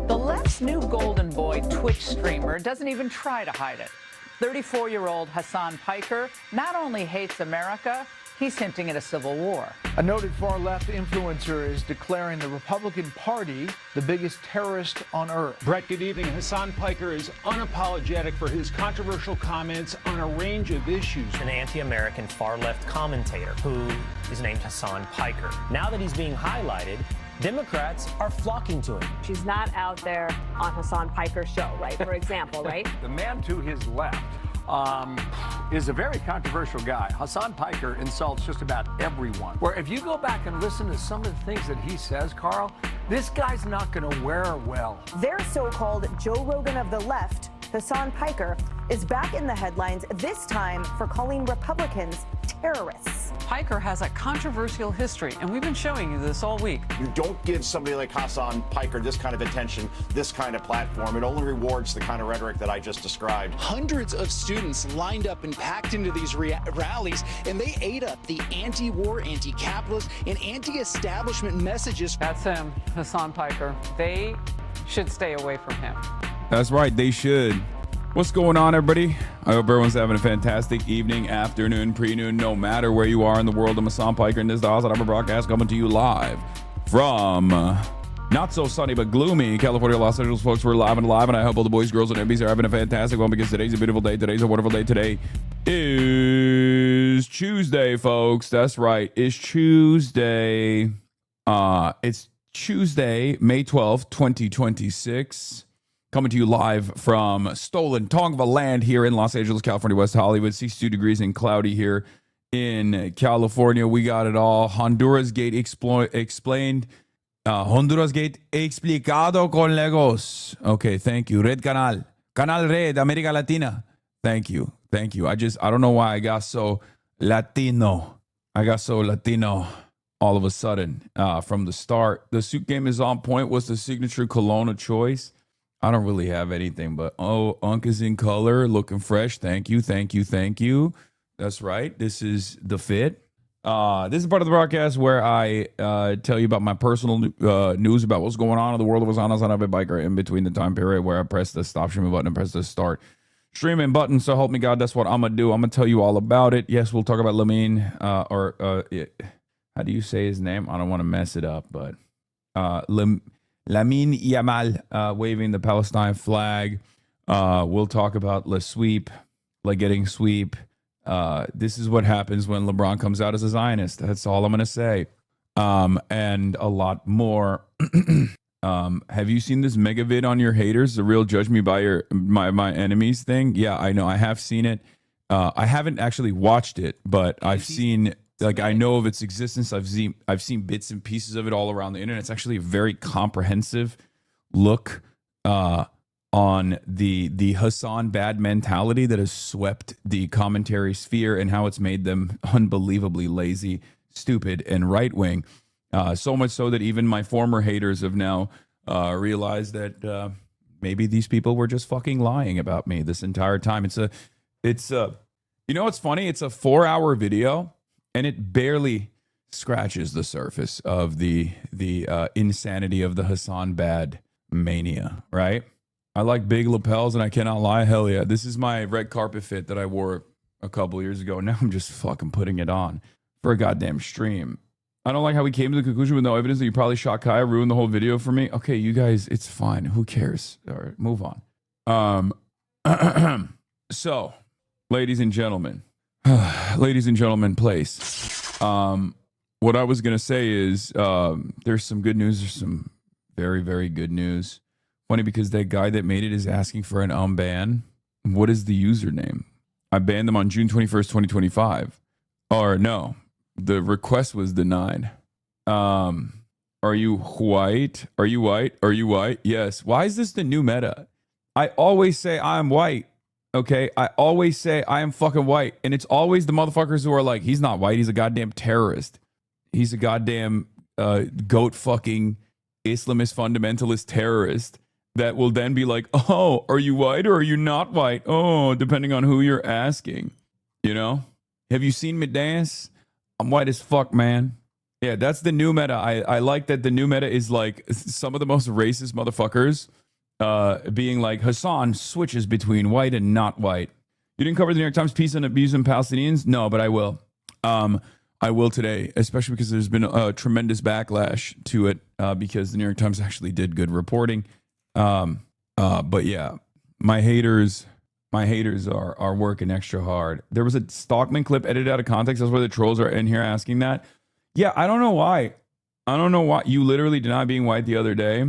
The left's new golden boy Twitch streamer doesn't even try to hide it. 34-year-old Hassan Piker not only hates America, he's hinting at a civil war. A noted far-left influencer is declaring the Republican Party the biggest terrorist on earth. Brett, good evening. Hassan Piker is unapologetic for his controversial comments on a range of issues. An anti-American far-left commentator who is named Hassan Piker. Now that he's being highlighted, Democrats are flocking to him. She's not out there on Hassan Piker's show, right? For example, right? The man to his left is a very controversial guy. Hassan Piker insults just about everyone. Where if you go back and listen to some of the things that he says, Carl, this guy's not going to wear well. Their so-called Joe Rogan of the left, Hassan Piker, is back in the headlines, this time for calling Republicans terrorists. Piker has a controversial history, and we've been showing you this all week. You don't give somebody like Hassan Piker this kind of attention, this kind of platform. It only rewards the kind of rhetoric that I just described. Hundreds of students lined up and packed into these rallies, and they ate up the anti-war, anti-capitalist, and anti-establishment messages. That's him, Hassan Piker. They should stay away from him. That's right, they should. What's going on, everybody? I hope everyone's having a fantastic evening, afternoon, pre-noon, no matter where you are in the world. I'm Hassan Piker, and this is the House of broadcast coming to you live from not so sunny but gloomy California, Los Angeles, folks. We're live and live, and I hope all the boys, girls, and MBs are having a fantastic one because today's a beautiful day. Today's a wonderful day. Today is Tuesday, folks. That's right. It's Tuesday. It's Tuesday, May 12th, 2026. Coming to you live from stolen Tongva land here in Los Angeles, California, West Hollywood. 62 degrees and cloudy here in California. We got it all. Honduras Gate explained. Honduras Gate explicado con Legos. Okay, thank you. Red Canal. Canal Red, America Latina. Thank you. Thank you. I don't know why I got so Latino. All of a sudden from the start. The suit game is on point. What's the signature cologne of choice? I don't really have anything, but Unk is in color, looking fresh. Thank you. That's right. This is the fit. This is part of the broadcast where I tell you about my personal news about what's going on in the world of Hassan Piker in between the time period where I press the stop streaming button and press the start streaming button. So help me God, that's what I'm going to do. I'm going to tell you all about it. Yes, we'll talk about Lamine, how do you say his name? I don't want to mess it up, but Lamine Yamal waving the Palestine flag. We'll talk about Le Sweep, getting sweep. This is what happens when LeBron comes out as a Zionist. That's all I'm going to say. And a lot more. Have you seen this mega vid on your haters? The real judge me by my enemies thing? Yeah, I know. I have seen it. I haven't actually watched it, but I've seen... I know of its existence. I've seen bits and pieces of it all around the internet. It's actually a very comprehensive look on the Hassan bad mentality that has swept the commentary sphere and how it's made them unbelievably lazy, stupid, and right wing. So much so that even my former haters have now realized that maybe these people were just fucking lying about me this entire time. It's you know what's funny? It's a 4-hour video. And it barely scratches the surface of the insanity of the Hassan bad mania, right? I like big lapels, and I cannot lie. Hell yeah. This is my red carpet fit that I wore a couple years ago. Now I'm just fucking putting it on for a goddamn stream. I don't like how we came to the conclusion with no evidence that you probably shot Kaya, ruined the whole video for me. Okay, you guys, it's fine. Who cares? All right, move on. So, ladies and gentlemen, place. What I was going to say is there's some good news. There's some very, very good news. Funny because that guy that made it is asking for an unban. What is the username? I banned them on June 21st, 2025. Or no, the request was denied. Are you white? Are you white? Are you white? Yes. Why is this the new meta? I always say I'm white. Okay, I always say I am fucking white. And it's always the motherfuckers who are like, he's not white. He's a goddamn terrorist. He's a goddamn goat fucking Islamist fundamentalist terrorist that will then be like, oh, are you white or are you not white? Oh, depending on who you're asking. You know? Have you seen me dance? I'm white as fuck, man. Yeah, that's the new meta. I like that the new meta is like some of the most racist motherfuckers being like, Hassan switches between white and not white. You didn't cover the New York Times piece on abusing Palestinians? No, but I will. I will today, especially because there's been a tremendous backlash to it because the New York Times actually did good reporting. But yeah, my haters are working extra hard. There was a Stockman clip edited out of context. That's why the trolls are in here asking that. Yeah, I don't know why. I don't know why. You literally denied being white the other day.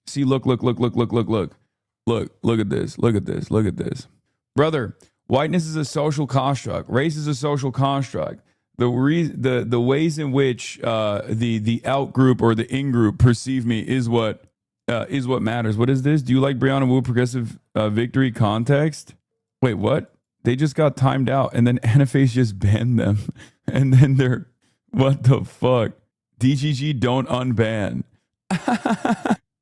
See, look at this. Look at this. Brother, whiteness is a social construct. Race is a social construct. The ways in which the out group or the in group perceive me is what matters. What is this? Do you like Brianna Wu progressive victory context? Wait, what? They just got timed out, and then Anaface just banned them, and then they're what the fuck? DGG don't unban.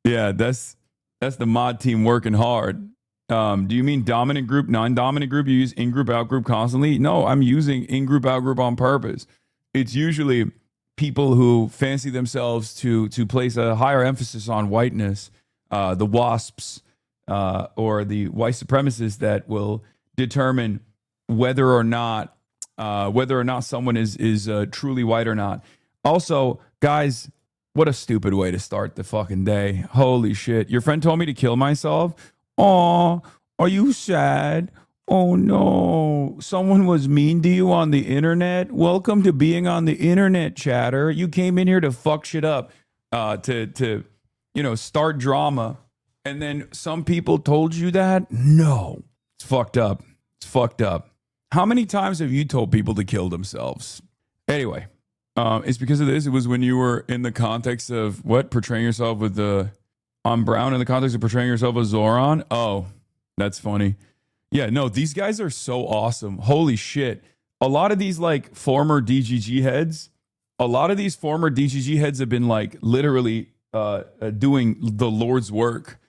Yeah, that's the mod team working hard. Do you mean dominant group, non-dominant group? You use in-group, out-group constantly? No, I'm using in-group, out-group on purpose. It's usually people who fancy themselves to place a higher emphasis on whiteness, the WASPs, or the white supremacists that will determine whether or not someone is truly white or not. Also, guys, what a stupid way to start the fucking day. Holy shit. Your friend told me to kill myself. Aw, are you sad? Oh no, someone was mean to you on the internet? Welcome to being on the internet, chatter. You came in here to fuck shit up, to start drama. And then some people told you that? No, it's fucked up. It's fucked up. How many times have you told people to kill themselves? Anyway, it's because of this. It was when you were in the context of what? Portraying yourself with on Brown in the context of portraying yourself as Zoran? Oh, that's funny. Yeah, no, these guys are so awesome. Holy shit. A lot of these like former DGG heads have been like literally doing the Lord's work,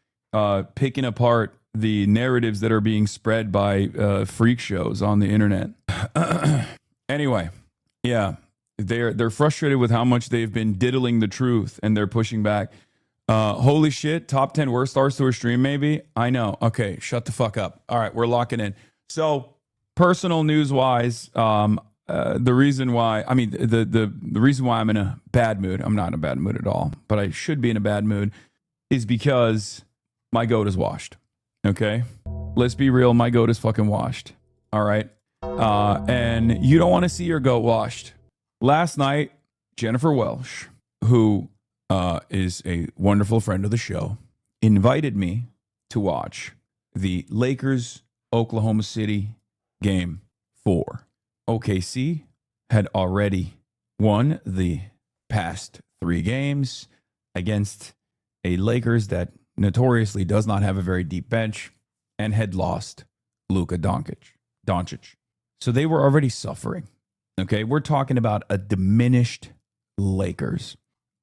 picking apart the narratives that are being spread by freak shows on the internet. Anyway, yeah, they're frustrated with how much they've been diddling the truth and they're pushing back. Holy shit, top 10 worst starts to a stream, maybe? I know. Okay, shut the fuck up. All right, we're locking in. So, personal news-wise, the reason why I'm in a bad mood, I'm not in a bad mood at all, but I should be in a bad mood, is because my goat is washed. Okay? Let's be real, my goat is fucking washed. All right? And you don't want to see your goat washed. Last night, Jennifer Welsh, who is a wonderful friend of the show, invited me to watch the Lakers Oklahoma City game 4. OKC had already won the past 3 games against a Lakers that notoriously does not have a very deep bench and had lost Luka Doncic. So they were already suffering. Okay, we're talking about a diminished Lakers.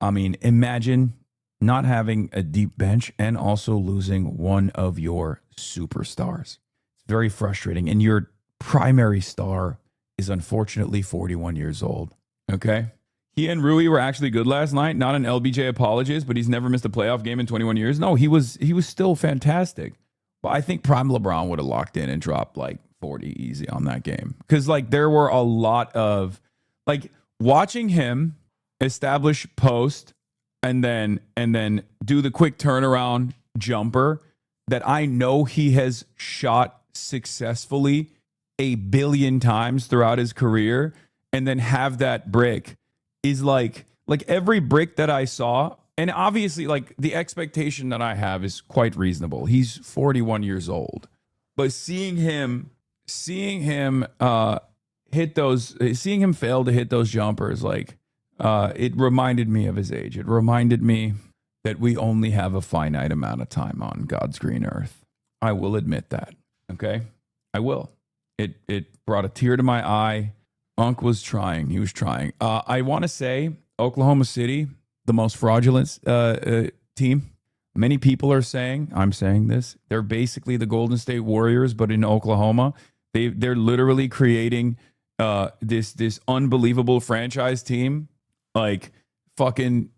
I mean, imagine not having a deep bench and also losing one of your superstars. It's very frustrating. And your primary star is unfortunately 41 years old. Okay? He and Rui were actually good last night. Not an LBJ apologist, but he's never missed a playoff game in 21 years. No, he was still fantastic. But I think Prime LeBron would have locked in and dropped like 40 easy on that game. Because like there were a lot of like watching him establish post and then do the quick turnaround jumper that I know he has shot successfully 1 billion times throughout his career, and then have that brick is like every brick that I saw. And obviously like the expectation that I have is quite reasonable. He's 41 years old, but seeing him fail to hit those jumpers, like it reminded me of his age. It reminded me that we only have a finite amount of time on God's green earth. I will admit that. Okay? I will. It brought a tear to my eye. Unc was trying. He was trying. I want to say Oklahoma City, the most fraudulent team. Many people are saying, I'm saying this, they're basically the Golden State Warriors, but in Oklahoma. They're literally creating this unbelievable franchise team. Like fucking,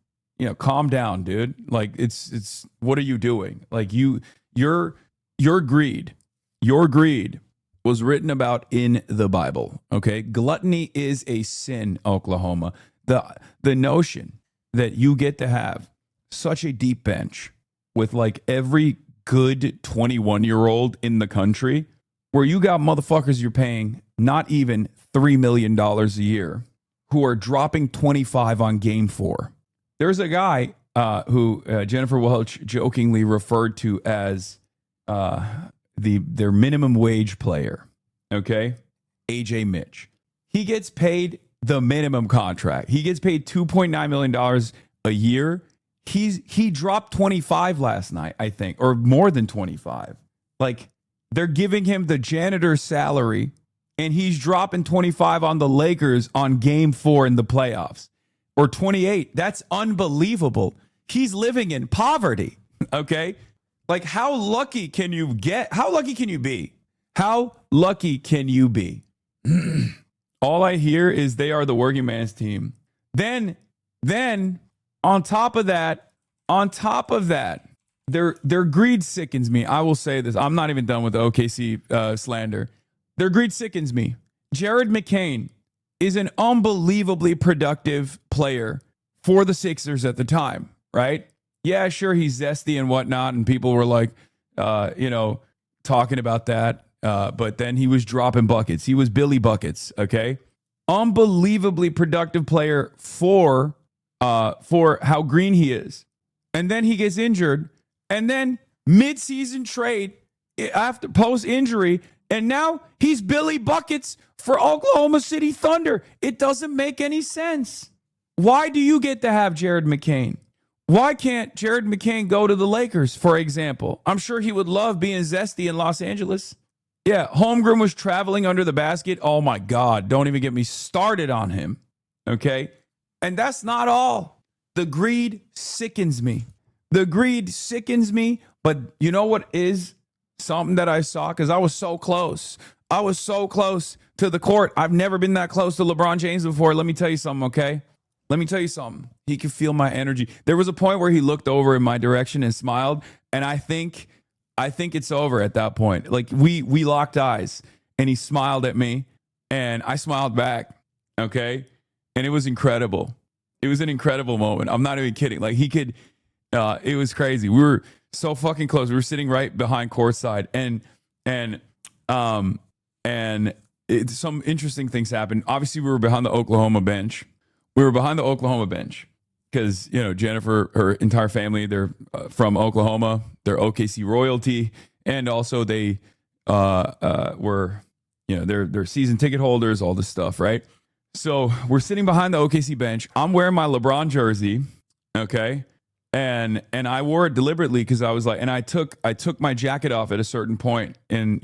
calm down, dude. Like it's what are you doing? Like your greed was written about in the Bible. Okay. Gluttony is a sin, Oklahoma. The notion that you get to have such a deep bench with like every good 21-year-old in the country, where you got motherfuckers you're paying not even $3 million a year who are dropping 25 on game 4. There's a guy who Jennifer Welch jokingly referred to as their minimum wage player. Okay. AJ Mitch. He gets paid the minimum contract. He gets paid $2.9 million a year. He dropped 25 last night, I think, or more than 25. Like, they're giving him the janitor's salary, and he's dropping 25 on the Lakers on game 4 in the playoffs, or 28. That's unbelievable. He's living in poverty. Okay. Like, how lucky can you get? How lucky can you be? How lucky can you be? All I hear is they are the working man's team. Then on top of that, their greed sickens me. I will say this. I'm not even done with the OKC slander. Their greed sickens me. Jared McCain is an unbelievably productive player for the Sixers at the time, right? Yeah, sure, he's zesty and whatnot, and people were like, talking about that. But then he was dropping buckets. He was Billy Buckets, okay? Unbelievably productive player for how green he is. And then he gets injured. And then mid-season trade after post-injury. And now he's Billy Buckets for Oklahoma City Thunder. It doesn't make any sense. Why do you get to have Jared McCain? Why can't Jared McCain go to the Lakers, for example? I'm sure he would love being zesty in Los Angeles. Yeah, Holmgren was traveling under the basket. Oh, my God. Don't even get me started on him. Okay? And that's not all. The greed sickens me. The greed sickens me. But you know what is something that I saw? Because I was so close. I was so close to the court. I've never been that close to LeBron James before. Let me tell you something, okay? Let me tell you something. He could feel my energy. There was a point where he looked over in my direction and smiled. And I think it's over at that point. Like we locked eyes and he smiled at me and I smiled back. Okay. And it was incredible. It was an incredible moment. I'm not even kidding. Like it was crazy. We were so fucking close. We were sitting right behind courtside and some interesting things happened. Obviously we were behind the Oklahoma bench. Because, Jennifer, her entire family, they're from Oklahoma. They're OKC royalty. And also they were, they're season ticket holders, all this stuff, right? So we're sitting behind the OKC bench. I'm wearing my LeBron jersey, okay? And I wore it deliberately because I was like, and I took my jacket off at a certain point in,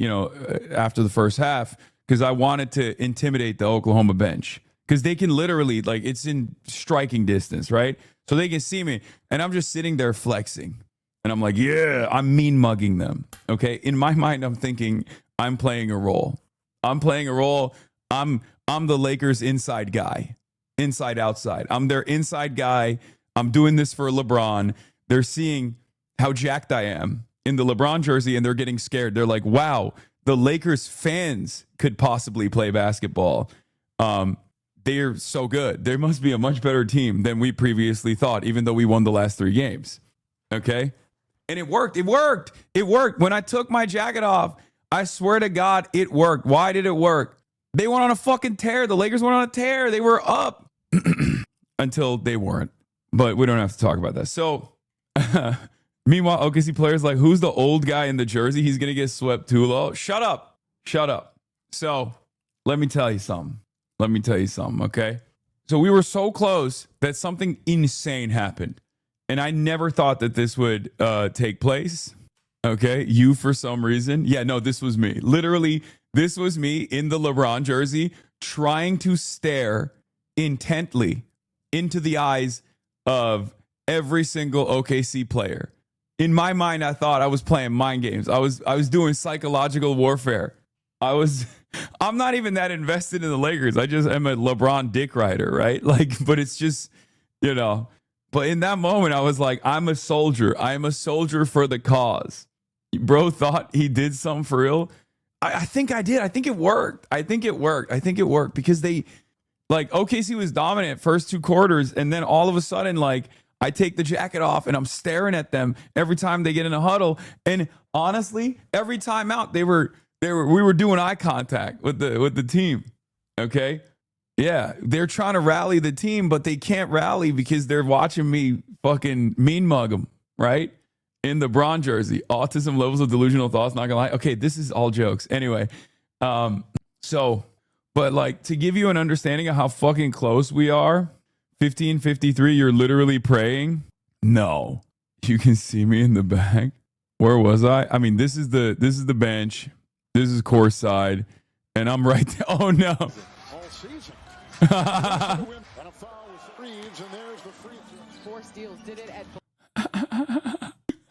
after the first half because I wanted to intimidate the Oklahoma bench. Because they can literally, like, it's in striking distance, right? So they can see me. And I'm just sitting there flexing. And I'm like, yeah, I'm mean mugging them. Okay. In my mind, I'm thinking I'm playing a role. I'm the Lakers inside guy, inside outside. I'm their inside guy. I'm doing this for LeBron. They're seeing how jacked I am in the LeBron jersey and they're getting scared. They're like, wow, the Lakers fans could possibly play basketball. They're so good. There must be a much better team than we previously thought, even though we won the last 3 games. Okay. And it worked. When I took my jacket off, I swear to God, it worked. Why did it work? They went on a fucking tear. The Lakers went on a tear. They were up until they weren't. But we don't have to talk about that. So meanwhile, OKC players like, who's the old guy in the jersey? He's going to get swept too low. Shut up. So let me tell you something. Okay? So we were so close that something insane happened. And I never thought that this would take place. Okay? You, for some reason. Yeah, no, this was me. Literally, this was me in the LeBron jersey trying to stare intently into the eyes of every single OKC player. In my mind, I thought I was playing mind games. I was doing psychological warfare. I'm not even that invested in the Lakers. I just am a LeBron dick rider, right? Like, but it's you know. But in that moment, I was like, I'm a soldier. I am a soldier for the cause. Bro thought he did something for real. I think I did. I think it worked. I think it worked because they, like, OKC was dominant first 2 quarters, and then all of a sudden, like, I take the jacket off and I'm staring at them every time they get in a huddle. And honestly, every time out, we were doing eye contact with the team. Okay. Yeah. They're trying to rally the team, but they can't rally because they're watching me fucking mean mug them, right? In the Bron jersey. Autism levels of delusional thoughts, not gonna lie. Okay, this is all jokes. Anyway, but like, to give you an understanding of how fucking close we are, 15:53, you're literally praying? No. You can see me in the back. Where was I? I mean, this is the bench. This is courtside. And I'm right there. Oh no. All season. And a foul with Reeves, and there's the free throw. 4 steals. Did it at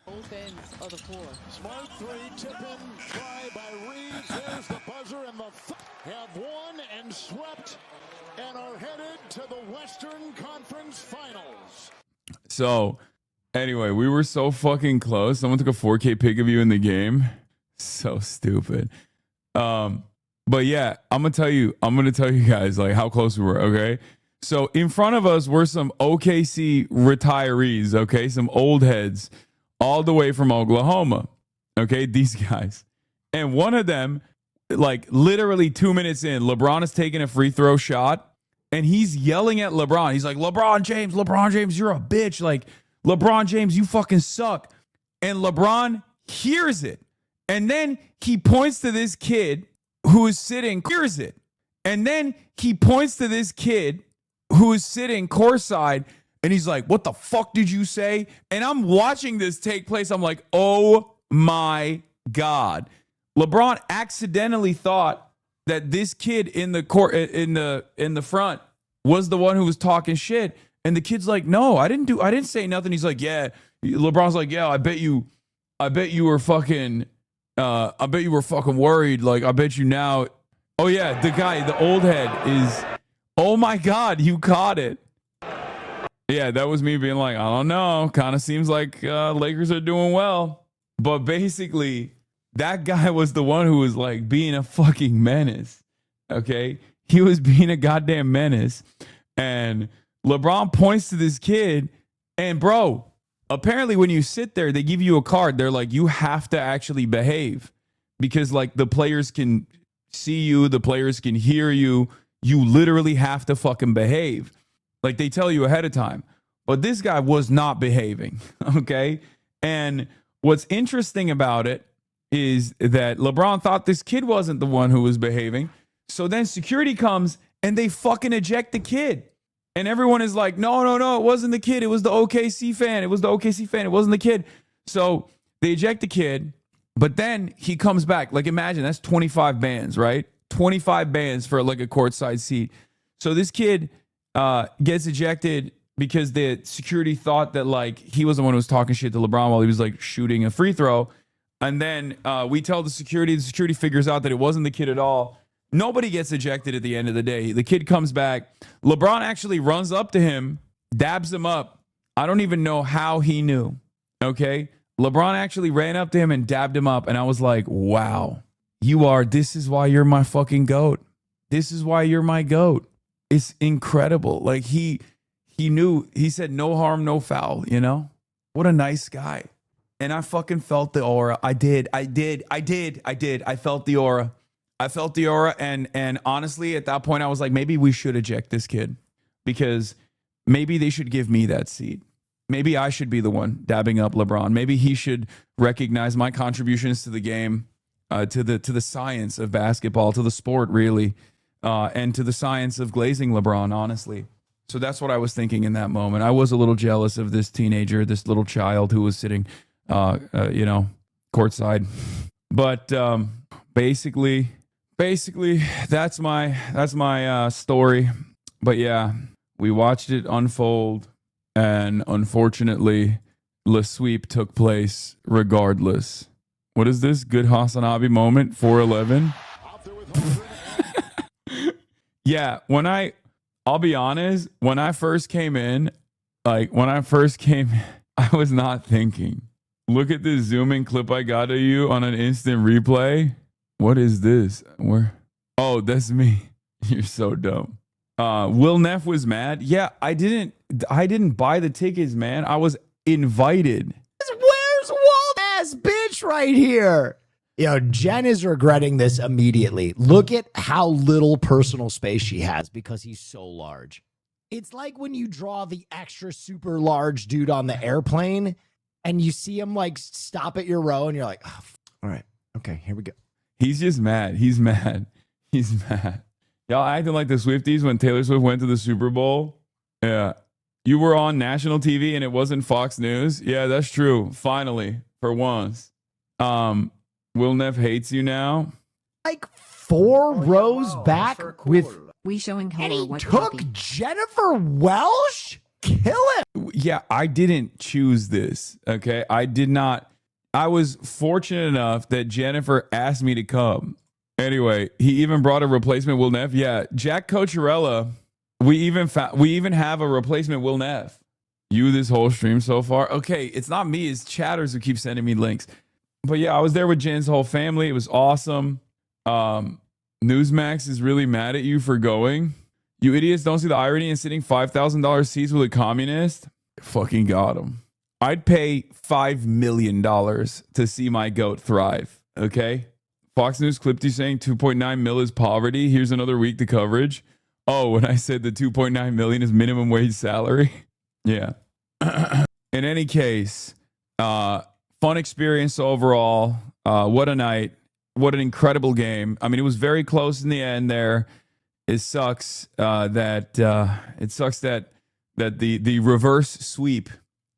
both ends of the floor. Smart 3, tip in, try by Reeves. There's the buzzer, and the have won and swept and are headed to the Western Conference Finals. So, anyway, we were so fucking close. Someone took a 4K pic of you in the game. So stupid. But yeah, I'm gonna tell you guys like how close we were. Okay, so in front of us were some OKC retirees. Okay, some old heads, all the way from Oklahoma. Okay, these guys, and one of them, like literally 2 minutes in, LeBron is taking a free throw shot, and he's yelling at LeBron. He's like, LeBron James, you're a bitch. Like, LeBron James, you fucking suck. And LeBron hears it, and then he points to this kid who is sitting, hears it. And then he points to this kid who is sitting courtside, and he's like, what the fuck did you say? And I'm watching this take place. I'm like, oh my God. LeBron accidentally thought that this kid in the court, in the front, was the one who was talking shit. And the kid's like, no, I didn't say nothing. He's like, yeah. LeBron's like, yeah, I bet you were fucking worried. Like, I bet you now. Oh yeah, the guy, the old head is, oh my God, you caught it. Yeah, that was me being like, I don't know. Kind of seems like Lakers are doing well. But basically, that guy was the one who was like being a fucking menace. Okay? He was being a goddamn menace. And LeBron points to this kid. And bro, apparently when you sit there, they give you a card. They're like, you have to actually behave. Because like the players can see you. The players can hear you. You literally have to fucking behave. Like they tell you ahead of time. But this guy was not behaving. Okay? And what's interesting about it is that LeBron thought this kid wasn't the one who was behaving. So then security comes and they fucking eject the kid. And everyone is like, no, it wasn't the kid. It was the OKC fan. It wasn't the kid. So they eject the kid, but then he comes back. Like imagine that's 25 bands, right? 25 bands for like a courtside seat. So this kid gets ejected because the security thought that like he was the one who was talking shit to LeBron while he was like shooting a free throw. And then we tell the security figures out that it wasn't the kid at all. Nobody gets ejected at the end of the day. The kid comes back. LeBron actually runs up to him, dabs him up. I don't even know how he knew. Okay? LeBron actually ran up to him and dabbed him up. And I was like, wow, this is why you're my fucking GOAT. This is why you're my GOAT. It's incredible. Like he knew, he said no harm, no foul, you know? What a nice guy. And I fucking felt the aura. I did. I felt the aura. And honestly, at that point, I was like, maybe we should eject this kid because maybe they should give me that seat. Maybe I should be the one dabbing up LeBron. Maybe he should recognize my contributions to the game, to the science of basketball, to the sport, really, and to the science of glazing LeBron, honestly. So that's what I was thinking in that moment. I was a little jealous of this teenager, this little child who was sitting courtside. But basically, that's my story. But yeah, we watched it unfold, and unfortunately, the sweep took place regardless. What is this? Good Hasanabi moment, 4-11. Yeah, I'll be honest, when I first came in, Like when I first came, I was not thinking. Look at this zoom in clip I got of you on an instant replay. What is this? Where? Oh, that's me. You're so dumb. Will Neff was mad. Yeah, I didn't buy the tickets, man. I was invited. Where's Walt ass bitch right here? Jen is regretting this immediately. Look at how little personal space she has because he's so large. It's like when you draw the extra super large dude on the airplane and you see him like stop at your row and you're like, oh, all right, okay, here we go. He's just mad. He's mad. He's mad. Y'all acting like the Swifties when Taylor Swift went to the Super Bowl. Yeah. You were on national TV and it wasn't Fox News. Yeah, that's true. Finally, for once. Will Neff hates you now. Like 4 rows back with... We showing her and he what took copy. Jennifer Welsh? Kill him. Yeah, I didn't choose this. Okay. I did not. I was fortunate enough that Jennifer asked me to come. Anyway, he even brought a replacement Will Neff. Yeah, Jack Cocherella. We even have a replacement Will Neff. You this whole stream so far. Okay, it's not me. It's chatters who keep sending me links. But yeah, I was there with Jen's whole family. It was awesome. Newsmax is really mad at you for going. You idiots don't see the irony in sitting $5,000 seats with a communist. Fucking got him. I'd pay $5 million to see my goat thrive. Okay. Fox News clipped you saying 2.9 mil is poverty. Here's another week to coverage. Oh, when I said the 2.9 million is minimum wage salary. Yeah. In any case, fun experience overall. What a night. What an incredible game. I mean, it was very close in the end there. It sucks that the reverse sweep,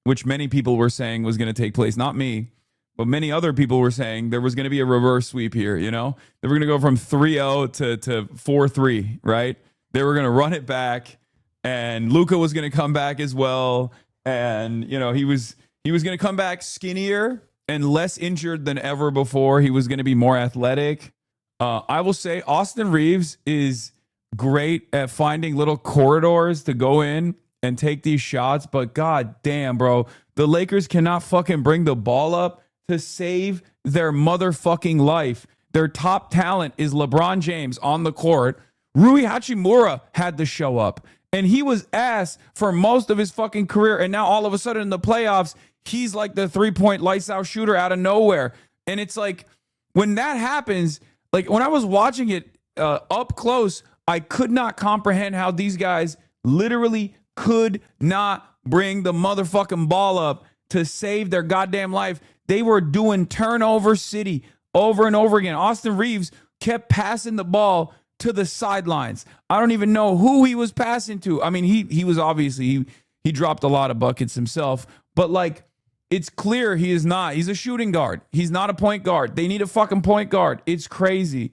which many people were saying was going to take place, not me, but many other people were saying there was going to be a reverse sweep here, you know? They were going to go from 3-0 to 4-3, right? They were going to run it back, and Luka was going to come back as well, and you know, he was going to come back skinnier and less injured than ever before. He was going to be more athletic. I will say Austin Reeves is great at finding little corridors to go in and take these shots, but god damn, bro, the Lakers cannot fucking bring the ball up to save their motherfucking life. Their top talent is LeBron James on the court. Rui Hachimura had to show up, and he was ass for most of his fucking career, and now all of a sudden in the playoffs, he's like the 3-point lights out shooter out of nowhere. And it's like, when that happens, like when I was watching it up close, I could not comprehend how these guys literally could not bring the motherfucking ball up to save their goddamn life. They were doing turnover city over and over again. Austin Reeves kept passing the ball to the sidelines. I don't even know who he was passing to. I mean, he was obviously, he dropped a lot of buckets himself, but like, it's clear he is not. He's a shooting guard. He's not a point guard. They need a fucking point guard. It's crazy.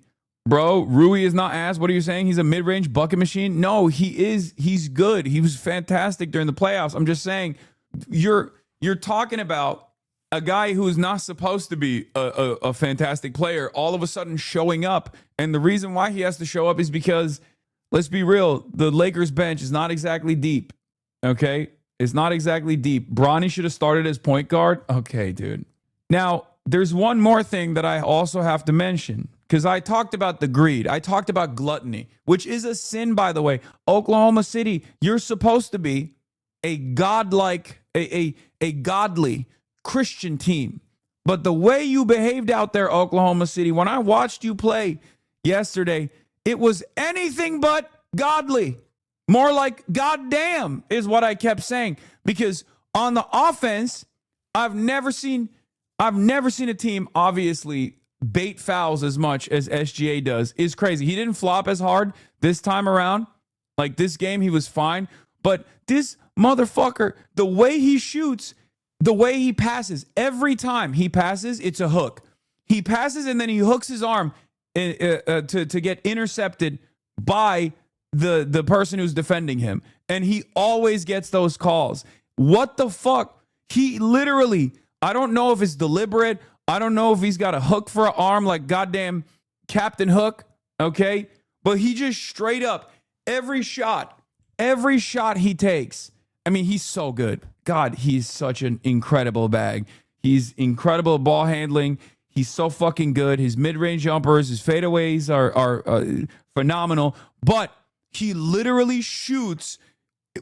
Bro, Rui is not ass. What are you saying? He's a mid-range bucket machine? No, he is. He's good. He was fantastic during the playoffs. I'm just saying, you're talking about a guy who is not supposed to be a fantastic player all of a sudden showing up. And the reason why he has to show up is because, let's be real, the Lakers bench is not exactly deep. Okay? It's not exactly deep. Bronny should have started as point guard. Okay, dude. Now, there's one more thing that I also have to mention, because I talked about the greed. I talked about gluttony, which is a sin, by the way. Oklahoma City, you're supposed to be a godlike, a godly Christian team. But the way you behaved out there, Oklahoma City, when I watched you play yesterday, it was anything but godly. More like goddamn is what I kept saying, because on the offense, I've never seen a team obviously bait fouls as much as SGA does. Is crazy. He didn't flop as hard this time around. Like this game, he was fine. But this motherfucker, the way he shoots, the way he passes, every time he passes, it's a hook. He passes and then he hooks his arm to get intercepted by the person who's defending him, and he always gets those calls. What the fuck? He literally, I don't know if it's deliberate. I don't know if he's got a hook for an arm like goddamn Captain Hook, okay? But he just straight up, every shot he takes, I mean, he's so good. God, he's such an incredible bag. He's incredible at ball handling. He's so fucking good. His mid-range jumpers, his fadeaways are phenomenal. But he literally shoots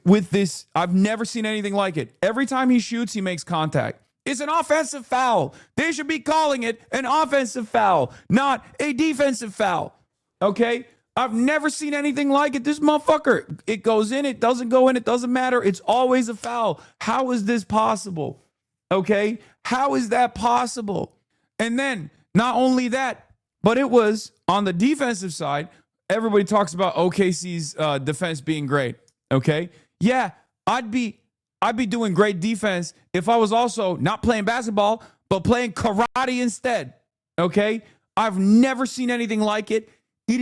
with this. I've never seen anything like it. Every time he shoots, he makes contact. It's an offensive foul. They should be calling it an offensive foul, not a defensive foul. Okay? I've never seen anything like it. This motherfucker, it goes in, it doesn't go in, it doesn't matter. It's always a foul. How is this possible? Okay? How is that possible? And then, not only that, but it was on the defensive side. Everybody talks about OKC's defense being great. Okay? Yeah, I'd be doing great defense if I was also not playing basketball, but playing karate instead. Okay? I've never seen anything like it. It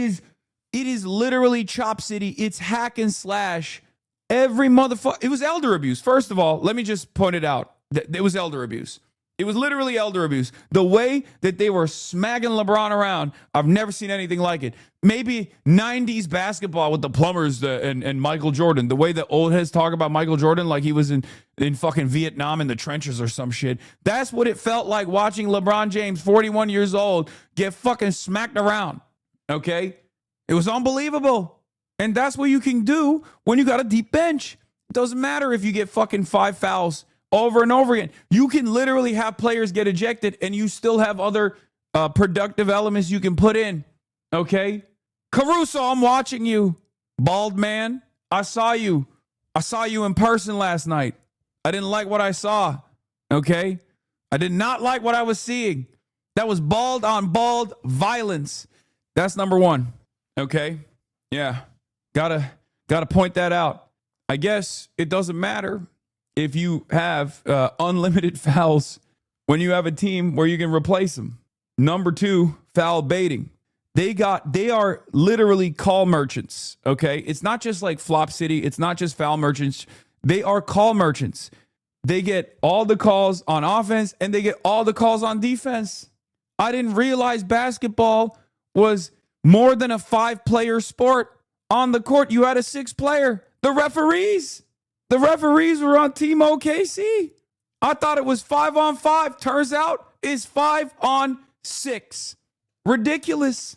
is literally Chop City. It's hack and slash. Every motherfucker. It was elder abuse. First of all, let me just point it out. It was elder abuse. It was literally elder abuse. The way that they were smacking LeBron around, I've never seen anything like it. Maybe 90s basketball with the Plumbers and Michael Jordan. The way that old heads talk about Michael Jordan like he was in fucking Vietnam in the trenches or some shit. That's what it felt like watching LeBron James, 41 years old, get fucking smacked around. Okay? It was unbelievable. And that's what you can do when you got a deep bench. It doesn't matter if you get fucking 5 fouls over and over again. You can literally have players get ejected and you still have other productive elements you can put in. Okay? Caruso, I'm watching you. Bald man, I saw you. I saw you in person last night. I didn't like what I saw. Okay? I did not like what I was seeing. That was bald on bald violence. That's number one. Okay? Yeah. Gotta point that out. I guess it doesn't matter if you have unlimited fouls when you have a team where you can replace them. Number two, foul baiting. They are literally call merchants, okay? It's not just like Flop City. It's not just foul merchants. They are call merchants. They get all the calls on offense and they get all the calls on defense. I didn't realize basketball was more than a 5-player sport. On the court, you had a 6-player. The referees were on Team OKC. I thought it was 5-on-5. Turns out it's 5-on-6. Ridiculous.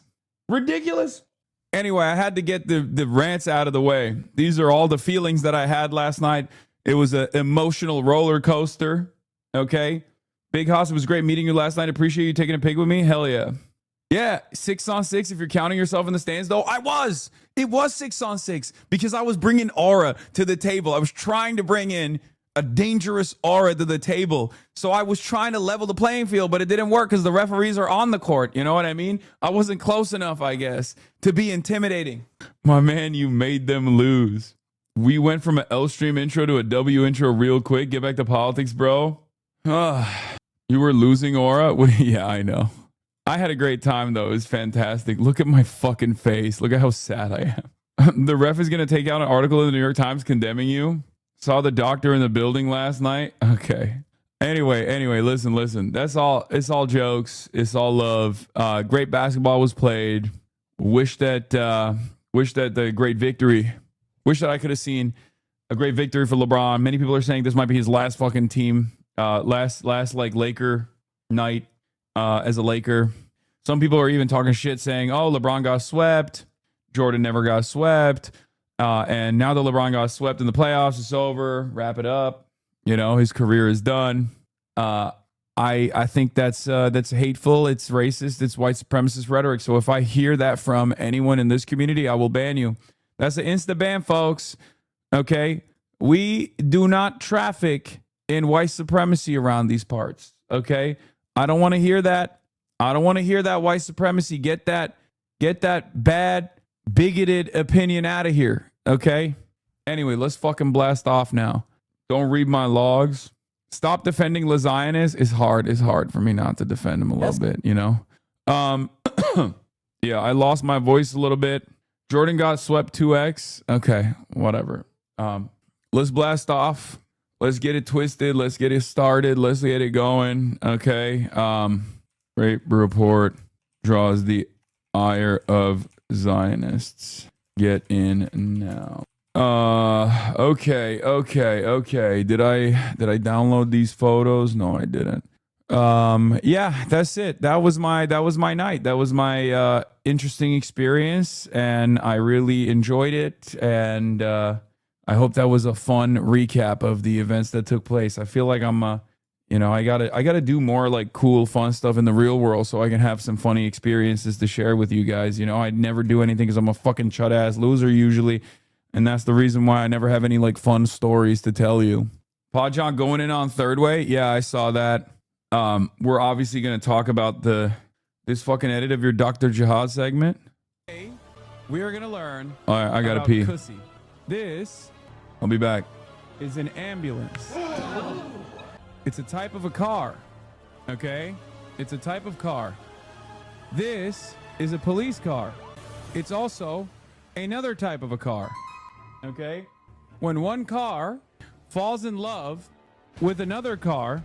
Anyway, I had to get the rants out of the way. These are all the feelings that I had last night. It was an emotional roller coaster. Okay. Big Hoss, it was great meeting you last night. Appreciate you taking a pig with me. Hell yeah. Yeah, 6-on-6 if you're counting yourself in the stands, though. It was 6-on-6 because I was bringing aura to the table. I was trying to bring in a dangerous aura to the table. So I was trying to level the playing field, but it didn't work because the referees are on the court. You know what I mean? I wasn't close enough, I guess, to be intimidating. My man, you made them lose. We went from an L stream intro to a W intro real quick. Get back to politics, bro. You were losing aura? Yeah, I know. I had a great time, though. It was fantastic. Look at my fucking face. Look at how sad I am. The ref is going to take out an article in the New York Times condemning you. Saw the doctor in the building last night. Okay. Anyway, listen. That's all. It's all jokes. It's all love. Great basketball was played. Wish that the great victory. Wish that I could have seen a great victory for LeBron. Many people are saying this might be his last fucking team. Last like Laker night. As a Laker. Some people are even talking shit saying, oh, LeBron got swept. Jordan never got swept. And now that LeBron got swept in the playoffs, it's over. Wrap it up. You know, his career is done. I think that's hateful. It's racist. It's white supremacist rhetoric. So if I hear that from anyone in this community, I will ban you. That's an insta ban, folks. Okay? We do not traffic in white supremacy around these parts. Okay? I don't want to hear that. I don't want to hear that white supremacy. Get that bad, bigoted opinion out of here. Okay? Anyway, let's fucking blast off now. Don't read my logs. Stop defending Lazianis. It's hard for me not to defend him a little bit, you know? Yeah, I lost my voice a little bit. Jordan got swept 2x. Okay, whatever. Let's blast off. Let's get it twisted. Let's get it started. Let's get it going. Okay. Great report draws the ire of Zionists. Get in now. Okay. Did I download these photos? No, I didn't. Yeah, that's it. That was my night. That was my interesting experience, and I really enjoyed it. And I hope that was a fun recap of the events that took place. I feel like I'm I gotta do more like cool, fun stuff in the real world so I can have some funny experiences to share with you guys. I never do anything because I'm a fucking chud ass loser usually. And that's the reason why I never have any like fun stories to tell you. Podjon going in on third way. Yeah, I saw that. We're obviously going to talk about this fucking edit of your Dr. Jihad segment. We are going to learn. All right, I got to pee. Pussy. This, I'll be back, is an ambulance. It's a type of a car. Okay? It's a type of car. This is a police car. It's also another type of a car. Okay? When one car falls in love with another car,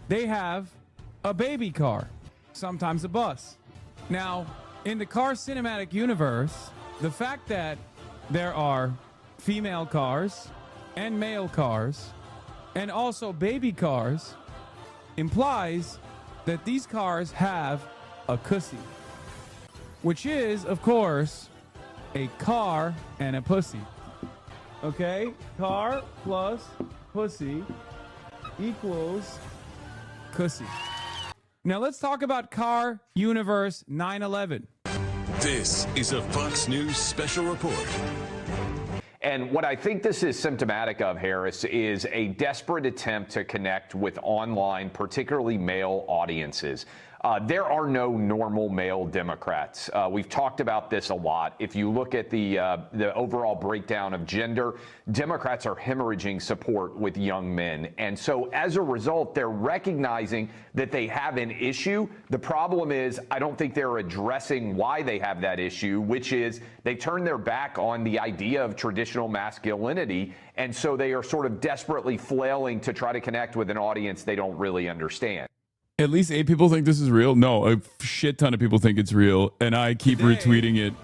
they have a baby car, sometimes a bus. Now, in the car cinematic universe, the fact that there are female cars and male cars and also baby cars implies that these cars have a cussy, which is, of course, a car and a pussy. Okay? Car plus pussy equals cussy. Now let's talk about Car Universe 9/11. This is a Fox News special report. And what I think this is symptomatic of, Harris, is a desperate attempt to connect with online, particularly male audiences. There are no normal male Democrats. We've talked about this a lot. If you look at the overall breakdown of gender, Democrats are hemorrhaging support with young men. And so as a result, they're recognizing that they have an issue. The problem is, I don't think they're addressing why they have that issue, which is they turn their back on the idea of traditional masculinity. And so they are sort of desperately flailing to try to connect with an audience they don't really understand. At least 8 people think this is real. No, a shit ton of people think it's real, and I keep retweeting it.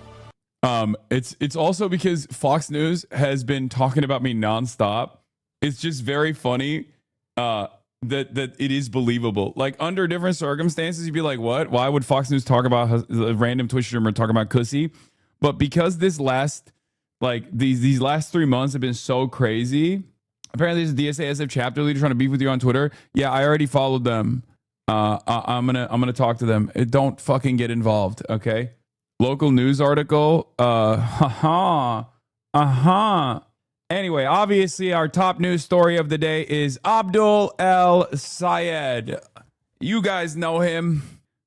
It's also because Fox News has been talking about me nonstop. It's just very funny that it is believable. Like under different circumstances, you'd be like, "What? Why would Fox News talk about a random Twitch streamer talking about cussy?" But because these last 3 months have been so crazy. Apparently, there's a DSA-SF chapter leader trying to beef with you on Twitter. Yeah, I already followed them. I'm gonna talk to them. Don't fucking get involved, okay? Local news article. Anyway, obviously our top news story of the day is Abdul El-Sayed. You guys know him.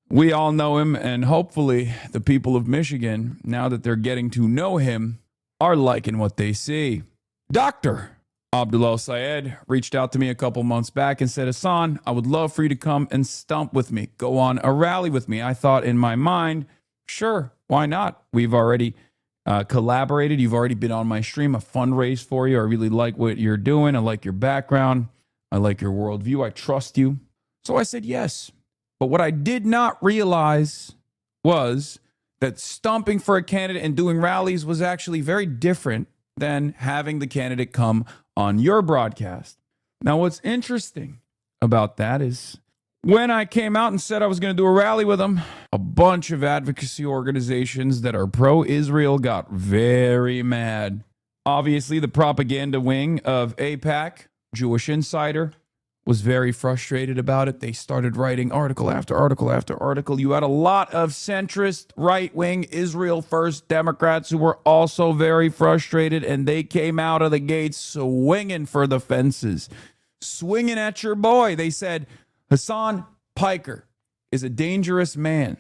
We all know him, and hopefully the people of Michigan, now that they're getting to know him, are liking what they see. Dr. Abdul El-Sayed reached out to me a couple months back and said, Hassan, I would love for you to come and stump with me, go on a rally with me. I thought in my mind, sure, why not? We've already collaborated. You've already been on my stream, a fundraise for you. I really like what you're doing. I like your background. I like your worldview. I trust you. So I said yes. But what I did not realize was that stumping for a candidate and doing rallies was actually very different than having the candidate come on your broadcast. Now, what's interesting about that is when I came out and said I was going to do a rally with them, a bunch of advocacy organizations that are pro-Israel got very mad. Obviously, the propaganda wing of AIPAC, Jewish Insider, was very frustrated about it. They started writing article after article after article. You had a lot of centrist, right-wing, Israel First Democrats who were also very frustrated, and they came out of the gates swinging for the fences, swinging at your boy. They said, Hassan Piker is a dangerous man.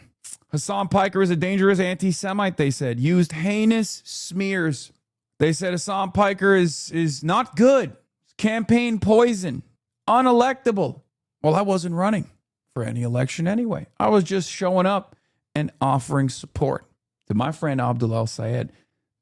Hassan Piker is a dangerous anti-Semite, they said. Used heinous smears. They said Hassan Piker is not good. Campaign poison. Unelectable. Well, I wasn't running for any election anyway. I was just showing up and offering support to my friend Abdul El-Sayed.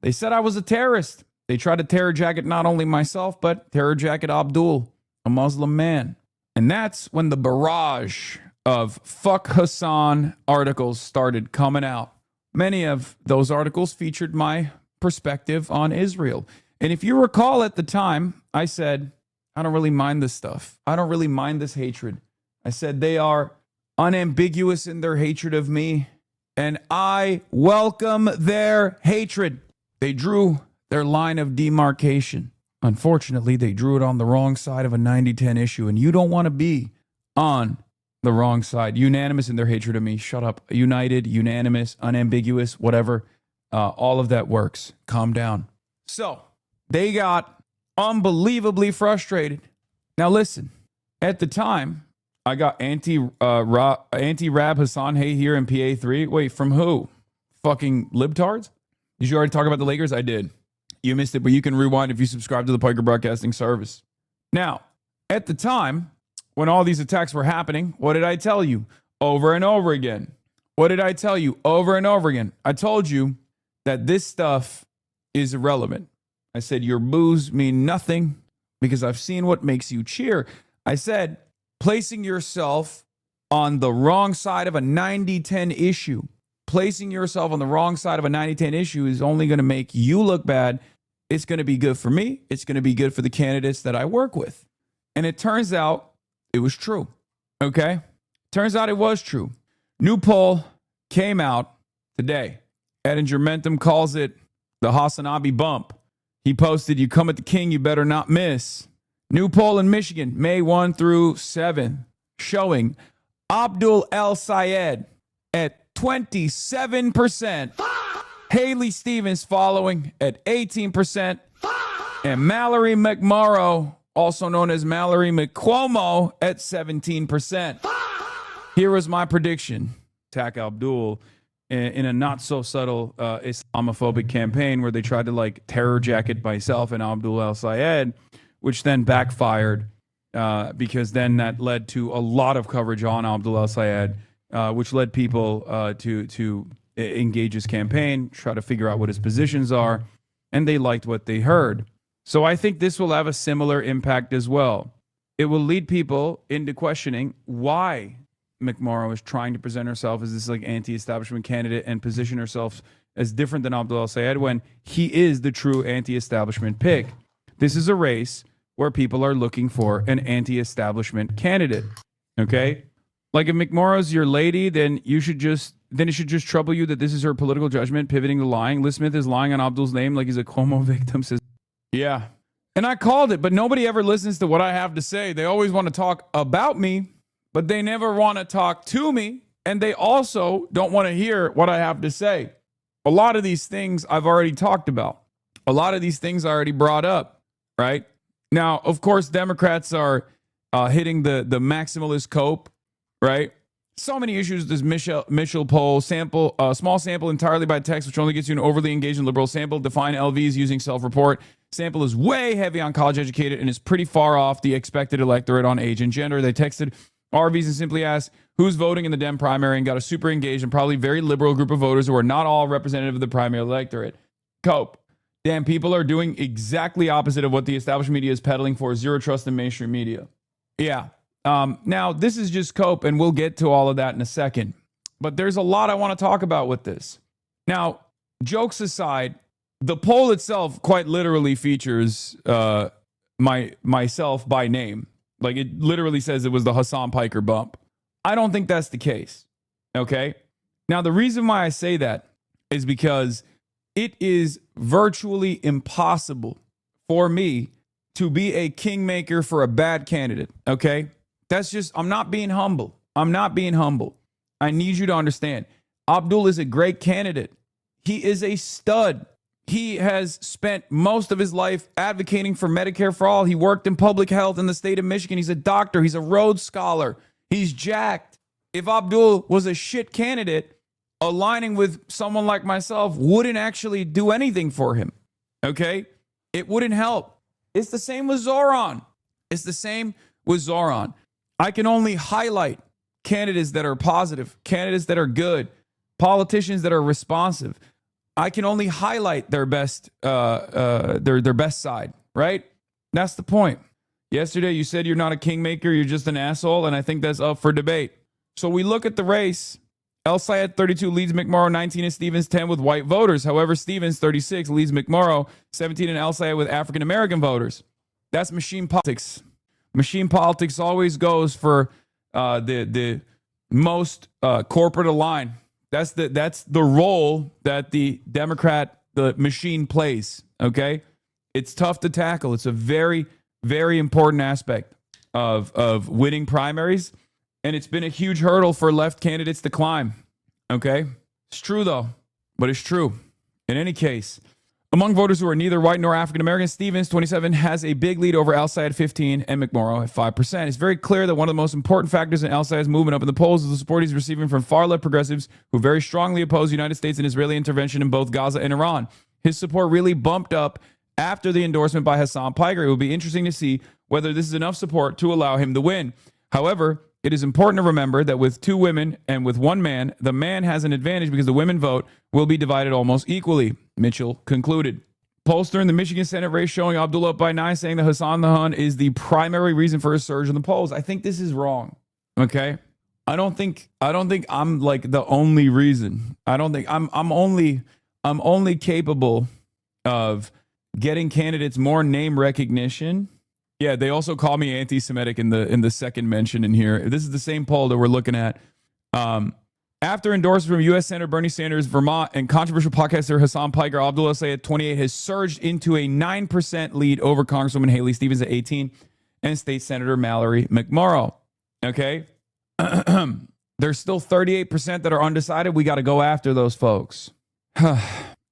They said I was a terrorist. They tried to terror jacket not only myself, but terror jacket Abdul, a Muslim man. And that's when the barrage of Fuck Hassan articles started coming out. Many of those articles featured my perspective on Israel. And if you recall at the time, I said, I don't really mind this stuff. I don't really mind this hatred. I said they are unambiguous in their hatred of me, and I welcome their hatred. They drew their line of demarcation. Unfortunately, they drew it on the wrong side of a 90-10 issue, and you don't want to be on the wrong side. Unanimous in their hatred of me. Shut up. United, unanimous, unambiguous, whatever. All of that works. Calm down. So they got unbelievably frustrated. Now listen, at the time, I got anti-Rab Hassan Hay here in PA3. Wait, from who? Fucking libtards? Did you already talk about the Lakers? I did. You missed it, but you can rewind if you subscribe to the Piker Broadcasting Service. Now, at the time, when all these attacks were happening, what did I tell you? Over and over again. What did I tell you? Over and over again. I told you that this stuff is irrelevant. I said, your boos mean nothing because I've seen what makes you cheer. I said, placing yourself on the wrong side of a 90-10 issue, placing yourself on the wrong side of a 90-10 issue is only going to make you look bad. It's going to be good for me. It's going to be good for the candidates that I work with. And it turns out it was true. Okay? Turns out it was true. New poll came out today. Edinger Mentum calls it the Hassanabi bump. He posted, you come at the king, you better not miss. New poll in Michigan, May 1 through 7, showing Abdul El Sayed at 27%. Haley Stevens following at 18%. And Mallory McMorrow, also known as Mallory McCuomo, at 17%. Here was my prediction. Attack Abdul in a not so subtle Islamophobic campaign where they tried to like terror jacket myself and Abdul El Sayed, which then backfired because then that led to a lot of coverage on Abdul El Sayed, which led people to engage his campaign, try to figure out what his positions are, and they liked what they heard. So I think this will have a similar impact as well. It will lead people into questioning why McMorrow is trying to present herself as this like anti-establishment candidate and position herself as different than Abdul El Sayed when he is the true anti-establishment pick. This is a race where people are looking for an anti-establishment candidate. Okay? Like if McMorrow's your lady, then it should just trouble you that this is her political judgment, pivoting to lying. Liz Smith is lying on Abdul's name like he's a Cuomo victim. Says, yeah. And I called it, but nobody ever listens to what I have to say. They always want to talk about me, but they never want to talk to me. And they also don't want to hear what I have to say. A lot of these things I've already talked about. A lot of these things I already brought up, right? Now, of course, Democrats are hitting the maximalist cope, right? So many issues. This Mitchell poll sample, small sample entirely by text, which only gets you an overly engaged and liberal sample. Define LVs using self-report. Sample is way heavy on college educated and is pretty far off the expected electorate on age and gender. They texted RVs and simply asked who's voting in the Dem primary and got a super engaged and probably very liberal group of voters who are not all representative of the primary electorate. Cope. Damn, people are doing exactly opposite of what the establishment media is peddling for. Zero trust in mainstream media. Yeah. Now, this is just cope, and we'll get to all of that in a second. But there's a lot I want to talk about with this. Now, jokes aside, the poll itself quite literally features myself by name. Like, it literally says it was the Hassan Piker bump. I don't think that's the case. Okay? Now, the reason why I say that is because it is virtually impossible for me to be a kingmaker for a bad candidate. Okay? That's just, I'm not being humble. I'm not being humble. I need you to understand. Abdul is a great candidate. He is a stud. He has spent most of his life advocating for Medicare for all. He worked in public health in the state of Michigan. He's a doctor. He's a Rhodes Scholar. He's jacked. If Abdul was a shit candidate, aligning with someone like myself wouldn't actually do anything for him. Okay? It wouldn't help. It's the same with Zoran. It's the same with Zoran. I can only highlight candidates that are positive, candidates that are good, politicians that are responsive. I can only highlight their best, their best side, right? That's the point. Yesterday, you said you're not a kingmaker, you're just an asshole, and I think that's up for debate. So we look at the race. El Sayed, 32, leads McMorrow 19 and Stevens 10 with white voters. However, Stevens, 36, leads McMorrow 17 and El Sayed with African-American voters. That's machine politics. Machine politics always goes for the most corporate aligned. That's the role that the machine plays, okay? It's tough to tackle. It's a very, very important aspect of winning primaries. And it's been a huge hurdle for left candidates to climb. Okay? It's true, though. But it's true. In any case, among voters who are neither white nor African American, Stevens, 27, has a big lead over El Sayed, 15, and McMorrow at 5%. It's very clear that one of the most important factors in El Sayed's movement up in the polls is the support he's receiving from far-left progressives who very strongly oppose United States and Israeli intervention in both Gaza and Iran. His support really bumped up after the endorsement by Hasan Piker. It will be interesting to see whether this is enough support to allow him to win. However, it is important to remember that with 2 women and with 1 man, the man has an advantage because the women vote will be divided almost equally, Mitchell concluded. Pollster in the Michigan Senate race showing Abdullah up by 9, saying that Hassan Nahan is the primary reason for a surge in the polls. I think this is wrong. Okay? I don't think I'm like the only reason. I don't think I'm only capable of getting candidates more name recognition. Yeah, they also call me anti-Semitic in the second mention in here. This is the same poll that we're looking at. After endorsement from U.S. Senator Bernie Sanders, Vermont, and controversial podcaster Hasan Piker, Abdullah Sayed, 28, has surged into a 9% lead over Congresswoman Haley Stevens at 18 and State Senator Mallory McMorrow. Okay? There's still 38% that are undecided. We got to go after those folks.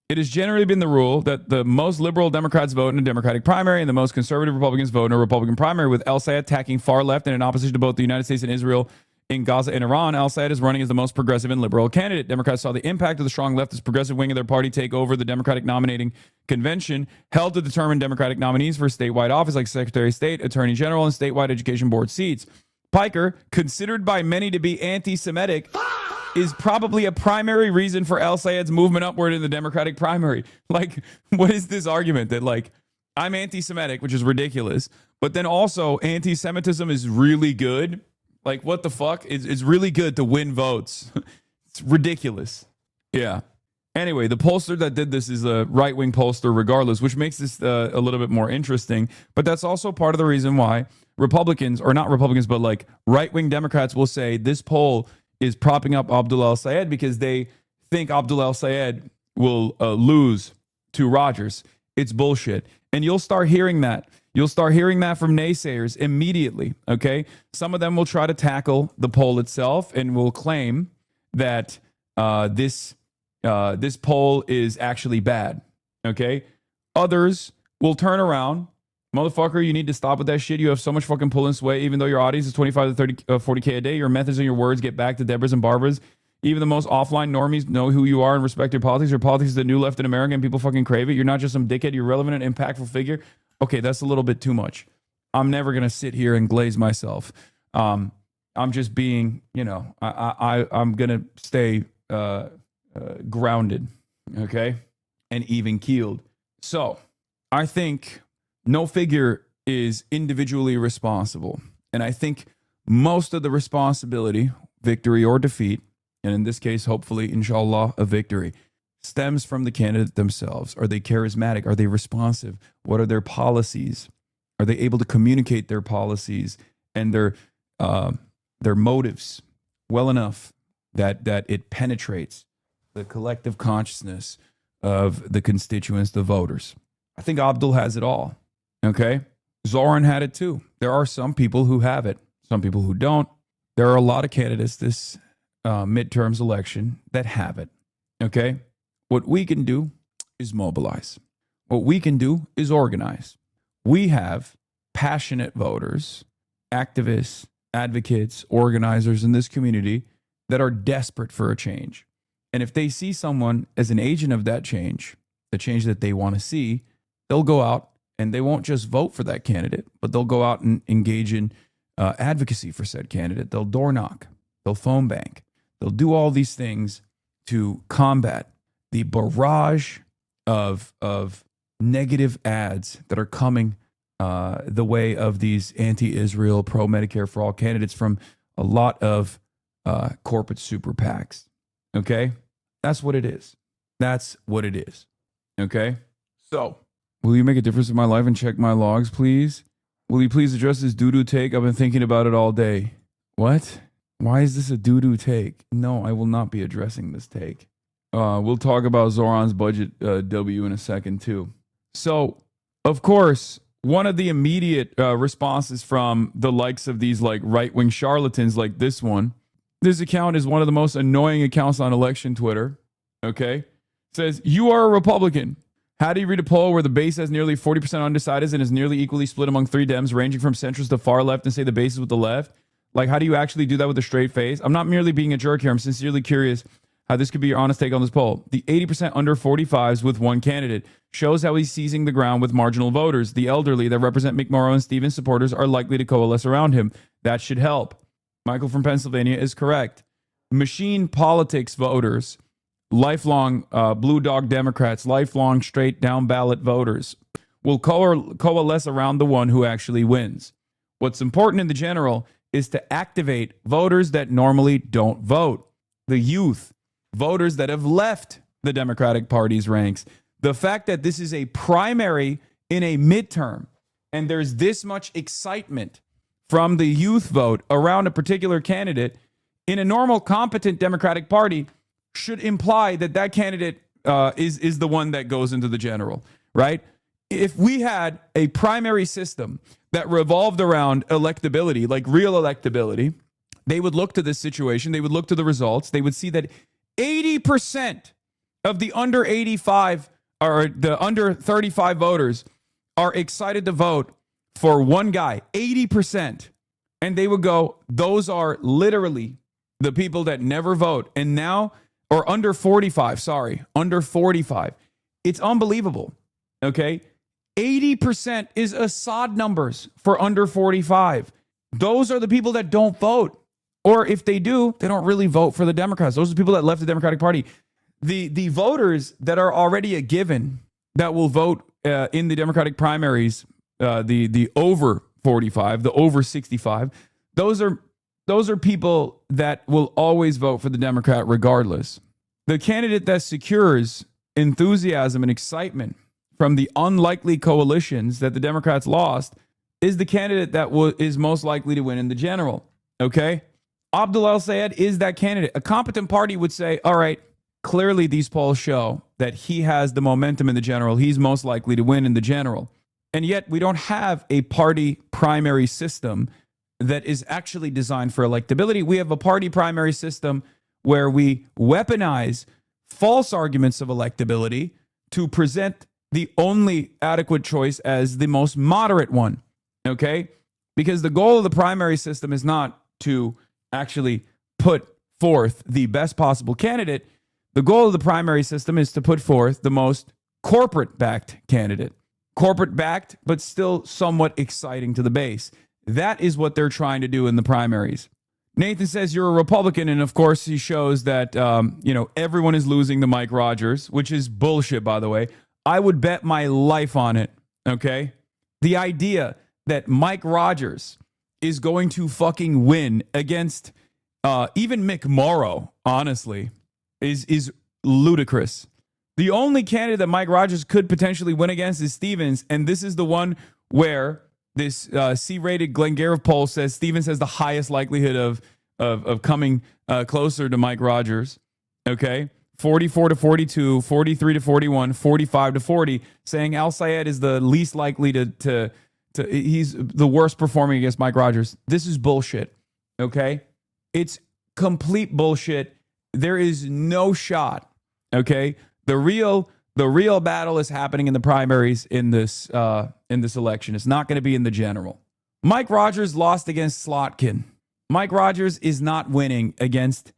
It has generally been the rule that the most liberal Democrats vote in a Democratic primary and the most conservative Republicans vote in a Republican primary, with El Sayed attacking far left and in opposition to both the United States and Israel in Gaza and Iran. El Sayed is running as the most progressive and liberal candidate. Democrats saw the impact of the strong leftist progressive wing of their party take over the Democratic nominating convention held to determine Democratic nominees for statewide office like Secretary of State, Attorney General, and statewide education board seats. Piker, considered by many to be anti-Semitic, is probably a primary reason for El Sayed's movement upward in the Democratic primary. Like, what is this argument that, like, I'm anti-Semitic, which is ridiculous, but then also anti-Semitism is really good? Like, what the fuck? It's really good to win votes. It's ridiculous. Yeah. Anyway, the pollster that did this is a right-wing pollster regardless, which makes this a little bit more interesting. But that's also part of the reason why Republicans, or not Republicans, but like right-wing Democrats will say this poll is propping up Abdullah El Sayed because they think Abdullah El Sayed will lose to Rogers. It's bullshit. And you'll start hearing that. You'll start hearing that from naysayers immediately, okay? Some of them will try to tackle the poll itself and will claim that this poll is actually bad, okay? Others will turn around. Motherfucker, you need to stop with that shit. You have so much fucking pull and sway. Even though your audience is 25 to 30, 40K a day, your methods and your words get back to Deborah's and Barbara's. Even the most offline normies know who you are and respect your politics. Your politics is the new left in America and people fucking crave it. You're not just some dickhead. You're relevant and impactful figure. Okay, that's a little bit too much. I'm never going to sit here and glaze myself. I'm just being, you know, I'm going to stay grounded, okay, and even keeled. So I think no figure is individually responsible. And I think most of the responsibility, victory or defeat, and in this case, hopefully, inshallah, a victory, stems from the candidate themselves. Are they charismatic? Are they responsive? What are their policies? Are they able to communicate their policies and their motives well enough that it penetrates the collective consciousness of the constituents, the voters? I think Abdul has it all. Okay? Zoran had it too. There are some people who have it, some people who don't. There are a lot of candidates this midterms election that have it. Okay? What we can do is mobilize. What we can do is organize. We have passionate voters, activists, advocates, organizers in this community that are desperate for a change. And if they see someone as an agent of that change, the change that they want to see, they'll go out and they won't just vote for that candidate, but they'll go out and engage in advocacy for said candidate. They'll door knock. They'll phone bank. They'll do all these things to combat the barrage of negative ads that are coming the way of these anti-Israel, pro-Medicare for all candidates from a lot of corporate super PACs. Okay? That's what it is. That's what it is. Okay? So, will you make a difference in my life and check my logs, please? Will you please address this doo-doo take? I've been thinking about it all day. What? Why is this a doo-doo take? No, I will not be addressing this take. We'll talk about Zoran's budget W in a second, too. So, of course, one of the immediate responses from the likes of these like right-wing charlatans like this one, this account is one of the most annoying accounts on election Twitter, okay? Says, you are a Republican. How do you read a poll where the base has nearly 40% undecided and is nearly equally split among three Dems ranging from centrist to far left and say the base is with the left? Like, how do you actually do that with a straight face? I'm not merely being a jerk here. I'm sincerely curious how this could be your honest take on this poll. The 80% under 45s with one candidate shows how he's seizing the ground with marginal voters. The elderly that represent McMorrow and Stevens supporters are likely to coalesce around him. That should help. Michael from Pennsylvania is correct. Machine politics voters, lifelong blue dog Democrats, lifelong straight down ballot voters will coalesce around the one who actually wins. What's important in the general is to activate voters that normally don't vote. The youth, voters that have left the Democratic Party's ranks. The fact that this is a primary in a midterm and there's this much excitement from the youth vote around a particular candidate in a normal, competent Democratic Party should imply that that candidate is the one that goes into the general, right? If we had a primary system that revolved around electability, like real electability, they would look to this situation, they would look to the results, they would see that 80% of the under 85 or the under 35 voters are excited to vote for one guy, 80%. And they would go, those are literally the people that never vote. And now, or under 45, under 45. It's unbelievable, okay? 80% is Assad numbers for under 45. Those are the people that don't vote. Or if they do, they don't really vote for the Democrats. Those are the people that left the Democratic Party. The voters that are already a given that will vote in the Democratic primaries, the over 45, the over 65, those are people that will always vote for the Democrat regardless. The candidate that secures enthusiasm and excitement from the unlikely coalitions that the Democrats lost is the candidate that is most likely to win in the general. Okay? Abdul El-Sayed is that candidate. A competent party would say, all right, clearly these polls show that he has the momentum in the general. He's most likely to win in the general. And yet we don't have a party primary system that is actually designed for electability. We have a party primary system where we weaponize false arguments of electability to present the only adequate choice as the most moderate one. Okay? Because the goal of the primary system is not to actually put forth the best possible candidate. The goal of the primary system is to put forth the most corporate-backed candidate. Corporate-backed, but still somewhat exciting to the base. That is what they're trying to do in the primaries. Nathan says you're a Republican, and of course he shows that everyone is losing to Mike Rogers, which is bullshit, by the way. I would bet my life on it, okay? The idea that Mike Rogers is going to fucking win against even McMorrow, honestly, is ludicrous. The only candidate that Mike Rogers could potentially win against is Stevens, and this is the one where this C-rated Glengarriff poll says Stevens has the highest likelihood of coming closer to Mike Rogers. Okay, 44 to 42, 43 to 41, 45 to 40, saying El-Sayed is the least likely to he's the worst performing against Mike Rogers. This is bullshit. Okay, it's complete bullshit. There is no shot. Okay, the real battle is happening in the primaries in this election. It's not going to be in the general. Mike Rogers lost against Slotkin. Mike Rogers is not winning against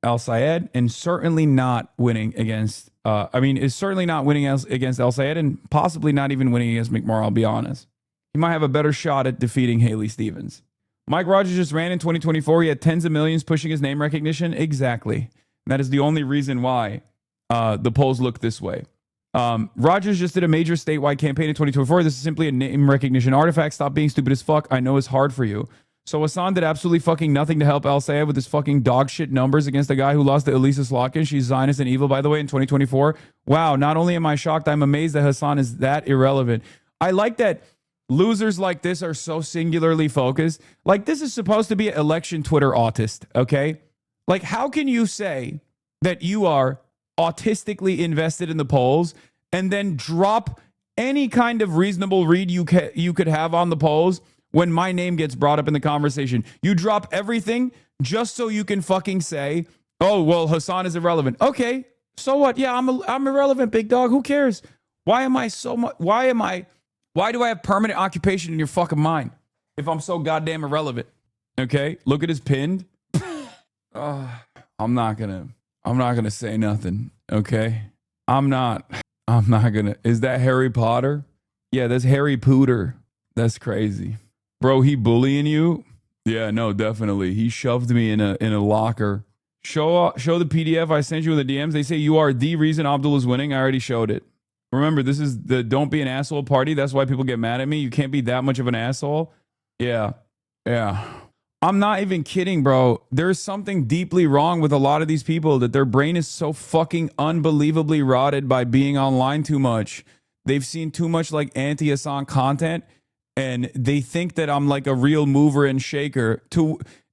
El-Sayed, and certainly not winning against. Is certainly not winning against El-Sayed, and possibly not even winning against McMorrow. I'll be honest. He might have a better shot at defeating Haley Stevens. Mike Rogers just ran in 2024. He had tens of millions pushing his name recognition. Exactly. And that is the only reason why the polls look this way. Rogers just did a major statewide campaign in 2024. This is simply a name recognition artifact. Stop being stupid as fuck. I know it's hard for you. So Hassan did absolutely fucking nothing to help El Sayed with his fucking dog shit numbers against the guy who lost to Elisa Slotkin. She's Zionist and evil, by the way, in 2024. Wow, not only am I shocked, I'm amazed that Hassan is that irrelevant. I like that losers like this are so singularly focused. Like, this is supposed to be an election Twitter autist, okay? Like, how can you say that you are autistically invested in the polls and then drop any kind of reasonable read you could have on the polls when my name gets brought up in the conversation? You drop everything just so you can fucking say, oh, well, Hassan is irrelevant. Okay, so what? Yeah, I'm irrelevant, big dog. Who cares? Why do I have permanent occupation in your fucking mind if I'm so goddamn irrelevant? Okay, look at his pinned. I'm not gonna say nothing. Okay, I'm not gonna. Is that Harry Potter? Yeah, that's Harry Pooter. That's crazy, bro. He bullying you? Yeah, no, definitely. He shoved me in a locker. Show the PDF I sent you in the DMs. They say you are the reason Abdul is winning. I already showed it. Remember, this is the don't be an asshole party. That's why people get mad at me. You can't be that much of an asshole. Yeah. I'm not even kidding, bro. There's something deeply wrong with a lot of these people, that their brain is so fucking unbelievably rotted by being online too much. They've seen too much like anti-Hassan content, and they think that I'm like a real mover and shaker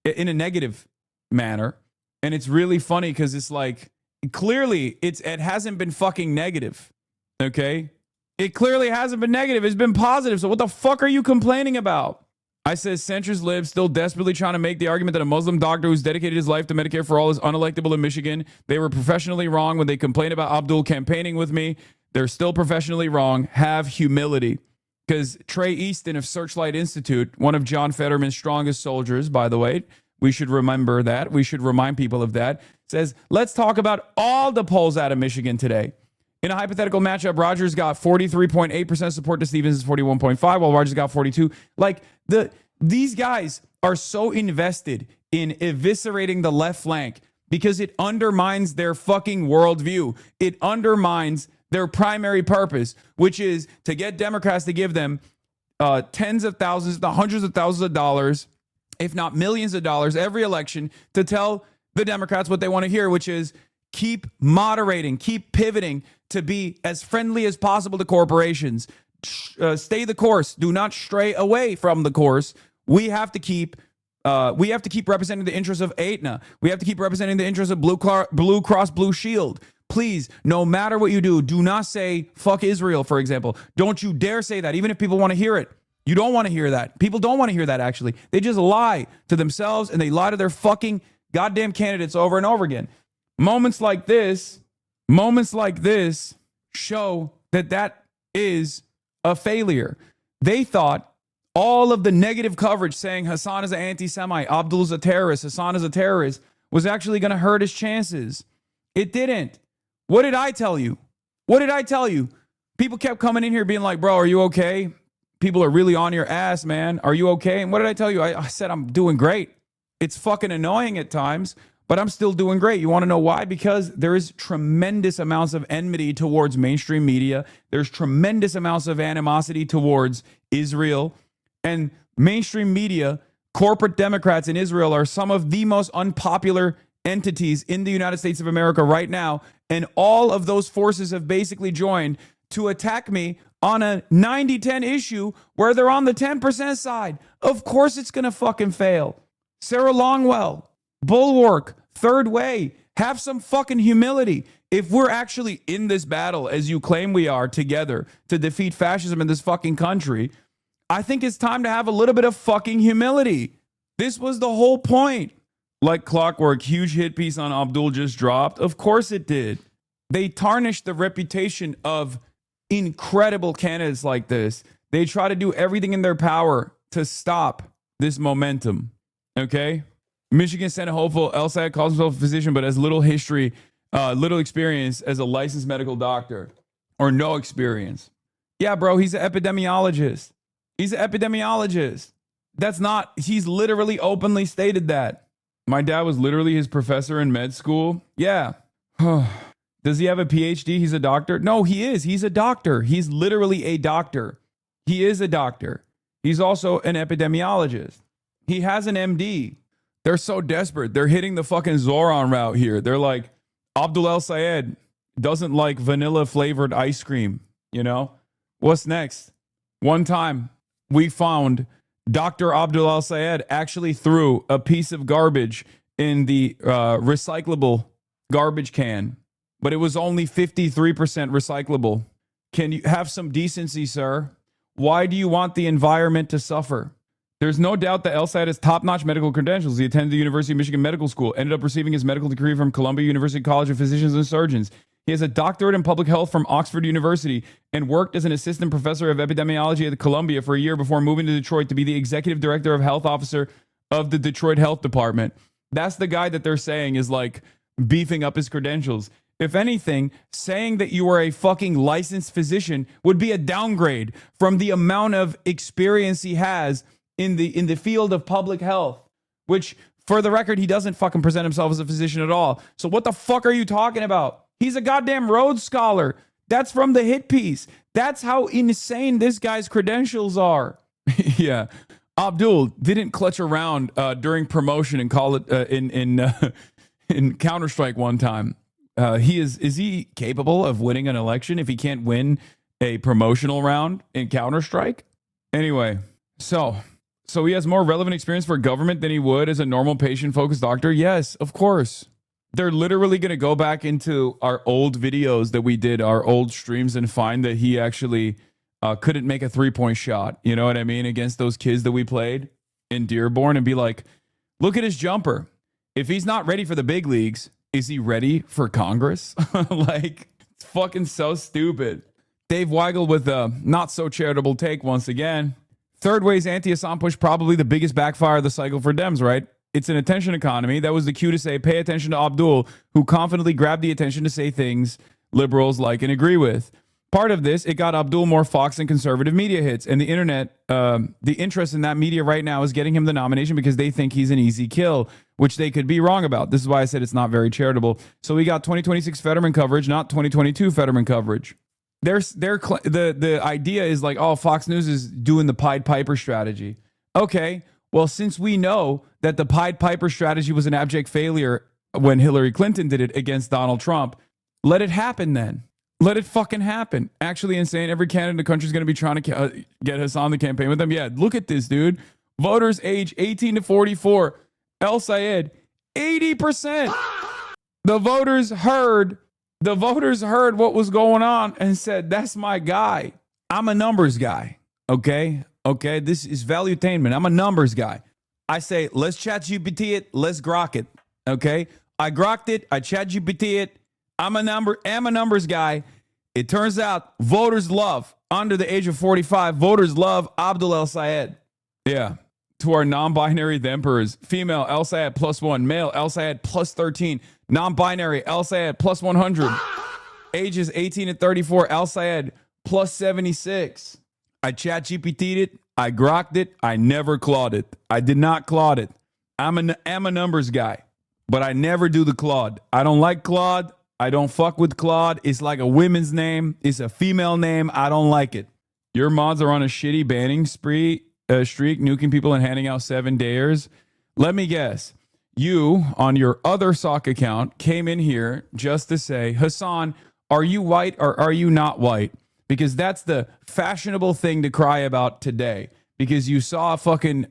in a negative manner. And it's really funny because it's like, clearly it hasn't been fucking negative. Okay? It clearly hasn't been negative. It's been positive. So what the fuck are you complaining about? I said centrist libs still desperately trying to make the argument that a Muslim doctor who's dedicated his life to Medicare for all is unelectable in Michigan. They were professionally wrong when they complained about Abdul campaigning with me. They're still professionally wrong. Have humility. Because Trey Easton of Searchlight Institute, one of John Fetterman's strongest soldiers, by the way, we should remember that. We should remind people of that. Says, let's talk about all the polls out of Michigan today. In a hypothetical matchup, Rogers got 43.8% support to Stevens' 41.5%, while Rogers got 42%. Like, these guys are so invested in eviscerating the left flank because it undermines their fucking worldview. It undermines their primary purpose, which is to get Democrats to give them tens of thousands, the hundreds of thousands of dollars, if not millions of dollars every election, to tell the Democrats what they want to hear, which is keep moderating, keep pivoting to be as friendly as possible to corporations. Stay the course. Do not stray away from the course. We have to keep representing the interests of Aetna. We have to keep representing the interests of Blue Cross Blue Shield. Please, no matter what you do not say fuck Israel, for example. Don't you dare say that, even if people want to hear it. You don't want to hear that. People don't want to hear that, actually. They just lie to themselves and they lie to their fucking goddamn candidates over and over again. Moments like this show that is a failure. They thought all of the negative coverage saying Hassan is an anti-Semite, Abdul is a terrorist, Hassan is a terrorist, was actually going to hurt his chances. It didn't. What did I tell you? People kept coming in here being like, bro, are you okay? People are really on your ass, man. Are you okay? And what did I tell you? I said I'm doing great. It's fucking annoying at times, but I'm still doing great. You want to know why? Because there is tremendous amounts of enmity towards mainstream media. There's tremendous amounts of animosity towards Israel. And mainstream media, corporate Democrats in Israel are some of the most unpopular entities in the United States of America right now. And all of those forces have basically joined to attack me on a 90-10 issue where they're on the 10% side. Of course it's going to fucking fail. Sarah Longwell, Bulwark, Third Way, have some fucking humility. If we're actually in this battle, as you claim we are, together to defeat fascism in this fucking country, I think it's time to have a little bit of fucking humility. This was the whole point. Like clockwork, huge hit piece on Abdul just dropped. Of course it did. They tarnished the reputation of incredible candidates like this. They try to do everything in their power to stop this momentum. Okay? Michigan Senate hopeful El Sayed calls himself a physician, but has little history, little experience as a licensed medical doctor, or no experience. Yeah, bro, he's an epidemiologist. He's literally openly stated that. My dad was literally his professor in med school. Yeah. Does he have a PhD? He's a doctor? No, he is. He's a doctor. He's literally a doctor. He is a doctor. He's also an epidemiologist. He has an MD. They're so desperate. They're hitting the fucking Zoran route here. They're like, Abdul El Sayed doesn't like vanilla flavored ice cream. You know? What's next? One time we found Dr. Abdul El Sayed actually threw a piece of garbage in the recyclable garbage can, but it was only 53% recyclable. Can you have some decency, sir? Why do you want the environment to suffer? There's no doubt that El Sayed has top-notch medical credentials. He attended the University of Michigan Medical School, ended up receiving his medical degree from Columbia University College of Physicians and Surgeons. He has a doctorate in public health from Oxford University and worked as an assistant professor of epidemiology at Columbia for a year before moving to Detroit to be the executive director of health officer of the Detroit Health Department. That's the guy that they're saying is like beefing up his credentials. If anything, saying that you are a fucking licensed physician would be a downgrade from the amount of experience he has in the field of public health, which, for the record, he doesn't fucking present himself as a physician at all. So what the fuck are you talking about? He's a goddamn Rhodes Scholar. That's from the hit piece. That's how insane this guy's credentials are. Yeah. Abdul didn't clutch around during promotion and call it in Counter-Strike one time. Is he capable of winning an election if he can't win a promotional round in Counter-Strike? Anyway, so he has more relevant experience for government than he would as a normal patient-focused doctor? Yes, of course. They're literally going to go back into our old videos that we did, our old streams, and find that he actually couldn't make a three-point shot, you know what I mean, against those kids that we played in Dearborn, and be like, look at his jumper. If he's not ready for the big leagues, is he ready for Congress? Like, it's fucking so stupid. Dave Weigel with a not-so-charitable take once again. Third way's anti-Assad push, probably the biggest backfire of the cycle for Dems, right? It's an attention economy. That was the cue to say, pay attention to Abdul, who confidently grabbed the attention to say things liberals like and agree with. Part of this, it got Abdul more Fox and conservative media hits. And the internet, the interest in that media right now is getting him the nomination because they think he's an easy kill, which they could be wrong about. This is why I said it's not very charitable. So we got 2026 Fetterman coverage, not 2022 Fetterman coverage. The idea is like, oh, Fox News is doing the Pied Piper strategy. Okay, well, since we know that the Pied Piper strategy was an abject failure when Hillary Clinton did it against Donald Trump, let it happen then. Let it fucking happen. Actually insane. Every candidate in the country is going to be trying to get Hassan the campaign with them. Yeah, look at this, dude. Voters age 18 to 44. El Sayed, 80%. The voters heard what was going on and said, that's my guy. I'm a numbers guy. Okay? Okay, this is valuetainment. I'm a numbers guy. I say, let's ChatGPT it, let's grok it. Okay? I grokked it, I ChatGPT it. I'm a numbers guy. It turns out voters love, under the age of 45, voters love Abdul El Sayed. Yeah. To our non-binary emperors, female El Sayed +1, male El Sayed +13, non-binary El Sayed +100, ages 18 to 34, El Sayed +76. I ChatGPT'd it, I grokked it, I never clawed it. I did not clawed it. I'm a numbers guy, but I never do the Claude. I don't like Claude. I don't fuck with Claude. It's like a women's name. It's a female name. I don't like it. Your mods are on a shitty banning streak, nuking people and handing out 7 dares. Let me guess. You, on your other sock account, came in here just to say, Hassan, are you white or are you not white? Because that's the fashionable thing to cry about today. Because you saw a fucking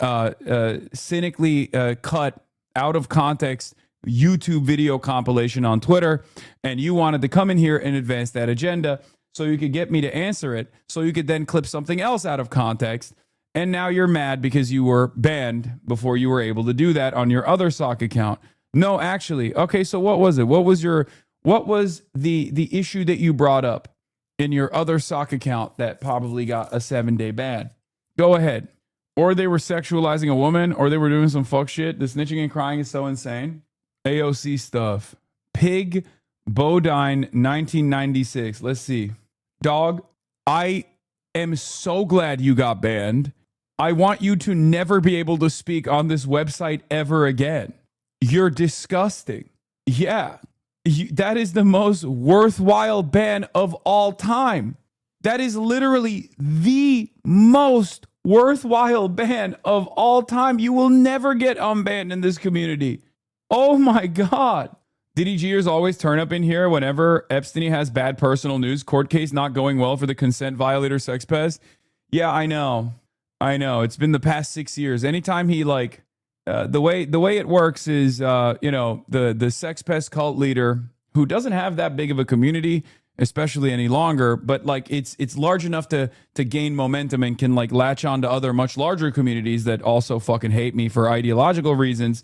cynically cut, out of context YouTube video compilation on Twitter, and you wanted to come in here and advance that agenda so you could get me to answer it, so you could then clip something else out of context, and now you're mad because you were banned before you were able to do that on your other sock account. No, actually. Okay, so what was it? What was the issue that you brought up in your other sock account that probably got a 7-day ban? Go ahead. Or they were sexualizing a woman, or they were doing some fuck shit. The snitching and crying is so insane. AOC stuff. Pig Bodine 1996. Let's see. Dog, I am so glad you got banned. I want you to never be able to speak on this website ever again. You're disgusting. Yeah. That is the most worthwhile ban of all time. That is literally the most worthwhile ban of all time. You will never get unbanned in this community. Oh my God. DDGers always turn up in here whenever Epstein has bad personal news. Court case not going well for the consent violator sex pest. Yeah, I know. It's been the past 6 years. Anytime he like, the way it works is, the sex pest cult leader who doesn't have that big of a community, especially any longer, but like it's large enough to gain momentum and can like latch on to other much larger communities that also fucking hate me for ideological reasons,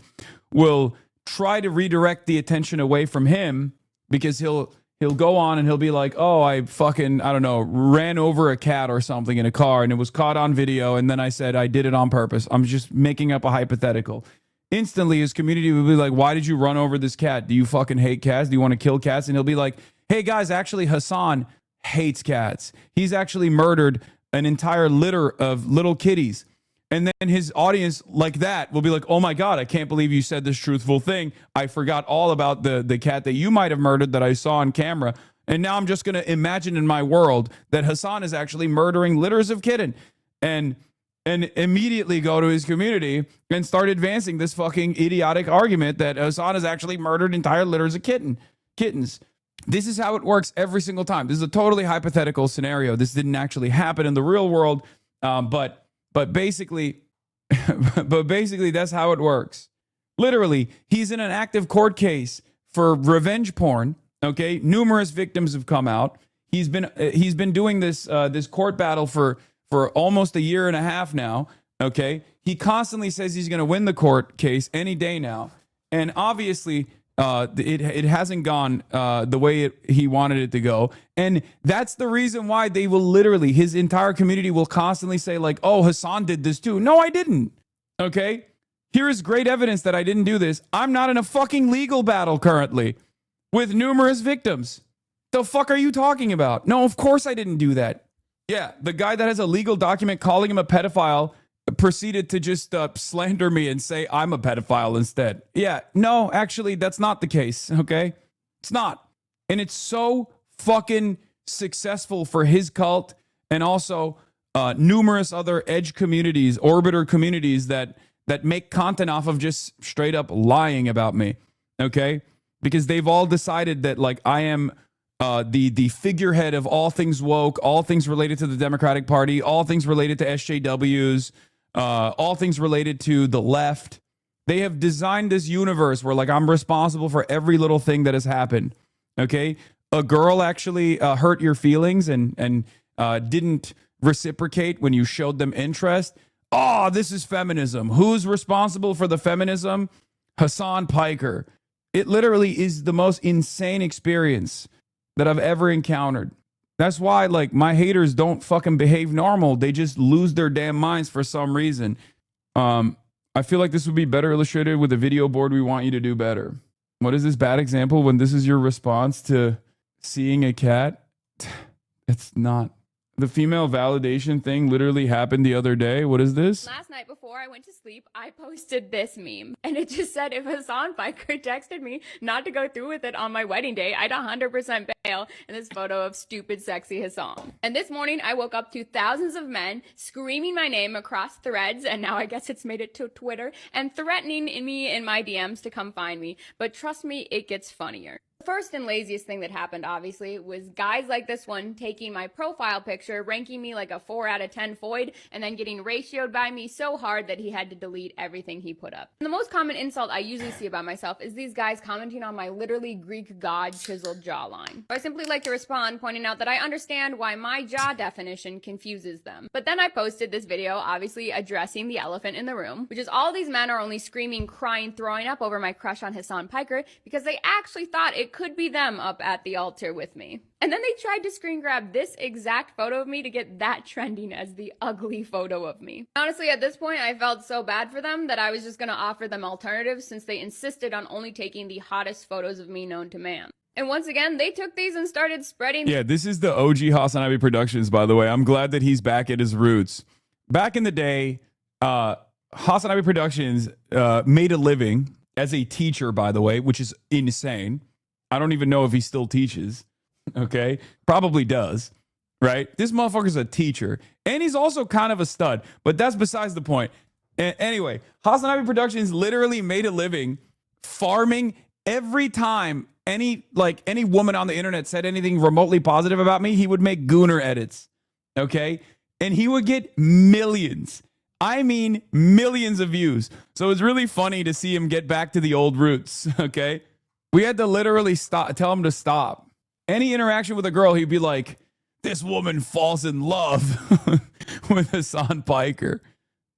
will try to redirect the attention away from him because he'll go on and he'll be like, oh, I don't know, ran over a cat or something in a car and it was caught on video. And then I said, I did it on purpose. I'm just making up a hypothetical. Instantly, his community will be like, why did you run over this cat? Do you fucking hate cats? Do you want to kill cats? And he'll be like, hey guys, actually Hassan hates cats. He's actually murdered an entire litter of little kitties. And then his audience like that will be like, oh my God, I can't believe you said this truthful thing. I forgot all about the cat that you might have murdered that I saw on camera. And now I'm just going to imagine in my world that Hassan is actually murdering litters of kitten. And immediately go to his community and start advancing this fucking idiotic argument that Hassan has actually murdered entire litters of kittens. This is how it works every single time. This is a totally hypothetical scenario. This didn't actually happen in the real world, but basically that's how it works. Literally, he's in an active court case for revenge porn. Okay, numerous victims have come out. He's been doing this court battle for almost a year and a half now. Okay, he constantly says he's going to win the court case any day now, and obviously it hasn't gone the way he wanted it to go. And that's the reason why they will literally, his entire community will constantly say like, oh, Hassan did this too. No, I didn't. Okay, here is great evidence that I didn't do this. I'm not in a fucking legal battle currently with numerous victims. The fuck are you talking about? No, of course I didn't do that. Yeah, the guy that has a legal document calling him a pedophile proceeded to just slander me and say I'm a pedophile instead. Yeah, no, actually, that's not the case, okay? It's not. And it's so fucking successful for his cult and also numerous other edge communities, orbiter communities that make content off of just straight up lying about me, okay? Because they've all decided that, like, I am the figurehead of all things woke, all things related to the Democratic Party, all things related to SJWs, all things related to the left. They have designed this universe where like I'm responsible for every little thing that has happened. Okay, a girl actually hurt your feelings and didn't reciprocate when you showed them interest. Oh, this is feminism. Who's responsible for the feminism? Hassan Piker. It literally is the most insane experience that I've ever encountered. That's why, like, my haters don't fucking behave normal. They just lose their damn minds for some reason. I feel like this would be better illustrated with a video board. We want you to do better. What is this bad example when this is your response to seeing a cat? It's not. The female validation thing literally happened the other day. What is this? Last night before I went to sleep, I posted this meme. And it just said, if Hassan Piker texted me not to go through with it on my wedding day, I'd 100% bail. And this photo of stupid, sexy Hassan. And this morning, I woke up to thousands of men screaming my name across threads. And now I guess it's made it to Twitter. And threatening me in my DMs to come find me. But trust me, it gets funnier. The first and laziest thing that happened, obviously, was guys like this one taking my profile picture, ranking me like a 4 out of 10 void, and then getting ratioed by me so hard that he had to delete everything he put up. And the most common insult I usually see about myself is these guys commenting on my literally Greek god chiseled jawline. I simply like to respond, pointing out that I understand why my jaw definition confuses them. But then I posted this video, obviously addressing the elephant in the room, which is all these men are only screaming, crying, throwing up over my crush on Hassan Piker because they actually thought it could be them up at the altar with me. And then they tried to screen grab this exact photo of me to get that trending as the ugly photo of me. Honestly, at this point, I felt so bad for them that I was just gonna offer them alternatives since they insisted on only taking the hottest photos of me known to man. And once again, they took these and started spreading. Yeah, this is the OG Hassan Productions, by the way. I'm glad that he's back at his roots. Back in the day, Hassan Productions made a living as a teacher, by the way, which is insane. I don't even know if he still teaches. Okay, probably does, right? This motherfucker's a teacher, And he's also kind of a stud, but that's besides the point. Anyway, Hasanabi Productions literally made a living farming every time any woman on the internet said anything remotely positive about me, he would make Gooner edits. Okay? And he would get millions. I mean, millions of views. So it's really funny to see him get back to the old roots. Okay? We had to literally tell him to stop. Any interaction with a girl, he'd be like, this woman falls in love with Hasan Piker.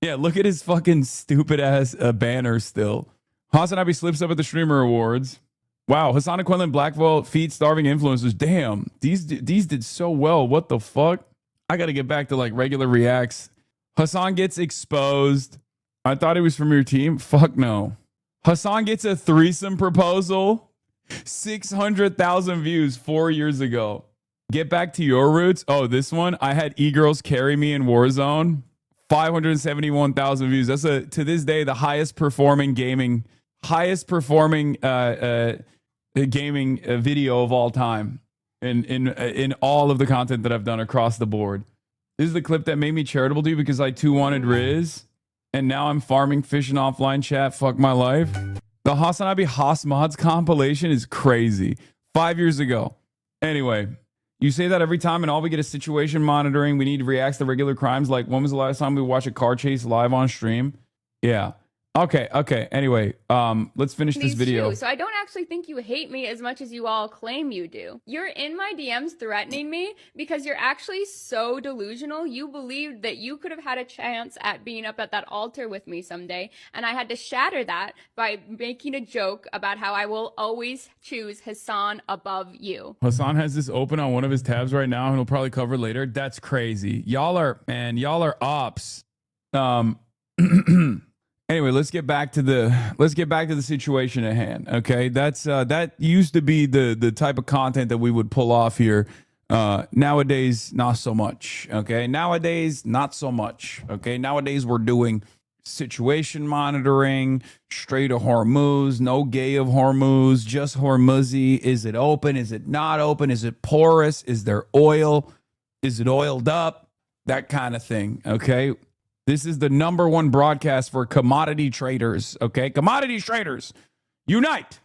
Yeah, look at his fucking stupid ass banner still. Hasanabi slips up at the Streamer Awards. Wow, Hassan and Quinlan Blackwell feed starving influencers. Damn, these did so well. What the fuck? I got to get back to like regular reacts. Hassan gets exposed. I thought it was from your team. Fuck no. Hassan gets a threesome proposal. 600,000 views 4 years ago. Get back to your roots. Oh, this one. I had e-girls carry me in Warzone. 571,000 views. That's to this day the highest performing gaming video of all time in all of the content that I've done across the board. This is the clip that made me charitable to you because I too wanted Riz, and now I'm farming fish in offline chat. Fuck my life. The Hasanabi Haas Mods compilation is crazy. 5 years ago. Anyway. You say that every time, and all we get is situation monitoring. We need reacts to regular crimes. Like, when was the last time we watched a car chase live on stream? Yeah. Okay. Anyway, let's finish this video. So I don't actually think you hate me as much as you all claim you do. You're in my DMs threatening me because you're actually so delusional. You believed that you could have had a chance at being up at that altar with me someday, and I had to shatter that by making a joke about how I will always choose Hasan above you. Hasan has this open on one of his tabs right now, and he'll probably cover it later. That's crazy. Y'all are ops. Anyway, let's get back to the situation at hand. Okay, that used to be the type of content that we would pull off here. Nowadays, not so much. Okay, nowadays, not so much. Okay, nowadays we're doing situation monitoring, straight to Hormuz, no gay of Hormuz, just Hormuzi. Is it open? Is it not open? Is it porous? Is there oil? Is it oiled up? That kind of thing. Okay. This is the #1 broadcast for commodity traders, okay? Commodity traders, unite.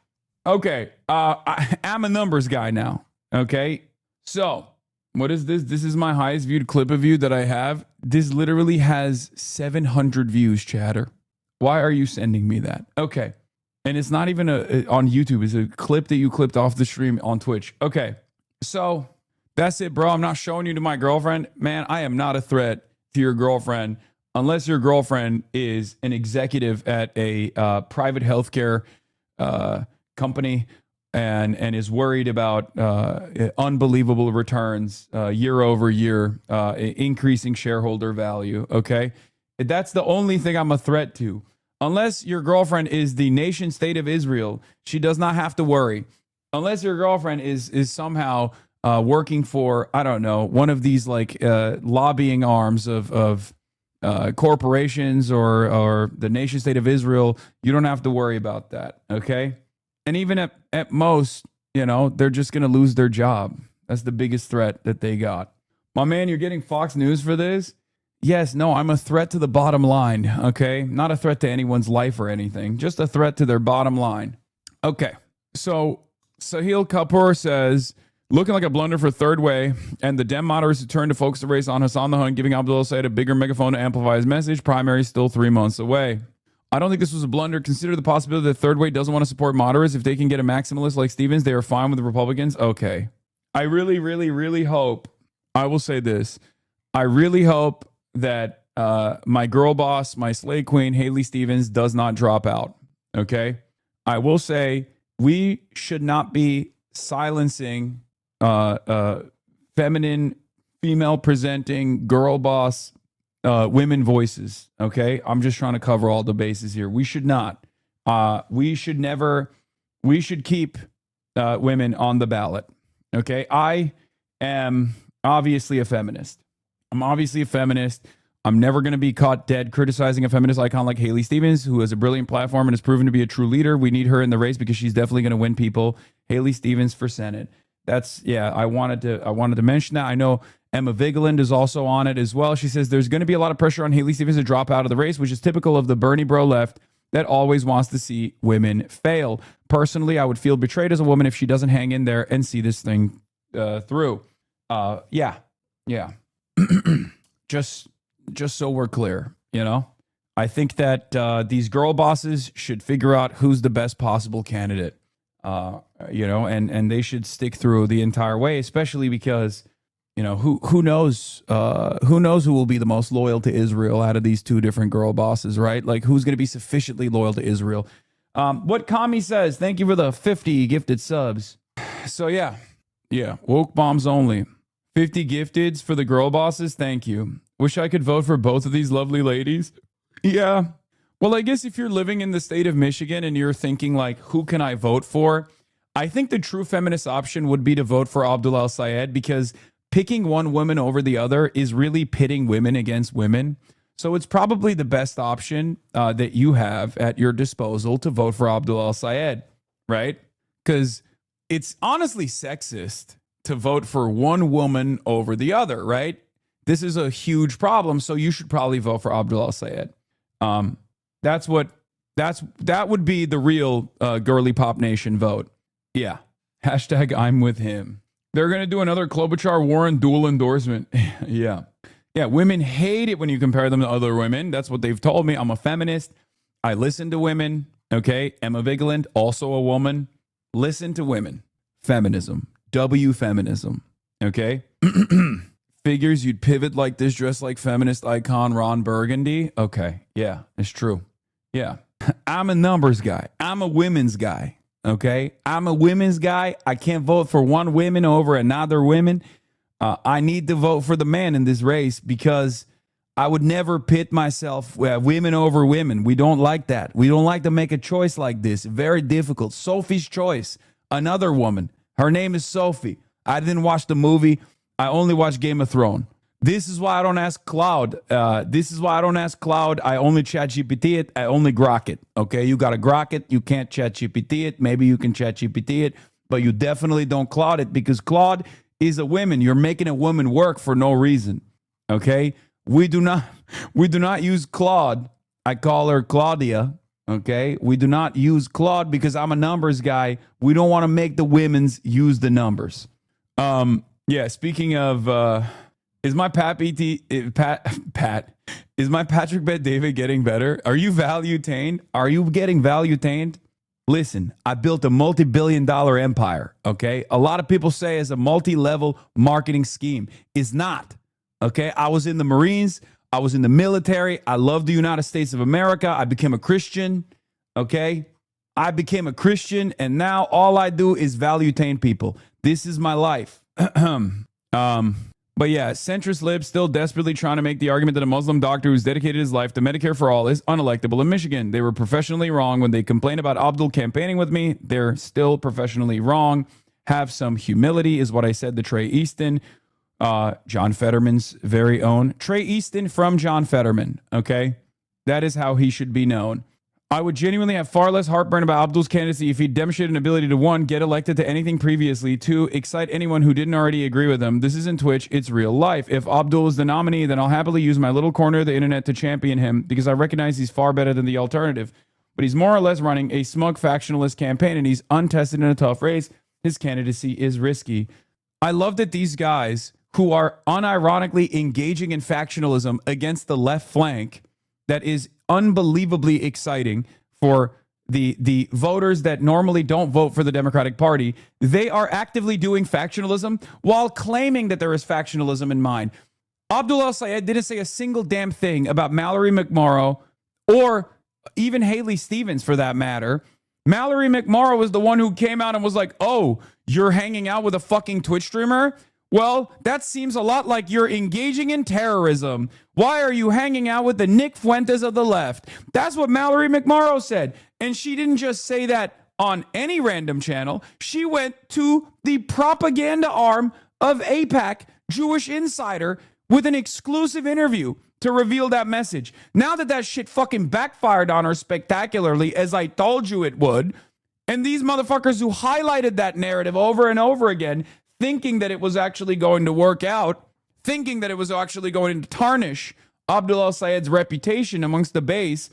Okay, I'm a numbers guy now, okay? So, what is this? This is my highest viewed clip of you that I have. This literally has 700 views, chatter. Why are you sending me that? Okay, and it's not even on YouTube. It's a clip that you clipped off the stream on Twitch. Okay, so that's it, bro. I'm not showing you to my girlfriend. Man, I am not a threat to your girlfriend. Unless your girlfriend is an executive at a private healthcare company and is worried about unbelievable returns year over year, increasing shareholder value, okay? That's the only thing I'm a threat to. Unless your girlfriend is the nation state of Israel, she does not have to worry. Unless your girlfriend is somehow working for, I don't know, one of these like lobbying arms of corporations or the nation state of Israel, you don't have to worry about that, okay? And even at most, you know, they're just going to lose their job. That's the biggest threat that they got. My man, you're getting Fox News for this? Yes, no, I'm a threat to the bottom line, okay? Not a threat to anyone's life or anything, just a threat to their bottom line. Okay, so Sahil Kapoor says, looking like a blunder for Third Way, and the Dem moderates turn to focus the race on Hassan the Hun, giving Abdullah Said a bigger megaphone to amplify his message. Primary still 3 months away. I don't think this was a blunder. Consider the possibility that Third Way doesn't want to support moderates. If they can get a maximalist like Stevens, they are fine with the Republicans. Okay. I really, really, really hope, I will say this, I really hope that my girl boss, my slay queen, Haley Stevens, does not drop out. Okay? I will say we should not be silencing feminine, female presenting, girl boss, women voices. Okay. I'm just trying to cover all the bases here. We should not, we should keep women on the ballot. Okay. I am obviously a feminist. I'm never going to be caught dead criticizing a feminist icon like Haley Stevens, who has a brilliant platform and has proven to be a true leader. We need her in the race because she's definitely going to win people. Haley Stevens for Senate. That's, yeah, I wanted to mention that. I know Emma Vigeland is also on it as well. She says there's going to be a lot of pressure on Haley Stevens to drop out of the race, which is typical of the Bernie bro left that always wants to see women fail. Personally, I would feel betrayed as a woman if she doesn't hang in there and see this thing through. Yeah. just so we're clear, you know, I think that these girl bosses should figure out who's the best possible candidate, you know, and they should stick through the entire way, especially because, you know, who knows who will be the most loyal to Israel out of these two different girl bosses, right? Like, who's going to be sufficiently loyal to Israel? What Kami says, thank you for the 50 gifted subs. So yeah, woke bombs only. 50 gifteds for the girl bosses. Thank you. Wish I could vote for both of these lovely ladies. Yeah. Well, I guess if you're living in the state of Michigan and you're thinking like, who can I vote for? I think the true feminist option would be to vote for Abdul El-Sayed, because picking one woman over the other is really pitting women against women. So it's probably the best option that you have at your disposal to vote for Abdul El-Sayed, right? Because it's honestly sexist to vote for one woman over the other, right? This is a huge problem, so you should probably vote for Abdul El-Sayed. That would be the real girly pop nation vote. Yeah. Hashtag I'm with him. They're going to do another Klobuchar Warren dual endorsement. Yeah. Women hate it when you compare them to other women. That's what they've told me. I'm a feminist. I listen to women. Okay. Emma Vigeland, also a woman. Listen to women. Feminism. Feminism. Okay. Figures you'd pivot like this, dressed like feminist icon Ron Burgundy. Okay. Yeah, it's true. Yeah. I'm a numbers guy. I'm a women's guy. Okay. I'm a women's guy. I can't vote for one woman over another woman. I need to vote for the man in this race because I would never pit myself women over women. We don't like that. We don't like to make a choice like this. Very difficult. Sophie's Choice. Another woman. Her name is Sophie. I didn't watch the movie. I only watch Game of Thrones. This is why I don't ask Cloud. I only chat GPT it. I only grok it. Okay, you got to grok it. You can't chat GPT it. Maybe you can chat GPT it, but you definitely don't Claude it, because Claude is a woman. You're making a woman work for no reason. Okay, we do not use Claude. I call her Claudia. Okay, we do not use Claude because I'm a numbers guy. We don't want to make the women's use the numbers. Yeah, speaking of, is my is my Patrick Bet David getting better? Are you value-tained? Are you getting value-tained? Listen, I built a multi-billion-dollar empire, okay? A lot of people say it's a multi-level marketing scheme. It's not, okay? I was in the Marines. I was in the military. I love the United States of America. I became a Christian, okay? I became a Christian, and now all I do is value-tain people. This is my life. But yeah, centrist libs still desperately trying to make the argument that a Muslim doctor who's dedicated his life to Medicare for all is unelectable in Michigan. They were professionally wrong when they complained about Abdul campaigning with me. They're still professionally wrong. Have some humility is what I said to Trey Easton, John Fetterman's very own. Trey Easton from John Fetterman, okay? That is how he should be known. I would genuinely have far less heartburn about Abdul's candidacy if he demonstrated an ability to, 1, get elected to anything previously, 2, excite anyone who didn't already agree with him. This isn't Twitch, it's real life. If Abdul is the nominee, then I'll happily use my little corner of the internet to champion him because I recognize he's far better than the alternative. But he's more or less running a smug factionalist campaign and he's untested in a tough race. His candidacy is risky. I love that these guys who are unironically engaging in factionalism against the left flank, that is unbelievably exciting for the voters that normally don't vote for the Democratic Party. They are actively doing factionalism while claiming that there is factionalism in mind. Abdul El-Sayed didn't say a single damn thing about Mallory McMorrow or even Haley Stevens for that matter. Mallory McMorrow was the one who came out and was like, oh, you're hanging out with a fucking Twitch streamer? Well, that seems a lot like you're engaging in terrorism. Why are you hanging out with the Nick Fuentes of the left? That's what Mallory McMorrow said. And she didn't just say that on any random channel. She went to the propaganda arm of AIPAC, Jewish Insider, with an exclusive interview to reveal that message. Now that shit fucking backfired on her spectacularly, as I told you it would, and these motherfuckers who highlighted that narrative over and over again, thinking that it was actually going to work out, thinking that it was actually going to tarnish Abdul al-Sayed's reputation amongst the base,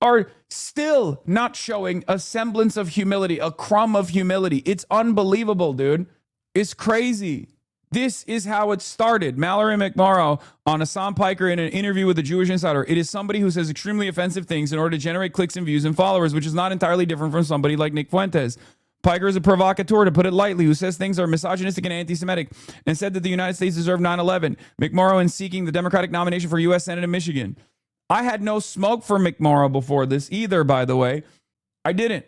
are still not showing a semblance of humility, a crumb of humility. It's unbelievable, dude. It's crazy. This is how it started. Mallory McMorrow on Hassan Piker in an interview with the Jewish Insider. It is somebody who says extremely offensive things in order to generate clicks and views and followers, which is not entirely different from somebody like Nick Fuentes. Piker is a provocateur, to put it lightly, who says things are misogynistic and anti-Semitic, and said that the United States deserved 9/11. McMorrow in seeking the Democratic nomination for U.S. Senate in Michigan. I had no smoke for McMorrow before this either, by the way. I didn't.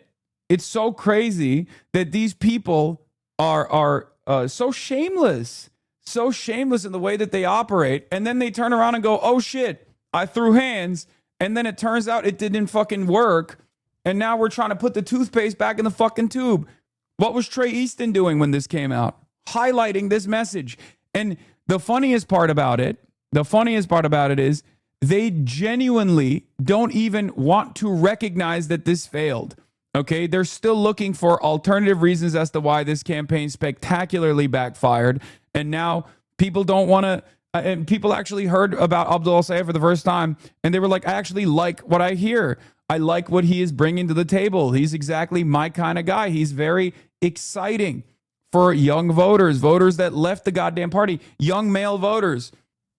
It's so crazy that these people are so shameless in the way that they operate, and then they turn around and go, oh shit, I threw hands, and then it turns out it didn't fucking work, and now we're trying to put the toothpaste back in the fucking tube. What was Trey Easton doing when this came out? Highlighting this message. And the funniest part about it is they genuinely don't even want to recognize that this failed. Okay, they're still looking for alternative reasons as to why this campaign spectacularly backfired. And now people don't want to, and people actually heard about Abdul al-Sayed for the first time, and they were like, I actually like what I hear. I like what he is bringing to the table. He's exactly my kind of guy. He's very exciting for young voters, voters that left the goddamn party, young male voters.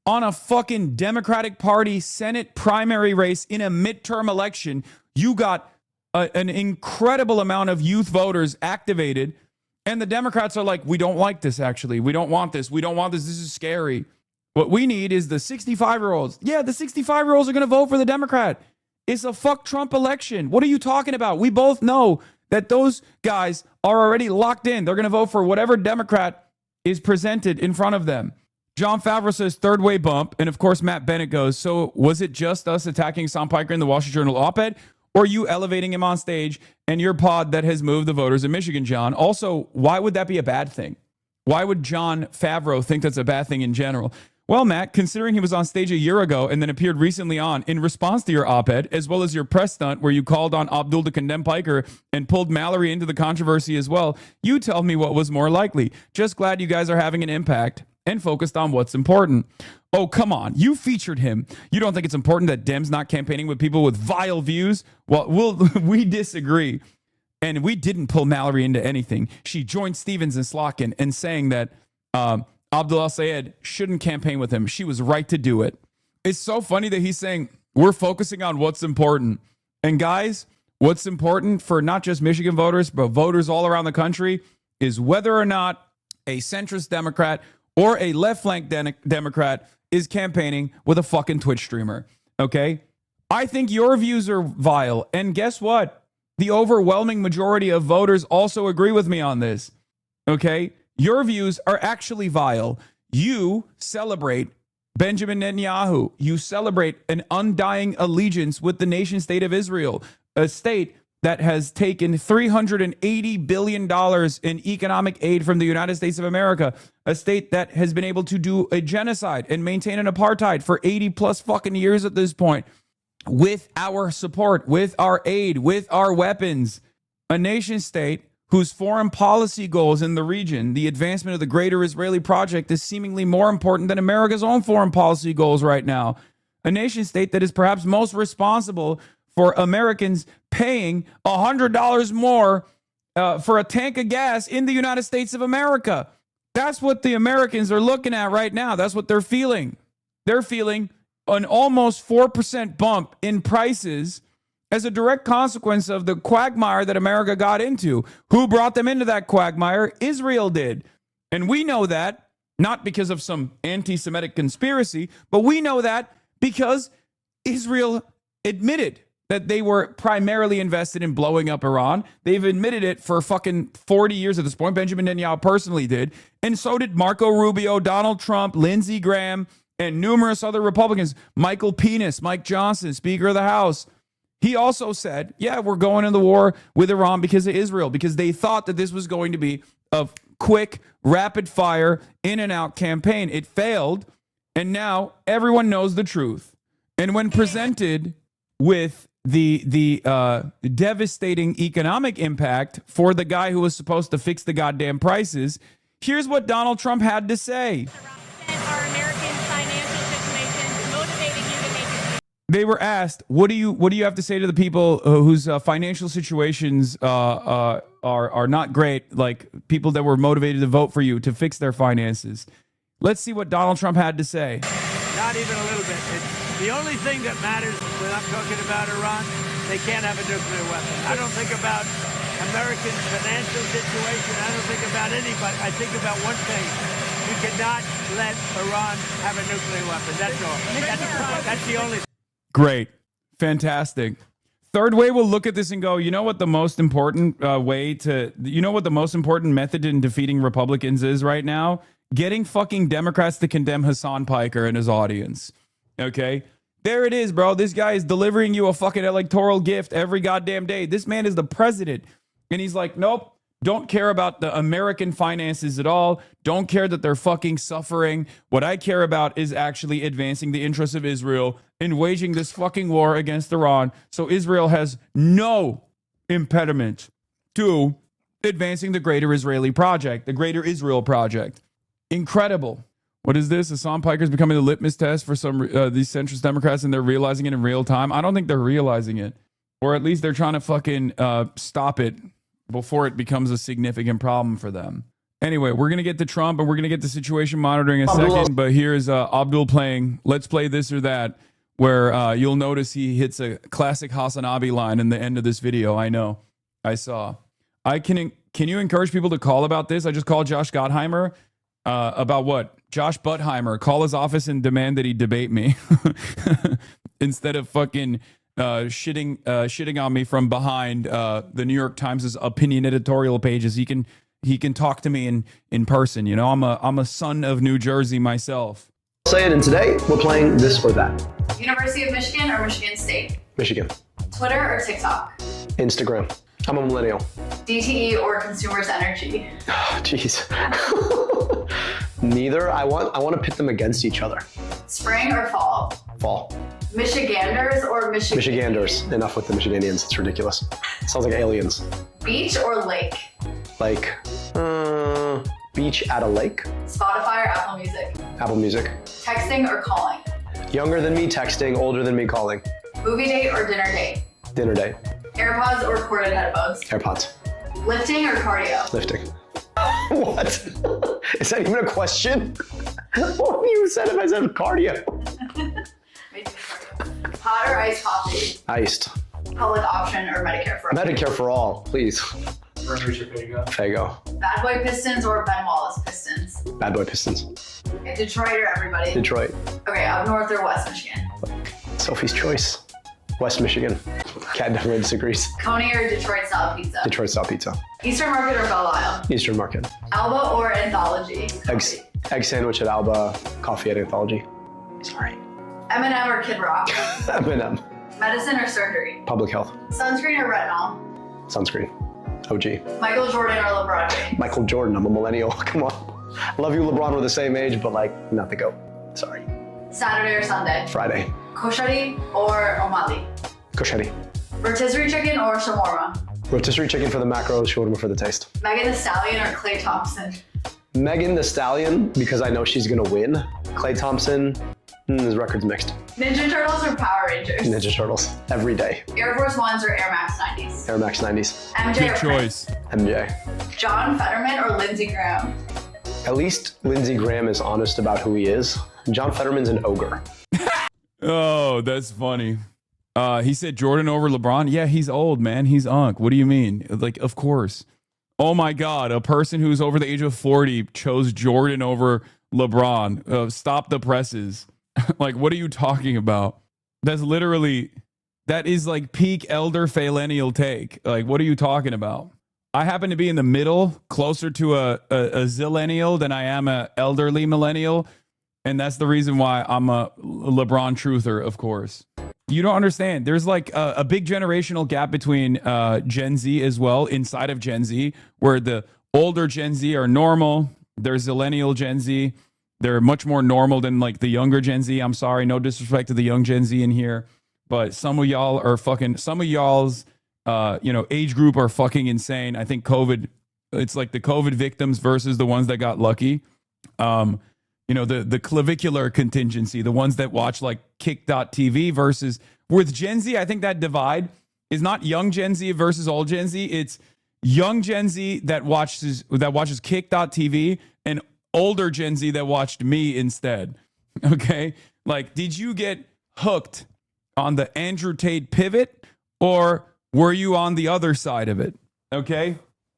On a fucking Democratic Party Senate primary race in a midterm election, you got an incredible amount of youth voters activated, and the Democrats are like, we don't like this, actually. We don't want this. We don't want this. This is scary. What we need is the 65-year-olds. Yeah, the 65-year-olds are going to vote for the Democrat. It's a fuck Trump election. What are you talking about? We both know that those guys are already locked in. They're going to vote for whatever Democrat is presented in front of them. John Favreau says third way bump. And of course, Matt Bennett goes, so was it just us attacking Hassan Piker in the Wall Street Journal op-ed? Or you elevating him on stage and your pod that has moved the voters in Michigan, John? Also, why would that be a bad thing? Why would John Favreau think that's a bad thing in general? Well, Matt, considering he was on stage a year ago and then appeared recently on in response to your op-ed, as well as your press stunt where you called on Abdul to condemn Piker and pulled Mallory into the controversy as well, you tell me what was more likely. Just glad you guys are having an impact and focused on what's important. Oh, come on. You featured him. You don't think it's important that Dems not campaigning with people with vile views? Well, we disagree. And we didn't pull Mallory into anything. She joined Stevens and Slotkin and saying that Abdul al-Sayed shouldn't campaign with him. She was right to do it. It's so funny that he's saying we're focusing on what's important. And guys, what's important for not just Michigan voters, but voters all around the country is whether or not a centrist Democrat or a left-flank Democrat is campaigning with a fucking Twitch streamer, okay? I think your views are vile, and guess what? The overwhelming majority of voters also agree with me on this, okay? Your views are actually vile. You celebrate Benjamin Netanyahu. You celebrate an undying allegiance with the nation-state of Israel, a state that has taken $380 billion in economic aid from the United States of America, a state that has been able to do a genocide and maintain an apartheid for 80 plus fucking years at this point, with our support, with our aid, with our weapons, a nation state whose foreign policy goals in the region, the advancement of the greater Israeli project, is seemingly more important than America's own foreign policy goals right now, a nation state that is perhaps most responsible for Americans paying $100 more for a tank of gas in the United States of America. That's what the Americans are looking at right now. That's what they're feeling. They're feeling an almost 4% bump in prices as a direct consequence of the quagmire that America got into. Who brought them into that quagmire? Israel did. And we know that not because of some anti-Semitic conspiracy, but we know that because Israel admitted that they were primarily invested in blowing up Iran. They've admitted it for fucking 40 years at this point. Benjamin Netanyahu personally did. And so did Marco Rubio, Donald Trump, Lindsey Graham, and numerous other Republicans. Michael Penis, Mike Johnson, Speaker of the House. He also said, yeah, we're going into the war with Iran because of Israel, because they thought that this was going to be a quick, rapid fire, in and out campaign. It failed. And now everyone knows the truth. And when presented with the devastating economic impact for the guy who was supposed to fix the goddamn prices, here's what Donald Trump had to say. Our American they were asked, what do you have to say to the people whose financial situations are not great, like people that were motivated to vote for you to fix their finances? Let's see what Donald Trump had to say. Not even a little bit. The only thing that matters when I'm talking about Iran, they can't have a nuclear weapon. I don't think about American financial situation. I don't think about anybody. I think about one thing. You cannot let Iran have a nuclear weapon. That's all. That's the only thing. Great. Fantastic. Third way, we'll look at this and go, you know what the most important what the most important method in defeating Republicans is right now? Getting fucking Democrats to condemn Hassan Piker and his audience. Okay? There it is, bro. This guy is delivering you a fucking electoral gift every goddamn day. This man is the president. And he's like, nope. Don't care about the American finances at all. Don't care that they're fucking suffering. What I care about is actually advancing the interests of Israel and waging this fucking war against Iran. So Israel has no impediment to advancing the greater Israeli project, the greater Israel project. Incredible. What is this? Hassan Piker's becoming the litmus test for some these centrist Democrats, and they're realizing it in real time. I don't think they're realizing it. Or at least they're trying to fucking stop it before it becomes a significant problem for them. Anyway, we're going to get to Trump and we're going to get to situation monitoring in a second. But here's Abdul playing Let's Play This or That, where you'll notice he hits a classic Hassanabi line in the end of this video. I know. I saw. Can you encourage people to call about this? I just called Josh Gottheimer about what? Josh Buttheimer. Call his office and demand that he debate me instead of fucking shitting on me from behind the New York Times' opinion editorial pages. He can talk to me in person. You know, I'm a son of New Jersey myself. Say it, and today we're playing This or That. University of Michigan or Michigan State? Michigan. Twitter or TikTok? Instagram. I'm a millennial. DTE or Consumers Energy? Jeez. Neither. I want to pit them against each other. Spring or fall? Fall. Michiganders or Michiganders. Enough with the Michiganians. It's ridiculous. It sounds like aliens. Beach or lake? Like, beach at a lake. Spotify or Apple Music? Apple Music. Texting or calling? Younger than me texting, older than me calling. Movie date or dinner date? Dinner date. AirPods or corded headphones? AirPods. Lifting or cardio? Lifting. What? Is that even a question? What would you said if I said cardio? Hot or iced coffee? Iced. Public option or Medicare for all? Medicare for all, please. Fago. Bad Boy Pistons or Ben Wallace Pistons? Bad Boy Pistons. Detroit or everybody? Detroit. Okay, up north or West Michigan? Sophie's choice. West Michigan. Cat never disagrees. Coney or Detroit style pizza? Detroit style pizza. Eastern Market or Belle Isle? Eastern Market. Alba or Anthology? Egg sandwich at Alba, coffee at Anthology. Sorry. M&M or Kid Rock? M&M. Medicine or surgery? Public health. Sunscreen or retinol? Sunscreen. OG. Michael Jordan or LeBron James? Michael Jordan. I'm a millennial. Come on. I love you, LeBron. We're the same age, but like, not the GOAT. Sorry. Saturday or Sunday? Friday. Koshari or Omali? Koshari. Rotisserie chicken or shawarma? Rotisserie chicken for the macros, shawarma for the taste. Megan Thee Stallion or Klay Thompson? Megan Thee Stallion, because I know she's gonna win. Klay Thompson, his record's mixed. Ninja Turtles or Power Rangers? Ninja Turtles, every day. Air Force Ones or Air Max 90s? Air Max 90s. MJ Good or choice. MJ. John Fetterman or Lindsey Graham? At least Lindsey Graham is honest about who he is. John Fetterman's an ogre. Oh, that's funny. He said Jordan over LeBron. Yeah, he's old, man. He's unk. What do you mean? Like, of course. Oh my God, a person who's over the age of 40 chose Jordan over LeBron. Stop the presses. Like, what are you talking about? That's literally, that is like peak elder millennial take. Like, what are you talking about? I happen to be in the middle, closer to a zillennial than I am a elderly millennial. And that's the reason why I'm a LeBron truther, of course. You don't understand. There's like a big generational gap between Gen Z as well, inside of Gen Z, where the older Gen Z are normal. There's zillennial Gen Z. They're much more normal than like the younger Gen Z. I'm sorry, no disrespect to the young Gen Z in here, but some of y'all are fucking, some of y'all's, age group are fucking insane. I think COVID, it's like the COVID victims versus the ones that got lucky. the clavicular contingency, the ones that watch like kick.tv versus with Gen Z. I think that divide is not young Gen Z versus old Gen Z. It's young Gen Z that watches kick.tv and older Gen Z that watched me instead. Okay. Like, did you get hooked on the Andrew Tate pivot, or were you on the other side of it? Okay.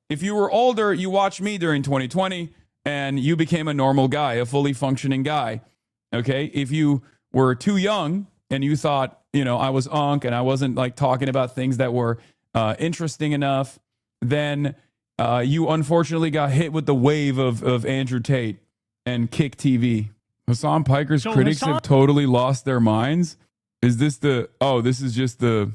If you were older, you watched me during 2020 and you became a normal guy, a fully functioning guy. Okay. If you were too young and you thought, I was unk and I wasn't like talking about things that were interesting enough, then you unfortunately got hit with the wave of Andrew Tate and Kick TV. Hasan Piker's critics have totally lost their minds. Is this this is just the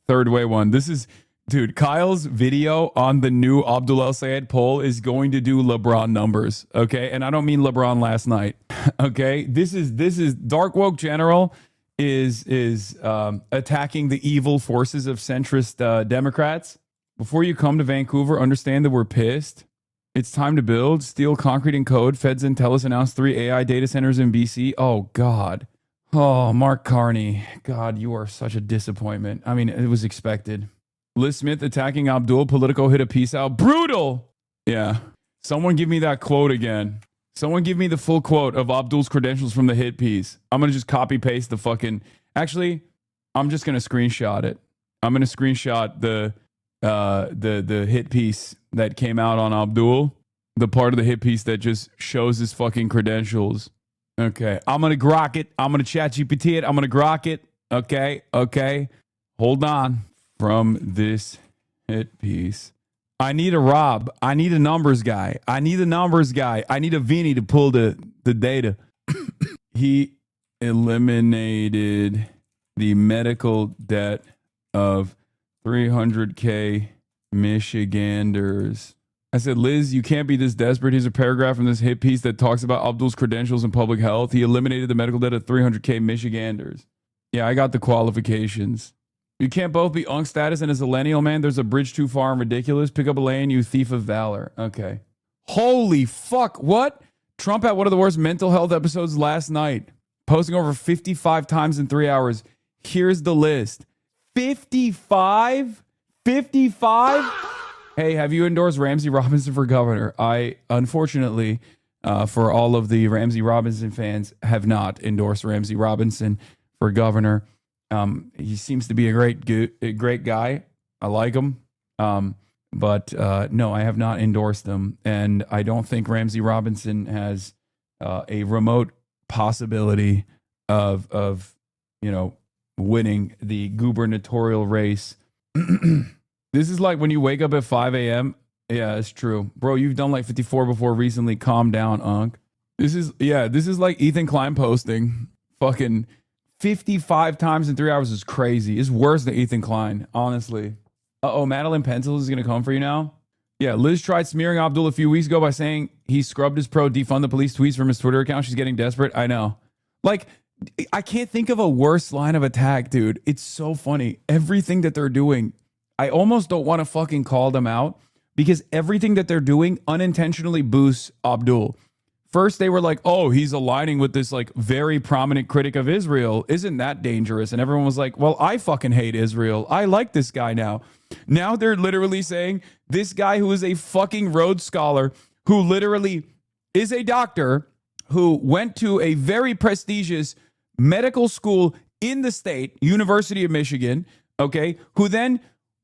third way one. This is, dude, Kyle's video on the new Abdul El Sayed poll is going to do LeBron numbers. Okay. And I don't mean LeBron last night. Okay. This is Dark Woke General is attacking the evil forces of centrist Democrats. Before you come to Vancouver, understand that we're pissed. It's time to build. Steel, concrete, and code. Feds and TELUS announced 3 AI data centers in BC. Oh, God. Oh, Mark Carney. God, you are such a disappointment. I mean, it was expected. Liz Smith attacking Abdul. Politico hit a piece out. Brutal. Yeah. Someone give me that quote again. Someone give me the full quote of Abdul's credentials from the hit piece. I'm going to just copy paste the fucking... Actually, I'm just going to screenshot it. I'm going to screenshot the hit piece that came out on Abdul, the part of the hit piece that just shows his fucking credentials. Okay, I'm gonna grok it. I'm gonna chat GPT it. I'm gonna grok it. Okay. Hold on. From this hit piece, I need a Rob. I need a numbers guy. I need a Vinny to pull the data. He eliminated the medical debt of 300K Michiganders. I said, Liz, you can't be this desperate. Here's a paragraph from this hit piece that talks about Abdul's credentials in public health. He eliminated the medical debt of 300K Michiganders. Yeah, I got the qualifications. You can't both be unk status and a zillennial, man. There's a bridge too far and ridiculous. Pick up a lane, you thief of valor. Okay. Holy fuck. What? Trump had one of the worst mental health episodes last night, posting over 55 times in 3 hours. Here's the list. 55? Hey, have you endorsed Ramsey Robinson for governor? I, unfortunately, for all of the Ramsey Robinson fans, have not endorsed Ramsey Robinson for governor. He seems to be a great guy. I like him. But no, I have not endorsed him. And I don't think Ramsey Robinson has a remote possibility of winning the gubernatorial race. This is like when you wake up at 5 a.m. Yeah, it's true. Bro, you've done like 54 before recently. Calm down, Unk. This is like Ethan Klein posting. Fucking 55 times in 3 hours is crazy. It's worse than Ethan Klein, honestly. Madeline Pencil is going to come for you now. Yeah, Liz tried smearing Abdul a few weeks ago by saying he scrubbed his pro defund the police tweets from his Twitter account. She's getting desperate. I know. Like, I can't think of a worse line of attack, dude. It's so funny. Everything that they're doing, I almost don't want to fucking call them out because everything that they're doing unintentionally boosts Abdul. First, they were like, oh, he's aligning with this like very prominent critic of Israel. Isn't that dangerous? And everyone was like, well, I fucking hate Israel. I like this guy now. Now they're literally saying this guy who is a fucking Rhodes Scholar, who literally is a doctor, who went to a very prestigious medical school in the state, University of Michigan, okay, who then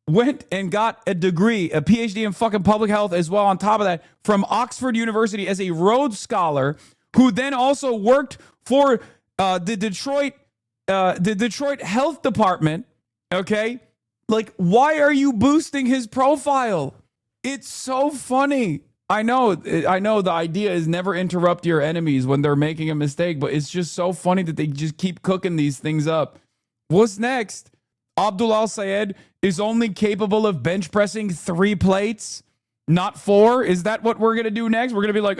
went and got a degree, a PhD in fucking public health as well on top of that from Oxford University as a Rhodes Scholar, who then also worked for the Detroit Health Department, okay? Like, why are you boosting his profile? It's so funny. I know the idea is never interrupt your enemies when they're making a mistake, but it's just so funny that they just keep cooking these things up. What's next? Abdul El Sayed is only capable of bench pressing 3 plates, not 4. Is that what we're going to do next? We're going to be like,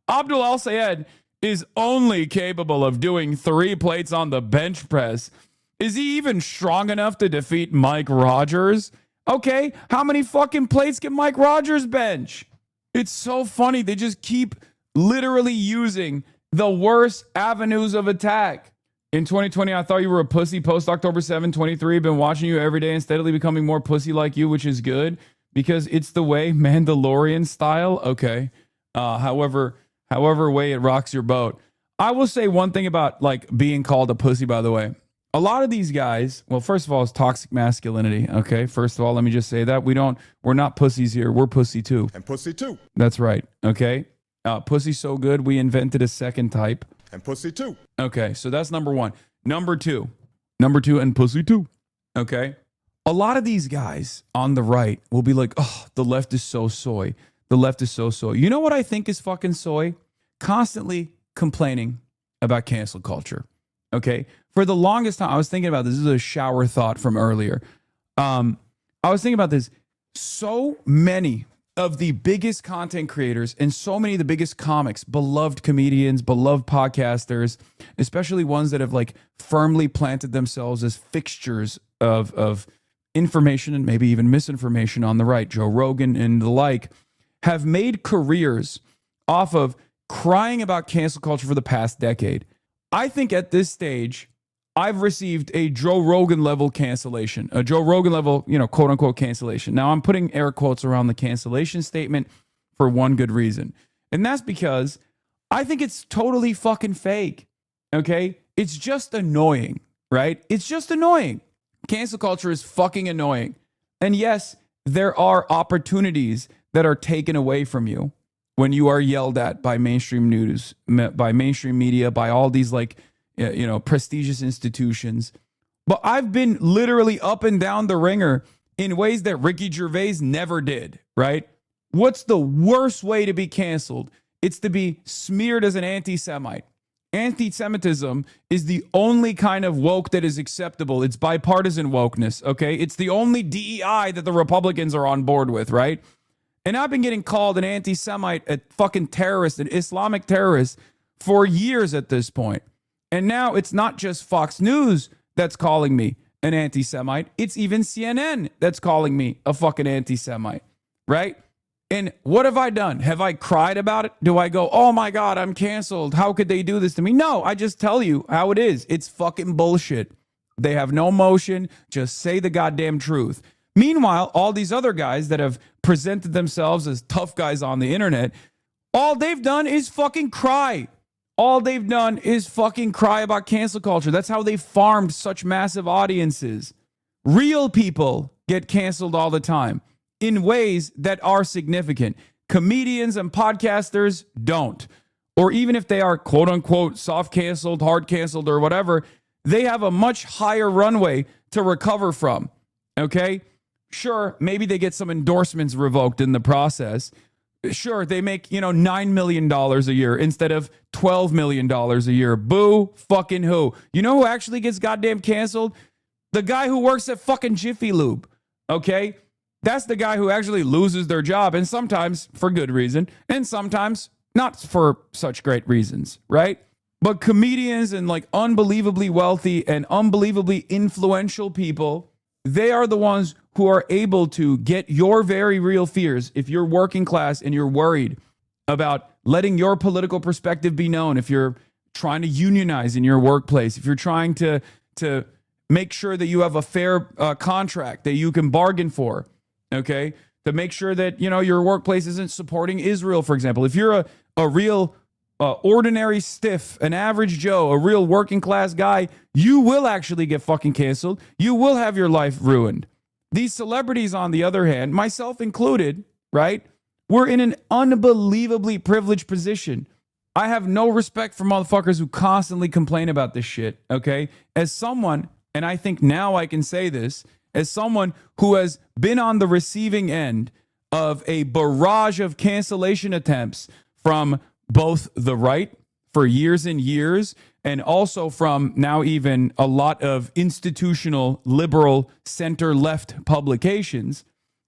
Abdul El Sayed is only capable of doing 3 plates on the bench press. Is he even strong enough to defeat Mike Rogers? Okay, how many fucking plates can Mike Rogers bench? It's so funny. They just keep literally using the worst avenues of attack. In 2020, I thought you were a pussy. Post October 7, 23, been watching you every day and steadily becoming more pussy like you, which is good because it's the way, Mandalorian style. Okay. However way it rocks your boat. I will say one thing about like being called a pussy, by the way. A lot of these guys, well, first of all, it's toxic masculinity. Okay. First of all, let me just say that we're not pussies here. We're pussy too. And pussy too. That's right. Okay. Pussy so good, we invented a second type. And pussy too. Okay, so that's number one. Number two, and pussy too. Okay. A lot of these guys on the right will be like, oh, the left is so soy. The left is so soy. You know what I think is fucking soy? Constantly complaining about cancel culture. Okay. For the longest time, I was thinking about this. This is a shower thought from earlier. I was thinking about this. So many of the biggest content creators and so many of the biggest comics, beloved comedians, beloved podcasters, especially ones that have like firmly planted themselves as fixtures of information and maybe even misinformation on the right, Joe Rogan and the like, have made careers off of crying about cancel culture for the past decade. I think at this stage, I've received a Joe Rogan level cancellation, a Joe Rogan level, quote unquote cancellation. Now I'm putting air quotes around the cancellation statement for one good reason. And that's because I think it's totally fucking fake. Okay. It's just annoying, right? It's just annoying. Cancel culture is fucking annoying. And yes, there are opportunities that are taken away from you when you are yelled at by mainstream news, by mainstream media, by all these like, prestigious institutions. But I've been literally up and down the ringer in ways that Ricky Gervais never did, right? What's the worst way to be canceled? It's to be smeared as an anti-Semite. Anti-Semitism is the only kind of woke that is acceptable. It's bipartisan wokeness, okay? It's the only DEI that the Republicans are on board with, right? And I've been getting called an anti-Semite, a fucking terrorist, an Islamic terrorist for years at this point. And now it's not just Fox News that's calling me an anti-Semite. It's even CNN that's calling me a fucking anti-Semite, right? And what have I done? Have I cried about it? Do I go, oh my God, I'm canceled. How could they do this to me? No, I just tell you how it is. It's fucking bullshit. They have no emotion. Just say the goddamn truth. Meanwhile, all these other guys that have presented themselves as tough guys on the internet, all they've done is fucking cry. All they've done is fucking cry about cancel culture. That's how they farmed such massive audiences. Real people get canceled all the time in ways that are significant. Comedians and podcasters don't. Or even if they are quote unquote soft canceled, hard canceled, or whatever, they have a much higher runway to recover from. Okay? Sure, maybe they get some endorsements revoked in the process. Sure, they make, $9 million a year instead of $12 million a year. Boo fucking who? You know who actually gets goddamn canceled? The guy who works at fucking Jiffy Lube. Okay? That's the guy who actually loses their job, and sometimes for good reason, and sometimes not for such great reasons, right? But comedians and like unbelievably wealthy and unbelievably influential people, they are the ones who are able to get your very real fears. If you're working class and you're worried about letting your political perspective be known, if you're trying to unionize in your workplace, if you're trying to make sure that you have a fair contract that you can bargain for, okay, to make sure that, your workplace isn't supporting Israel, for example. If you're a real ordinary stiff, an average Joe, a real working class guy, you will actually get fucking canceled. You will have your life ruined. These celebrities, on the other hand, myself included, right? We're in an unbelievably privileged position. I have no respect for motherfuckers who constantly complain about this shit, okay? As someone, and I think now I can say this, as someone who has been on the receiving end of a barrage of cancellation attempts from both the right for years and years, and also from now even a lot of institutional liberal center-left publications,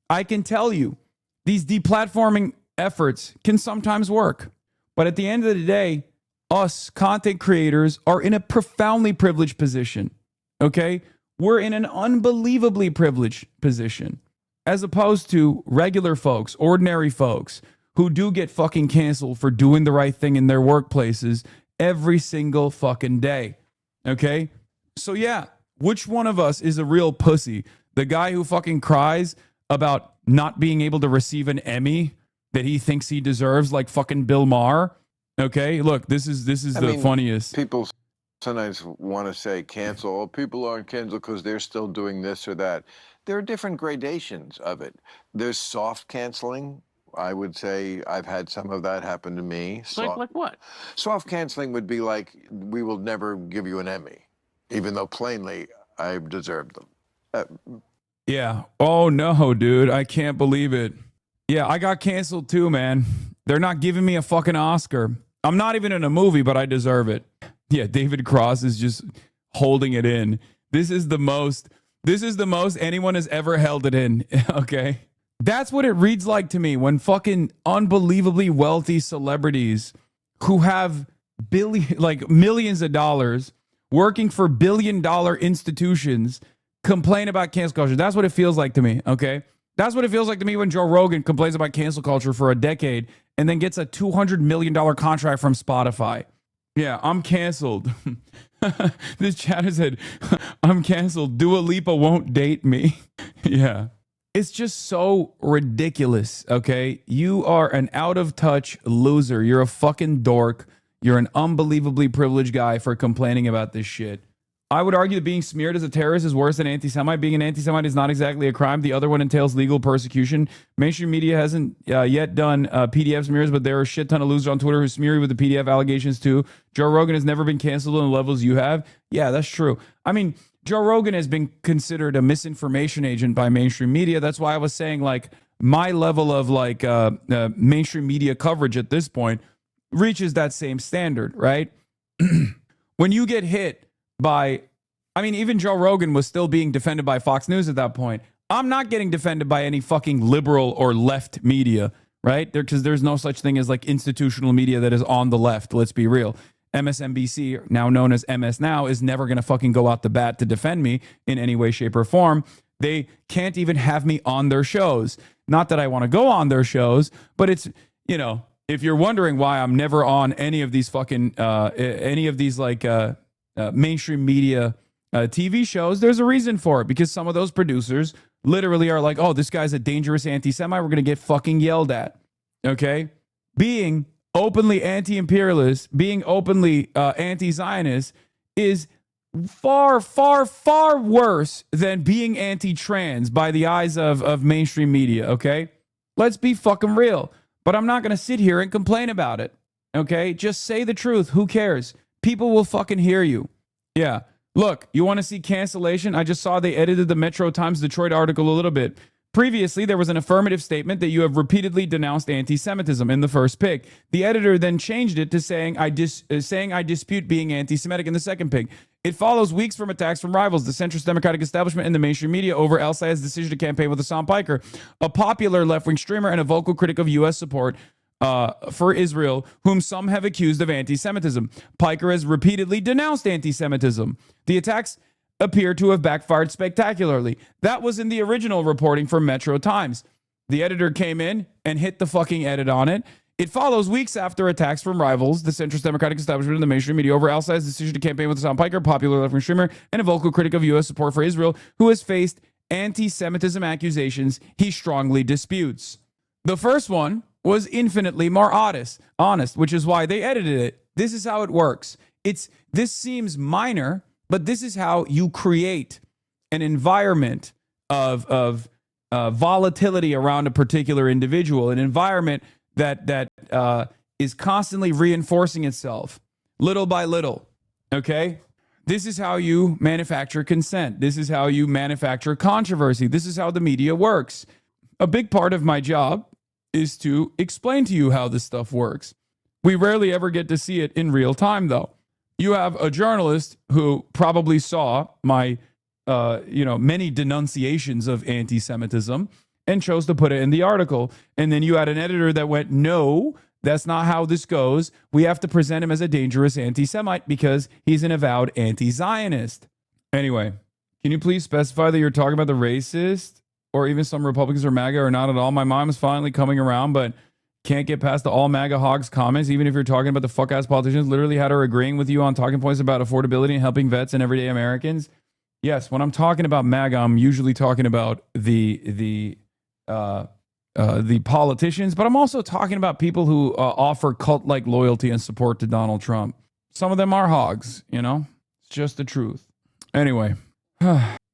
I can tell you these deplatforming efforts can sometimes work. But at the end of the day, us content creators are in a profoundly privileged position, okay? We're in an unbelievably privileged position as opposed to regular folks, ordinary folks who do get fucking canceled for doing the right thing in their workplaces every single fucking day. Okay? So yeah, which one of us is a real pussy? The guy who fucking cries about not being able to receive an Emmy that he thinks he deserves, like fucking Bill Maher? Okay? Look, this is the funniest. People sometimes want to say cancel. Oh, people aren't canceled because they're still doing this or that. There are different gradations of it. There's soft canceling. I would say I've had some of that happen to me. Like what? Soft canceling would be like, we will never give you an Emmy, even though plainly I deserved them. Yeah. Oh no, dude. I can't believe it. Yeah, I got canceled too, man. They're not giving me a fucking Oscar. I'm not even in a movie, but I deserve it. Yeah, David Cross is just holding it in. This is the most anyone has ever held it in. Okay. That's what it reads like to me when fucking unbelievably wealthy celebrities who have millions of dollars working for billion-dollar institutions complain about cancel culture. That's what it feels like to me, okay? That's what it feels like to me when Joe Rogan complains about cancel culture for a decade and then gets a $200 million contract from Spotify. Yeah, I'm canceled. This chat has said, I'm canceled. Dua Lipa won't date me. Yeah. It's just so ridiculous, okay? You are an out-of-touch loser. You're a fucking dork. You're an unbelievably privileged guy for complaining about this shit. I would argue that being smeared as a terrorist is worse than anti-Semite. Being an anti-Semite is not exactly a crime. The other one entails legal persecution. Mainstream media hasn't yet done PDF smears, but there are a shit ton of losers on Twitter who smear you with the PDF allegations too. Joe Rogan has never been canceled on the levels you have. Yeah, that's true. I mean, Joe Rogan has been considered a misinformation agent by mainstream media. That's why I was saying, like, my level of mainstream media coverage at this point reaches that same standard, right? When you get hit by, I mean, even Joe Rogan was still being defended by Fox News at that point. I'm not getting defended by any fucking liberal or left media, right? Because there's no such thing as like institutional media that is on the left. Let's be real. MSNBC, now known as MS Now, is never going to fucking go out the bat to defend me in any way, shape, or form. They can't even have me on their shows. Not that I want to go on their shows, but it's, you know, if you're wondering why I'm never on any of these fucking, mainstream media TV shows, there's a reason for it. Because some of those producers literally are like, oh, this guy's a dangerous anti-Semite. We're going to get fucking yelled at. Okay? Being openly anti-imperialist, being openly anti-Zionist is far, far, far worse than being anti-trans by the eyes of mainstream media, okay? Let's be fucking real. But I'm not going to sit here and complain about it, okay? Just say the truth. Who cares? People will fucking hear you. Yeah. Look, you want to see cancellation? I just saw they edited the Metro Times Detroit article a little bit. Previously, there was an affirmative statement that you have repeatedly denounced anti-Semitism in the first pick. The editor then changed it to saying I dispute being anti-Semitic in the second pick. It follows weeks from attacks from rivals, the centrist Democratic establishment and the mainstream media over El Sayed's decision to campaign with Hassan Piker, a popular left-wing streamer and a vocal critic of U.S. support for Israel, whom some have accused of anti-Semitism. Piker has repeatedly denounced anti-Semitism. The attacks appear to have backfired spectacularly. That was in the original reporting from Metro Times. The editor came in and hit the fucking edit on it. It follows weeks after attacks from rivals, the centrist Democratic establishment and the mainstream media over Al Sayed's decision to campaign with Hassan Piker, popular left-wing streamer, and a vocal critic of U.S. support for Israel, who has faced anti-Semitism accusations he strongly disputes. The first one was infinitely more honest, which is why they edited it. This is how it works. This seems minor, but this is how you create an environment of volatility around a particular individual, an environment that is constantly reinforcing itself little by little, okay? This is how you manufacture consent. This is how you manufacture controversy. This is how the media works. A big part of my job is to explain to you how this stuff works. We rarely ever get to see it in real time, though. You have a journalist who probably saw my, many denunciations of anti-Semitism and chose to put it in the article. And then you had an editor that went, no, that's not how this goes. We have to present him as a dangerous anti-Semite because he's an avowed anti-Zionist. Anyway, can you please specify that you're talking about the racist or even some Republicans or MAGA or not at all? My mom is finally coming around, but can't get past the all MAGA hogs comments, even if you're talking about the fuck ass politicians literally had her agreeing with you on talking points about affordability and helping vets and everyday Americans. Yes, when I'm talking about MAGA, I'm usually talking about the politicians, but I'm also talking about people who offer cult-like loyalty and support to Donald Trump. Some of them are hogs, you know? It's just the truth. Anyway,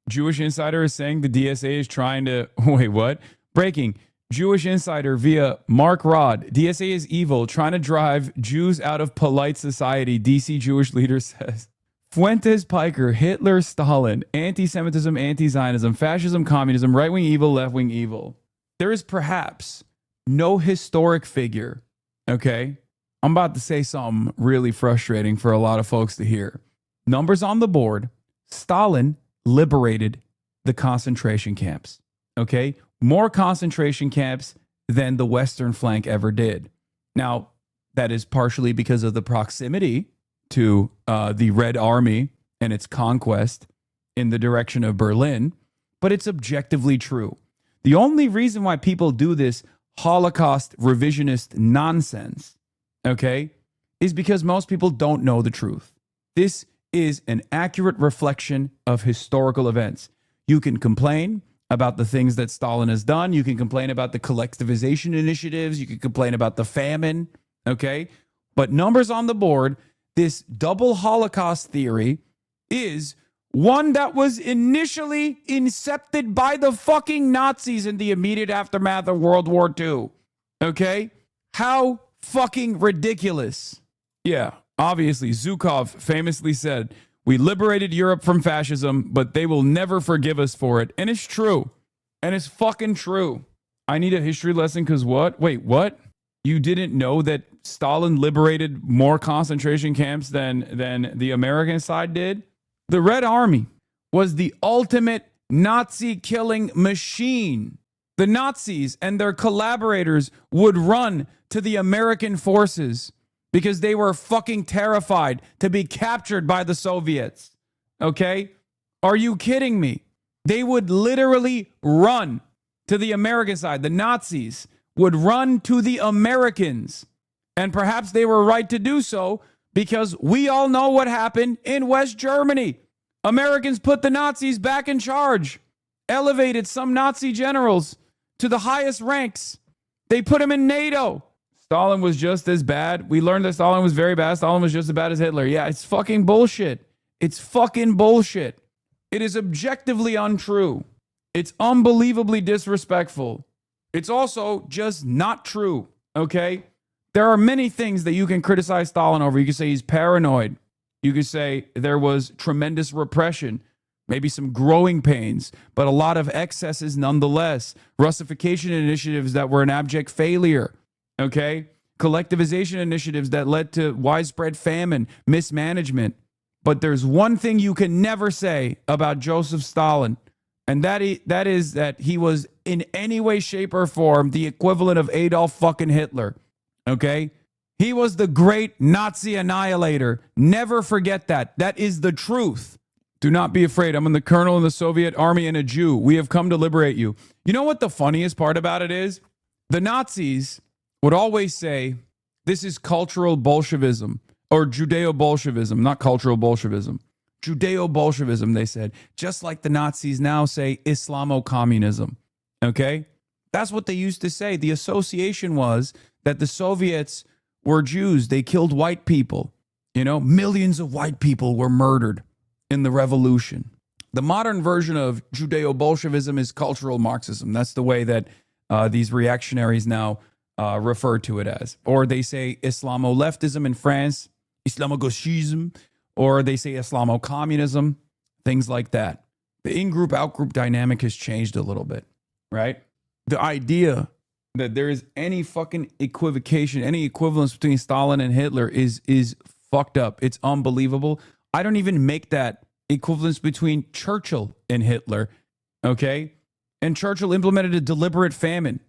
Jewish Insider is saying the DSA is trying to... Wait, what? Breaking. Jewish Insider via Mark Rod. DSA is evil, trying to drive Jews out of polite society, DC Jewish leader says. Fuentes Piker, Hitler, Stalin, anti-Semitism, anti-Zionism, fascism, communism, right-wing evil, left-wing evil. There is perhaps no historic figure, okay? I'm about to say something really frustrating for a lot of folks to hear. Numbers on the board. Stalin liberated the concentration camps, okay? More concentration camps than the Western flank ever did. Now, that is partially because of the proximity to the Red Army and its conquest in the direction of Berlin, but it's objectively true. The only reason why people do this Holocaust revisionist nonsense, okay, is because most people don't know the truth. This is an accurate reflection of historical events. You can complain about the things that Stalin has done. You can complain about the collectivization initiatives. You can complain about the famine, okay? But numbers on the board, this double Holocaust theory is one that was initially incepted by the fucking Nazis in the immediate aftermath of World War II. Okay? How fucking ridiculous. Yeah, obviously, Zhukov famously said, "We liberated Europe from fascism, but they will never forgive us for it." And it's true. And it's fucking true. I need a history lesson because what? Wait, what? You didn't know that Stalin liberated more concentration camps than the American side did? The Red Army was the ultimate Nazi killing machine. The Nazis and their collaborators would run to the American forces because they were fucking terrified to be captured by the Soviets. Okay? Are you kidding me? They would literally run to the American side. The Nazis would run to the Americans. And perhaps they were right to do so because we all know what happened in West Germany. Americans put the Nazis back in charge, elevated some Nazi generals to the highest ranks. They put them in NATO. Stalin was just as bad. We learned that Stalin was very bad. Stalin was just as bad as Hitler. Yeah, it's fucking bullshit. It's fucking bullshit. It is objectively untrue. It's unbelievably disrespectful. It's also just not true, okay? There are many things that you can criticize Stalin over. You can say he's paranoid. You could say there was tremendous repression, maybe some growing pains, but a lot of excesses nonetheless. Russification initiatives that were an abject failure, okay? Collectivization initiatives that led to widespread famine, mismanagement. But there's one thing you can never say about Joseph Stalin, and that is that he was in any way, shape, or form the equivalent of Adolf fucking Hitler, okay? He was the great Nazi annihilator. Never forget that. That is the truth. Do not be afraid. I'm the colonel in the Soviet army and a Jew. We have come to liberate you. You know what the funniest part about it is? The Nazis would always say, this is cultural Bolshevism or Judeo-Bolshevism, not cultural Bolshevism. Judeo-Bolshevism, they said. Just like the Nazis now say Islamo-communism. Okay? That's what they used to say. The association was that the Soviets were Jews. They killed white people. You know, millions of white people were murdered in the revolution. The modern version of Judeo-Bolshevism is cultural Marxism. That's the way that these reactionaries now refer to it as. Or they say Islamo-leftism in France, Islamo-gauchism, or they say Islamo-communism, things like that. The in-group, out-group dynamic has changed a little bit, right? The idea that there is any fucking equivocation, any equivalence between Stalin and Hitler is fucked up. It's unbelievable. I don't even make that equivalence between Churchill and Hitler, okay? And Churchill implemented a deliberate famine.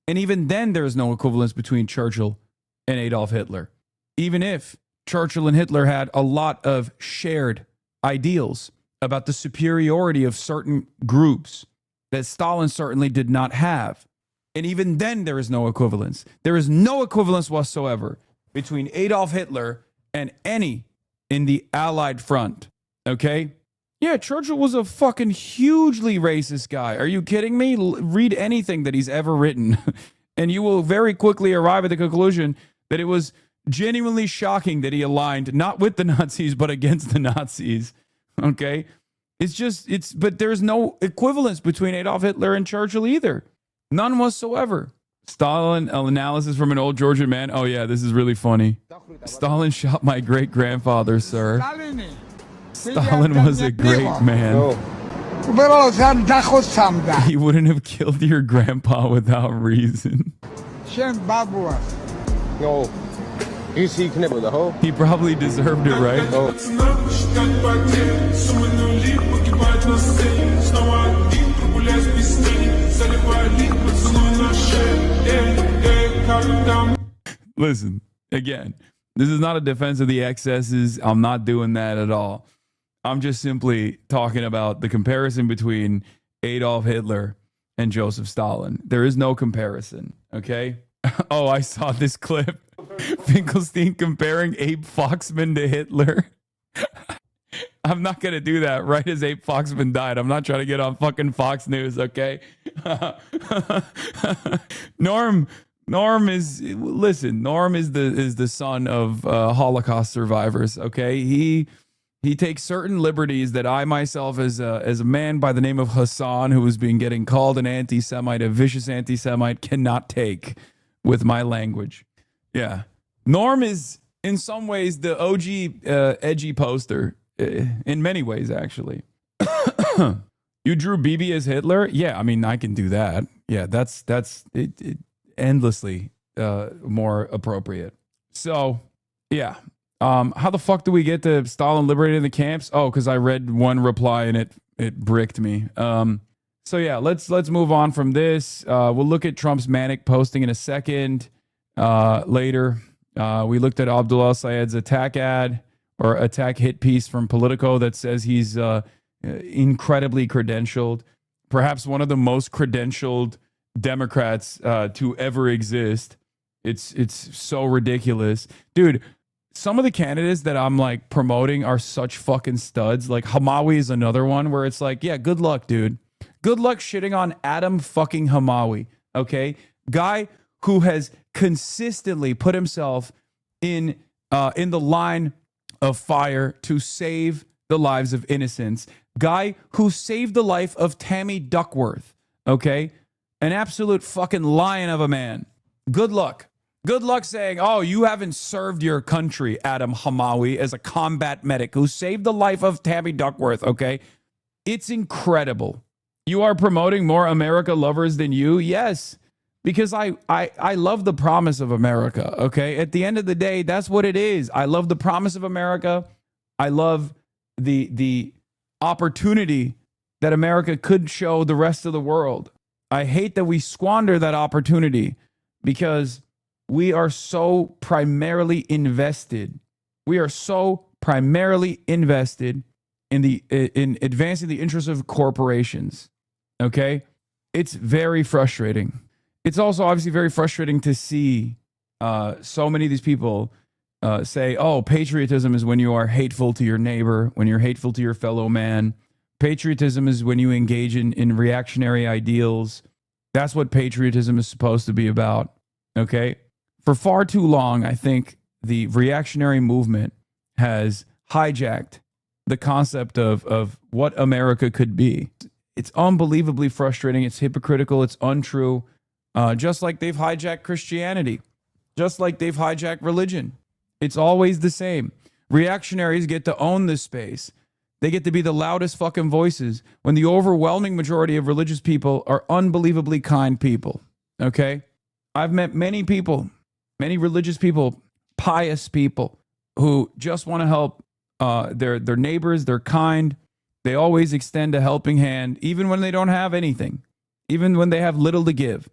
And even then, there is no equivalence between Churchill and Adolf Hitler. Even if Churchill and Hitler had a lot of shared ideals about the superiority of certain groups that Stalin certainly did not have. And even then, there is no equivalence. There is no equivalence whatsoever between Adolf Hitler and any in the Allied front. Okay? Yeah, Churchill was a fucking hugely racist guy. Are you kidding me? Read anything that he's ever written, and you will very quickly arrive at the conclusion that it was genuinely shocking that he aligned not with the Nazis, but against the Nazis. Okay? But there's no equivalence between Adolf Hitler and Churchill either. None whatsoever. Stalin, an analysis from an old Georgian man. Oh, yeah, this is really funny. Stalin shot my great-grandfather, sir. Stalin was a great man. He wouldn't have killed your grandpa without reason. No. He probably deserved it, right? Listen, again, this is not a defense of the excesses. I'm not doing that at all. I'm just simply talking about the comparison between Adolf Hitler and Joseph Stalin. There is no comparison, okay? Oh, I saw this clip. Finkelstein comparing Abe Foxman to Hitler. I'm not going to do that right as Abe Foxman died. I'm not trying to get on fucking Fox News, okay? Norm is the son of Holocaust survivors, okay? He takes certain liberties that I myself as a man by the name of Hassan, who was getting called an anti-Semite, a vicious anti-Semite, cannot take with my language. Yeah. Norm is in some ways the OG edgy poster. In many ways, actually. You drew Bibi as Hitler? Yeah, I mean, I can do that. Yeah, that's endlessly more appropriate. So, yeah. How the fuck do we get to Stalin liberating the camps? Oh, because I read one reply and it bricked me. So yeah, let's move on from this. We'll look at Trump's manic posting in a second. Later, we looked at Abdullah Syed's attack ad or attack hit piece from Politico that says he's incredibly credentialed, perhaps one of the most credentialed Democrats to ever exist. It's so ridiculous, dude. Some of the candidates that I'm like promoting are such fucking studs. Like Hamawi is another one where it's like, yeah, good luck, dude. Good luck shitting on Adam fucking Hamawi. Okay, guy who has consistently put himself in the line of fire to save the lives of innocents. Guy who saved the life of Tammy Duckworth. Okay, an absolute fucking lion of a man. Good luck. Good luck saying, oh, you haven't served your country, Adam Hamawi, as a combat medic who saved the life of Tammy Duckworth, okay? It's incredible. You are promoting more America lovers than you? Yes, because I love the promise of America, okay? At the end of the day, that's what it is. I love the promise of America. I love the opportunity that America could show the rest of the world. I hate that we squander that opportunity because we are so primarily invested. We are so primarily invested in advancing the interests of corporations. Okay? It's very frustrating. It's also obviously very frustrating to see so many of these people say, oh, patriotism is when you are hateful to your neighbor, when you're hateful to your fellow man. Patriotism is when you engage in reactionary ideals. That's what patriotism is supposed to be about. Okay? For far too long, I think the reactionary movement has hijacked the concept of what America could be. It's unbelievably frustrating. It's hypocritical. It's untrue. Just like they've hijacked Christianity. Just like they've hijacked religion. It's always the same. Reactionaries get to own this space. They get to be the loudest fucking voices when the overwhelming majority of religious people are unbelievably kind people. Okay? I've met many people, many religious people, pious people who just want to help their neighbors. They're kind. They always extend a helping hand, even when they don't have anything, even when they have little to give.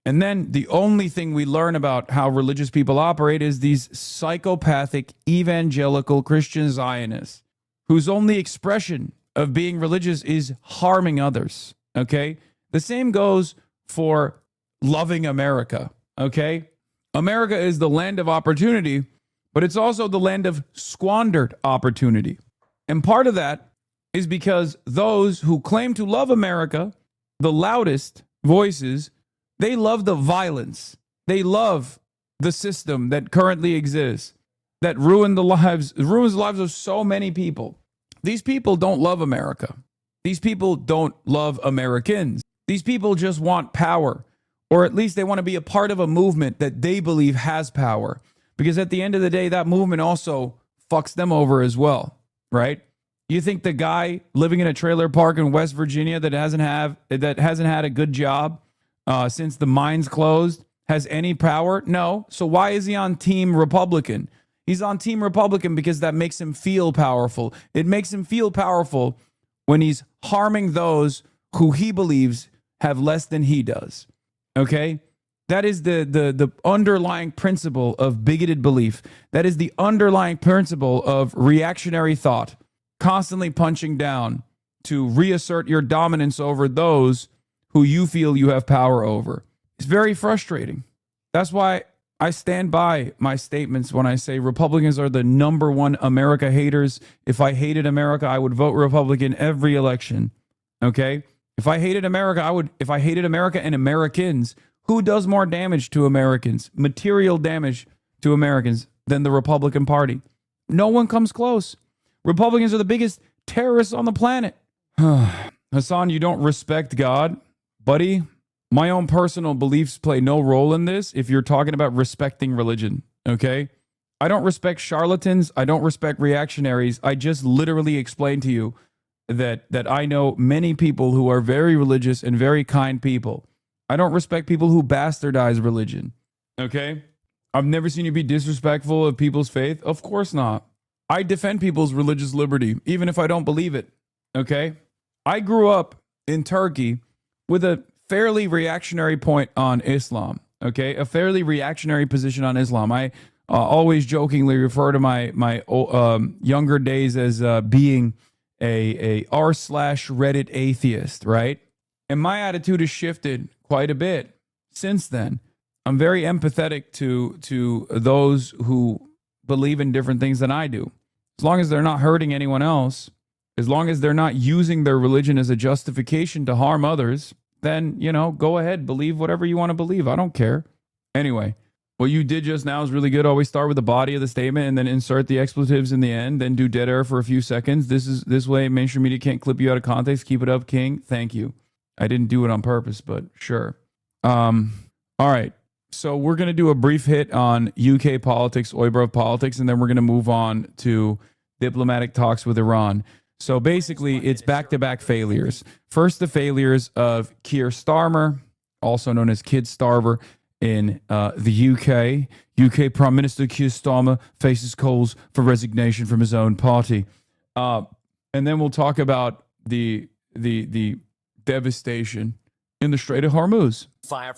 And then the only thing we learn about how religious people operate is these psychopathic evangelical Christian Zionists whose only expression of being religious is harming others. Okay? The same goes for loving America, okay? America is the land of opportunity, but it's also the land of squandered opportunity. And part of that is because those who claim to love America, the loudest voices, they love the violence. They love the system that currently exists that ruins the lives of so many people. These people don't love America. These people don't love Americans. These people just want power, or at least they want to be a part of a movement that they believe has power. Because at the end of the day, that movement also fucks them over as well, right? You think the guy living in a trailer park in West Virginia that hasn't had a good job since the mines closed has any power? No. So why is he on Team Republican? He's on Team Republican because that makes him feel powerful. It makes him feel powerful when he's harming those who he believes have less than he does. Okay? That is the underlying principle of bigoted belief. That is the underlying principle of reactionary thought. Constantly punching down to reassert your dominance over those who you feel you have power over. It's very frustrating. That's why I stand by my statements when I say Republicans are the number one America haters. If I hated America, I would vote Republican every election. Okay? If I hated America, if I hated America and Americans, who does more damage to Americans, material damage to Americans, than the Republican Party? No one comes close. Republicans are the biggest terrorists on the planet. Hassan, you don't respect God. Buddy, my own personal beliefs play no role in this if you're talking about respecting religion, okay? I don't respect charlatans. I don't respect reactionaries. I just literally explained to you that I know many people who are very religious and very kind people. I don't respect people who bastardize religion, okay? I've never seen you be disrespectful of people's faith. Of course not. I defend people's religious liberty, even if I don't believe it, okay? I grew up in Turkey with a fairly reactionary point on Islam, okay? A fairly reactionary position on Islam. I always jokingly refer to my younger days as being a r/Reddit atheist, right? And my attitude has shifted quite a bit since then. I'm very empathetic to those who believe in different things than I do. As long as they're not hurting anyone else, as long as they're not using their religion as a justification to harm others, then, go ahead, believe whatever you want to believe. I don't care. Anyway, what you did just now is really good. Always start with the body of the statement and then insert the expletives in the end, then do dead air for a few seconds. This way mainstream media can't clip you out of context. Keep it up, King. Thank you. I didn't do it on purpose, but sure. All right. So we're going to do a brief hit on UK politics, Oibrov politics, and then we're going to move on to diplomatic talks with Iran. So basically, it's back-to-back failures. First, the failures of Keir Starmer, also known as Kid Starver, in the UK. UK Prime Minister Keir Starmer faces calls for resignation from his own party. And then we'll talk about the devastation in the Strait of Hormuz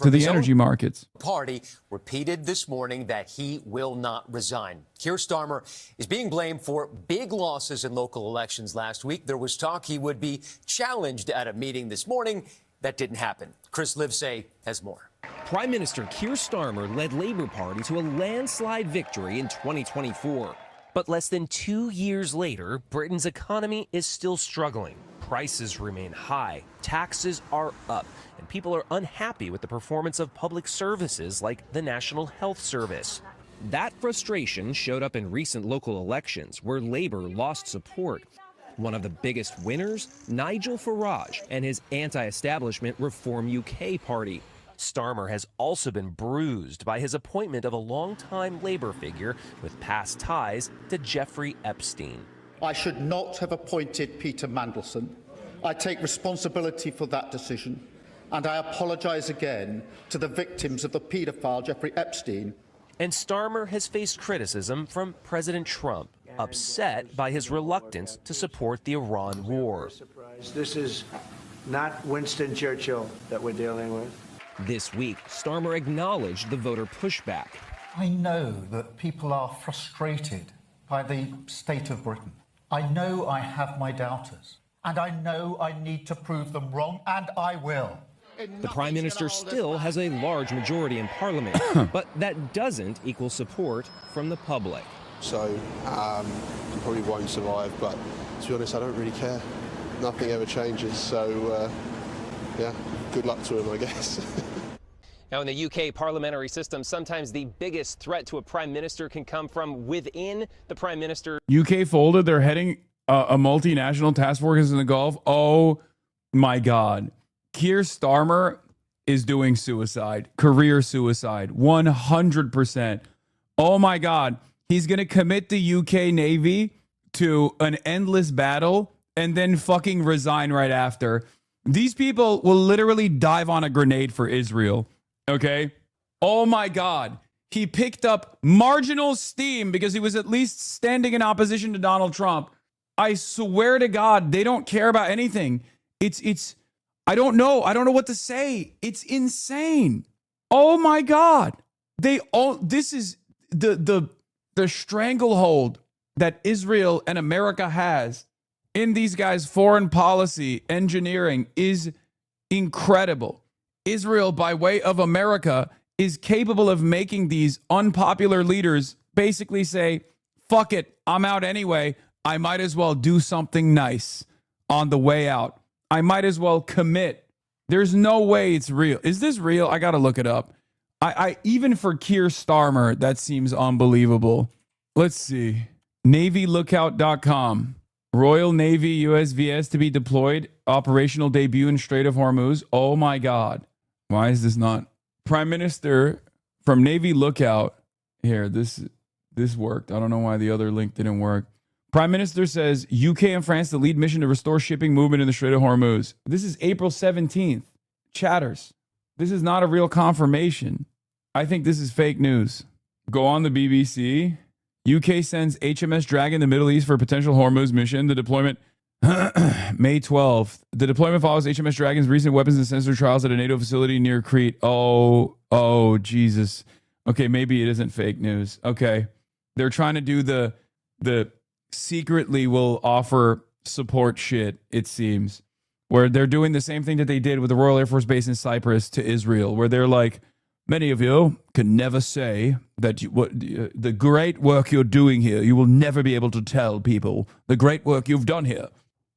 to the energy markets. Party repeated this morning that he will not resign. Keir Starmer is being blamed for big losses in local elections last week. There was talk he would be challenged at a meeting this morning. That didn't happen. Chris Livesay has more. Prime Minister Keir Starmer led Labour Party to a landslide victory in 2024. But less than 2 years later, Britain's economy is still struggling. Prices remain high, taxes are up, and people are unhappy with the performance of public services like the National Health Service. That frustration showed up in recent local elections where Labour lost support. One of the biggest winners, Nigel Farage and his anti-establishment Reform UK party. Starmer has also been bruised by his appointment of a longtime Labour figure with past ties to Jeffrey Epstein. I should not have appointed Peter Mandelson. I take responsibility for that decision, and I apologise again to the victims of the paedophile Jeffrey Epstein. And Starmer has faced criticism from President Trump, upset by his reluctance to support the Iran war. This is not Winston Churchill that we're dealing with. This week, Starmer acknowledged the voter pushback. I know that people are frustrated by the state of Britain. I know I have my doubters, and I know I need to prove them wrong, and I will. The prime minister still has a large majority in parliament, but that doesn't equal support from the public. So he probably won't survive, but to be honest, I don't really care. Nothing ever changes, so yeah, good luck to him, I guess. Now, in the UK parliamentary system, sometimes the biggest threat to a prime minister can come from within the prime minister. UK folded. They're heading a multinational task force in the Gulf. Oh my God. Keir Starmer is doing suicide, career suicide, 100%. Oh my God. He's going to commit the UK Navy to an endless battle and then fucking resign right after. These people will literally dive on a grenade for Israel. Okay. Oh my God. He picked up marginal steam because he was at least standing in opposition to Donald Trump. I swear to God, they don't care about anything. I don't know what to say. It's insane. Oh my God. This is the stranglehold that Israel and America has in these guys' foreign policy engineering is incredible. Israel, by way of America, is capable of making these unpopular leaders basically say, fuck it, I'm out anyway. I might as well do something nice on the way out. I might as well commit. There's no way it's real. Is this real? I got to look it up. I even for Keir Starmer, that seems unbelievable. Let's see. NavyLookout.com. Royal Navy USVS to be deployed. Operational debut in Strait of Hormuz. Oh my God. Why is this not? Prime Minister from Navy Lookout. Here, this worked. I don't know why the other link didn't work. Prime Minister says UK and France to lead mission to restore shipping movement in the Strait of Hormuz. This is April 17th. Chatters. This is not a real confirmation. I think this is fake news. Go on the BBC. UK sends HMS Dragon to the Middle East for a potential Hormuz mission. The deployment May 12th. The deployment follows HMS Dragon's recent weapons and sensor trials at a NATO facility near Crete. Oh, Jesus. Okay, maybe it isn't fake news. Okay. They're trying to do the secretly will offer support shit, it seems, where they're doing the same thing that they did with the Royal Air Force Base in Cyprus to Israel, where they're like, many of you can never say that the great work you're doing here, you will never be able to tell people the great work you've done here.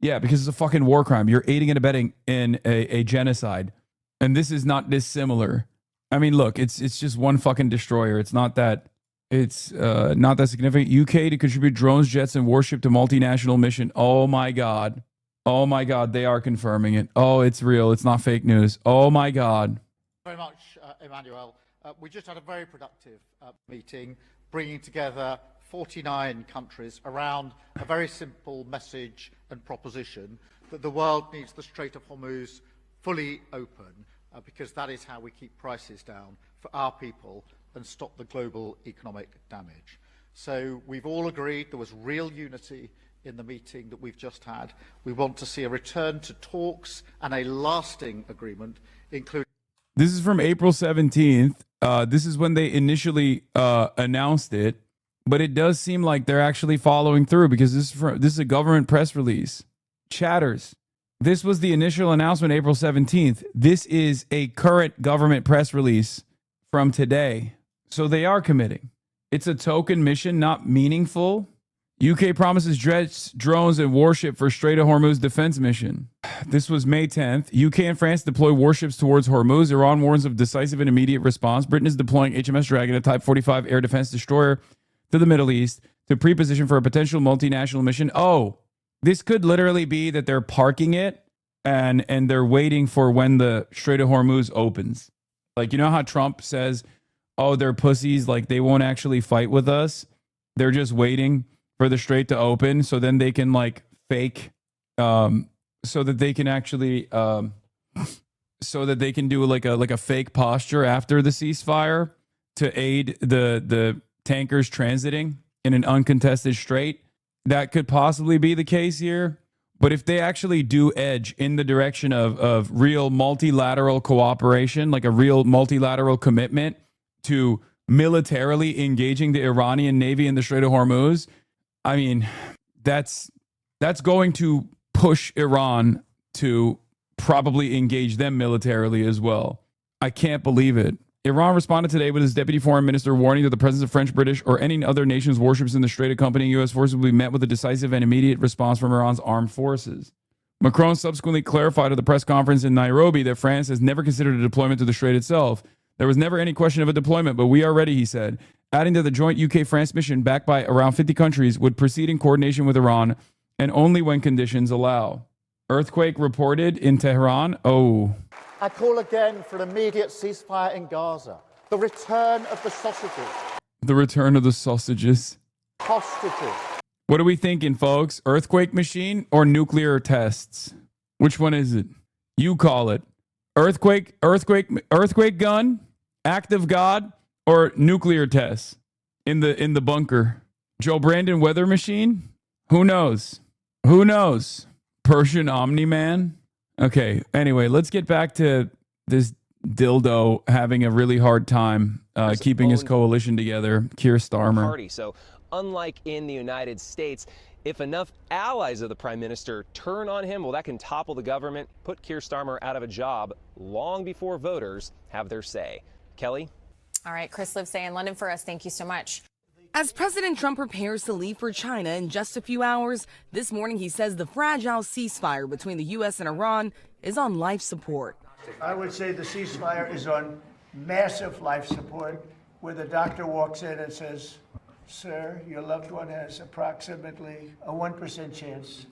Yeah, because it's a fucking war crime. You're aiding and abetting in a genocide. And this is not dissimilar. I mean, look, it's just one fucking destroyer. It's not that significant. UK to contribute drones, jets, and warship to multinational mission. Oh my God. Oh my God. They are confirming it. Oh, it's real. It's not fake news. Oh my God. Very much, Emmanuel. We just had a very productive meeting, bringing together 49 countries around a very simple message and proposition that the world needs the Strait of Hormuz fully open, because that is how we keep prices down for our people and stop the global economic damage. So we've all agreed, there was real unity in the meeting that we've just had. We want to see a return to talks and a lasting agreement, including... This is from April 17th. This is when they initially announced it, but it does seem like they're actually following through, because this is a government press release. Chatters. This was the initial announcement, April 17th. This is a current government press release from today. So they are committing. It's a token mission, not meaningful. UK promises jets, drones, and warship for Strait of Hormuz defense mission. This was May 10th. UK and France deploy warships towards Hormuz. Iran warns of decisive and immediate response. Britain is deploying HMS Dragon, a Type 45 air defense destroyer, to the Middle East to pre-position for a potential multinational mission. Oh, this could literally be that they're parking it and they're waiting for when the Strait of Hormuz opens. Like, you know how Trump says, oh, they're pussies, like they won't actually fight with us. They're just waiting for the strait to open so then they can like fake, so that they can actually, so that they can do like a fake posture after the ceasefire to aid the tankers transiting in an uncontested strait. That could possibly be the case here. But if they actually do edge in the direction of real multilateral cooperation, like a real multilateral commitment to militarily engaging the Iranian Navy in the Strait of Hormuz, I mean, that's going to push Iran to probably engage them militarily as well. I can't believe it. Iran responded today with his deputy foreign minister warning that the presence of French, British, or any other nation's warships in the Strait accompanying U.S. forces will be met with a decisive and immediate response from Iran's armed forces. Macron subsequently clarified at the press conference in Nairobi that France has never considered a deployment to the Strait itself. There was never any question of a deployment, but we are ready, he said, adding that the joint UK-France mission, backed by around 50 countries, would proceed in coordination with Iran and only when conditions allow. Earthquake reported in Tehran. Oh. I call again for an immediate ceasefire in Gaza. The return of the sausages. The return of the sausages. Hostages. What are we thinking, folks? Earthquake machine or nuclear tests? Which one is it? You call it. Earthquake gun, act of God, or nuclear tests in the bunker? Joe Brandon weather machine? Who knows? Who knows? Persian Omni-Man? Okay, anyway, let's get back to this dildo having a really hard time keeping his coalition together, Keir Starmer. Party. So unlike in the United States, if enough allies of the prime minister turn on him, well, that can topple the government, put Keir Starmer out of a job long before voters have their say. Kelly? All right, Chris Livesay in London for us. Thank you so much. As President Trump prepares to leave for China in just a few hours, this morning he says the fragile ceasefire between the U.S. and Iran is on life support. I would say the ceasefire is on massive life support, where the doctor walks in and says, "Sir, your loved one has approximately a 1% chance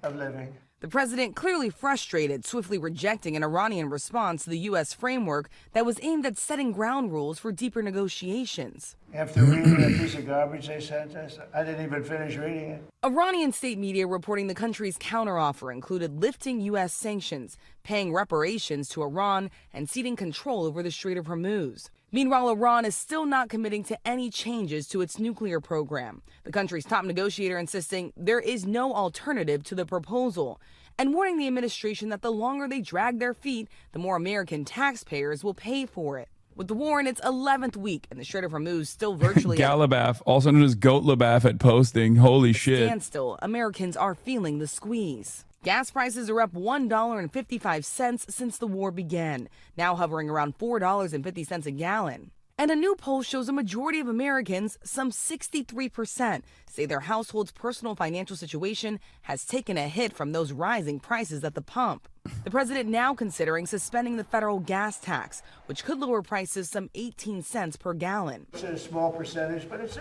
of living." The president clearly frustrated, swiftly rejecting an Iranian response to the U.S. framework that was aimed at setting ground rules for deeper negotiations. After reading that piece of garbage they sent us, I didn't even finish reading it. Iranian state media reporting the country's counteroffer included lifting U.S. sanctions, paying reparations to Iran, and ceding control over the Strait of Hormuz. Meanwhile, Iran is still not committing to any changes to its nuclear program. The country's top negotiator insisting there is no alternative to the proposal, and warning the administration that the longer they drag their feet, the more American taxpayers will pay for it. With the war in its 11th week and the Strait of Hormuz still virtually Galabaf, also known as Goat Labaf at posting. Holy shit. standstill, Americans are feeling the squeeze. Gas prices are up $1.55 since the war began, now hovering around $4.50 a gallon. And a new poll shows a majority of Americans, some 63%, say their household's personal financial situation has taken a hit from those rising prices at the pump. The president now considering suspending the federal gas tax, which could lower prices some 18 cents per gallon. It's a small percentage, but it's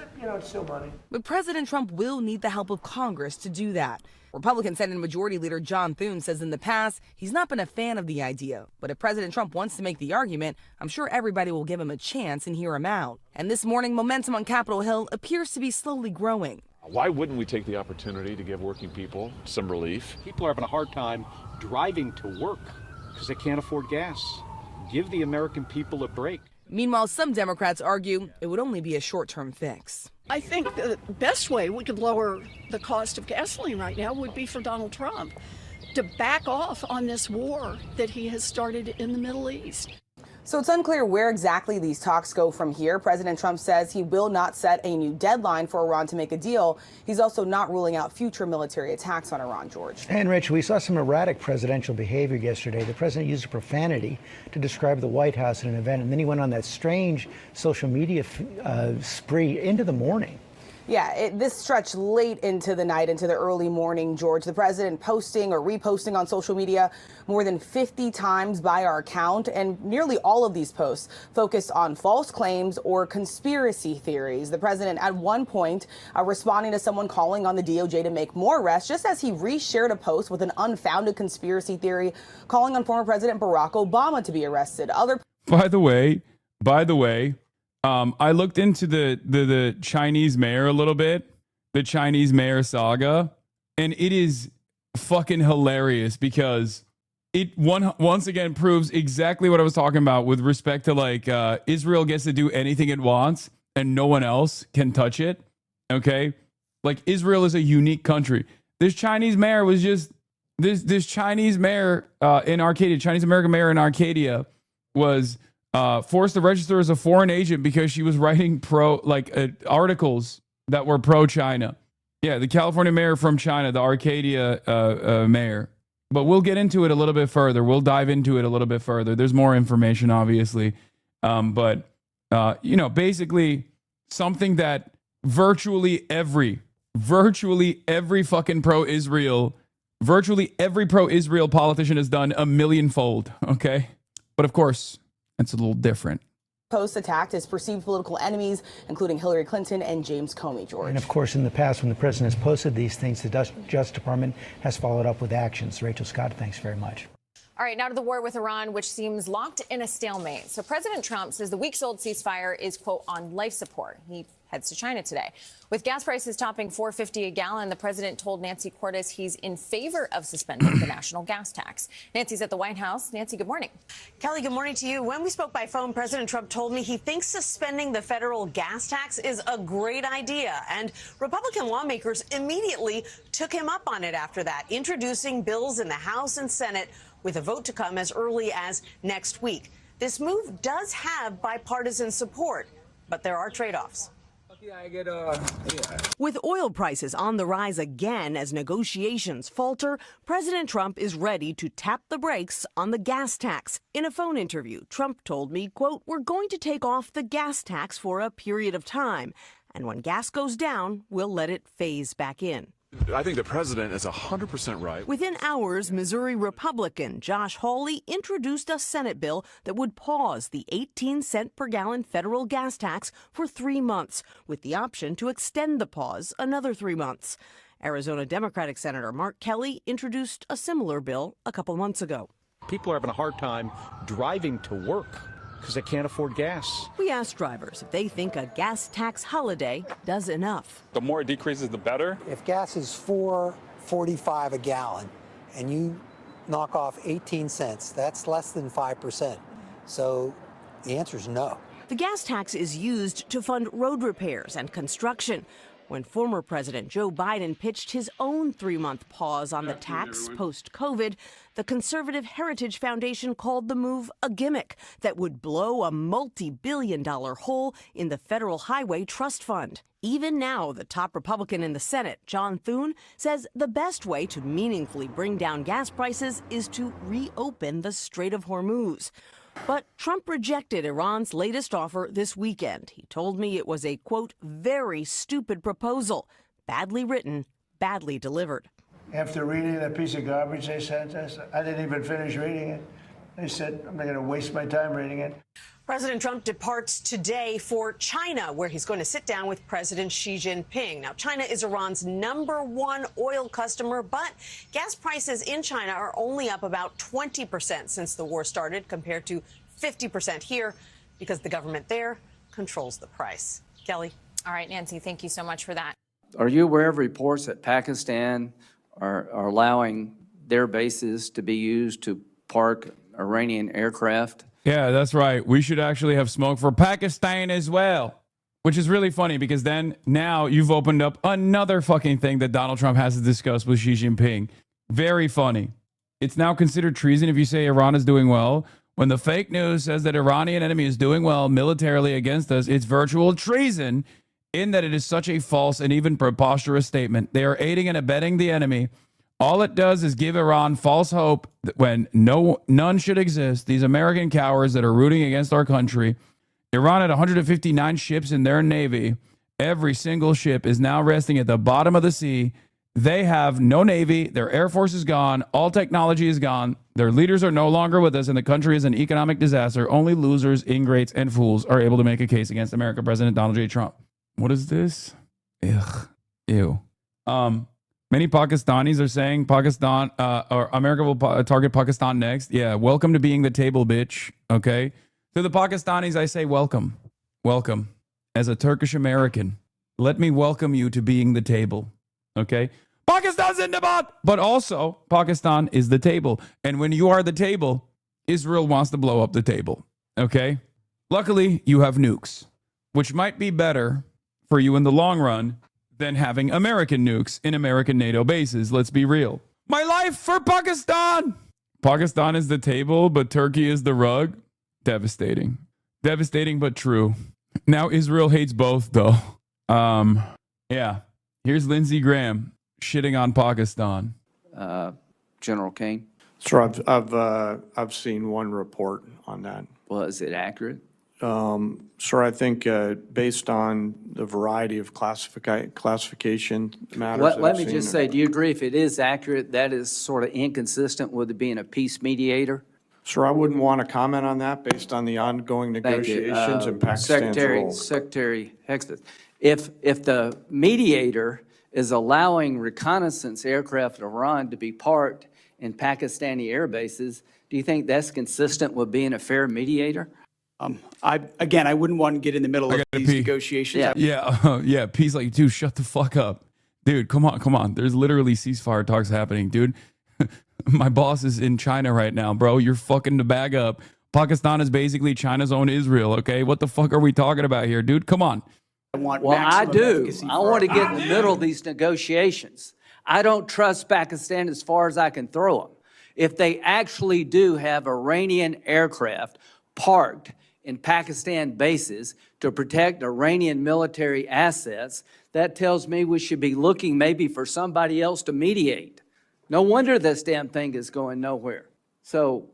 still money. But President Trump will need the help of Congress to do that. Republican Senate Majority Leader John Thune says in the past he's not been a fan of the idea. But if President Trump wants to make the argument, I'm sure everybody will give him a chance and hear him out. And this morning, momentum on Capitol Hill appears to be slowly growing. Why wouldn't we take the opportunity to give working people some relief? People are having a hard time driving to work because they can't afford gas. Give the American people a break. Meanwhile, some Democrats argue it would only be a short-term fix. I think the best way we could lower the cost of gasoline right now would be for Donald Trump to back off on this war that he has started in the Middle East. So it's unclear where exactly these talks go from here. President Trump says he will not set a new deadline for Iran to make a deal. He's also not ruling out future military attacks on Iran, George. And Rich, we saw some erratic presidential behavior yesterday. The president used profanity to describe the White House at an event, and then he went on that strange social media spree into the morning. Yeah, this stretched late into the night, into the early morning, George. The president posting or reposting on social media more than 50 times by our count, and nearly all of these posts focused on false claims or conspiracy theories. The president at one point responding to someone calling on the DOJ to make more arrests, just as he reshared a post with an unfounded conspiracy theory calling on former President Barack Obama to be arrested. By the way, I looked into the Chinese mayor a little bit, the Chinese mayor saga, and it is fucking hilarious because it once again proves exactly what I was talking about with respect to like Israel gets to do anything it wants and no one else can touch it. Okay, like Israel is a unique country. This Chinese mayor was just this Chinese mayor in Arcadia, Chinese American mayor in Arcadia was forced to register as a foreign agent because she was writing articles that were pro-China. Yeah, the California mayor from China, the Arcadia mayor, But we'll get into it a little bit further. We'll dive into it a little bit further. There's more information, obviously. Basically something that virtually every fucking pro-Israel politician has done a millionfold, okay? But of course, it's a little different. Posts attacked his perceived political enemies, including Hillary Clinton and James Comey, George. And of course, in the past, when the president has posted these things, the Justice Department has followed up with actions. Rachel Scott, thanks very much. All right, now to the war with Iran, which seems locked in a stalemate. So President Trump says the weeks-old ceasefire is, quote, on life support. He heads to China today. With gas prices topping $4.50 a gallon, the president told Nancy Cordes he's in favor of suspending the national gas tax. Nancy's at the White House. Nancy, good morning. Kelly, good morning to you. When we spoke by phone, President Trump told me he thinks suspending the federal gas tax is a great idea. And Republican lawmakers immediately took him up on it after that, introducing bills in the House and Senate with a vote to come as early as next week. This move does have bipartisan support, but there are trade-offs. With oil prices on the rise again as negotiations falter, President Trump is ready to tap the brakes on the gas tax. In a phone interview, Trump told me, quote, "We're going to take off the gas tax for a period of time, and when gas goes down, we'll let it phase back in." I think the president is 100% right. Within hours, Missouri Republican Josh Hawley introduced a Senate bill that would pause the 18-cent per gallon federal gas tax for 3 months, with the option to extend the pause another 3 months. Arizona Democratic Senator Mark Kelly introduced a similar bill a couple months ago. People are having a hard time driving to work because they can't afford gas. We asked drivers if they think a gas tax holiday does enough. The more it decreases, the better. If gas is $4.45 a gallon and you knock off 18 cents, that's less than 5%. So the answer is no. The gas tax is used to fund road repairs and construction. When former President Joe Biden pitched his own 3-month pause on the tax post-COVID, the conservative Heritage Foundation called the move a gimmick that would blow a multi-billion-dollar hole in the Federal Highway Trust Fund. Even now, the top Republican in the Senate, John Thune, says the best way to meaningfully bring down gas prices is to reopen the Strait of Hormuz. But Trump rejected Iran's latest offer this weekend. He told me it was a, quote, very stupid proposal, badly written, badly delivered. After reading that piece of garbage they sent us, I didn't even finish reading it. They said, I'm not going to waste my time reading it. President Trump departs today for China, where he's going to sit down with President Xi Jinping. Now, China is Iran's #1 oil customer, but gas prices in China are only up about 20% since the war started, compared to 50% here, because the government there controls the price. Kelly? All right, Nancy, thank you so much for that. Are you aware of reports that Pakistan are allowing their bases to be used to park Iranian aircraft? Yeah, that's right. We should actually have smoke for Pakistan as well, which is really funny because then now you've opened up another fucking thing that Donald Trump has to discuss with Xi Jinping. Very funny. It's now considered treason if you say Iran is doing well. When the fake news says that Iranian enemy is doing well militarily against us, it's virtual treason in that it is such a false and even preposterous statement. They are aiding and abetting the enemy. All it does is give Iran false hope that when none should exist. These American cowards that are rooting against our country. Iran had 159 ships in their navy. Every single ship is now resting at the bottom of the sea. They have no navy. Their air force is gone. All technology is gone. Their leaders are no longer with us, and the country is an economic disaster. Only losers, ingrates, and fools are able to make a case against America President Donald J. Trump. What is this? Ugh. Ew. Many Pakistanis are saying Pakistan or America will target Pakistan next. Yeah, welcome to being the table, bitch. Okay. To the Pakistanis, I say welcome. Welcome. As a Turkish American, let me welcome you to being the table. Okay. Pakistan Zindabad! But also, Pakistan is the table. And when you are the table, Israel wants to blow up the table. Okay. Luckily, you have nukes, which might be better for you in the long run than having American nukes in American NATO bases. Let's be real. My life for Pakistan. Pakistan is the table, but Turkey is the rug. Devastating. Devastating, but true. Now Israel hates both, though. Yeah. Here's Lindsey Graham shitting on Pakistan. General King? Sir, I've seen one report on that. Well, is it accurate? Sir, I think based on the variety of classification matters. Let me just say, do you agree if it is accurate, that is sort of inconsistent with it being a peace mediator? Sir, I wouldn't want to comment on that based on the ongoing negotiations and Pakistan's role. Secretary Hexton, if the mediator is allowing reconnaissance aircraft in Iran to be parked in Pakistani air bases, do you think that's consistent with being a fair mediator? I wouldn't want to get in the middle of these negotiations. Yeah. Peace, like, dude, shut the fuck up. Dude, come on. There's literally ceasefire talks happening, dude. My boss is in China right now, bro. You're fucking the bag up. Pakistan is basically China's own Israel, okay? What the fuck are we talking about here, dude? Come on. I do. I want to get in the middle of these negotiations. I don't trust Pakistan as far as I can throw them. If they actually do have Iranian aircraft parked in Pakistan bases to protect Iranian military assets, that tells me we should be looking maybe for somebody else to mediate. No wonder this damn thing is going nowhere. So,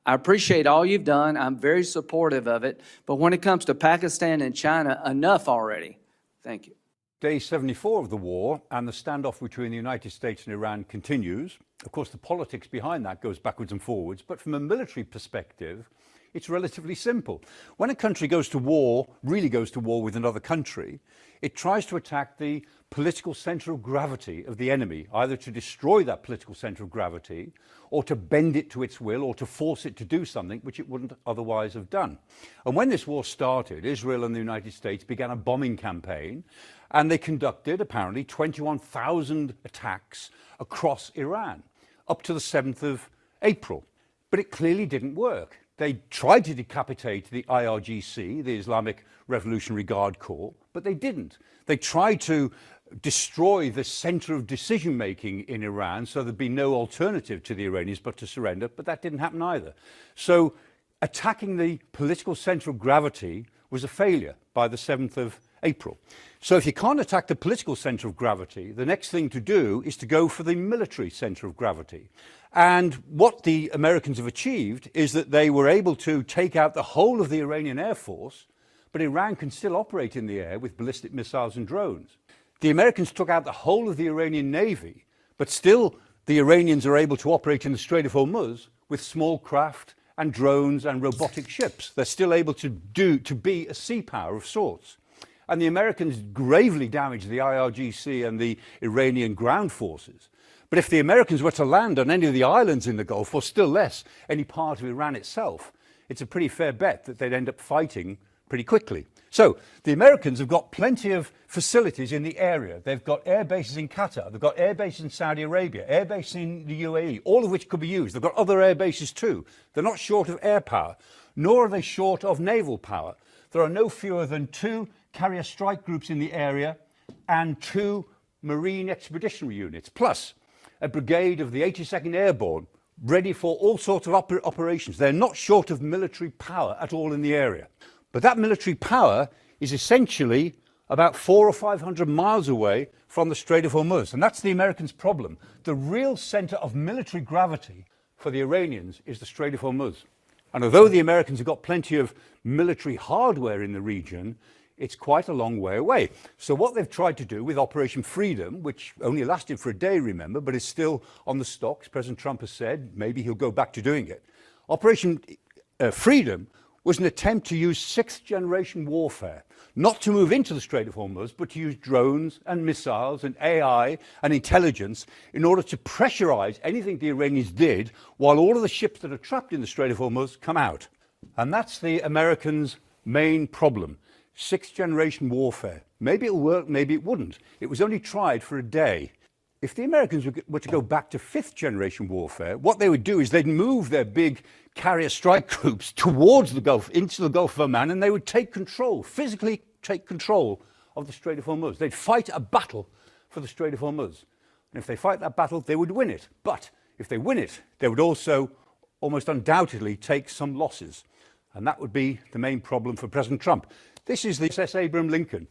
I appreciate all you've done. I'm very supportive of it. But when it comes to Pakistan and China, enough already. Thank you. Day 74 of the war and the standoff between the United States and Iran continues. Of course, the politics behind that goes backwards and forwards. But from a military perspective, it's relatively simple. When a country goes to war, really goes to war with another country, it tries to attack the political center of gravity of the enemy, either to destroy that political center of gravity or to bend it to its will or to force it to do something which it wouldn't otherwise have done. And when this war started, Israel and the United States began a bombing campaign, and they conducted apparently 21,000 attacks across Iran up to the 7th of April. But it clearly didn't work. They tried to decapitate the IRGC, the Islamic Revolutionary Guard Corps, but they didn't. They tried to destroy the center of decision-making in Iran so there'd be no alternative to the Iranians but to surrender, but that didn't happen either. So attacking the political center of gravity was a failure by the 7th of April. So if you can't attack the political center of gravity, the next thing to do is to go for the military center of gravity. And what the Americans have achieved is that they were able to take out the whole of the Iranian Air Force, but Iran can still operate in the air with ballistic missiles and drones. The Americans took out the whole of the Iranian Navy, but still the Iranians are able to operate in the Strait of Hormuz with small craft and drones and robotic ships. They're still able to be a sea power of sorts. And the Americans gravely damaged the IRGC and the Iranian ground forces. But if the Americans were to land on any of the islands in the Gulf, or still less, any part of Iran itself, it's a pretty fair bet that they'd end up fighting pretty quickly. So the Americans have got plenty of facilities in the area. They've got air bases in Qatar, they've got air bases in Saudi Arabia, air bases in the UAE, all of which could be used. They've got other air bases too. They're not short of air power, nor are they short of naval power. There are no fewer than 2 carrier strike groups in the area and 2 Marine Expeditionary Units, plus a brigade of the 82nd Airborne, ready for all sorts of operations. They're not short of military power at all in the area. But that military power is essentially about 400 or 500 miles away from the Strait of Hormuz. And that's the Americans' problem. The real center of military gravity for the Iranians is the Strait of Hormuz. And although the Americans have got plenty of military hardware in the region, it's quite a long way away. So what they've tried to do with Operation Freedom, which only lasted for a day, remember, but is still on the stocks, President Trump has said maybe he'll go back to doing it. Operation Freedom was an attempt to use 6th generation warfare, not to move into the Strait of Hormuz, but to use drones and missiles and AI and intelligence in order to pressurize anything the Iranians did while all of the ships that are trapped in the Strait of Hormuz come out. And that's the Americans' main problem. 6th generation warfare. Maybe it'll work, maybe it wouldn't. It was only tried for a day. If the Americans were to go back to 5th generation warfare, what they would do is they'd move their big carrier strike groups towards the Gulf, into the Gulf of Oman, and they would take control, physically take control of the Strait of Hormuz. They'd fight a battle for the Strait of Hormuz. And if they fight that battle, they would win it. But if they win it, they would also almost undoubtedly take some losses. And that would be the main problem for President Trump. This is the USS Abraham Lincoln.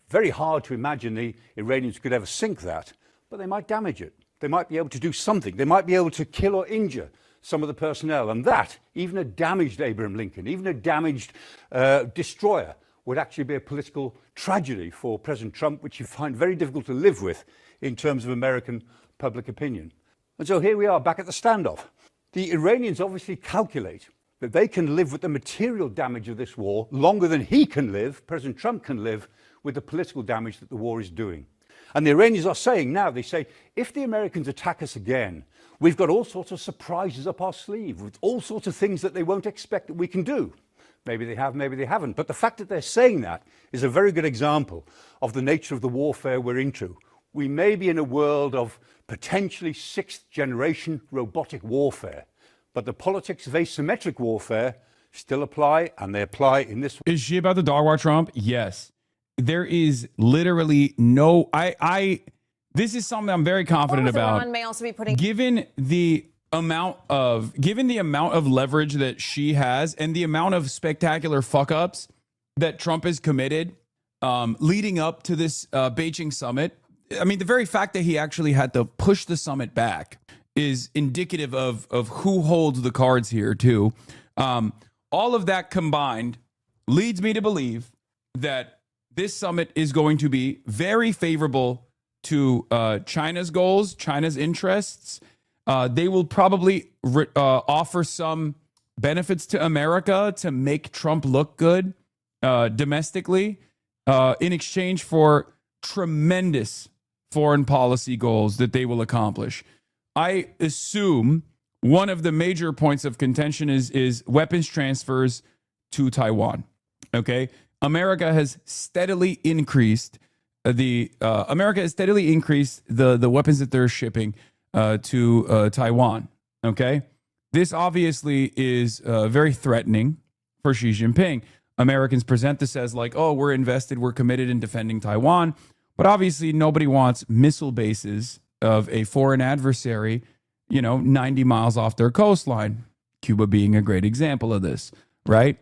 Very hard to imagine the Iranians could ever sink that, but they might damage it. they might be able to do something. They might be able to kill or injure some of the personnel. And that, even a damaged Abraham Lincoln, even a damaged destroyer, would actually be a political tragedy for President Trump, which you find very difficult to live with in terms of American public opinion. And so here we are back at the standoff. The Iranians obviously calculate that they can live with the material damage of this war longer than he can live, President Trump can live, with the political damage that the war is doing. And the Iranians are saying now, they say, if the Americans attack us again, we've got all sorts of surprises up our sleeve, with all sorts of things that they won't expect that we can do. Maybe they have, maybe they haven't. But the fact that they're saying that is a very good example of the nature of the warfare we're into. We may be in a world of potentially sixth-generation robotic warfare, but the politics of asymmetric warfare still apply, and they apply in this. Is she about to dog walk Trump? Yes. There is literally no. This is something I'm very confident about. Iran may also be putting. Given the amount of leverage that she has and the amount of spectacular fuck ups that Trump has committed, leading up to this Beijing summit. I mean, the very fact that he actually had to push the summit back is indicative of who holds the cards here too. All of that combined leads me to believe that this summit is going to be very favorable to China's goals, China's interests. They will probably offer some benefits to America to make Trump look good domestically in exchange for tremendous foreign policy goals that they will accomplish. I assume one of the major points of contention is weapons transfers to Taiwan. Okay, America has steadily increased the weapons that they're shipping to Taiwan. Okay, this obviously is very threatening for Xi Jinping. Americans present this as like, oh, we're invested, we're committed in defending Taiwan. But obviously, nobody wants missile bases of a foreign adversary, 90 miles off their coastline. Cuba being a great example of this, right?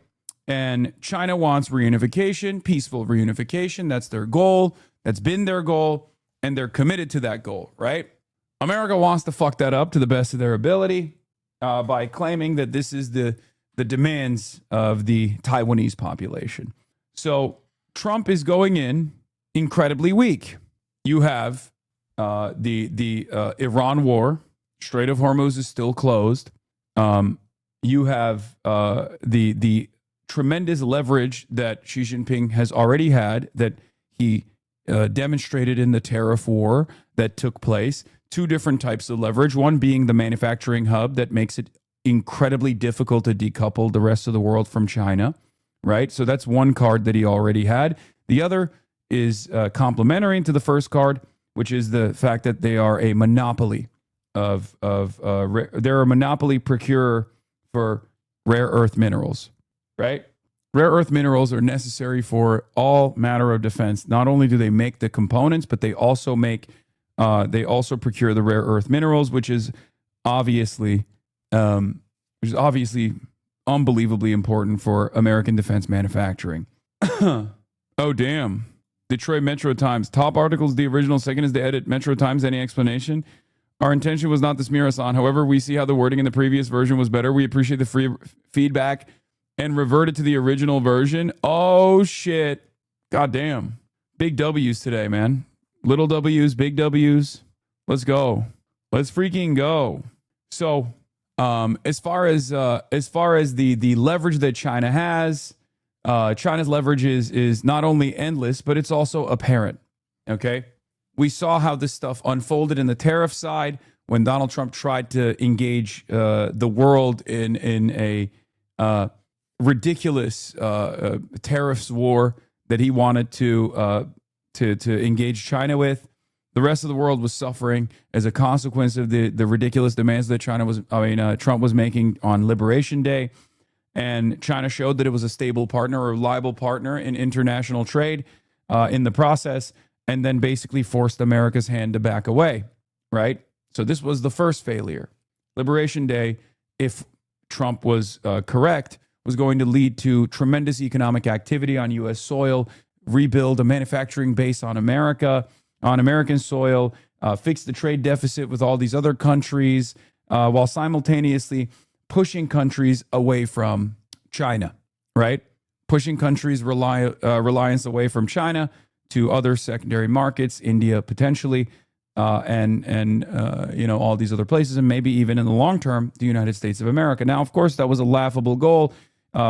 And China wants reunification, peaceful reunification. That's their goal. That's been their goal, and they're committed to that goal, right? America wants to fuck that up to the best of their ability by claiming that this is the demands of the Taiwanese population. So Trump is going in incredibly weak. You have the Iran war. Strait of Hormuz is still closed. You have the tremendous leverage that Xi Jinping has already had, that he demonstrated in the tariff war that took place. Two different types of leverage, one being the manufacturing hub that makes it incredibly difficult to decouple the rest of the world from China, right? So that's one card that he already had. The other is complementary to the first card, which is the fact that they are a monopoly they're a monopoly procurer for rare earth minerals, right? Rare earth minerals are necessary for all matter of defense. Not only do they make the components, but they also procure the rare earth minerals, which is obviously unbelievably important for American defense manufacturing. Oh, damn. Detroit Metro Times. Top article is the original. Second is the edit. Metro Times. Any explanation? Our intention was not to smear us on. However, we see how the wording in the previous version was better. We appreciate the free feedback and reverted to the original version. Oh, shit. God damn. Big W's today, man. Little W's, big W's. Let's go. Let's freaking go. So, as far as the leverage that China has, China's leverage is not only endless, but it's also apparent. Okay, we saw how this stuff unfolded in the tariff side when Donald Trump tried to engage the world in a ridiculous tariffs war that he wanted to engage China with. The rest of the world was suffering as a consequence of the ridiculous demands that Trump was making on Liberation Day. And China showed that it was a stable partner, a reliable partner in international trade in the process, and then basically forced America's hand to back away, right? So this was the first failure. Liberation Day, if Trump was correct, was going to lead to tremendous economic activity on U.S. soil, rebuild a manufacturing base on American soil, fix the trade deficit with all these other countries, while simultaneously pushing countries away from China, right? Pushing countries' reliance away from China to other secondary markets, India potentially, and all these other places, and maybe even in the long term, the United States of America. Now, of course, that was a laughable goal.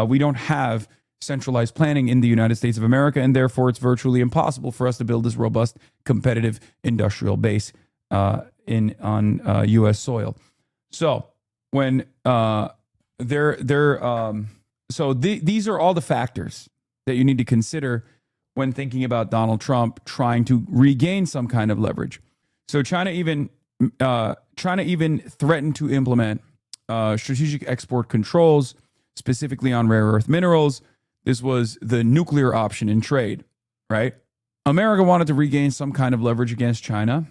We don't have centralized planning in the United States of America, and therefore it's virtually impossible for us to build this robust, competitive industrial base on U.S. soil. So when these are all the factors that you need to consider when thinking about Donald Trump trying to regain some kind of leverage. So China even threatened to implement strategic export controls, specifically on rare earth minerals. This was the nuclear option in trade, right? America wanted to regain some kind of leverage against China,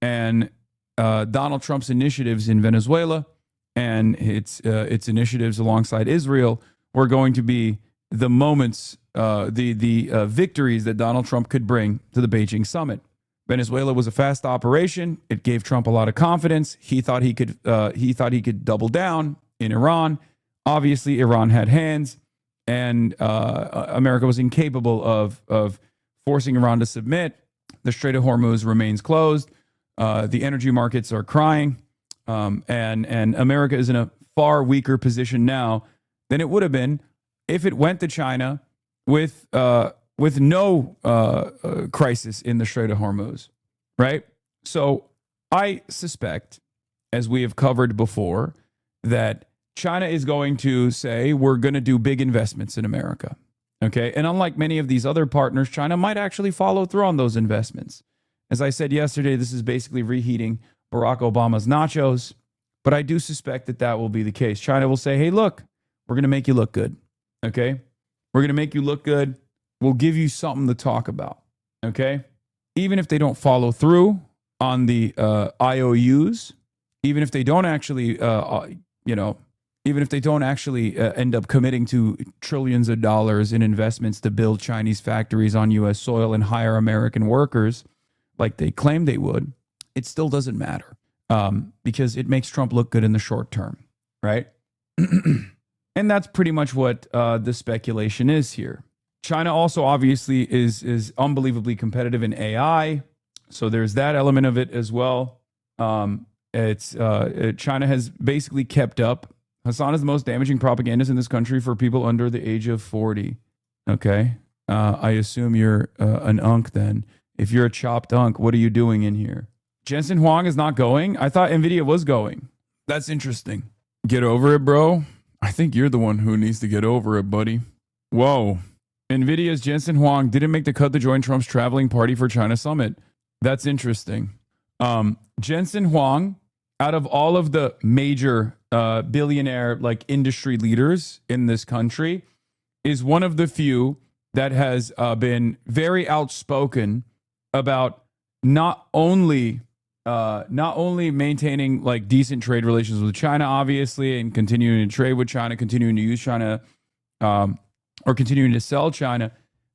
and Donald Trump's initiatives in Venezuela and its initiatives alongside Israel were going to be the moments, the victories that Donald Trump could bring to the Beijing summit. Venezuela was a fast operation. It gave Trump a lot of confidence. He thought he could double down in Iran. Obviously, Iran had hands, and America was incapable of forcing Iran to submit. The Strait of Hormuz remains closed. The energy markets are crying, and America is in a far weaker position now than it would have been if it went to China with no crisis in the Strait of Hormuz, right? So I suspect, as we have covered before, that China is going to say, we're going to do big investments in America, okay? And unlike many of these other partners, China might actually follow through on those investments. As I said yesterday, this is basically reheating Barack Obama's nachos, but I do suspect that that will be the case. China will say, hey, look, we're going to make you look good, okay? We're going to make you look good. We'll give you something to talk about, okay? Even if they don't follow through on the IOUs, even if they don't actually, even if they don't actually end up committing to trillions of dollars in investments to build Chinese factories on U.S. soil and hire American workers like they claim they would, it still doesn't matter because it makes Trump look good in the short term, right? And that's pretty much what the speculation is here. China also obviously is unbelievably competitive in AI, so there's that element of it as well. China has basically kept up. Hassan is the most damaging propagandist in this country for people under the age of 40. Okay, I assume you're an unk then. If you're a chopped unk, what are you doing in here? Jensen Huang is not going? I thought NVIDIA was going. That's interesting. Get over it, bro. I think you're the one who needs to get over it, buddy. Whoa. NVIDIA's Jensen Huang didn't make the cut to join Trump's traveling party for China summit. That's interesting. Jensen Huang, out of all of the major billionaire industry leaders in this country, is one of the few that has been very outspoken about not only maintaining decent trade relations with China, obviously, and continuing to trade with China, continuing to use China, or continuing to sell China.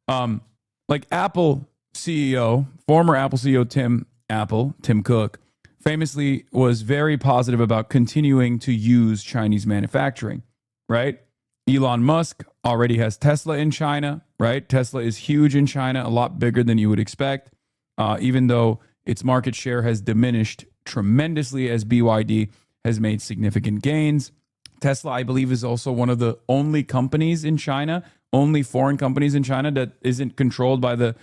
Apple CEO, former Apple CEO Tim Cook, famously was very positive about continuing to use Chinese manufacturing, right? Elon Musk already has Tesla in China, right? Tesla is huge in China, a lot bigger than you would expect, even though its market share has diminished tremendously as BYD has made significant gains. Tesla, I believe, is also one of the only companies in China, only foreign companies in China that isn't controlled by the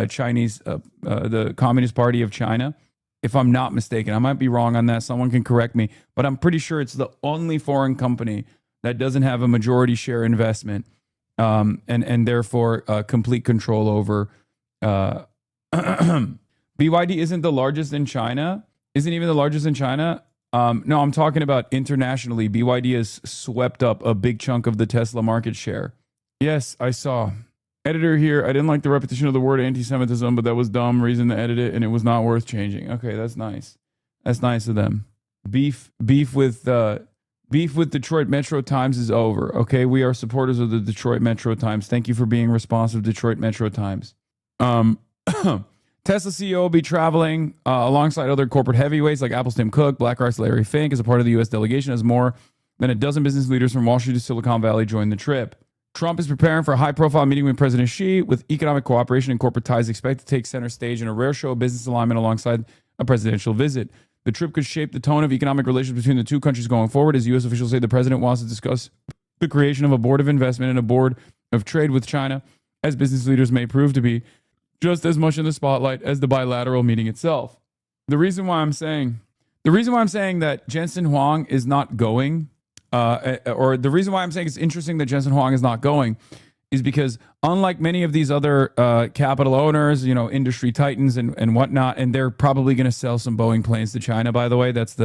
Chinese, the Communist Party of China. If I'm not mistaken, I might be wrong on that. Someone can correct me, but I'm pretty sure it's the only foreign company that doesn't have a majority share investment and therefore complete control over. BYD isn't the largest in China. Isn't even the largest in China. No, I'm talking about internationally. BYD has swept up a big chunk of the Tesla market share. Yes, I saw. Editor here, I didn't like the repetition of the word anti-Semitism, but that was dumb reason to edit it, and it was not worth changing. Okay, that's nice. That's nice of them. Beef with Detroit Metro Times is over. Okay, we are supporters of the Detroit Metro Times. Thank you for being responsive, Detroit Metro Times. Tesla CEO will be traveling alongside other corporate heavyweights like Apple's Tim Cook, BlackRock's Larry Fink as a part of the U.S. delegation as more than a dozen business leaders from Wall Street to Silicon Valley join the trip. Trump is preparing for a high-profile meeting with President Xi, with economic cooperation and corporate ties expected to take center stage in a rare show of business alignment alongside a presidential visit. The trip could shape the tone of economic relations between the two countries going forward, as U.S. officials say the president wants to discuss the creation of a board of investment and a board of trade with China, as business leaders may prove to be just as much in the spotlight as the bilateral meeting itself. The reason why I'm saying that Jensen Huang is not going, or the reason why I'm saying it's interesting that Jensen Huang is not going, is because unlike many of these other capital owners, industry titans and whatnot, and they're probably going to sell some Boeing planes to China, by the way. That's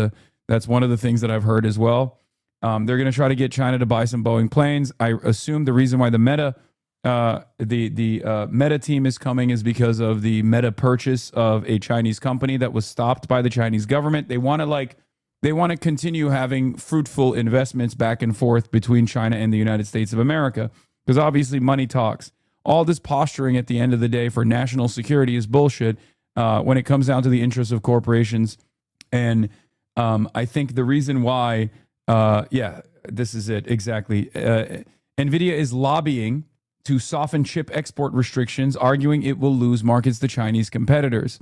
one of the things that I've heard as well. They're going to try to get China to buy some Boeing planes. I assume the reason why the Meta Meta team is coming is because of the Meta purchase of a Chinese company that was stopped by the Chinese government. They want to continue having fruitful investments back and forth between China and the United States of America, because obviously money talks. All this posturing at the end of the day for national security is bullshit when it comes down to the interests of corporations. And I think the reason why, this is it exactly. NVIDIA is lobbying to soften chip export restrictions, arguing it will lose markets to Chinese competitors.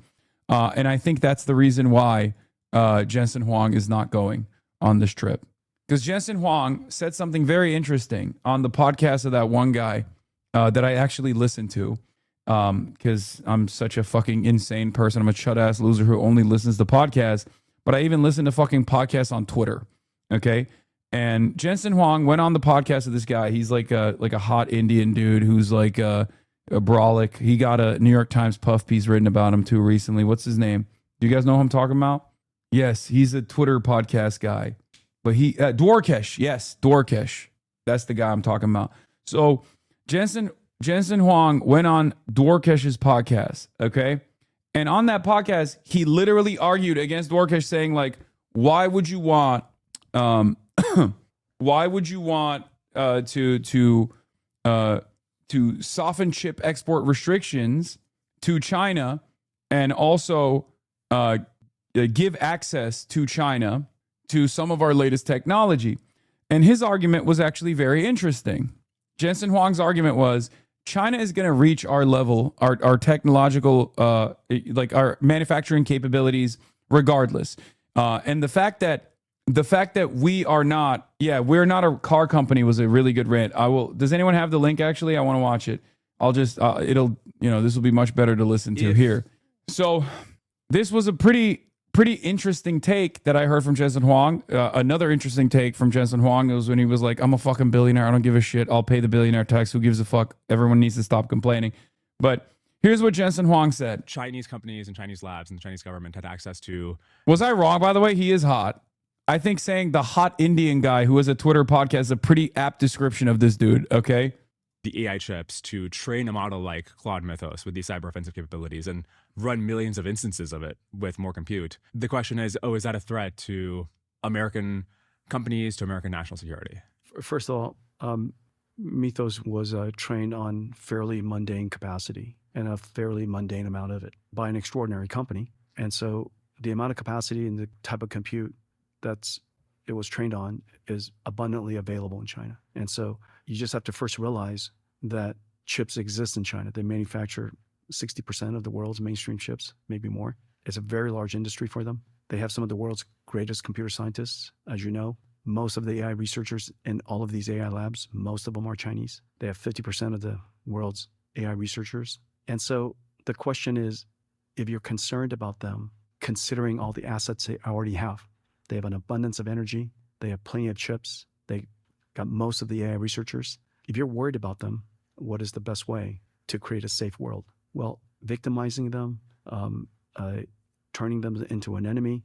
And I think that's the reason why Jensen Huang is not going on this trip. Because Jensen Huang said something very interesting on the podcast of that one guy that I actually listened to, because I'm such a fucking insane person. I'm a chud-ass loser who only listens to podcasts, but I even listen to fucking podcasts on Twitter, okay? And Jensen Huang went on the podcast of this guy. He's like a hot Indian dude who's like a brolic. He got a New York Times puff piece written about him too recently. What's his name? Do you guys know who I'm talking about? Yes, he's a Twitter podcast guy. But he, Dwarkesh. Yes, Dwarkesh. That's the guy I'm talking about. So Jensen Huang went on Dwarkesh's podcast, okay? And on that podcast, he literally argued against Dwarkesh, saying like, why would you want to soften chip export restrictions to China and also give access to China to some of our latest technology? And his argument was actually very interesting. Jensen Huang's argument was China is going to reach our level, our technological, like our manufacturing capabilities regardless. And the fact that we are not, we're not a car company was a really good rant. Does anyone have the link actually? I want to watch it. I'll just, this will be much better to listen to here. So this was a pretty interesting take that I heard from Jensen Huang. Another interesting take from Jensen Huang was when he was like, I'm a fucking billionaire. I don't give a shit. I'll pay the billionaire tax. Who gives a fuck? Everyone needs to stop complaining. But here's what Jensen Huang said. Chinese companies and Chinese labs and the Chinese government had access to... Was I wrong, by the way? He is hot. I think saying the hot Indian guy who has a Twitter podcast is a pretty apt description of this dude, okay? The AI chips to train a model like Claude Mythos with these cyber offensive capabilities and run millions of instances of it with more compute. The question is, is that a threat to American companies, to American national security? First of all, Mythos was trained on fairly mundane capacity and a fairly mundane amount of it by an extraordinary company. And so the amount of capacity and the type of compute it was trained on is abundantly available in China. And so you just have to first realize that chips exist in China. They manufacture 60% of the world's mainstream chips, maybe more. It's a very large industry for them. They have some of the world's greatest computer scientists. As you know, most of the AI researchers in all of these AI labs, most of them are Chinese. They have 50% of the world's AI researchers. And so the question is, if you're concerned about them, considering all the assets they already have, they have an abundance of energy. They have plenty of chips. They got most of the AI researchers. If you're worried about them, what is the best way to create a safe world? Well, victimizing them, turning them into an enemy,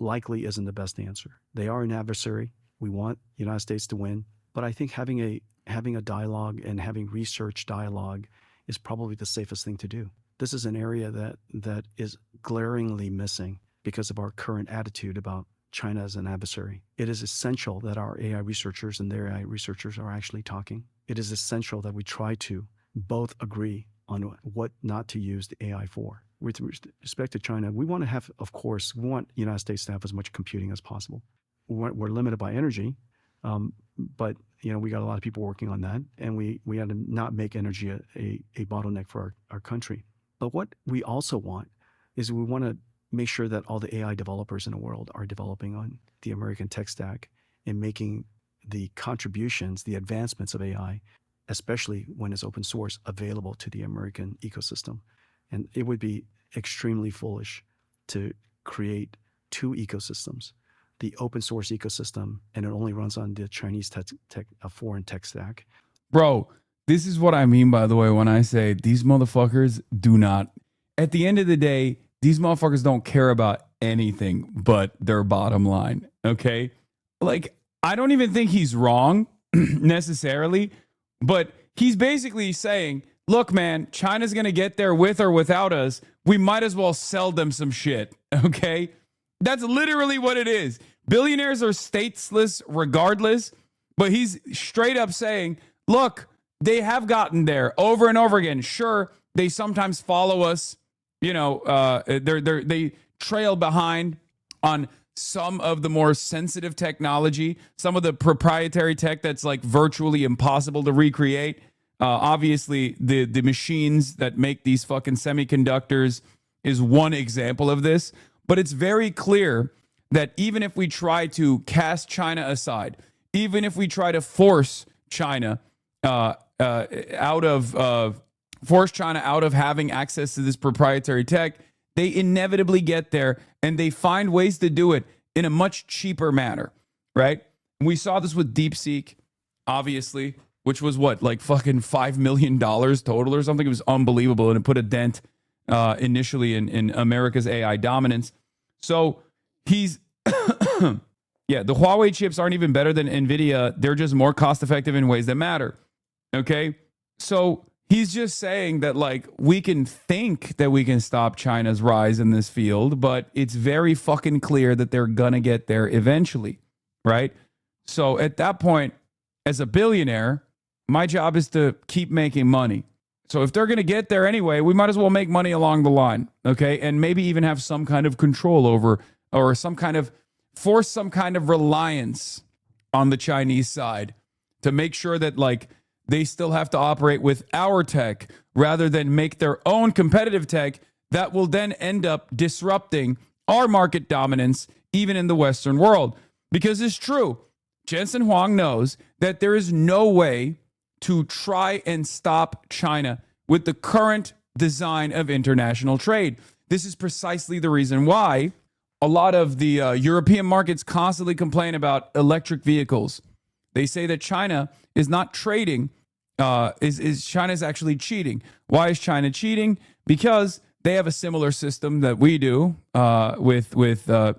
likely isn't the best answer. They are an adversary. We want the United States to win. But I think having a dialogue and having research dialogue is probably the safest thing to do. This is an area that is glaringly missing because of our current attitude about China as an adversary. It is essential that our AI researchers and their AI researchers are actually talking. It is essential that we try to both agree on what not to use the AI for. with respect to China, we want to have, of course, we want the United States to have as much computing as possible. We're limited by energy, but we got a lot of people working on that, and we had to not make energy a bottleneck for our country. But what we also want is we want to make sure that all the AI developers in the world are developing on the American tech stack and making the contributions, the advancements of AI, especially when it's open source, available to the American ecosystem. And it would be extremely foolish to create two ecosystems, the open source ecosystem, and it only runs on the Chinese foreign tech stack. Bro, this is what I mean, by the way, when I say these motherfuckers do not, at the end of the day, these motherfuckers don't care about anything but their bottom line, okay? Like, I don't even think he's wrong necessarily, but he's basically saying, look, man, China's going to get there with or without us. We might as well sell them some shit, okay? That's literally what it is. Billionaires are stateless regardless, but he's straight up saying, look, they have gotten there over and over again. Sure, they sometimes follow us. They trail behind on some of the more sensitive technology, some of the proprietary tech that's like virtually impossible to recreate. Obviously, the machines that make these fucking semiconductors is one example of this. But it's very clear that even if we try to cast China aside, even if we try to force China out of having access to this proprietary tech, they inevitably get there, and they find ways to do it in a much cheaper manner, right? We saw this with DeepSeek, obviously, which was what, like fucking $5 million total or something? It was unbelievable, and it put a dent initially in America's AI dominance. So he's, yeah, the Huawei chips aren't even better than NVIDIA. They're just more cost effective in ways that matter, okay? So he's just saying that, like, we can think that we can stop China's rise in this field, but it's very fucking clear that they're going to get there eventually, right? So at that point, as a billionaire, my job is to keep making money. So if they're going to get there anyway, we might as well make money along the line, okay? And maybe even have some kind of control over, or force some kind of reliance on the Chinese side to make sure that, like, they still have to operate with our tech rather than make their own competitive tech that will then end up disrupting our market dominance even in the Western world. Because it's true, Jensen Huang knows that there is no way to try and stop China with the current design of international trade. This is precisely the reason why a lot of the European markets constantly complain about electric vehicles. They say that China is not trading, China's actually cheating. Why is China cheating? Because they have a similar system that we do with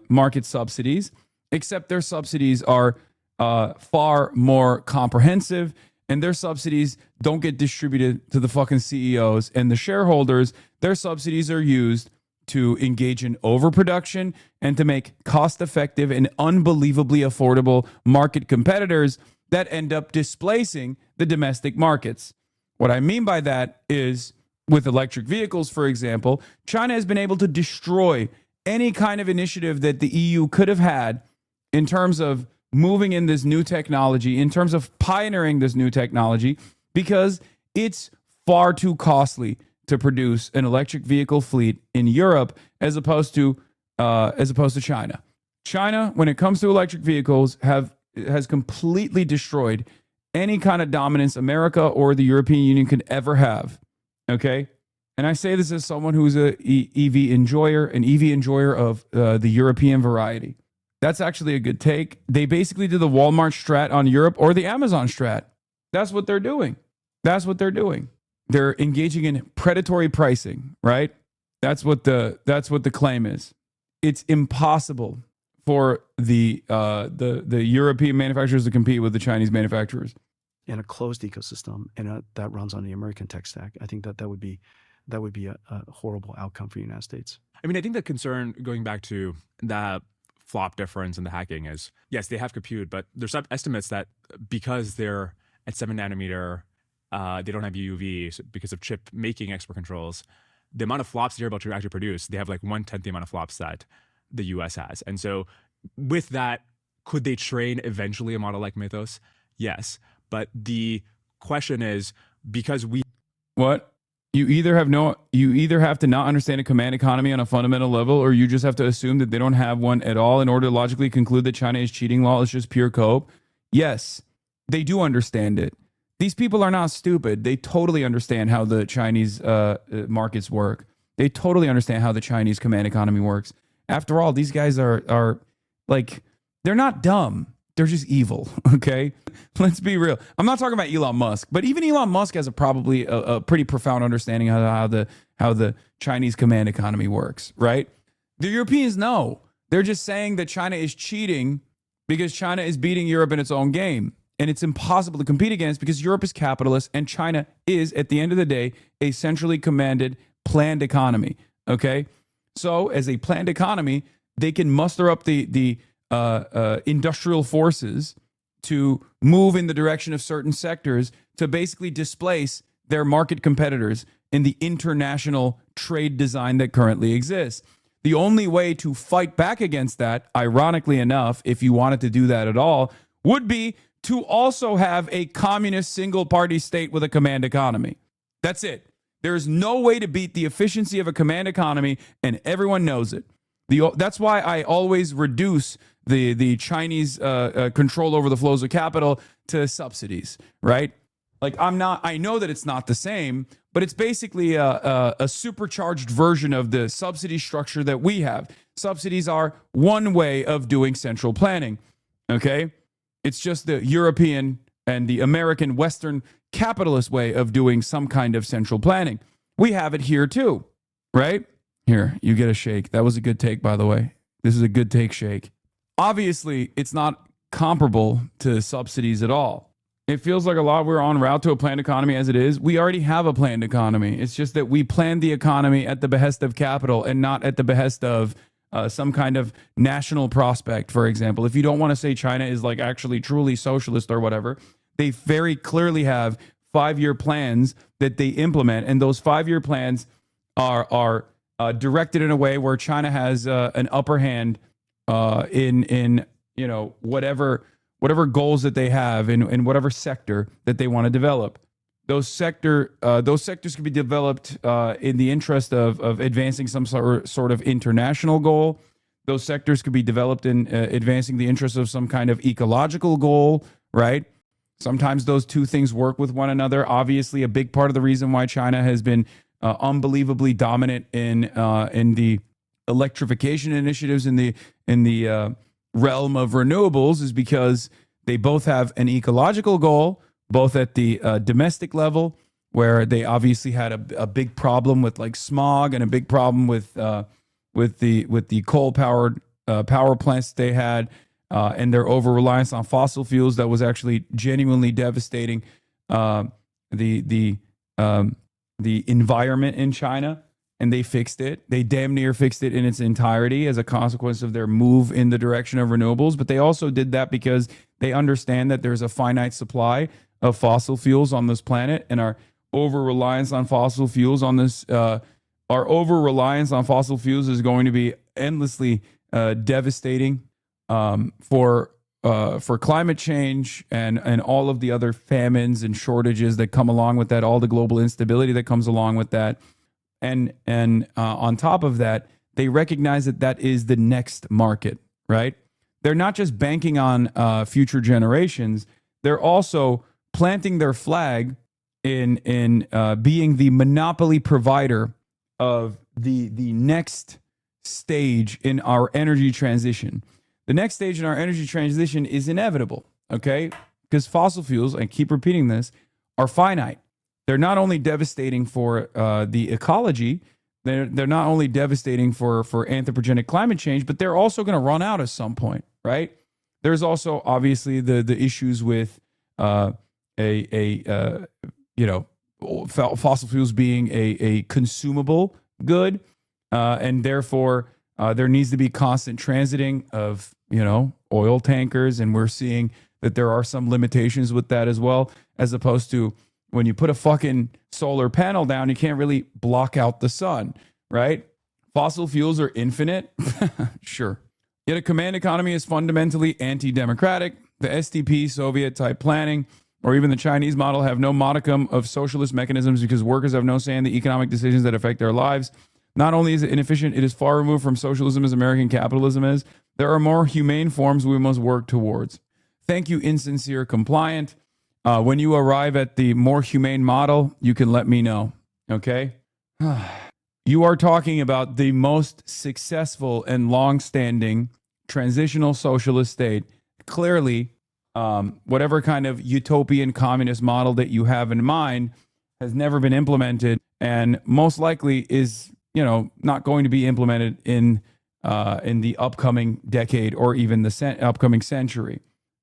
market subsidies, except their subsidies are far more comprehensive, and their subsidies don't get distributed to the fucking CEOs and the shareholders. Their subsidies are used to engage in overproduction and to make cost-effective and unbelievably affordable market competitors that end up displacing the domestic markets. What I mean by that is, with electric vehicles, for example, China has been able to destroy any kind of initiative that the EU could have had in terms of moving in this new technology, in terms of pioneering this new technology, because it's far too costly to produce an electric vehicle fleet in Europe as opposed to China. China, when it comes to electric vehicles, has completely destroyed any kind of dominance America or the European Union could ever have. Okay? And I say this as someone who's an EV enjoyer of the European variety. That's actually a good take. They basically do the Walmart strat on Europe or the Amazon strat. That's what they're doing. They're engaging in predatory pricing, right? That's what the claim is. It's impossible for the European manufacturers to compete with the Chinese manufacturers. In a closed ecosystem, and that runs on the American tech stack, I think that would be a horrible outcome for the United States. I mean, I think the concern, going back to the flop difference in the hacking, is, yes, they have compute, but there's some estimates that because they're at 7 nanometer, they don't have EUV because of chip making export controls. the amount of flops they're able to actually produce, they have like 1/10 the amount of flops that the US has. And so with that, could they train eventually a model like Mythos? Yes. But the question is, because we... What? You either have to not understand a command economy on a fundamental level, or you just have to assume that they don't have one at all in order to logically conclude that China is cheating law is just pure cope. Yes, they do understand it. These people are not stupid. They totally understand how the Chinese markets work. They totally understand how the Chinese command economy works. After all, these guys are like, they're not dumb. They're just evil, okay? Let's be real. I'm not talking about Elon Musk, but even Elon Musk has probably a pretty profound understanding of how the Chinese command economy works, right? The Europeans know. They're just saying that China is cheating because China is beating Europe in its own game. And it's impossible to compete against because Europe is capitalist and China is, at the end of the day, a centrally commanded, planned economy, okay? So as a planned economy, they can muster up the industrial forces to move in the direction of certain sectors to basically displace their market competitors in the international trade design that currently exists. The only way to fight back against that, ironically enough, if you wanted to do that at all, would be to also have a communist single-party state with a command economy. That's it. There is no way to beat the efficiency of a command economy, and everyone knows it. That's why I always reduce the Chinese control over the flows of capital to subsidies, right? Like I know that it's not the same, but it's basically a supercharged version of the subsidy structure that we have. Subsidies are one way of doing central planning, okay? It's just the European and the American Western capitalist way of doing some kind of central planning. We have it here too, right? Here, you get a shake. That was a good take, by the way. This is a good take shake. Obviously, it's not comparable to subsidies at all. It feels like a lot we're en route to a planned economy as it is. We already have a planned economy. It's just that we planned the economy at the behest of capital and not at the behest of some kind of national prospect, for example. If you don't want to say China is like actually truly socialist or whatever, they very clearly have 5-year plans that they implement. And those 5-year plans are directed in a way where China has an upper hand in you know, whatever goals that they have in whatever sector that they want to develop. Those sectors can be developed in the interest of advancing some sort of international goal. Those sectors could be developed in advancing the interest of some kind of ecological goal, right? Sometimes those two things work with one another. Obviously, a big part of the reason why China has been unbelievably dominant in the electrification initiatives in the realm of renewables is because they both have an ecological goal, both at the domestic level, where they obviously had a big problem with like smog and a big problem with the coal-powered power plants they had, and their over-reliance on fossil fuels that was actually genuinely devastating the environment in China. And they fixed it. They damn near fixed it in its entirety as a consequence of their move in the direction of renewables. But they also did that because they understand that there's a finite supply of fossil fuels on this planet, and our over-reliance on fossil fuels on this, is going to be endlessly devastating for climate change and all of the other famines and shortages that come along with that, all the global instability that comes along with that. And on top of that, they recognize that that is the next market, right? They're not just banking on future generations. They're also planting their flag in being the monopoly provider of the next stage in our energy transition. The next stage in our energy transition is inevitable, okay? Because fossil fuels, I keep repeating this, are finite. They're not only devastating for the ecology, they're not only devastating for anthropogenic climate change, but they're also going to run out at some point, right? There's also obviously the issues with fossil fuels being a consumable good, and therefore there needs to be constant transiting of oil tankers, and we're seeing that there are some limitations with that as well, as opposed to when you put a fucking solar panel down, you can't really block out the sun, right? Fossil fuels are infinite. Sure. Yet a command economy is fundamentally anti-democratic. The SDP, Soviet-type planning, or even the Chinese model have no modicum of socialist mechanisms because workers have no say in the economic decisions that affect their lives. Not only is it inefficient, it is far removed from socialism as American capitalism is. There are more humane forms we must work towards. Thank you, insincere compliant. When you arrive at the more humane model, you can let me know, okay? You are talking about the most successful and long-standing transitional socialist state. Clearly, whatever kind of utopian communist model that you have in mind has never been implemented and most likely is, not going to be implemented in the upcoming decade or even the upcoming century.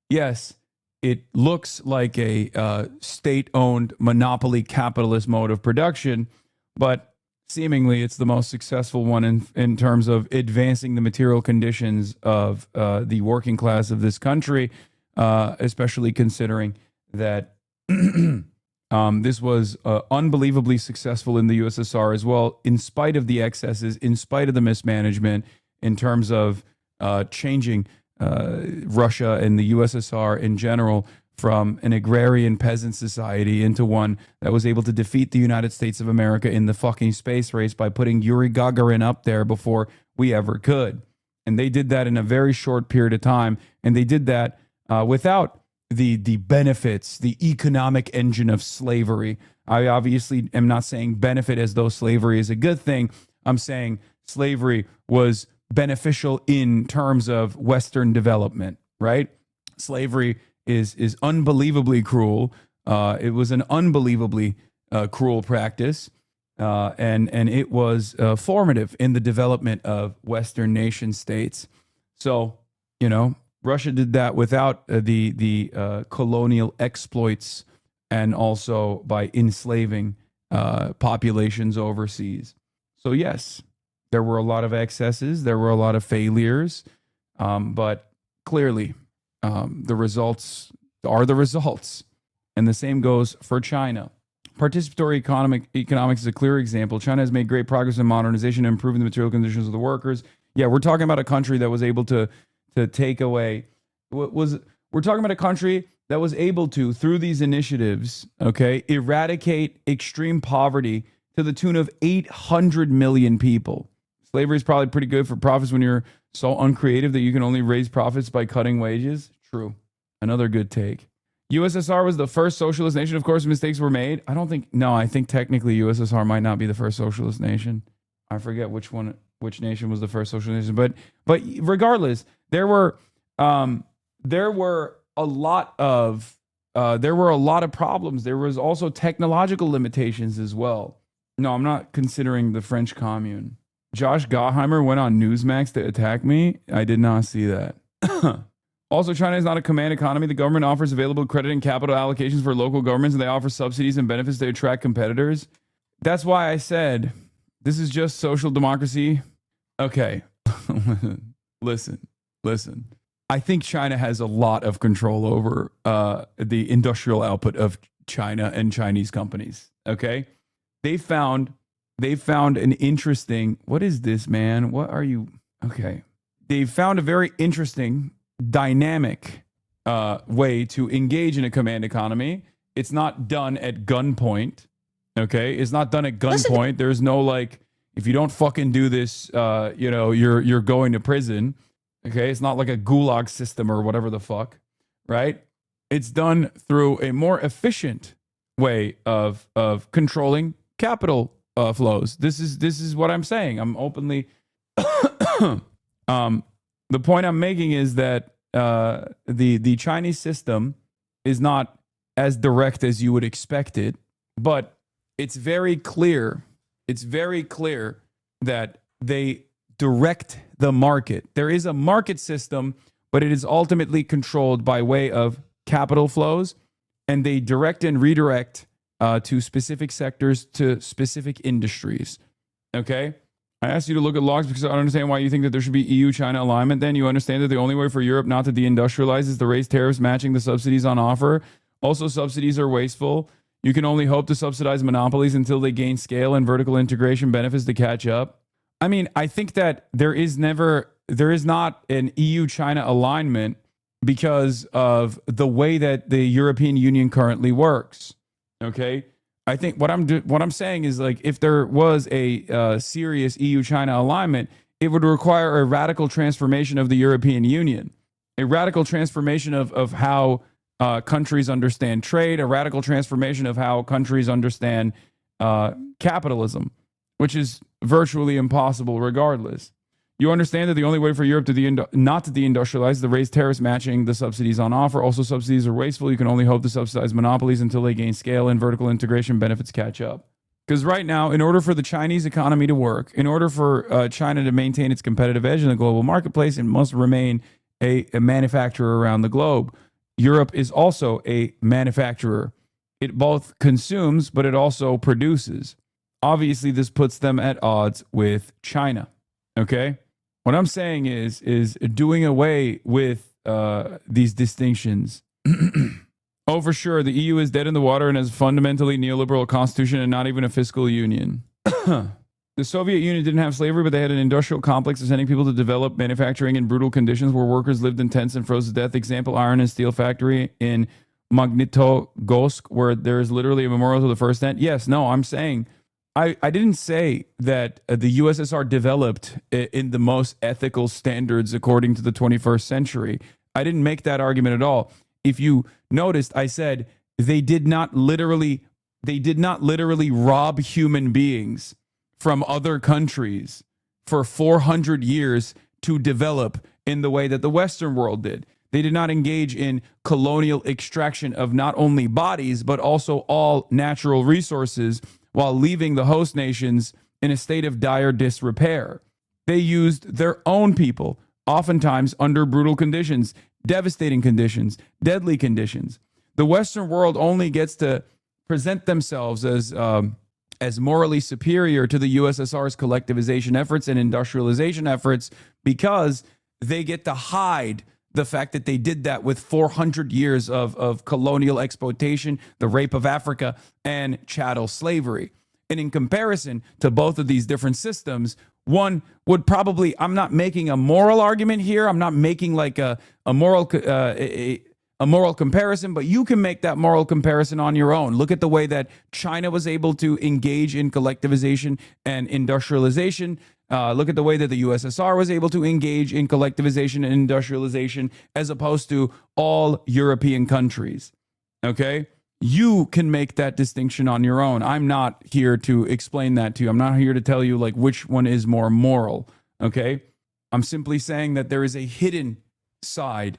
Yes, it looks like a state-owned monopoly capitalist mode of production, but seemingly it's the most successful one in terms of advancing the material conditions of the working class of this country, especially considering that this was unbelievably successful in the USSR as well, in spite of the excesses, in spite of the mismanagement in terms of changing Russia and the USSR in general from an agrarian peasant society into one that was able to defeat the United States of America in the fucking space race by putting Yuri Gagarin up there before we ever could. And they did that in a very short period of time. And they did that without the benefits, the economic engine of slavery. I obviously am not saying benefit as though slavery is a good thing. I'm saying slavery was beneficial in terms of Western development, right? Slavery is unbelievably cruel. It was an unbelievably cruel practice, and it was formative in the development of Western nation states. So, Russia did that without the colonial exploits and also by enslaving populations overseas. So yes, there were a lot of excesses, there were a lot of failures, but clearly the results are the results. And the same goes for China. Participatory economics is a clear example. China has made great progress in modernization and improving the material conditions of the workers. Yeah, we're talking about a country that was able to take away we're talking about a country that was able to, through these initiatives, eradicate extreme poverty to the tune of 800 million people. Slavery is probably pretty good for profits when you're so uncreative that you can only raise profits by cutting wages. True. Another good take. USSR was the first socialist nation. Of course, mistakes were made. I think technically USSR might not be the first socialist nation. I forget which nation was the first socialist nation. But regardless, there were a lot of problems. There was also technological limitations as well. No, I'm not considering the French Commune. Josh Gottheimer went on Newsmax to attack me. I did not see that. Also, China is not a command economy. The government offers available credit and capital allocations for local governments, and they offer subsidies and benefits to attract competitors. That's why I said this is just social democracy. Okay. Listen. I think China has a lot of control over the industrial output of China and Chinese companies. Okay. They found an interesting, what is this, man? What are you? Okay. They found a very interesting dynamic way to engage in a command economy. It's not done at gunpoint. Okay. It's not done at gunpoint. There's no if you don't fucking do this, you're going to prison. Okay. It's not like a gulag system or whatever the fuck. Right. It's done through a more efficient way of controlling capital flows. This is what I'm saying. I'm openly the point I'm making is that the Chinese system is not as direct as you would expect it, but it's very clear. It's very clear that they direct the market. There is a market system, but it is ultimately controlled by way of capital flows, and they direct and redirect to specific sectors, to specific industries. Okay? I asked you to look at logs because I don't understand why you think that there should be EU-China alignment. Then you understand that the only way for Europe not to deindustrialize is to raise tariffs matching the subsidies on offer. Also, subsidies are wasteful. You can only hope to subsidize monopolies until they gain scale and vertical integration benefits to catch up. I mean, I think that there is not an EU-China alignment because of the way that the European Union currently works. Okay? I think what I'm saying is, like, if there was a serious EU-China alignment, it would require a radical transformation of the European Union, a radical transformation of how countries understand trade, a radical transformation of how countries understand capitalism, which is virtually impossible regardless. You understand that the only way for Europe to not to deindustrialize is to raise tariffs matching the subsidies on offer. Also, subsidies are wasteful. You can only hope to subsidize monopolies until they gain scale and vertical integration benefits catch up. Because right now, in order for the Chinese economy to work, in order for China to maintain its competitive edge in the global marketplace, it must remain a manufacturer around the globe. Europe is also a manufacturer. It both consumes, but it also produces. Obviously, this puts them at odds with China. Okay? What I'm saying is doing away with these distinctions. Oh, for sure, the EU is dead in the water and has a fundamentally neoliberal constitution and not even a fiscal union. The Soviet Union didn't have slavery, but they had an industrial complex of sending people to develop manufacturing in brutal conditions where workers lived in tents and froze to death. Example, iron and steel factory in Magnitogorsk, where there is literally a memorial to the first tent. Yes, no, I'm saying, I didn't say that the USSR developed in the most ethical standards according to the 21st century. I didn't make that argument at all. If you noticed, I said they did not literally rob human beings from other countries for 400 years to develop in the way that the Western world did. They did not engage in colonial extraction of not only bodies, but also all natural resources while leaving the host nations in a state of dire disrepair. They used their own people, oftentimes under brutal conditions, devastating conditions, deadly conditions. The Western world only gets to present themselves as morally superior to the USSR's collectivization efforts and industrialization efforts because they get to hide the fact that they did that with 400 years of colonial exploitation, the rape of Africa, and chattel slavery. And in comparison to both of these different systems, one would probably, I'm not making a moral argument here. I'm not making like a moral comparison, but you can make that moral comparison on your own. Look at the way that China was able to engage in collectivization and industrialization. Look at the way that the USSR was able to engage in collectivization and industrialization as opposed to all European countries. Okay? You can make that distinction on your own. I'm not here to explain that to you. I'm not here to tell you like which one is more moral. Okay? I'm simply saying that there is a hidden side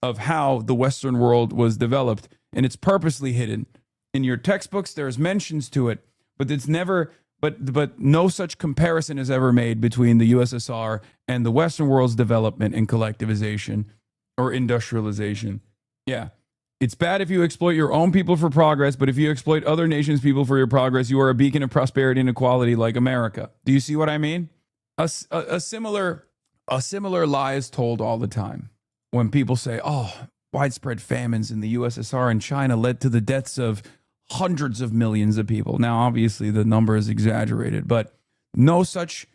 of how the Western world was developed, and it's purposely hidden. In your textbooks, there's mentions to it, but it's never, but no such comparison is ever made between the USSR and the Western world's development and collectivization or industrialization. Yeah. It's bad if you exploit your own people for progress, but if you exploit other nations' people for your progress, you are a beacon of prosperity and equality like America. Do you see what I mean? A similar lie is told all the time. When people say, oh, widespread famines in the USSR and China led to the deaths of hundreds of millions of people. Now, obviously, the number is exaggerated, but no such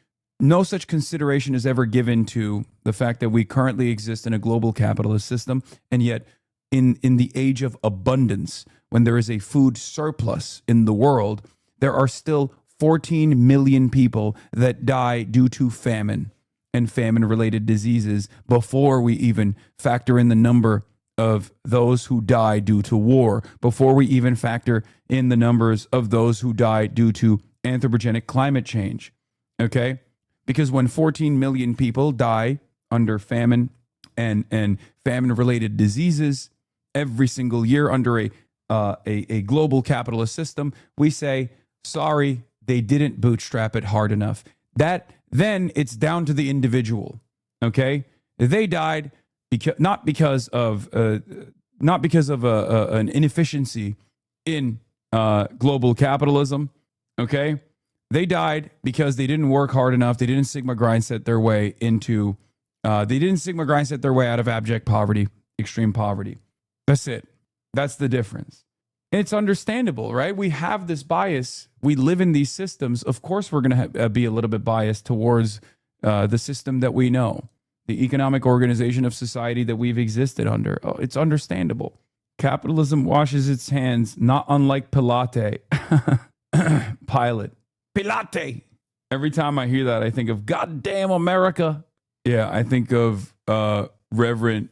consideration is ever given to the fact that we currently exist in a global capitalist system, and yet in the age of abundance, when there is a food surplus in the world, there are still 14 million people that die due to famine and famine-related diseases before we even factor in the number of those who die due to war, before we even factor in the numbers of those who die due to anthropogenic climate change, okay? Because when 14 million people die under famine and famine-related diseases every single year under a global capitalist system, we say, sorry, they didn't bootstrap it hard enough. Then it's down to the individual, okay? They died not because of an inefficiency in global capitalism, okay? They died because they didn't work hard enough. They didn't Sigma grind set their way out of abject poverty, extreme poverty. That's it. That's the difference. And it's understandable, right? We have this bias. We live in these systems. Of course, we're going to be a little bit biased towards the system that we know, the economic organization of society that we've existed under. Oh, it's understandable. Capitalism washes its hands, not unlike Pilate. Pilate. Pilate. Every time I hear that, I think of goddamn America. Yeah, I think of Reverend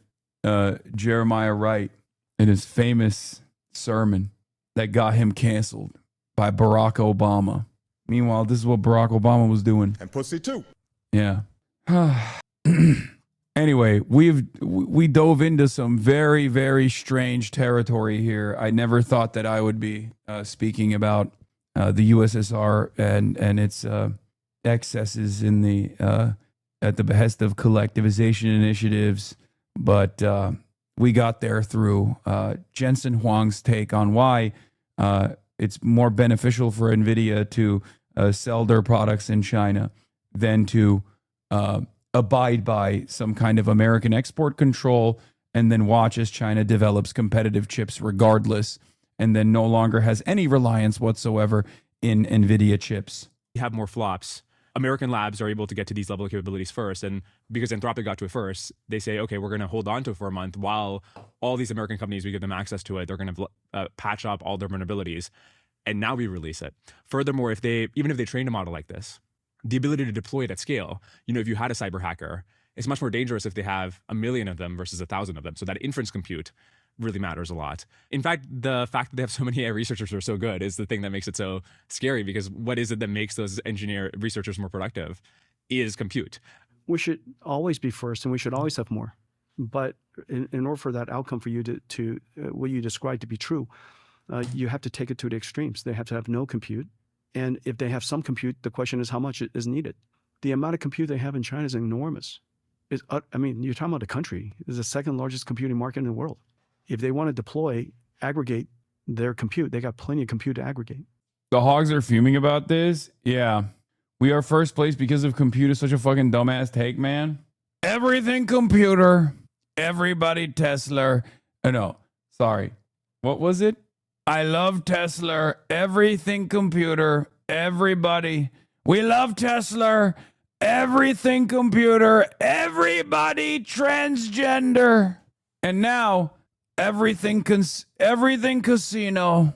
Jeremiah Wright in his famous sermon that got him canceled by Barack Obama. Meanwhile, this is what Barack Obama was doing. And pussy too. Yeah. Anyway, we dove into some very, very strange territory here. I never thought that I would be speaking about the USSR and its excesses in the at the behest of collectivization initiatives, but we got there through Jensen Huang's take on why it's more beneficial for NVIDIA to sell their products in China than to abide by some kind of American export control and then watch as China develops competitive chips regardless and then no longer has any reliance whatsoever in NVIDIA chips. You have more flops. American labs are able to get to these level of capabilities first. And because Anthropic got to it first, they say, okay, we're going to hold on to it for a month while all these American companies, we give them access to it. They're going to patch up all their vulnerabilities. And now we release it. Furthermore, even if they train a model like this, the ability to deploy it at scale, if you had a cyber hacker, it's much more dangerous if they have 1 million of them versus 1,000 of them. So that inference compute really matters a lot. In fact, the fact that they have so many AI researchers who are so good is the thing that makes it so scary, because what is it that makes those researchers more productive is compute. We should always be first and we should always have more. But in order for that outcome for you to what you described to be true, you have to take it to the extremes. They have to have no compute. And if they have some compute, the question is how much is needed. The amount of compute they have in China is enormous. You're talking about a country. It's the second largest computing market in the world. If they want to aggregate their compute, they got plenty of compute to aggregate. The hogs are fuming about this. Yeah. We are first place because of compute is such a fucking dumbass take, man. Everything computer. Everybody Tesla. No, sorry. What was it? I love Tesla. Everything computer. Everybody. We love Tesla. Everything computer. Everybody transgender. And now everything casino.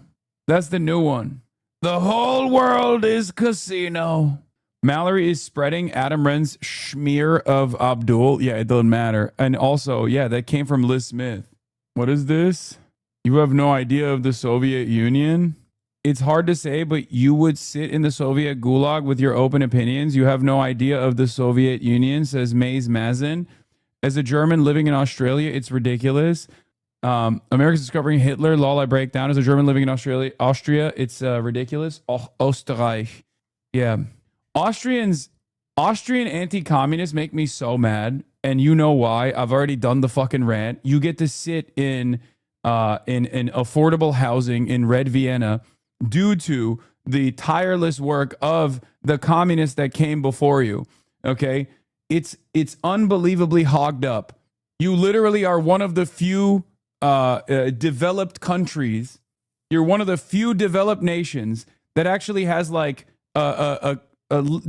That's the new one. The whole world is casino. Mallory is spreading Adam Wren's smear of Abdul. Yeah, it doesn't matter. And also, yeah, that came from Liz Smith. What is this? You have no idea of the Soviet Union? It's hard to say, but you would sit in the Soviet gulag with your open opinions. You have no idea of the Soviet Union, says Maze Mazin. As a German living in Australia, it's ridiculous. America's discovering Hitler. Lol, I break down. As a German living in Austria, it's ridiculous. Österreich. Yeah. Austrian anti-communists make me so mad. And you know why. I've already done the fucking rant. You get to sit in affordable housing in Red Vienna due to the tireless work of the communists that came before you. Okay? It's unbelievably hogged up. You literally are one of the few developed countries. You're one of the few developed nations that actually has like a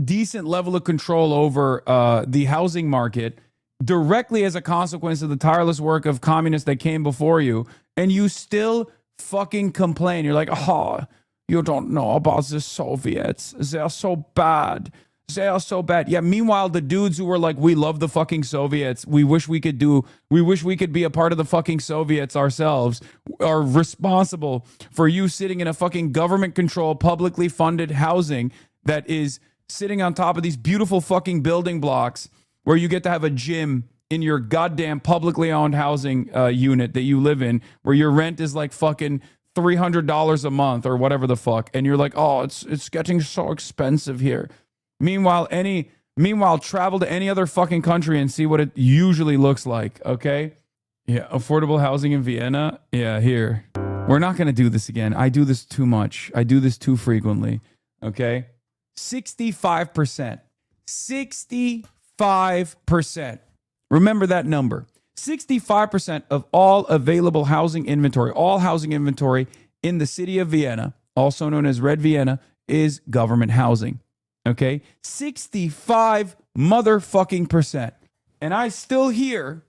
decent level of control over the housing market directly as a consequence of the tireless work of communists that came before you. And you still fucking complain. You're like, oh, you don't know about the Soviets. They're so bad. They are so bad. Yeah, meanwhile, the dudes who were like, we love the fucking Soviets. We wish we could be a part of the fucking Soviets ourselves, are responsible for you sitting in a fucking government-controlled, publicly funded housing that is sitting on top of these beautiful fucking building blocks where you get to have a gym in your goddamn publicly owned housing unit that you live in, where your rent is like fucking $300 a month or whatever the fuck. And you're like, oh, it's getting so expensive here. Meanwhile, travel to any other fucking country and see what it usually looks like, okay? Yeah, affordable housing in Vienna. Yeah, here. We're not going to do this again. I do this too much. I do this too frequently, okay? 65%. 65%. Remember that number. 65% of all available housing inventory, in the city of Vienna, also known as Red Vienna, is government housing. Okay? 65 motherfucking percent. And I still hear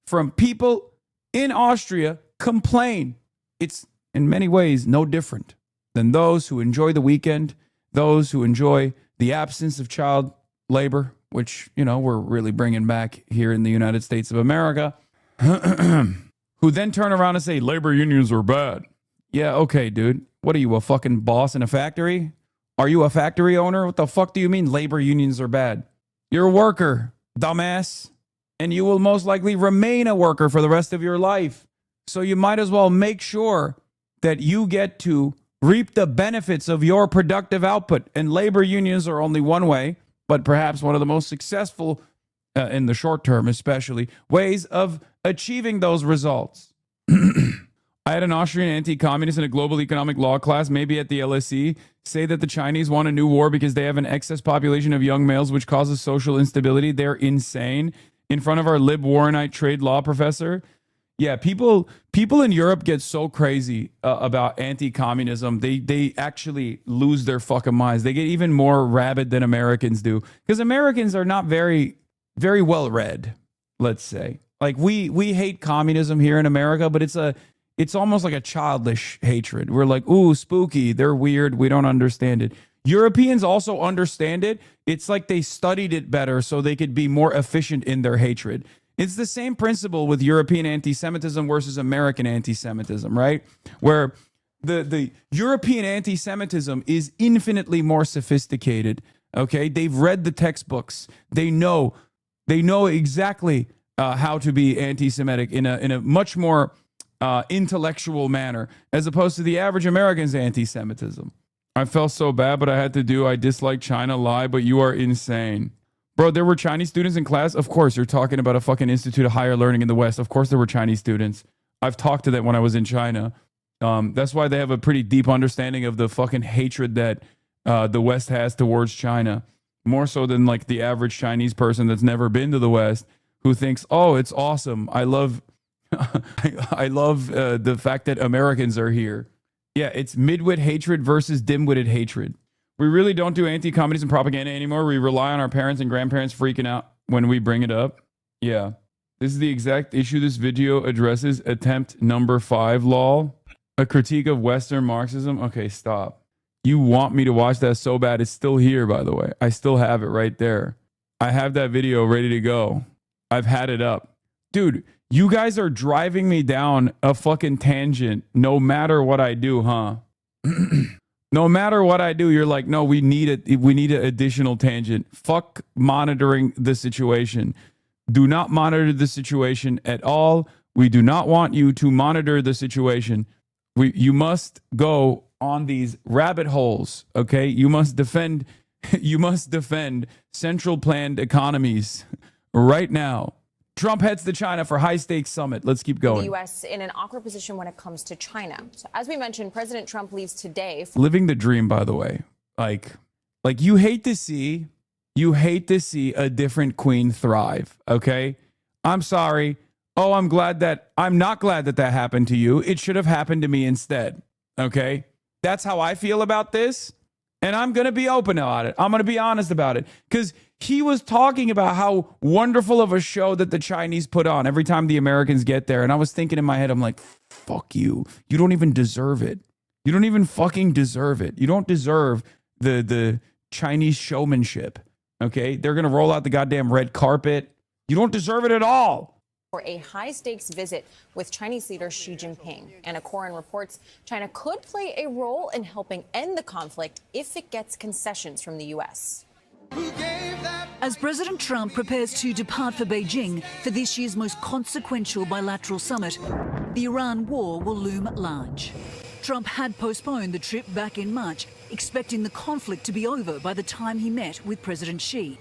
from people in Austria complain. It's in many ways no different than those who enjoy the weekend, those who enjoy the absence of child labor, which, you know, we're really bringing back here in the United States of America, who then turn around and say labor unions are bad. Yeah, okay, dude. What are you, a fucking boss in a factory? Are you a factory owner? What the fuck do you mean labor unions are bad? You're a worker, dumbass. And you will most likely remain a worker for the rest of your life. So you might as well make sure that you get to reap the benefits of your productive output. And labor unions are only one way, but perhaps one of the most successful, in the short term especially, ways of achieving those results. I had an Austrian anti-communist in a global economic law class, maybe at the LSE, say that the Chinese want a new war because they have an excess population of young males, which causes social instability. They're insane. In front of our lib Warrenite trade law professor. Yeah, people in Europe get so crazy about anti-communism. They actually lose their fucking minds. They get even more rabid than Americans do. Because Americans are not very, very well read, let's say. Like we hate communism here in America, but it's almost like a childish hatred. We're like, ooh, spooky. They're weird. We don't understand it. Europeans also understand it. It's like they studied it better so they could be more efficient in their hatred. It's the same principle with European anti-Semitism versus American anti-Semitism, right? Where the European anti-Semitism is infinitely more sophisticated, okay? They've read the textbooks. They know exactly how to be anti-Semitic in a much more intellectual manner, as opposed to the average American's anti-Semitism. I felt so bad, but I had to do. I dislike China lie, but you are insane. Bro, there were Chinese students in class? Of course, you're talking about a fucking Institute of Higher Learning in the West. Of course there were Chinese students. I've talked to them when I was in China. That's why they have a pretty deep understanding of the fucking hatred that the West has towards China. More so than like the average Chinese person that's never been to the West who thinks, oh, it's awesome. I love the fact that Americans are here. Yeah, it's midwit hatred versus dim-witted hatred. We really don't do anti-communism propaganda anymore. We rely on our parents and grandparents freaking out when we bring it up. Yeah. This is the exact issue this video addresses. Attempt number 5, lol. A critique of Western Marxism. Okay, stop. You want me to watch that so bad. It's still here, by the way. I still have it right there. I have that video ready to go. I've had it up. Dude, you guys are driving me down a fucking tangent no matter what I do, huh? No matter what I do, you're like, no, we need an additional tangent. Fuck monitoring the situation. Do not monitor the situation at all. We do not want you to monitor the situation. You must go on these rabbit holes, okay? You must defend central planned economies right now. Trump heads to China for high-stakes summit. Let's keep going. The U.S. in an awkward position when it comes to China. So as we mentioned, President Trump leaves today. Living the dream, by the way. Like you hate to see a different queen thrive, okay? I'm sorry. Oh, I'm not glad that happened to you. It should have happened to me instead, okay? That's how I feel about this. And I'm going to be open about it. I'm going to be honest about it. Because he was talking about how wonderful of a show that the Chinese put on every time the Americans get there. And I was thinking in my head, I'm like, fuck you. You don't even deserve it. You don't even fucking deserve it. You don't deserve the Chinese showmanship. Okay? They're going to roll out the goddamn red carpet. You don't deserve it at all. For a high-stakes visit with Chinese leader Xi Jinping. Anna Coren reports China could play a role in helping end the conflict if it gets concessions from the U.S. As President Trump prepares to depart for Beijing for this year's most consequential bilateral summit, the Iran war will loom large. Trump had postponed the trip back in March, expecting the conflict to be over by the time he met with President Xi.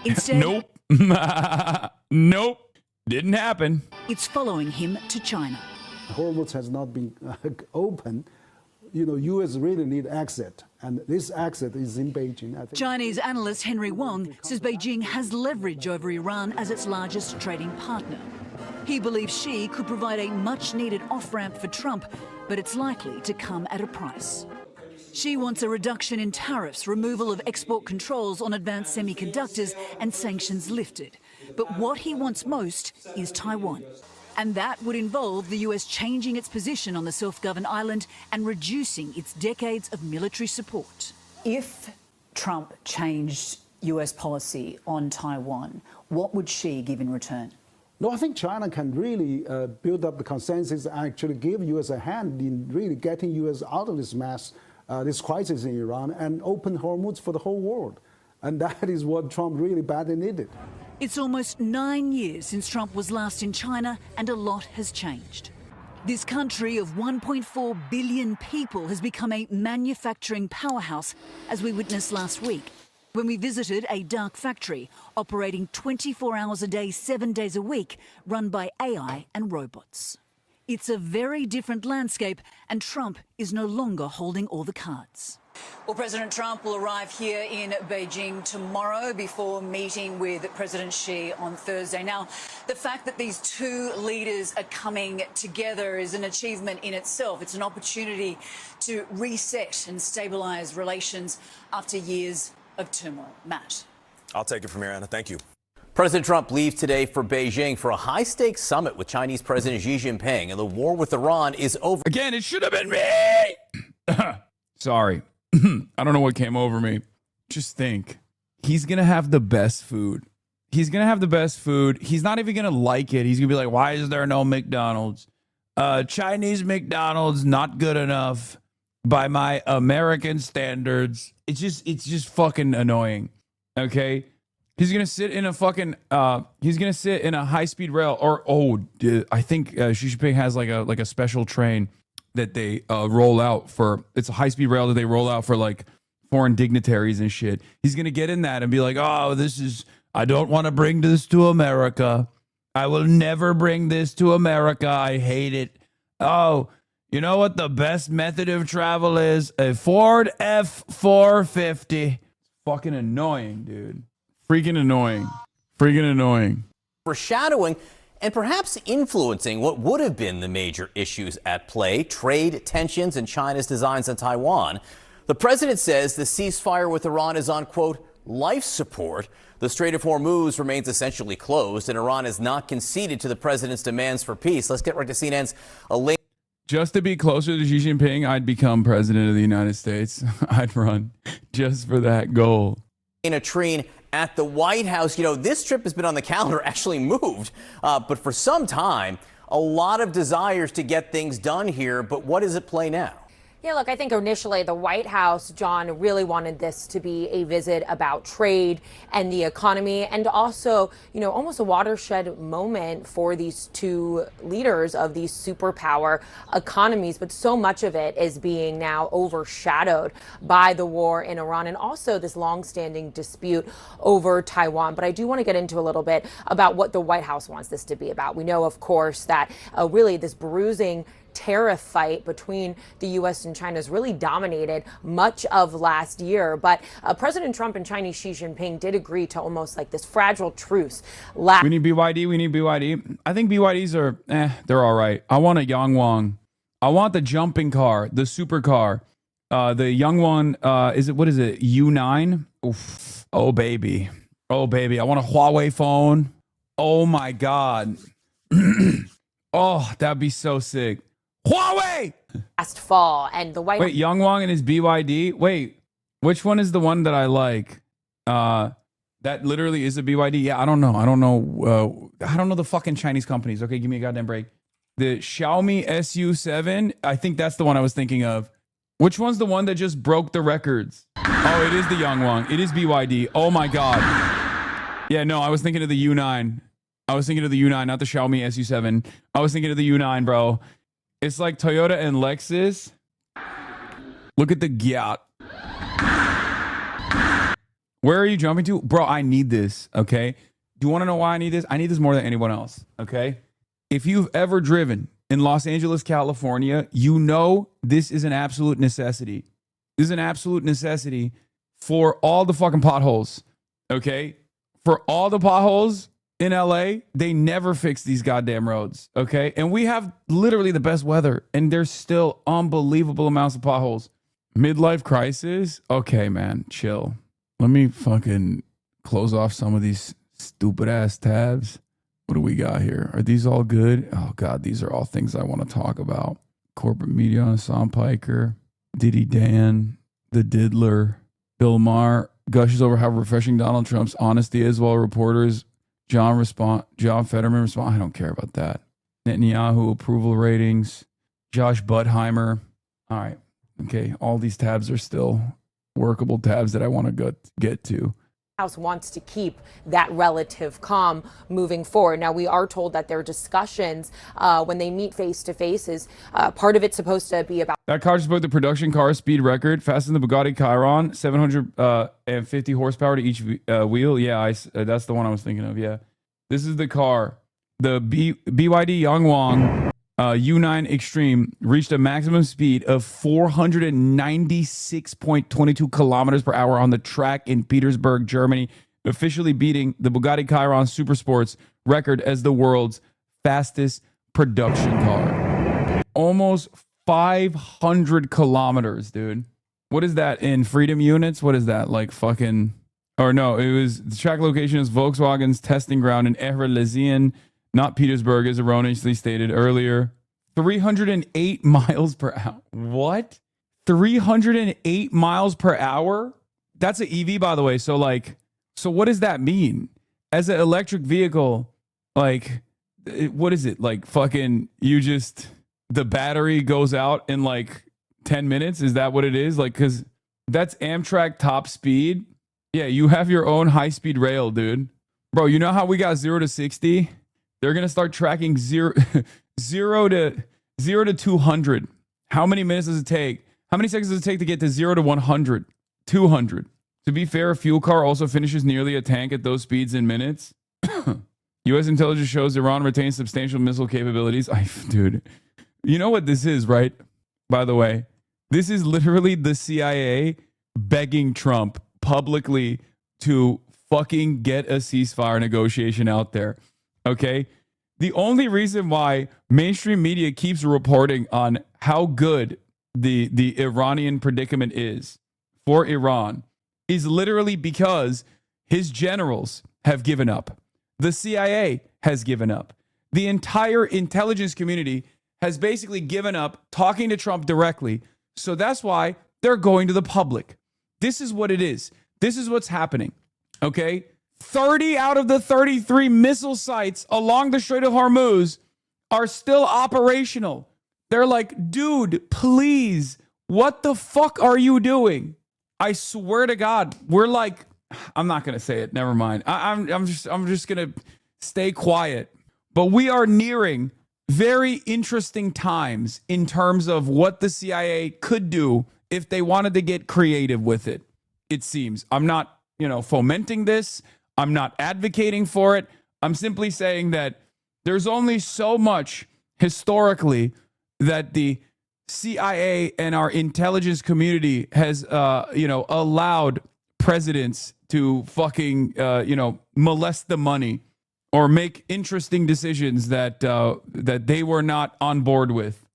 Instead, Nope. Didn't happen. It's following him to China. Hormuz has not been open. You know, U.S. really need exit, and this exit is in Beijing. I think. Chinese analyst Henry Wang says Beijing has leverage over Iran as its largest trading partner. He believes Xi could provide a much-needed off-ramp for Trump, but it's likely to come at a price. Xi wants a reduction in tariffs, removal of export controls on advanced semiconductors, and sanctions lifted. But what he wants most is Taiwan. And that would involve the US changing its position on the self-governed island and reducing its decades of military support. If Trump changed US policy on Taiwan, what would Xi give in return? No, I think China can really build up the consensus and actually give U.S. a hand in really getting U.S. out of this mess, this crisis in Iran, and open Hormuz for the whole world. And that is what Trump really badly needed. It's almost 9 years since Trump was last in China, and a lot has changed. This country of 1.4 billion people has become a manufacturing powerhouse, as we witnessed last week, when we visited a dark factory operating 24 hours a day, 7 days a week, run by AI and robots. It's a very different landscape, and Trump is no longer holding all the cards. Well, President Trump will arrive here in Beijing tomorrow before meeting with President Xi on Thursday. Now, the fact that these two leaders are coming together is an achievement in itself. It's an opportunity to reset and stabilize relations after years of turmoil. Matt. I'll take it from here, Anna. Thank you. President Trump leaves today for Beijing for a high-stakes summit with Chinese President Xi Jinping, and the war with Iran is over. Again, it should have been me. Sorry. I don't know what came over me. Just think. He's going to have the best food. He's going to have the best food. He's not even going to like it. He's going to be like, why is there no McDonald's? Chinese McDonald's, not good enough by my American standards. It's just fucking annoying. Okay? He's going to sit in a fucking, he's going to sit in a high-speed rail I think Xi Jinping has like a special train that they roll out for, it's a high-speed rail that they roll out for like foreign dignitaries and shit. He's going to get in that and be like, oh, I don't want to bring this to America. I will never bring this to America. I hate it. Oh, you know what the best method of travel is? A Ford F-450. Fucking annoying, dude. Freaking annoying. Freaking annoying. Foreshadowing and perhaps influencing what would have been the major issues at play, trade tensions and China's designs on Taiwan. The president says the ceasefire with Iran is on, quote, life support. The Strait of Hormuz remains essentially closed, and Iran has not conceded to the president's demands for peace. Let's get right to CNN's Elaine. Just to be closer to Xi Jinping, I'd become president of the United States. I'd run just for that goal. A Treen at the White House. You know, this trip has been on the calendar, actually moved, but for some time, a lot of desires to get things done here. But what does it play now? Yeah, look, I think initially the White House, John, really wanted this to be a visit about trade and the economy, and also, you know, almost a watershed moment for these two leaders of these superpower economies. But so much of it is being now overshadowed by the war in Iran and also this longstanding dispute over Taiwan. But I do want to get into a little bit about what the White House wants this to be about. We know, of course, that really this bruising tariff fight between the U.S. and China has really dominated much of last year. But President Trump and Chinese Xi Jinping did agree to almost like this fragile truce. We need BYD. We need BYD. I think BYDs are, they're all right. I want a Yangwang. I want the jumping car, the supercar. The young one, what is it, U9? Oof. Oh, baby. Oh, baby. I want a Huawei phone. Oh, my God. Oh, that'd be so sick. Huawei! Last fall, and the White Wait, Yangwang and his BYD? Wait, which one is the one that I like? That literally is a BYD? Yeah, I don't know. I don't know the fucking Chinese companies. Okay, give me a goddamn break. The Xiaomi SU7, I think that's the one I was thinking of. Which one's the one that just broke the records? Oh, it is the Yangwang. It is BYD. Oh my God. Yeah, no, I was thinking of the U9. I was thinking of the U9, not the Xiaomi SU7. I was thinking of the U9, bro. It's like Toyota and Lexus. Look at the Gyat. Where are you jumping to? Bro, I need this, okay? Do you want to know why I need this? I need this more than anyone else, okay? If you've ever driven in Los Angeles, California, you know this is an absolute necessity. This is an absolute necessity for all the fucking potholes, okay? For all the potholes, in LA, they never fix these goddamn roads. Okay. And we have literally the best weather, and there's still unbelievable amounts of potholes. Midlife crisis. Okay, man, chill. Let me fucking close off some of these stupid ass tabs. What do we got here? Are these all good? Oh God, these are all things I want to talk about. Corporate media on Sam Piker, Diddy Dan, the Diddler, Bill Maher gushes over how refreshing Donald Trump's honesty is, while reporters John Fetterman respond. I don't care about that. Netanyahu approval ratings. Josh Buttheimer. All right. Okay. All these tabs are still workable tabs that I want to get to. House wants to keep that relative calm moving forward. Now, we are told that their discussions when they meet face to face is part of it's supposed to be about. That car just broke the production car speed record, faster than the Bugatti Chiron, 750 horsepower to each wheel. Yeah, that's the one I was thinking of. Yeah, this is the car. The BYD Yangwang U9 Extreme reached a maximum speed of 496.22 kilometers per hour on the track in Petersburg, Germany, officially beating the Bugatti Chiron Supersport's record as the world's fastest production car. Almost 500 kilometers, dude. What is that in freedom units? What is that? Like fucking... Or no, it was... The track location is Volkswagen's testing ground in Ehrlezien, not Petersburg, as erroneously stated earlier. 308 miles per hour. What? 308 miles per hour? That's an EV, by the way. So what does that mean? As an electric vehicle, what is it? Like fucking, the battery goes out in like 10 minutes? Is that what it is? Like, cause that's Amtrak top speed. Yeah, you have your own high-speed rail, dude. Bro, you know how we got 0 to 60? They're going to start tracking zero to 200. How many minutes does it take? How many seconds does it take to get to 0 to 100? 200. To be fair, a fuel car also finishes nearly a tank at those speeds in minutes. U.S. intelligence shows Iran retains substantial missile capabilities. Dude, you know what this is, right? By the way, this is literally the CIA begging Trump publicly to fucking get a ceasefire negotiation out there. Okay? The only reason why mainstream media keeps reporting on how good the Iranian predicament is for Iran is literally because his generals have given up. The CIA has given up. The entire intelligence community has basically given up talking to Trump directly. So that's why they're going to the public. This is what it is. This is what's happening. Okay? 30 out of the 33 missile sites along the Strait of Hormuz are still operational. They're like, dude, please, what the fuck are you doing? I swear to God, we're like, I'm not going to say it. Never mind. I'm just going to stay quiet. But we are nearing very interesting times in terms of what the CIA could do if they wanted to get creative with it. It seems. I'm not, fomenting this. I'm not advocating for it. I'm simply saying that there's only so much historically that the CIA and our intelligence community has, allowed presidents to fucking, molest the money or make interesting decisions that they were not on board with.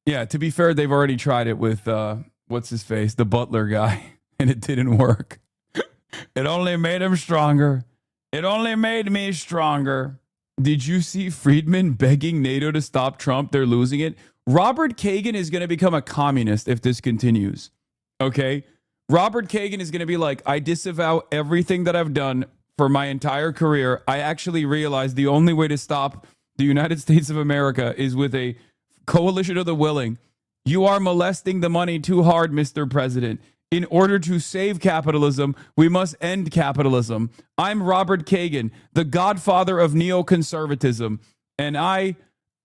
Yeah, to be fair, they've already tried it with, what's his face, the Butler guy, and it didn't work. It only made him stronger. It only made me stronger. Did you see Friedman begging NATO to stop Trump? They're losing it. Robert Kagan is going to become a communist if this continues. Okay? Robert Kagan is going to be like, I disavow everything that I've done for my entire career. I actually realized the only way to stop the United States of America is with a coalition of the willing. You are molesting the money too hard, Mr. President. In order to save capitalism, we must end capitalism. I'm Robert Kagan, the godfather of neoconservatism, and I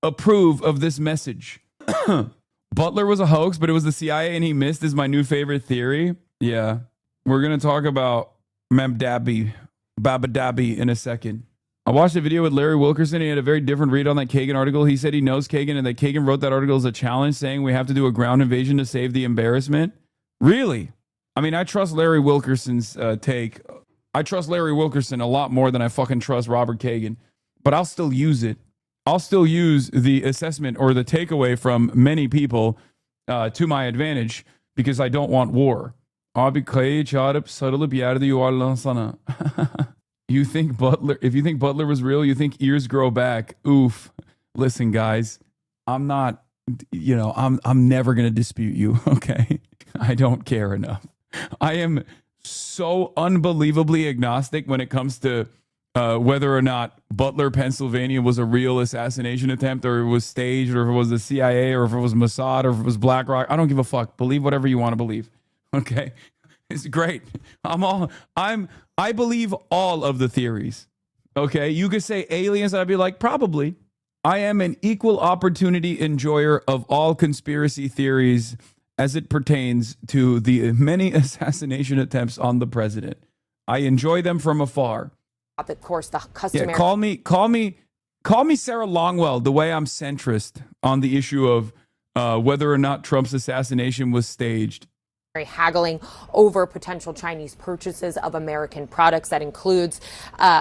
approve of this message. Butler was a hoax, but it was the CIA and he missed is my new favorite theory. Yeah. We're going to talk about Babadabi in a second. I watched a video with Larry Wilkerson. He had a very different read on that Kagan article. He said he knows Kagan and that Kagan wrote that article as a challenge saying we have to do a ground invasion to save the embarrassment. Really? I mean, I trust Larry Wilkerson's take I trust Larry Wilkerson a lot more than I fucking trust Robert Kagan, but I'll still use it. I'll still use the assessment or the takeaway from many people to my advantage because I don't want war. You think Butler, if you think Butler was real, you think ears grow back. Oof. Listen, guys, I'm not, I'm never going to dispute you. Okay. I don't care enough. I am so unbelievably agnostic when it comes to whether or not Butler, Pennsylvania was a real assassination attempt or it was staged or if it was the CIA or if it was Mossad or if it was BlackRock. I don't give a fuck. Believe whatever you want to believe. Okay. It's great. I believe all of the theories. Okay. You could say aliens and I'd be like, probably. I am an equal opportunity enjoyer of all conspiracy theories as it pertains to the many assassination attempts on the president. I enjoy them from afar. Of course, the customary. Yeah, call me Sarah Longwell, the way I'm centrist on the issue of whether or not Trump's assassination was staged. Haggling over potential Chinese purchases of American products. That includes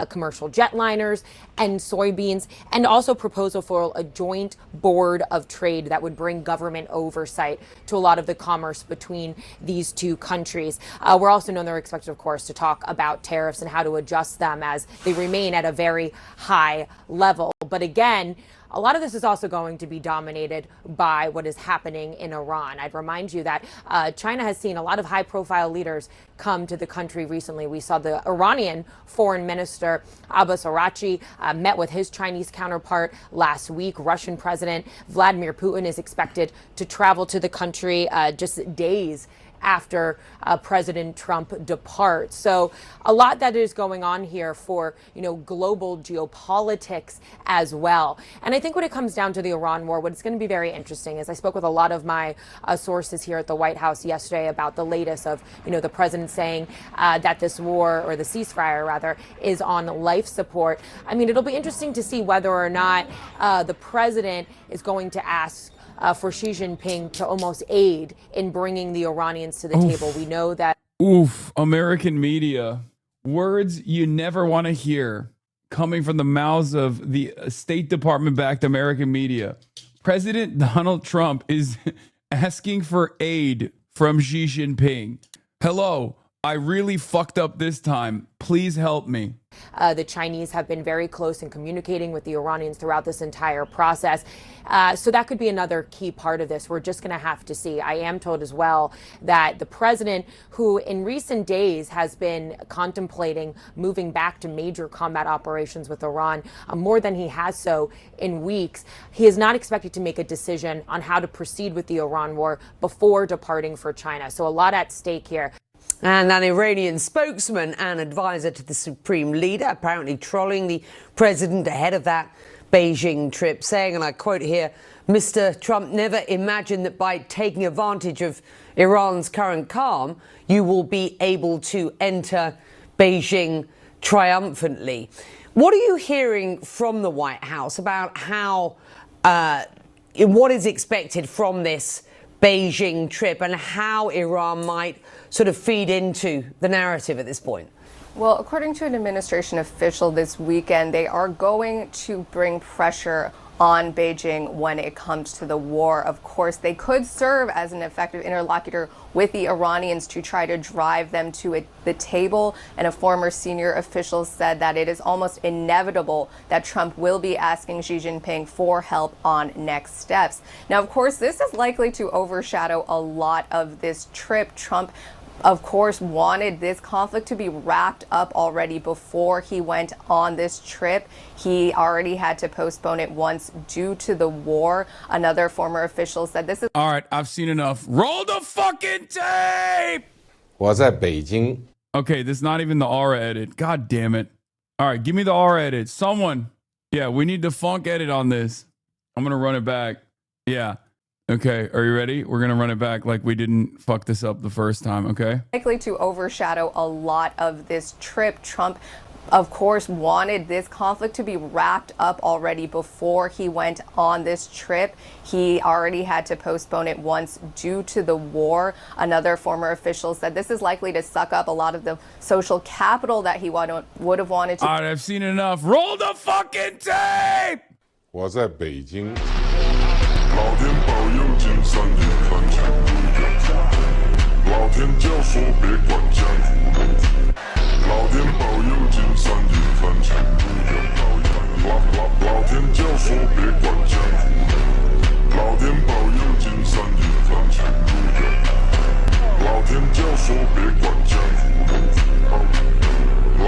commercial jetliners and soybeans, and also proposal for a joint board of trade that would bring government oversight to a lot of the commerce between these two countries. We're also known they're expected, of course, to talk about tariffs and how to adjust them as they remain at a very high level. But again, a lot of this is also going to be dominated by what is happening in Iran. I'd remind you that China has seen a lot of high-profile leaders come to the country recently. We saw the Iranian Foreign Minister Abbas Araghchi met with his Chinese counterpart last week. Russian President Vladimir Putin is expected to travel to the country just days after President Trump departs. So a lot that is going on here for, global geopolitics as well. And I think when it comes down to the Iran war, what's going to be very interesting is I spoke with a lot of my sources here at the White House yesterday about the latest of, the president saying that this war, or the ceasefire rather, is on life support. I mean, it'll be interesting to see whether or not the president is going to ask for Xi Jinping to almost aid in bringing the Iranians to the table. We know that. American media. Words you never want to hear coming from the mouths of the State Department-backed American media. President Donald Trump is asking for aid from Xi Jinping. Hello, I really fucked up this time. Please help me. The Chinese have been very close in communicating with the Iranians throughout this entire process. So that could be another key part of this. We're just going to have to see. I am told as well that the president, who in recent days has been contemplating moving back to major combat operations with Iran, more than he has so in weeks, he is not expected to make a decision on how to proceed with the Iran war before departing for China. So a lot at stake here. And an Iranian spokesman and advisor to the supreme leader apparently trolling the president ahead of that Beijing trip, saying, and I quote here, Mr. Trump never imagined that by taking advantage of Iran's current calm, you will be able to enter Beijing triumphantly. What are you hearing from the White House about how, what is expected from this Beijing trip and how Iran might sort of feed into the narrative at this point? Well, according to an administration official this weekend, they are going to bring pressure on Beijing when it comes to the war. Of course, they could serve as an effective interlocutor with the Iranians to try to drive them to the table. And a former senior official said that it is almost inevitable that Trump will be asking Xi Jinping for help on next steps. Now, of course, this is likely to overshadow a lot of this trip. Trump, of course, wanted this conflict to be wrapped up already before he went on this trip. He already had to postpone it once due to the war. Another former official said this is... All right, I've seen enough. Roll the fucking tape! 我在北京. Okay, this is not even the aura edit. God damn it. All right, give me the aura edit. Someone. Yeah, we need the funk edit on this. I'm going to run it back. Yeah. Okay, are you ready? We're going to run it back like we didn't fuck this up the first time, okay? Likely to overshadow a lot of this trip. Trump, of course, wanted this conflict to be wrapped up already before he went on this trip. He already had to postpone it once due to the war. Another former official said this is likely to suck up a lot of the social capital that he would have wanted to. All right, I've seen enough. Roll the fucking tape! 我在北京。老天保佑金山银山全不远，老天教唆别管江湖路。老天保佑金山银山全不远，老天教唆别管江湖路。老天保佑金山银山全不远，老天教唆别管江湖路。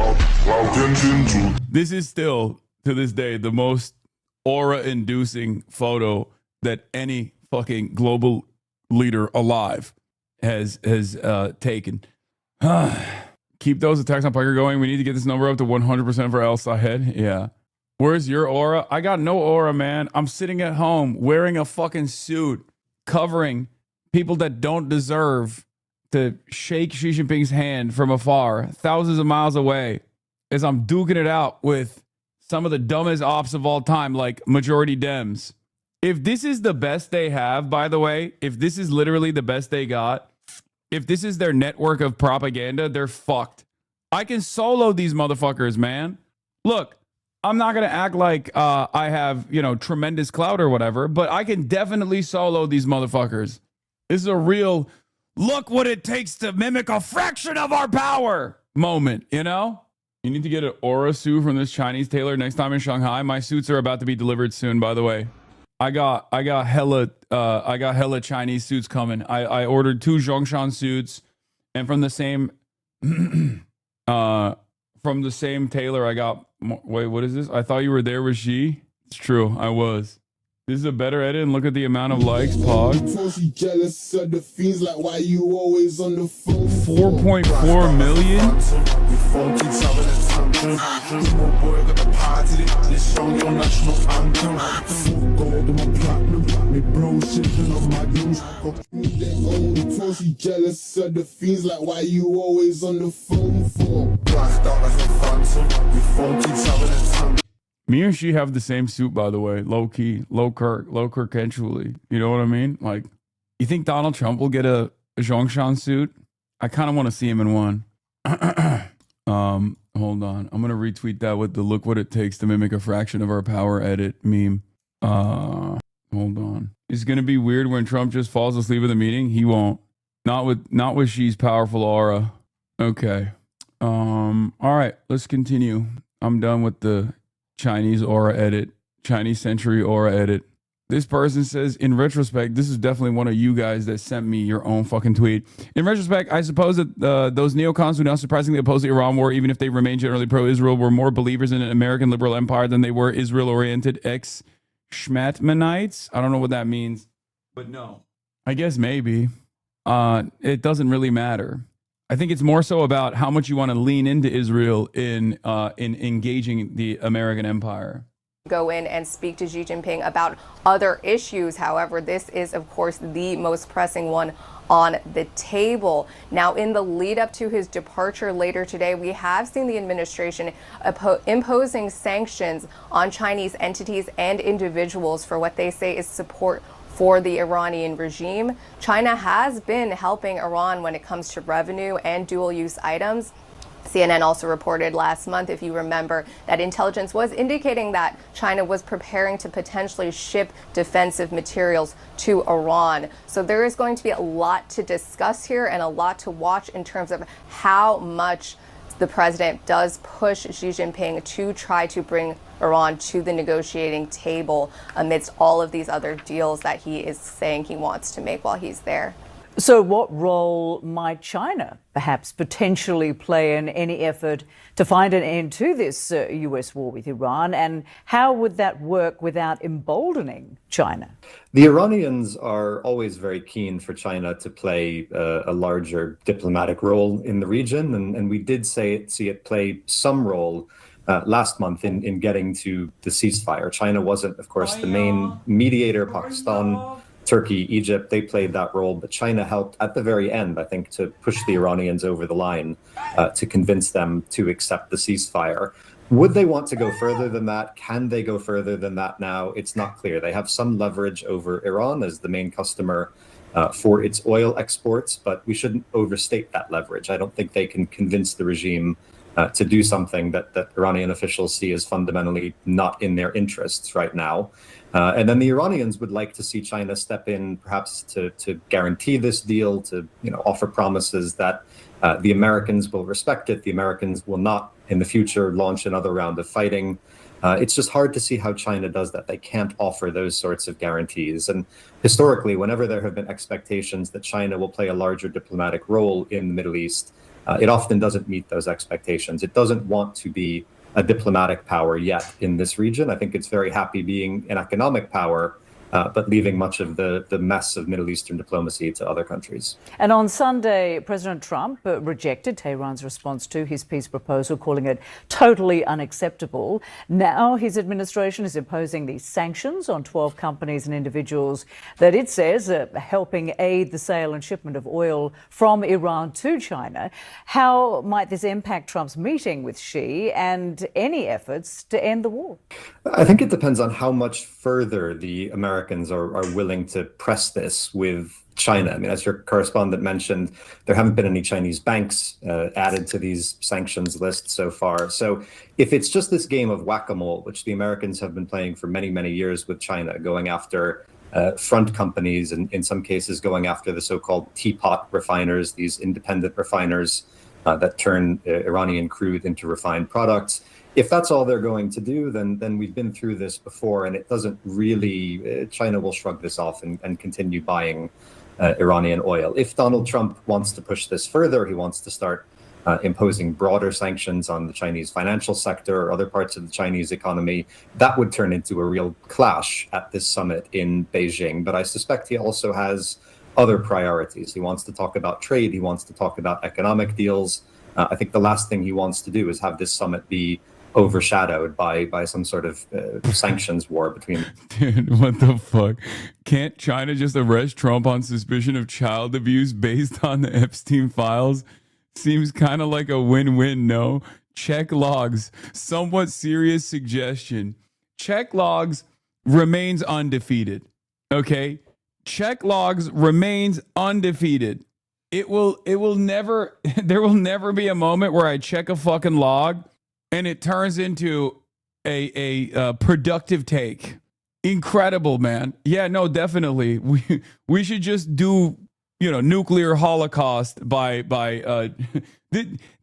老天君主。This is still, to this day, the most aura-inducing photo that any fucking global leader alive has taken. Keep those attacks on Piker going. We need to get this number up to 100% for El Sayed. Yeah. Where's your aura? I got no aura, man. I'm sitting at home wearing a fucking suit covering people that don't deserve to shake Xi Jinping's hand from afar, thousands of miles away, as I'm duking it out with some of the dumbest ops of all time, like majority Dems. If this is the best they have, by the way, if this is literally the best they got, if this is their network of propaganda, they're fucked. I can solo these motherfuckers, man. Look, I'm not going to act like I have, tremendous clout or whatever, but I can definitely solo these motherfuckers. This is a real, look what it takes to mimic a fraction of our power moment, You need to get an aura suit from this Chinese tailor next time in Shanghai. My suits are about to be delivered soon, by the way. I got hella Chinese suits coming. I ordered 2 Zhongshan suits, and from the same tailor I got. Wait, what is this? I thought you were there with Xi. It's true, I was. This is a better edit, and look at the amount of likes. Pog. 4.4 million. Me and she have the same suit, by the way. Low key, low Kirk-entually. You know what I mean? Like, you think Donald Trump will get a Zhongshan suit? I kind of want to see him in one. Hold on. I'm going to retweet that with the look what it takes to mimic a fraction of our power edit meme. Hold on. It's going to be weird when Trump just falls asleep at the meeting. He won't. Not with Xi's powerful aura. Okay. All right. Let's continue. I'm done with the Chinese aura edit, Chinese century aura edit. This person says, in retrospect, this is definitely one of you guys that sent me your own fucking tweet. In retrospect, I suppose that those neocons who now surprisingly oppose the Iran war, even if they remain generally pro-Israel, were more believers in an American liberal empire than they were Israel-oriented ex-Schmatmanites. I don't know what that means, but no. I guess maybe. It doesn't really matter. I think it's more so about how much you want to lean into Israel in engaging the American empire. Go in and speak to Xi Jinping about other issues. However, this is, of course, the most pressing one on the table. Now, in the lead up to his departure later today, we have seen the administration imposing sanctions on Chinese entities and individuals for what they say is support for the Iranian regime. China has been helping Iran when it comes to revenue and dual-use items. CNN also reported last month, if you remember, that intelligence was indicating that China was preparing to potentially ship defensive materials to Iran. So there is going to be a lot to discuss here and a lot to watch in terms of how much the president does push Xi Jinping to try to bring Iran to the negotiating table amidst all of these other deals that he is saying he wants to make while he's there. So what role might China perhaps potentially play in any effort to find an end to this U.S. war with Iran? And how would that work without emboldening China? The Iranians are always very keen for China to play a larger diplomatic role in the region. And we did see it play some role last month in getting to the ceasefire. China wasn't, of course, the main mediator. Pakistan Turkey, Egypt, they played that role, but China helped at the very end, I think, to push the Iranians over the line, to convince them to accept the ceasefire. Would they want to go further than that? Can they go further than that now? It's not clear. They have some leverage over Iran as the main customer for its oil exports, but we shouldn't overstate that leverage. I don't think they can convince the regime to do something that Iranian officials see as fundamentally not in their interests right now. And then the Iranians would like to see China step in, perhaps to guarantee this deal, to offer promises that the Americans will respect it. The Americans will not, in the future, launch another round of fighting. It's just hard to see how China does that. They can't offer those sorts of guarantees. And historically, whenever there have been expectations that China will play a larger diplomatic role in the Middle East, it often doesn't meet those expectations. It doesn't want to be a diplomatic power yet in this region. I think it's very happy being an economic power, but leaving much of the mess of Middle Eastern diplomacy to other countries. And on Sunday, President Trump rejected Tehran's response to his peace proposal, calling it totally unacceptable. Now his administration is imposing these sanctions on 12 companies and individuals that it says are helping aid the sale and shipment of oil from Iran to China. How might this impact Trump's meeting with Xi and any efforts to end the war? I think it depends on how much further the Americans are willing to press this with China. I mean, as your correspondent mentioned, there haven't been any Chinese banks added to these sanctions lists so far. So if it's just this game of whack-a-mole, which the Americans have been playing for many, many years with China, going after front companies and in some cases going after the so-called teapot refiners, these independent refiners that turn Iranian crude into refined products. If that's all they're going to do, then we've been through this before, and it doesn't really, China will shrug this off and continue buying Iranian oil. If Donald Trump wants to push this further, he wants to start imposing broader sanctions on the Chinese financial sector or other parts of the Chinese economy, that would turn into a real clash at this summit in Beijing. But I suspect he also has other priorities. He wants to talk about trade. He wants to talk about economic deals. I think the last thing he wants to do is have this summit be overshadowed by some sort of sanctions war between. Dude, what the fuck? Can't China just arrest Trump on suspicion of child abuse based on the Epstein files? Seems kind of like a win-win, no? Check logs. Somewhat serious suggestion. Check logs remains undefeated. Okay? Check logs remains undefeated. It will never, there will never be a moment where I check a fucking log and it turns into a productive take. Incredible, man. Yeah, no, definitely. We should just do, nuclear holocaust by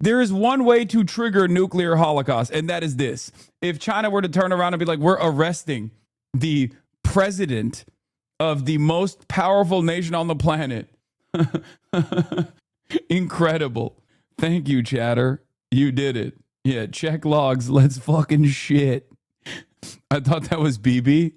there is one way to trigger nuclear holocaust, and that is this. If China were to turn around and be like, we're arresting the president of the most powerful nation on the planet. Incredible. Thank you, chatter. You did it. Yeah, check logs. Let's fucking shit. I thought that was BB.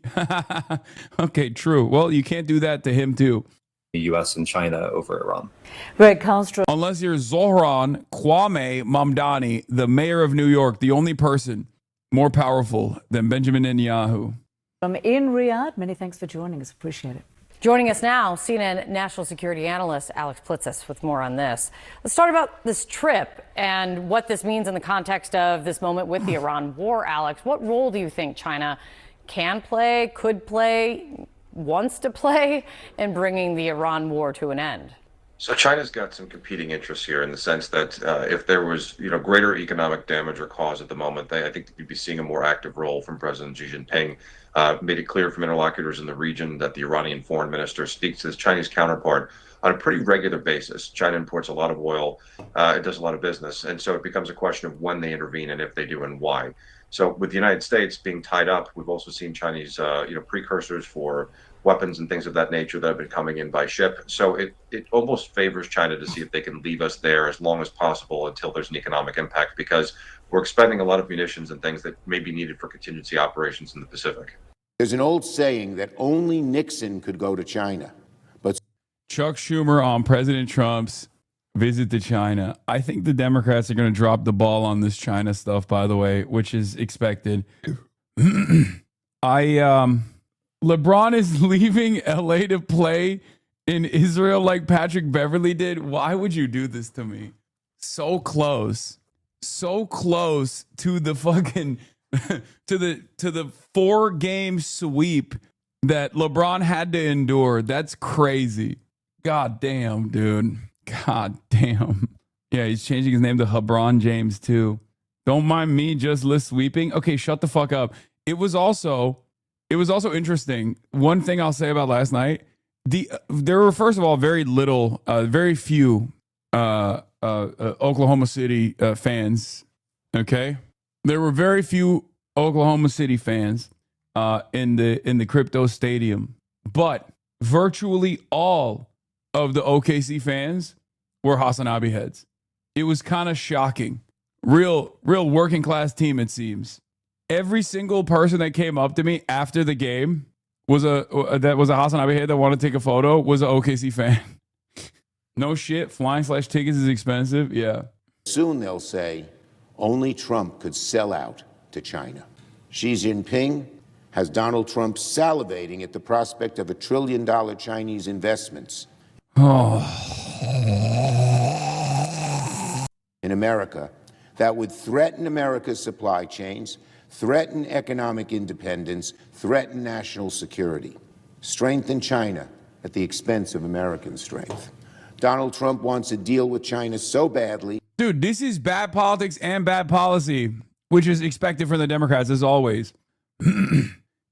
Okay, true. Well, you can't do that to him, too. The U.S. and China over Iran. Greg Castro. Unless you're Zohran Kwame Mamdani, the mayor of New York, the only person more powerful than Benjamin Netanyahu. From in Riyadh, many thanks for joining us. Appreciate it. Joining us now, CNN national security analyst Alex Plitzis with more on this. Let's start about this trip and what this means in the context of this moment with the Iran war. Alex, what role do you think China can play, could play, wants to play in bringing the Iran war to an end? So China's got some competing interests here in the sense that if there was, greater economic damage or cause at the moment, I think you'd be seeing a more active role from President Xi Jinping. Made it clear from interlocutors in the region that the Iranian foreign minister speaks to his Chinese counterpart on a pretty regular basis. China imports a lot of oil, it does a lot of business, and so it becomes a question of when they intervene and if they do and why. So with the United States being tied up, we've also seen Chinese, precursors for weapons and things of that nature that have been coming in by ship. So it almost favors China to see if they can leave us there as long as possible until there's an economic impact, because we're expending a lot of munitions and things that may be needed for contingency operations in the Pacific. There's an old saying that only Nixon could go to China, but Chuck Schumer on President Trump's visit to China. I think the Democrats are going to drop the ball on this China stuff, by the way, which is expected. LeBron is leaving LA to play in Israel like Patrick Beverley did. Why would you do this to me? So close to the fucking to the 4-game sweep that LeBron had to endure. That's crazy. God damn, dude. God damn. Yeah, he's changing his name to LeBron James too. Don't mind me just list sweeping. Okay, shut the fuck up. It was also interesting. One thing I'll say about last night, there were, first of all, very few Oklahoma City fans. Okay, there were very few Oklahoma City fans in the Crypto Stadium, but virtually all of the OKC fans were Hassanabi heads. It was kind of shocking. Real working class team, it seems. Every single person that came up to me after the game was a Hassanabi head that wanted to take a photo, was an OKC fan. No shit, flying/tickets is expensive. Yeah. Soon they'll say only Trump could sell out to China. Xi Jinping has Donald Trump salivating at the prospect of $1 trillion Chinese investments in America that would threaten America's supply chains, threaten economic independence, threaten national security, strengthen China at the expense of American strength. Donald Trump wants a deal with China so badly. Dude, this is bad politics and bad policy, which is expected from the Democrats as always.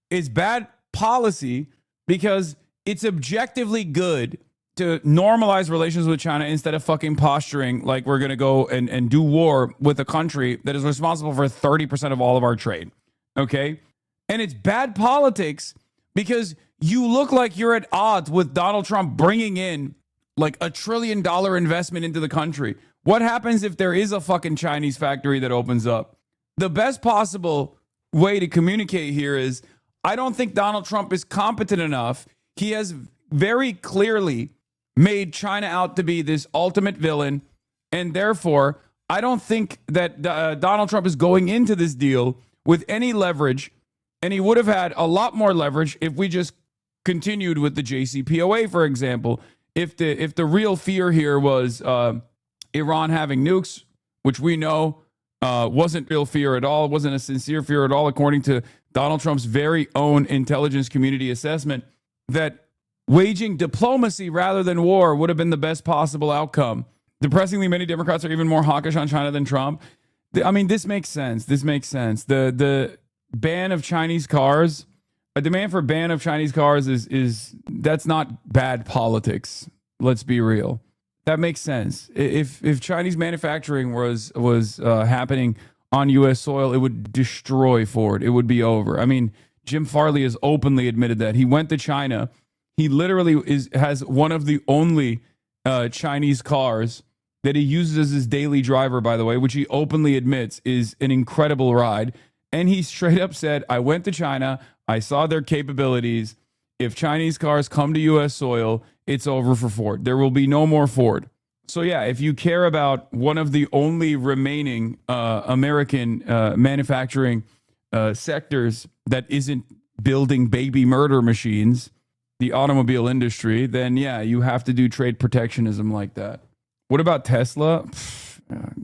It's bad policy because it's objectively good to normalize relations with China instead of fucking posturing like we're going to go and do war with a country that is responsible for 30% of all of our trade. Okay? And it's bad politics because you look like you're at odds with Donald Trump bringing in like $1 trillion investment into the country. What happens if there is a fucking Chinese factory that opens up? The best possible way to communicate here is I don't think Donald Trump is competent enough. He has very clearly made China out to be this ultimate villain. And therefore, I don't think that Donald Trump is going into this deal with any leverage. And he would have had a lot more leverage if we just continued with the JCPOA, for example. If the real fear here was Iran having nukes, which we know wasn't real fear at all, wasn't a sincere fear at all, according to Donald Trump's very own intelligence community assessment, that waging diplomacy rather than war would have been the best possible outcome. Depressingly, many Democrats are even more hawkish on China than Trump. I mean, this makes sense. The ban of Chinese cars, a demand for ban of Chinese cars is that's not bad politics. Let's be real. That makes sense. If Chinese manufacturing was happening on U.S. soil, it would destroy Ford. It would be over. I mean, Jim Farley has openly admitted that. He went to China. He literally has one of the only Chinese cars that he uses as his daily driver, by the way, which he openly admits is an incredible ride. And he straight up said, I went to China. I saw their capabilities. If Chinese cars come to U.S. soil, it's over for Ford. There will be no more Ford. So, yeah, if you care about one of the only remaining American manufacturing sectors that isn't building baby murder machines, the automobile industry, then, yeah, you have to do trade protectionism like that. What about Tesla?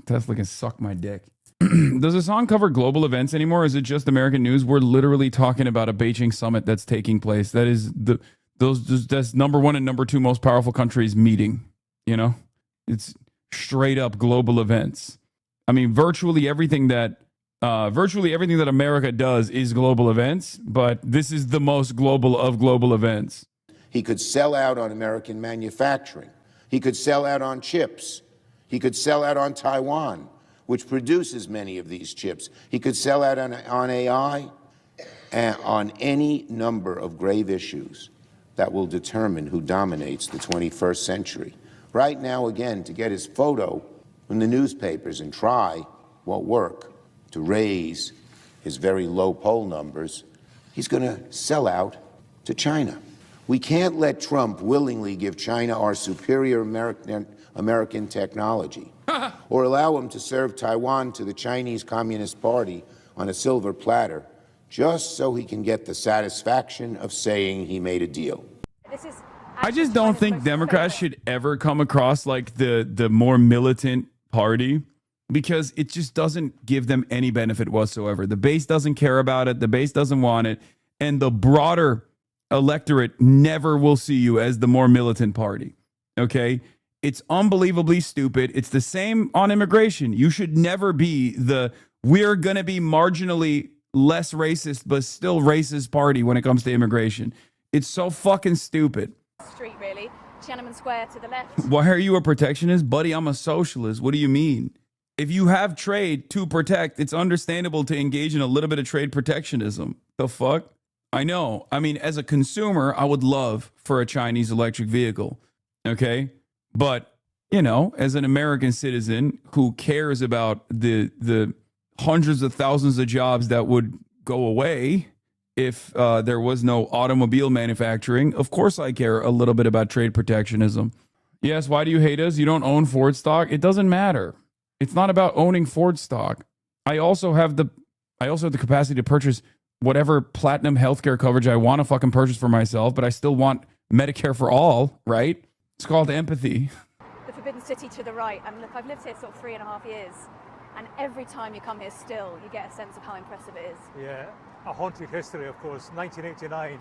Tesla can suck my dick. Does the song cover global events anymore? Or is it just American news? We're literally talking about a Beijing summit that's taking place. That is that's number one and number two most powerful countries meeting. You know, it's straight up global events. I mean, virtually everything that America does is global events, but this is the most global of global events. He could sell out on American manufacturing. He could sell out on chips. He could sell out on Taiwan, which produces many of these chips. He could sell out on AI and on any number of grave issues that will determine who dominates the 21st century. Right now, again, to get his photo in the newspapers and try won't work to raise his very low poll numbers. He's going to sell out to China. We can't let Trump willingly give China our superior American technology or allow him to serve Taiwan to the Chinese Communist Party on a silver platter just so he can get the satisfaction of saying he made a deal. I just don't think Democrats should ever come across like the more militant party, because it just doesn't give them any benefit whatsoever. The base doesn't care about it. The base doesn't want it. And the broader electorate never will see you as the more militant party. Okay? It's unbelievably stupid. It's the same on immigration. You should never be the we're going to be marginally less racist but still racist party when it comes to immigration. It's so fucking stupid. Street, really. Tiananmen Square to the left. Why are you a protectionist? Buddy, I'm a socialist. What do you mean? If you have trade to protect, it's understandable to engage in a little bit of trade protectionism. The fuck? I know. I mean, as a consumer, I would love for a Chinese electric vehicle. Okay? But, you know, as an American citizen who cares about the hundreds of thousands of jobs that would go away if there was no automobile manufacturing, of course I care a little bit about trade protectionism. Yes, why do you hate us? You don't own Ford stock? It doesn't matter. It's not about owning Ford stock. I also have the capacity to purchase whatever platinum healthcare coverage I want to fucking purchase for myself, but I still want Medicare for all, right? It's called empathy. The Forbidden City to the right. I mean, look, I've lived here sort of 3.5 years, and every time you come here still, you get a sense of how impressive it is. Yeah, a haunted history, of course. 1989,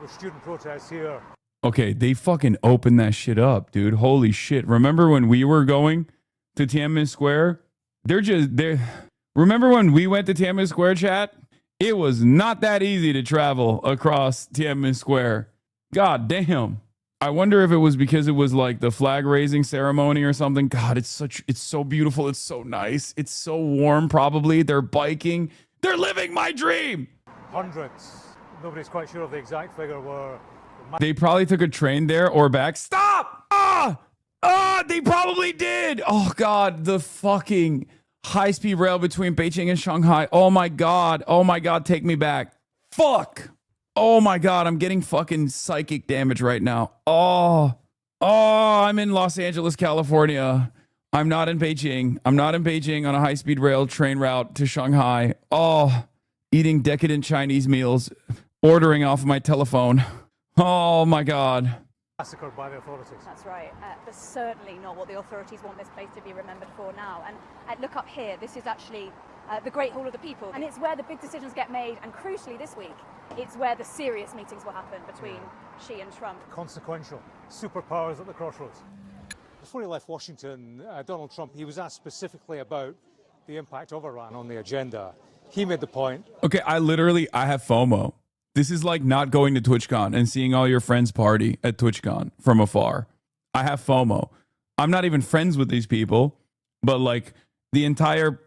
with student protests here. Okay, they fucking opened that shit up, dude. Holy shit. Remember when we were going to Tiananmen Square? Remember when we went to Tiananmen Square, chat? It was not that easy to travel across Tiananmen Square. God damn. I wonder if it was because it was like the flag raising ceremony or something. God, it's so beautiful. It's so nice. It's so warm, probably. They're biking. They're living my dream. Hundreds. Nobody's quite sure of the exact figure. They probably took a train there or back. Stop! They probably did. Oh, God, the fucking high-speed rail between Beijing and Shanghai. Oh, my God. Oh, my God, take me back. Fuck. Oh, my God, I'm getting fucking psychic damage right now. Oh, I'm in Los Angeles, California. I'm not in Beijing. I'm not in Beijing on a high-speed rail train route to Shanghai. Oh, eating decadent Chinese meals, ordering off my telephone. Oh, my God. Massacred by the authorities. That's right. But certainly not what the authorities want this place to be remembered for now. And look up here. This is actually the Great Hall of the People. And it's where the big decisions get made. And crucially this week, it's where the serious meetings will happen between Xi and Trump. Consequential. Superpowers at the crossroads. Before he left Washington, Donald Trump, he was asked specifically about the impact of Iran on the agenda. He made the point. Okay, I have FOMO. This is like not going to TwitchCon and seeing all your friends party at TwitchCon from afar. I have FOMO. I'm not even friends with these people, but like the entire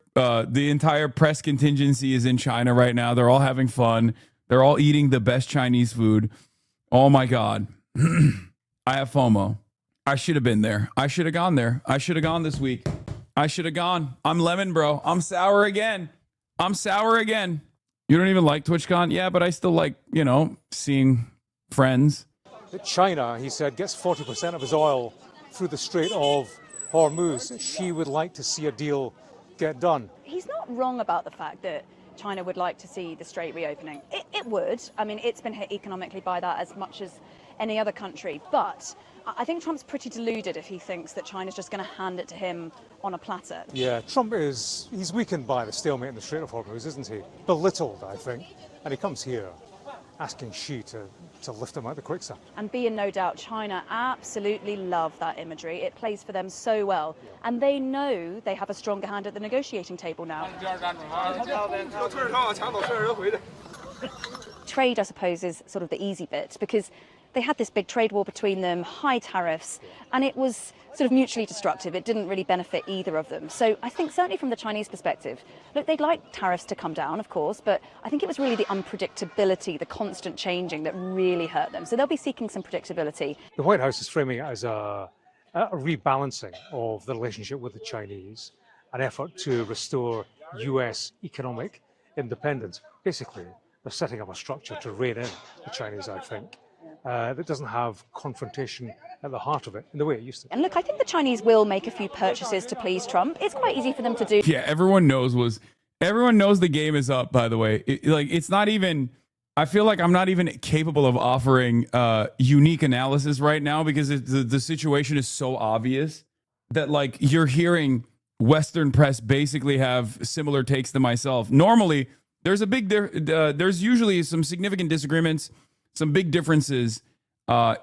press contingency is in China right now. They're all having fun. They're all eating the best Chinese food. Oh my God. I have FOMO. I should have been there. I should have gone there. I should have gone this week. I should have gone. I'm lemon, bro. I'm sour again. You don't even like TwitchCon? Yeah, but I still like, seeing friends. China, he said, gets 40% of his oil through the Strait of Hormuz. She would like to see a deal get done. He's not wrong about the fact that China would like to see the strait reopening. It would. I mean, it's been hit economically by that as much as any other country. But I think Trump's pretty deluded if he thinks that China's just going to hand it to him on a platter. Yeah, Trump he's weakened by the stalemate in the Strait of Hormuz, isn't he? Belittled, I think. And he comes here asking Xi to lift him out of the quicksand. And be in no doubt, China absolutely love that imagery. It plays for them so well. And they know they have a stronger hand at the negotiating table now. Trade, I suppose, is sort of the easy bit, because they had this big trade war between them, high tariffs, and it was sort of mutually destructive. It didn't really benefit either of them. So I think certainly from the Chinese perspective, look, they'd like tariffs to come down, of course, but I think it was really the unpredictability, the constant changing that really hurt them. So they'll be seeking some predictability. The White House is framing it as a rebalancing of the relationship with the Chinese, an effort to restore US economic independence. Basically, they're setting up a structure to rein in the Chinese, I think. That doesn't have confrontation at the heart of it in the way it used to. And look, I think the Chinese will make a few purchases to please Trump. It's quite easy for them to do. Yeah, everyone knows Everyone knows the game is up, by the way. It's not even, I feel like I'm not even capable of offering unique analysis right now because the situation is so obvious that like you're hearing Western press basically have similar takes to myself. Normally, there's there's usually some significant disagreements, some big differences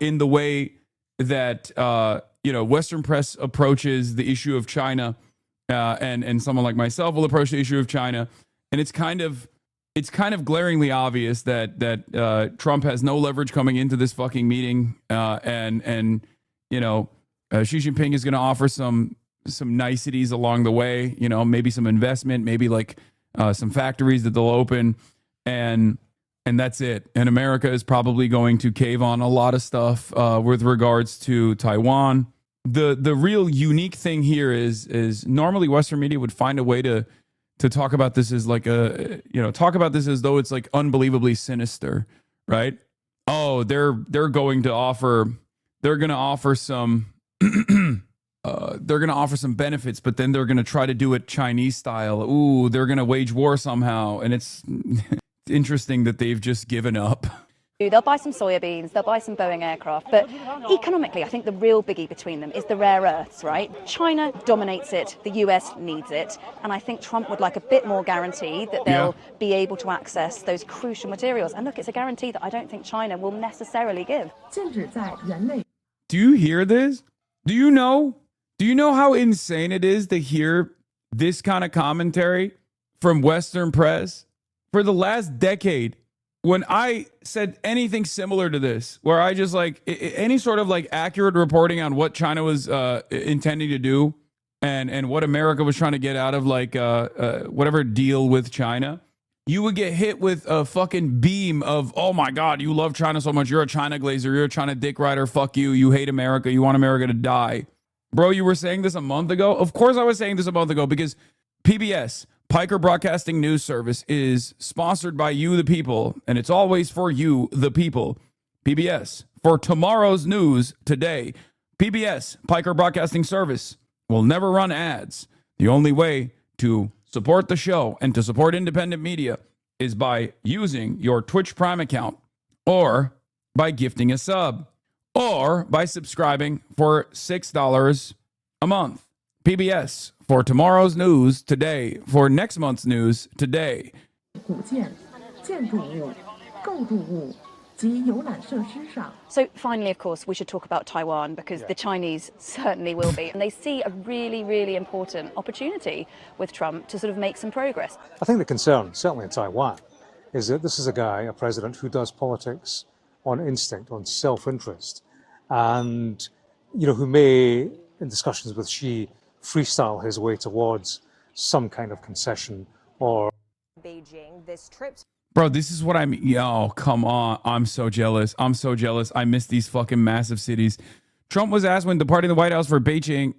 in the way that Western press approaches the issue of China, and someone like myself will approach the issue of China, and it's kind of glaringly obvious that Trump has no leverage coming into this fucking meeting, and Xi Jinping is going to offer some niceties along the way, maybe some investment, maybe like some factories that they'll open, and that's it. And America is probably going to cave on a lot of stuff with regards to Taiwan. The real unique thing here is normally Western media would find a way to talk about this as like talk about this as though it's like unbelievably sinister, right? Oh, they're going to offer some they're going to offer some benefits, but then they're going to try to do it Chinese style. Ooh, they're going to wage war somehow. And it's interesting that they've just given up. They'll buy some soybeans, they'll buy some Boeing aircraft, but economically, I think the real biggie between them is the rare earths, right? China dominates it, the US needs it, and I think Trump would like a bit more guarantee that they'll be able to access those crucial materials. And look, it's a guarantee that I don't think China will necessarily give. Do you hear this? Do you know how insane it is to hear this kind of commentary from Western press? For the last decade, when I said anything similar to this, where I just like any sort of like accurate reporting on what China was intending to do and what America was trying to get out of like whatever deal with China, you would get hit with a fucking beam of, oh my God, you love China so much. You're a China glazer. You're a China dick rider. Fuck you. You hate America. You want America to die. Bro, you were saying this a month ago? Of course I was saying this a month ago because PBS, Piker Broadcasting News Service, is sponsored by you, the people, and it's always for you, the people. PBS, for tomorrow's news today. PBS, Piker Broadcasting Service, will never run ads. The only way to support the show and to support independent media is by using your Twitch Prime account or by gifting a sub or by subscribing for $6 a month. PBS, for tomorrow's news today, for next month's news today. So finally, of course, we should talk about Taiwan because the Chinese certainly will be. And they see a really, really important opportunity with Trump to sort of make some progress. I think the concern, certainly in Taiwan, is that this is a guy, a president, who does politics on instinct, on self-interest, and, who may, in discussions with Xi, freestyle his way towards some kind of concession or Beijing. This trip. Bro, this is what I mean. Yo, come on. I'm so jealous. I miss these fucking massive cities. Trump was asked when departing the White House for Beijing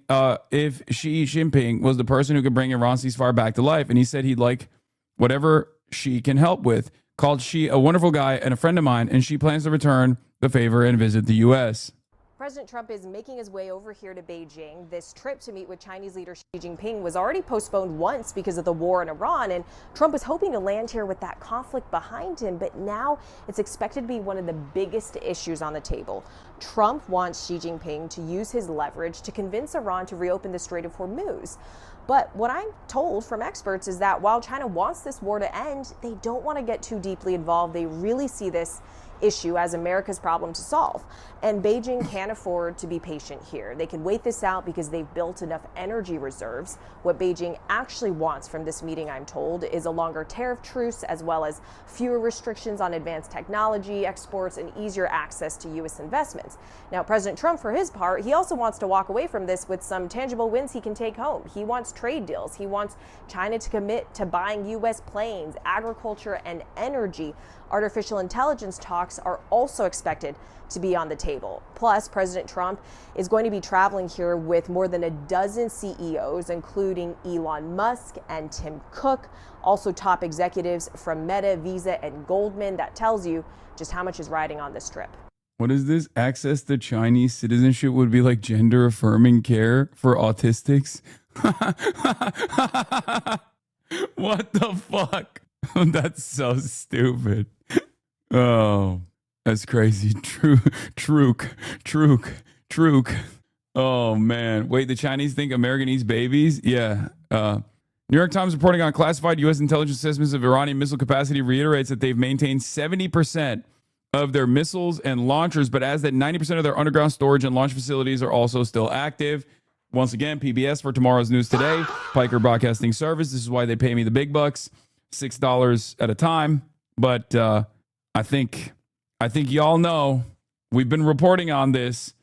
if Xi Jinping was the person who could bring Iran's ceasefire back to life. And he said he'd like whatever Xi can help with. Called Xi a wonderful guy and a friend of mine. And Xi plans to return the favor and visit the U.S. President Trump is making his way over here to Beijing. This trip to meet with Chinese leader Xi Jinping was already postponed once because of the war in Iran, and Trump was hoping to land here with that conflict behind him, but now it's expected to be one of the biggest issues on the table. Trump wants Xi Jinping to use his leverage to convince Iran to reopen the Strait of Hormuz. But what I'm told from experts is that while China wants this war to end, they don't want to get too deeply involved. They really see this issue as America's problem to solve. And Beijing can't afford to be patient here. They can wait this out because they've built enough energy reserves. What Beijing actually wants from this meeting, I'm told, is a longer tariff truce, as well as fewer restrictions on advanced technology exports and easier access to U.S. investments. Now, President Trump, for his part, he also wants to walk away from this with some tangible wins he can take home. He wants trade deals. He wants China to commit to buying U.S. planes, agriculture, and energy. Artificial intelligence talks are also expected to be on the table. Plus, President Trump is going to be traveling here with more than a dozen CEOs, including Elon Musk and Tim Cook, also top executives from Meta, Visa, and Goldman. That tells you just how much is riding on this trip. What is this? Access to Chinese citizenship would be like gender affirming care for autistics? What the fuck? That's so stupid. Oh, that's crazy. Truk. Oh, man. Wait, the Chinese think American eats babies? Yeah. New York Times reporting on classified U.S. intelligence assessments of Iranian missile capacity reiterates that they've maintained 70% of their missiles and launchers, but adds that 90% of their underground storage and launch facilities are also still active. Once again, PBS for Tomorrow's News Today, Piker Broadcasting Service. This is why they pay me the big bucks, $6 at a time. But I think y'all know we've been reporting on this.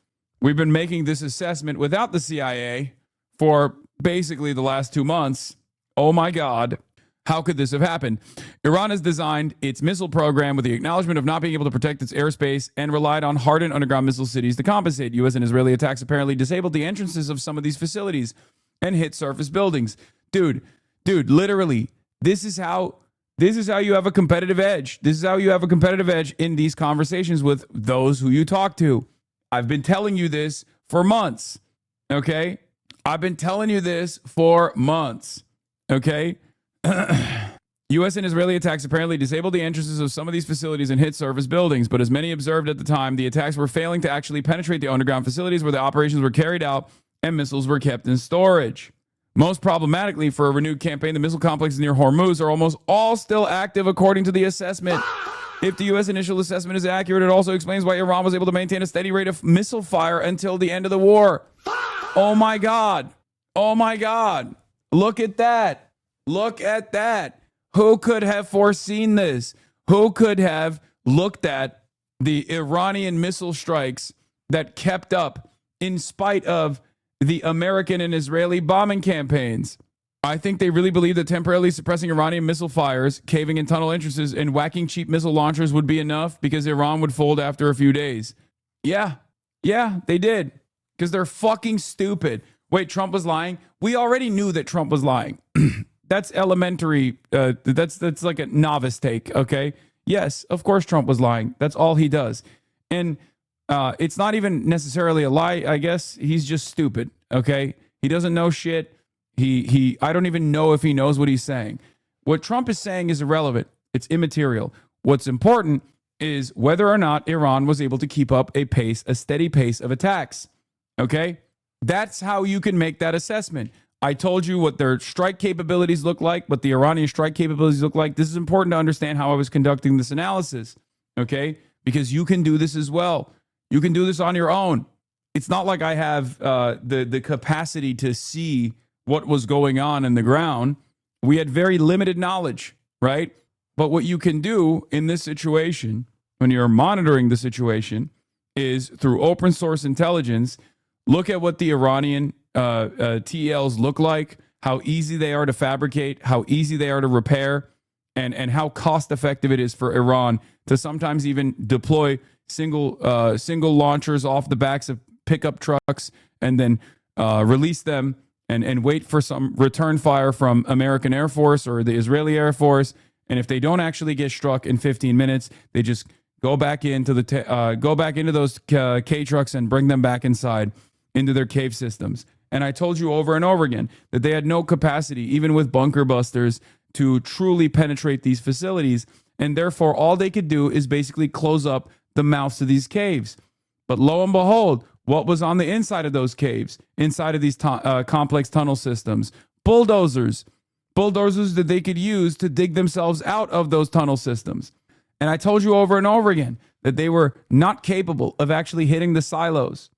We've been making this assessment without the CIA for basically the last 2 months. Oh my God. How could this have happened? Iran has designed its missile program with the acknowledgement of not being able to protect its airspace and relied on hardened underground missile cities to compensate. U.S. and Israeli attacks apparently disabled the entrances of some of these facilities and hit surface buildings. Dude, literally, this is how you have a competitive edge. This is how you have a competitive edge in these conversations with those who you talk to. I've been telling you this for months, okay? I've been telling you this for months, okay? U.S. and Israeli attacks apparently disabled the entrances of some of these facilities and hit surface buildings, but as many observed at the time, the attacks were failing to actually penetrate the underground facilities where the operations were carried out and missiles were kept in storage. Most problematically, for a renewed campaign, the missile complexes near Hormuz are almost all still active according to the assessment. If the U.S. initial assessment is accurate, it also explains why Iran was able to maintain a steady rate of missile fire until the end of the war. Oh my God. Oh my God. Look at that. Look at that. Who could have foreseen this? Who could have looked at the Iranian missile strikes that kept up in spite of the American and Israeli bombing campaigns? I think they really believe that temporarily suppressing Iranian missile fires, caving in tunnel entrances, and whacking cheap missile launchers would be enough because Iran would fold after a few days. Yeah, they did. Because they're fucking stupid. Wait, Trump was lying? We already knew that Trump was lying. That's elementary. That's like a novice take, okay? Yes, of course Trump was lying. That's all he does. And it's not even necessarily a lie, I guess. He's just stupid, okay? He doesn't know shit. I don't even know if he knows what he's saying. What Trump is saying is irrelevant. It's immaterial. What's important is whether or not Iran was able to keep up a steady pace of attacks, okay? That's how you can make that assessment. I told you what their strike capabilities look like, what the Iranian strike capabilities look like. This is important to understand how I was conducting this analysis, okay? Because you can do this as well. You can do this on your own. It's not like I have the capacity to see what was going on in the ground. We had very limited knowledge, right? But what you can do in this situation, when you're monitoring the situation, is through open source intelligence, look at what the Iranian TLs look like, how easy they are to fabricate, how easy they are to repair, and how cost effective it is for Iran to sometimes even deploy single launchers off the backs of pickup trucks and then release them and wait for some return fire from American Air Force or the Israeli Air Force. And if they don't actually get struck in 15 minutes, they just go back into those K trucks and bring them back inside into their cave systems. And I told you over and over again that they had no capacity, even with bunker busters, to truly penetrate these facilities. And therefore, all they could do is basically close up the mouths of these caves. But lo and behold, what was on the inside of those caves, inside of these complex tunnel systems? Bulldozers that they could use to dig themselves out of those tunnel systems. And I told you over and over again that they were not capable of actually hitting the silos,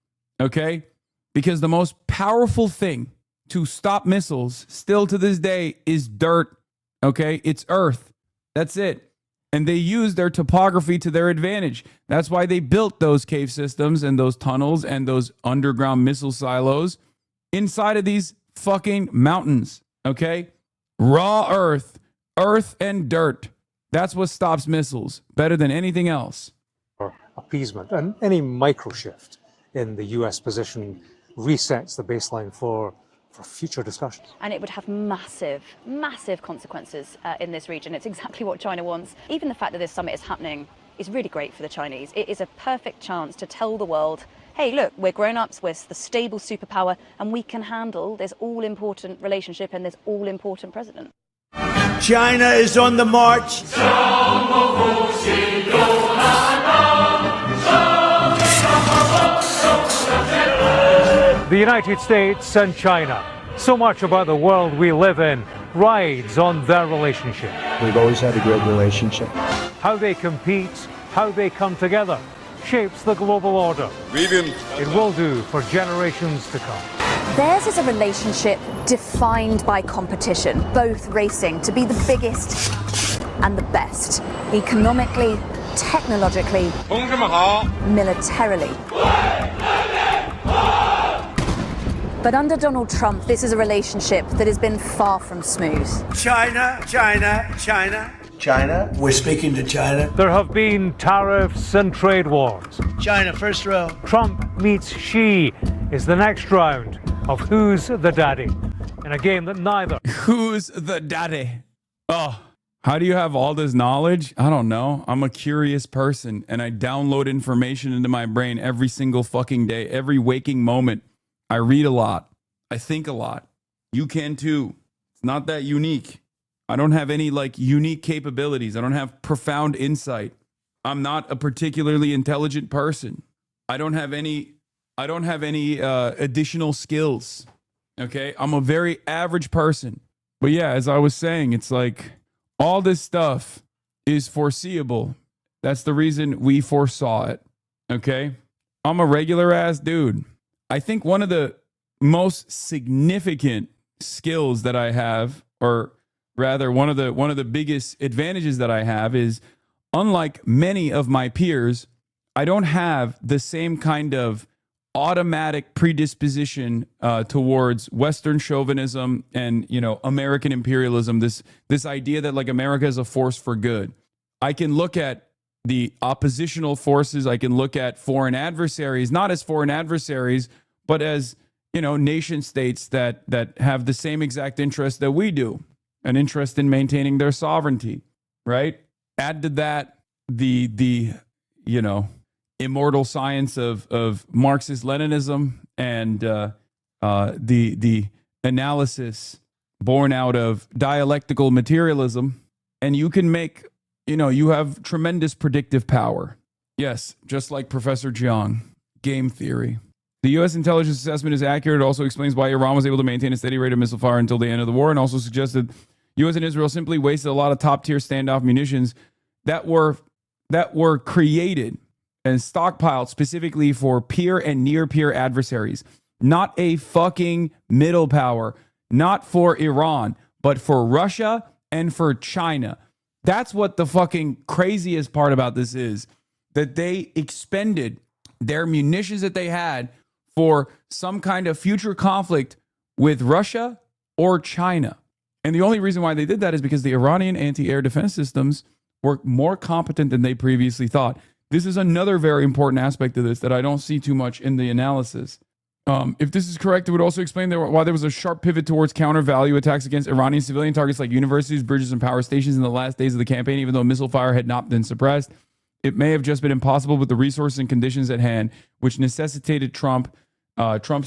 okay? Because the most powerful thing to stop missiles still to this day is dirt, okay? It's earth. That's it. And they use their topography to their advantage. That's why they built those cave systems and those tunnels and those underground missile silos inside of these fucking mountains, okay? Raw earth and dirt. That's what stops missiles better than anything else. Appeasement and any micro shift in the U.S. position resets the baseline for future discussions. And it would have massive consequences in this region. It's exactly what China wants. Even the fact that this summit is happening is really great for the Chinese. It is a perfect chance to tell the world, hey, look, we're grown-ups, we're the stable superpower, and we can handle this all-important relationship and this all-important president. China is on the march. The United States and China. So much about the world we live in rides on their relationship. We've always had a great relationship. How they compete, how they come together, shapes the global order. It will do for generations to come. Theirs is a relationship defined by competition, both racing to be the biggest and the best, economically, technologically, militarily. But under Donald Trump, this is a relationship that has been far from smooth. China, China, China. China, we're speaking to China. There have been tariffs and trade wars. China, first row. Trump meets Xi is the next round of Who's the Daddy, in a game that neither. Who's the daddy? Oh, how do you have all this knowledge? I don't know. I'm a curious person, and I download information into my brain every single fucking day, every waking moment. I read a lot. I think a lot. You can too. It's not that unique. I don't have any unique capabilities. I don't have profound insight. I'm not a particularly intelligent person. I don't have any additional skills. Okay? I'm a very average person. But yeah, as I was saying, it's like all this stuff is foreseeable. That's the reason we foresaw it. Okay? I'm a regular ass dude. I think one of the most significant skills that I have, or rather one of the biggest advantages that I have, is unlike many of my peers, I don't have the same kind of automatic predisposition towards Western chauvinism and, American imperialism, this idea that America is a force for good. I can look at the oppositional forces. I can look at foreign adversaries, not as foreign adversaries, but as, nation states that have the same exact interest that we do, an interest in maintaining their sovereignty, right? Add to that the immortal science of Marxist-Leninism and the analysis born out of dialectical materialism, and you can make, you have tremendous predictive power. Yes, just like Professor Jiang, game theory. The U.S. intelligence assessment is accurate. It also explains why Iran was able to maintain a steady rate of missile fire until the end of the war, and also suggested U.S. and Israel simply wasted a lot of top-tier standoff munitions that were created and stockpiled specifically for peer and near-peer adversaries. Not a fucking middle power. Not for Iran, but for Russia and for China. That's what the fucking craziest part about this is, that they expended their munitions that they had for some kind of future conflict with Russia or China. And the only reason why they did that is because the Iranian anti-air defense systems were more competent than they previously thought. This is another very important aspect of this that I don't see too much in the analysis. If this is correct, it would also explain why there was a sharp pivot towards counter-value attacks against Iranian civilian targets like universities, bridges, and power stations in the last days of the campaign, even though missile fire had not been suppressed. It may have just been impossible with the resources and conditions at hand, which necessitated Trump's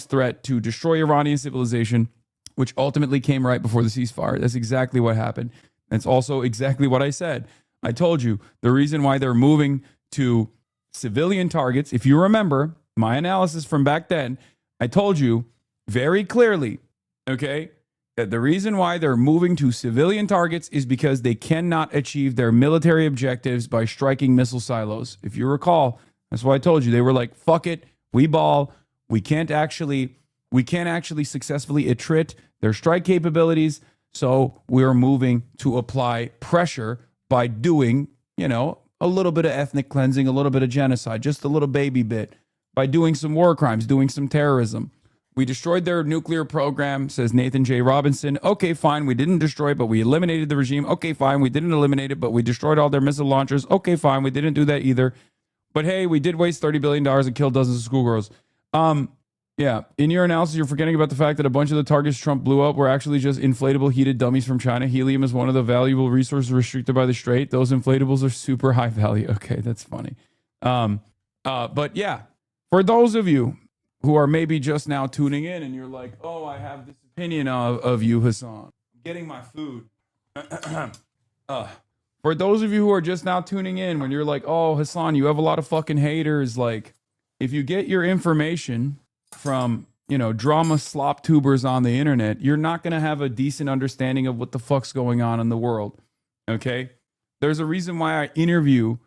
threat to destroy Iranian civilization, which ultimately came right before the ceasefire. That's exactly what happened. That's also exactly what I said. I told you the reason why they're moving to civilian targets, if you remember my analysis from back then, I told you very clearly, okay, that the reason why they're moving to civilian targets is because they cannot achieve their military objectives by striking missile silos. If you recall, that's why I told you. They were like, fuck it, we ball. We can't actually successfully attrit their strike capabilities. So we're moving to apply pressure by doing, a little bit of ethnic cleansing, a little bit of genocide, just a little baby bit, by doing some war crimes, doing some terrorism. We destroyed their nuclear program, says Nathan J. Robinson. Okay, fine. We didn't destroy it, but we eliminated the regime. Okay, fine. We didn't eliminate it, but we destroyed all their missile launchers. Okay, fine. We didn't do that either. But hey, we did waste $30 billion and kill dozens of schoolgirls. Yeah. In your analysis, you're forgetting about the fact that a bunch of the targets Trump blew up were actually just inflatable heated dummies from China. Helium is one of the valuable resources restricted by the Strait. Those inflatables are super high value. Okay, that's funny. But yeah, for those of you who are maybe just now tuning in and you're like, oh, I have this opinion of you, Hassan. I'm getting my food. For those of you who are just now tuning in, when you're like, oh, Hassan, you have a lot of fucking haters. Like, if you get your information from, drama slop tubers on the internet, you're not going to have a decent understanding of what the fuck's going on in the world. Okay? There's a reason why I interview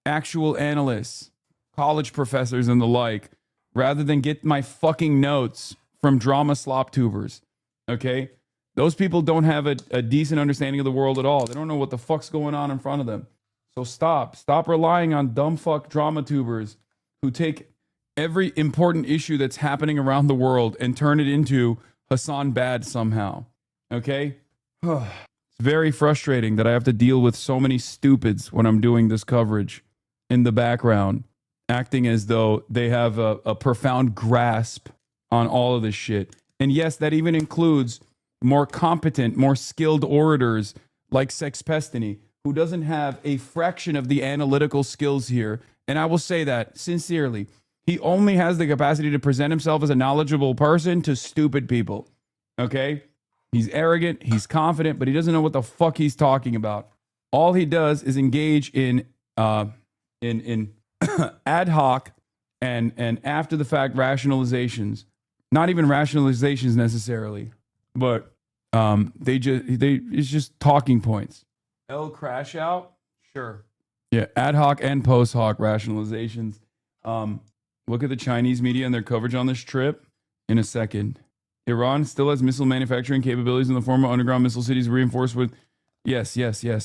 actual analysts, college professors, and the like, rather than get my fucking notes from drama slop tubers. Okay? Those people don't have a decent understanding of the world at all. They don't know what the fuck's going on in front of them. So stop relying on dumb fuck drama tubers who take every important issue that's happening around the world and turn it into Hassan bad somehow. Okay? It's very frustrating that I have to deal with so many stupids when I'm doing this coverage in the background, acting as though they have a profound grasp on all of this shit. And yes, that even includes more competent, more skilled orators like Sexpestany, who doesn't have a fraction of the analytical skills here. And I will say that sincerely. He only has the capacity to present himself as a knowledgeable person to stupid people. Okay? He's arrogant, he's confident, but he doesn't know what the fuck he's talking about. All he does is engage in ad hoc and after the fact rationalizations. Not even rationalizations necessarily, but it's just talking points. Crash out? Sure. Yeah, ad hoc and post hoc rationalizations. Look at the Chinese media and their coverage on this trip in a second. Iran still has missile manufacturing capabilities in the form of underground missile cities reinforced with... Yes,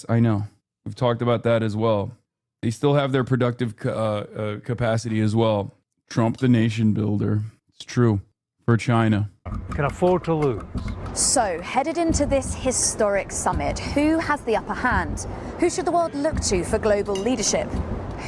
I know. We've talked about that as well. They still have their productive capacity as well. Trump the nation builder. It's true. For China. Can afford to lose. So, headed into this historic summit, who has the upper hand? Who should the world look to for global leadership?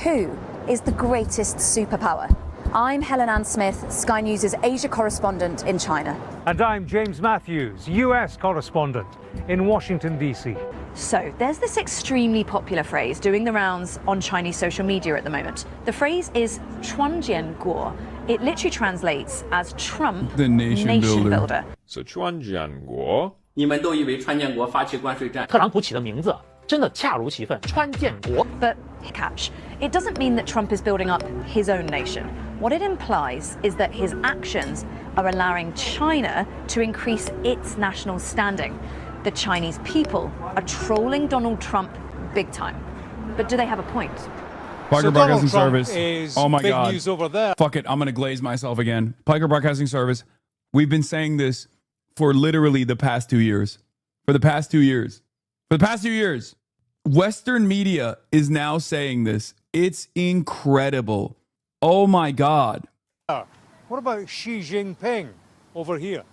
Who is the greatest superpower? I'm Helen Ann Smith, Sky News' Asia correspondent in China. And I'm James Matthews, US correspondent in Washington, D.C. So, there's this extremely popular phrase doing the rounds on Chinese social media at the moment. The phrase is 川建国. It literally translates as Trump, the nation builder. So 川建国，你们都以为川建国发起关税战，特朗普起的名字真的恰如其分，川建国。But catch, it doesn't mean that Trump is building up his own nation. What it implies is that his actions are allowing China to increase its national standing. The Chinese people are trolling Donald Trump big time. But do they have a point? Piker Broadcasting Service. Oh my big God. News over there. Fuck it. I'm going to glaze myself again. Piker Broadcasting Service. We've been saying this for literally the past 2 years. For the past 2 years. Western media is now saying this. It's incredible. Oh my God. What about Xi Jinping over here?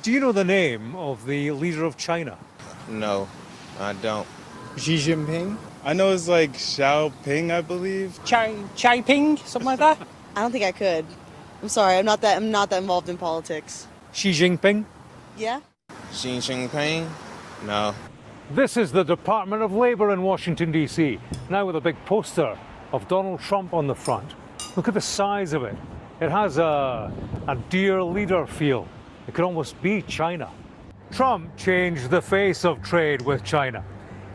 Do you know the name of the leader of China? No, I don't. Xi Jinping? I know it's like Xiaoping, I believe. Chai Ping, something like that. I don't think I could. I'm sorry, I'm not that involved in politics. Xi Jinping? Yeah. Xi Jinping? No. This is the Department of Labor in Washington, D.C., now with a big poster of Donald Trump on the front. Look at the size of it. It has a dear leader feel. It could almost be China. Trump changed the face of trade with China.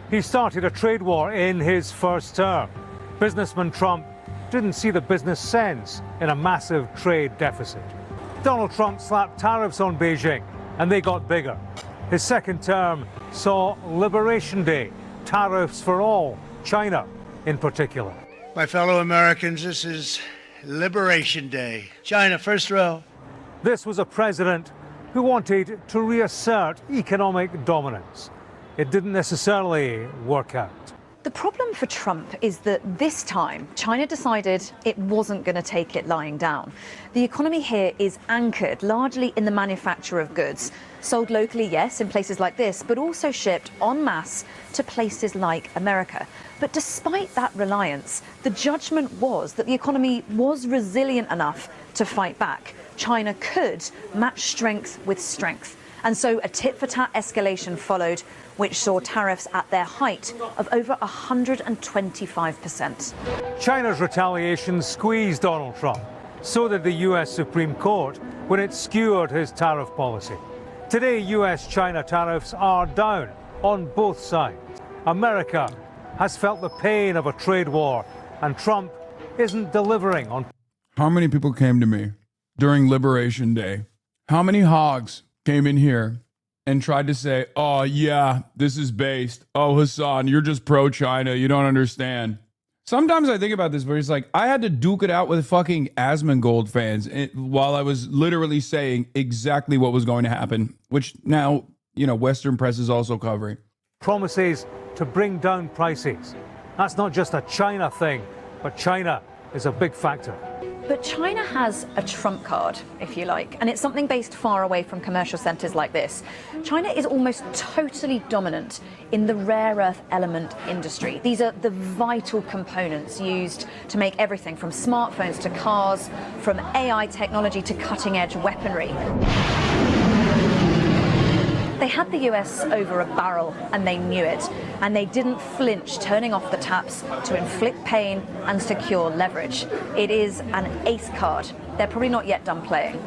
He started a trade war in his first term. Businessman Trump didn't see the business sense in a massive trade deficit. Donald Trump slapped tariffs on Beijing, and they got bigger. His second term saw Liberation Day, tariffs for all, China in particular. My fellow Americans, this is Liberation Day. China, first row. This was a president who wanted to reassert economic dominance. It didn't necessarily work out. The problem for Trump is that this time, China decided it wasn't going to take it lying down. The economy here is anchored largely in the manufacture of goods, sold locally, yes, in places like this, but also shipped en masse to places like America. But despite that reliance, the judgment was that the economy was resilient enough to fight back. China could match strength with strength. And so a tit-for-tat escalation followed, which saw tariffs at their height of over 125%. China's retaliation squeezed Donald Trump. So did the U.S. Supreme Court when it skewered his tariff policy. Today, U.S.-China tariffs are down on both sides. America has felt the pain of a trade war, and Trump isn't delivering on. How many people came to me during Liberation Day? How many hogs came in here and tried to say, oh, yeah, this is based. Oh, Hassan, you're just pro-China. You don't understand. Sometimes I think about this, where it's like, I had to duke it out with fucking Asmongold fans while I was literally saying exactly what was going to happen, which now, Western press is also covering. Promises to bring down prices. That's not just a China thing, but China is a big factor. But China has a trump card, if you like, and it's something based far away from commercial centres like this. China is almost totally dominant in the rare earth element industry. These are the vital components used to make everything from smartphones to cars, from AI technology to cutting-edge weaponry. They had the US over a barrel and they knew it, and they didn't flinch turning off the taps to inflict pain and secure leverage. It is an ace card. They're probably not yet done playing.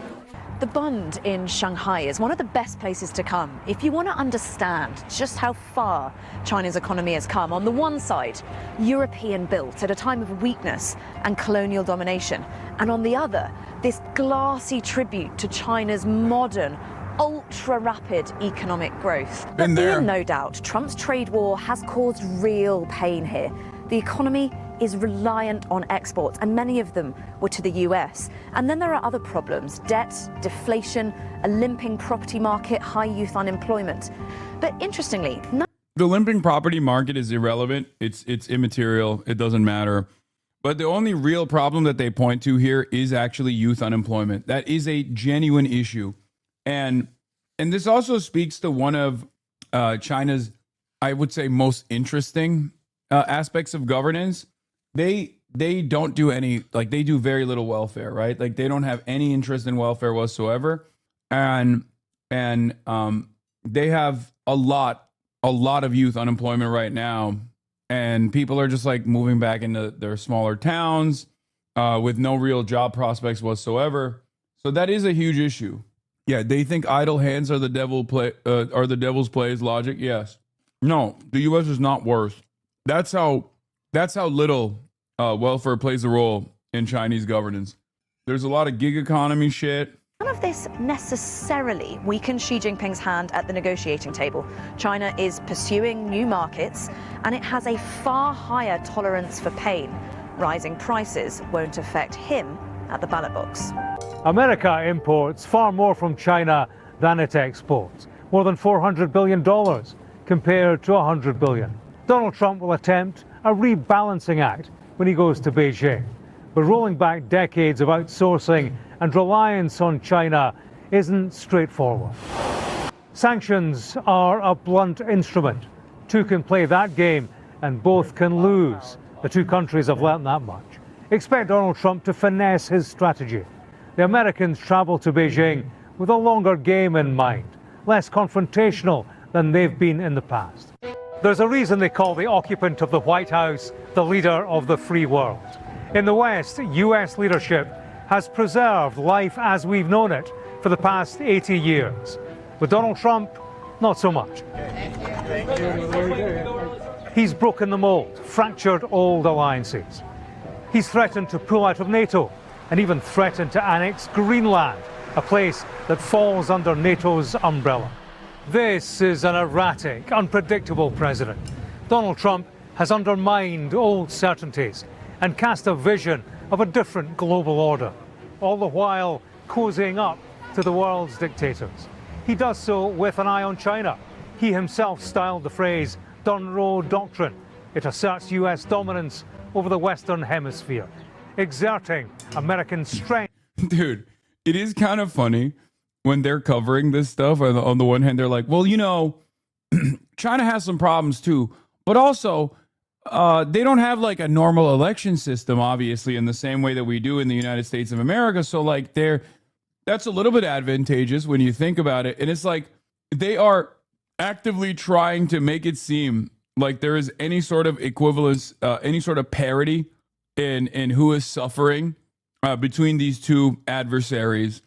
The Bund in Shanghai is one of the best places to come if you want to understand just how far China's economy has come. On the one side, European built at a time of weakness and colonial domination, and on the other, this glassy tribute to China's modern, ultra-rapid economic growth. But in no doubt, Trump's trade war has caused real pain here. The economy is reliant on exports, and many of them were to the US. And then there are other problems: debt, deflation, a limping property market, high youth unemployment. But interestingly, the limping property market is irrelevant. It's immaterial. It doesn't matter. But the only real problem that they point to here is actually youth unemployment. That is a genuine issue. And this also speaks to one of China's, I would say, most interesting aspects of governance. They don't do any, like, they do very little welfare, right? Like, they don't have any interest in welfare whatsoever. And they have a lot of youth unemployment right now. And people are just like moving back into their smaller towns with no real job prospects whatsoever. So that is a huge issue. Yeah, they think idle hands are the devil's plays logic. Yes. No, the U.S. is not worse. That's how little welfare plays a role in Chinese governance. There's a lot of gig economy shit. none of this necessarily weakens Xi Jinping's hand at the negotiating table. China is pursuing new markets, and it has a far higher tolerance for pain. Rising prices won't affect him at the ballot box. America imports far more from China than it exports, more than $400 billion compared to $100 billion. Donald Trump will attempt a rebalancing act when he goes to Beijing. But rolling back decades of outsourcing and reliance on China isn't straightforward. Sanctions are a blunt instrument. Two can play that game and both can lose. The two countries have learnt that much. Expect Donald Trump to finesse his strategy. The Americans travel to Beijing with a longer game in mind, less confrontational than they've been in the past. There's a reason they call the occupant of the White House the leader of the free world. In the West, US leadership has preserved life as we've known it for the past 80 years. With Donald Trump, not so much. He's broken the mold, fractured old alliances. He's threatened to pull out of NATO and even threatened to annex Greenland, a place that falls under NATO's umbrella. This is an erratic, unpredictable president. Donald Trump has undermined old certainties and cast a vision of a different global order, all the while cozying up to the world's dictators. He does so with an eye on China. He himself styled the phrase Dunroe Doctrine. It asserts US dominance over the Western Hemisphere, exerting American strength. Dude, it is kind of funny when they're covering this stuff. On the one hand, they're like, well, you know, China has some problems too, but also they don't have like a normal election system, obviously, in the same way that we do in the United States of America. So like that's a little bit advantageous when you think about it. And it's like they are actively trying to make it seem like there is any sort of equivalence, any sort of parity in who is suffering between these two adversaries.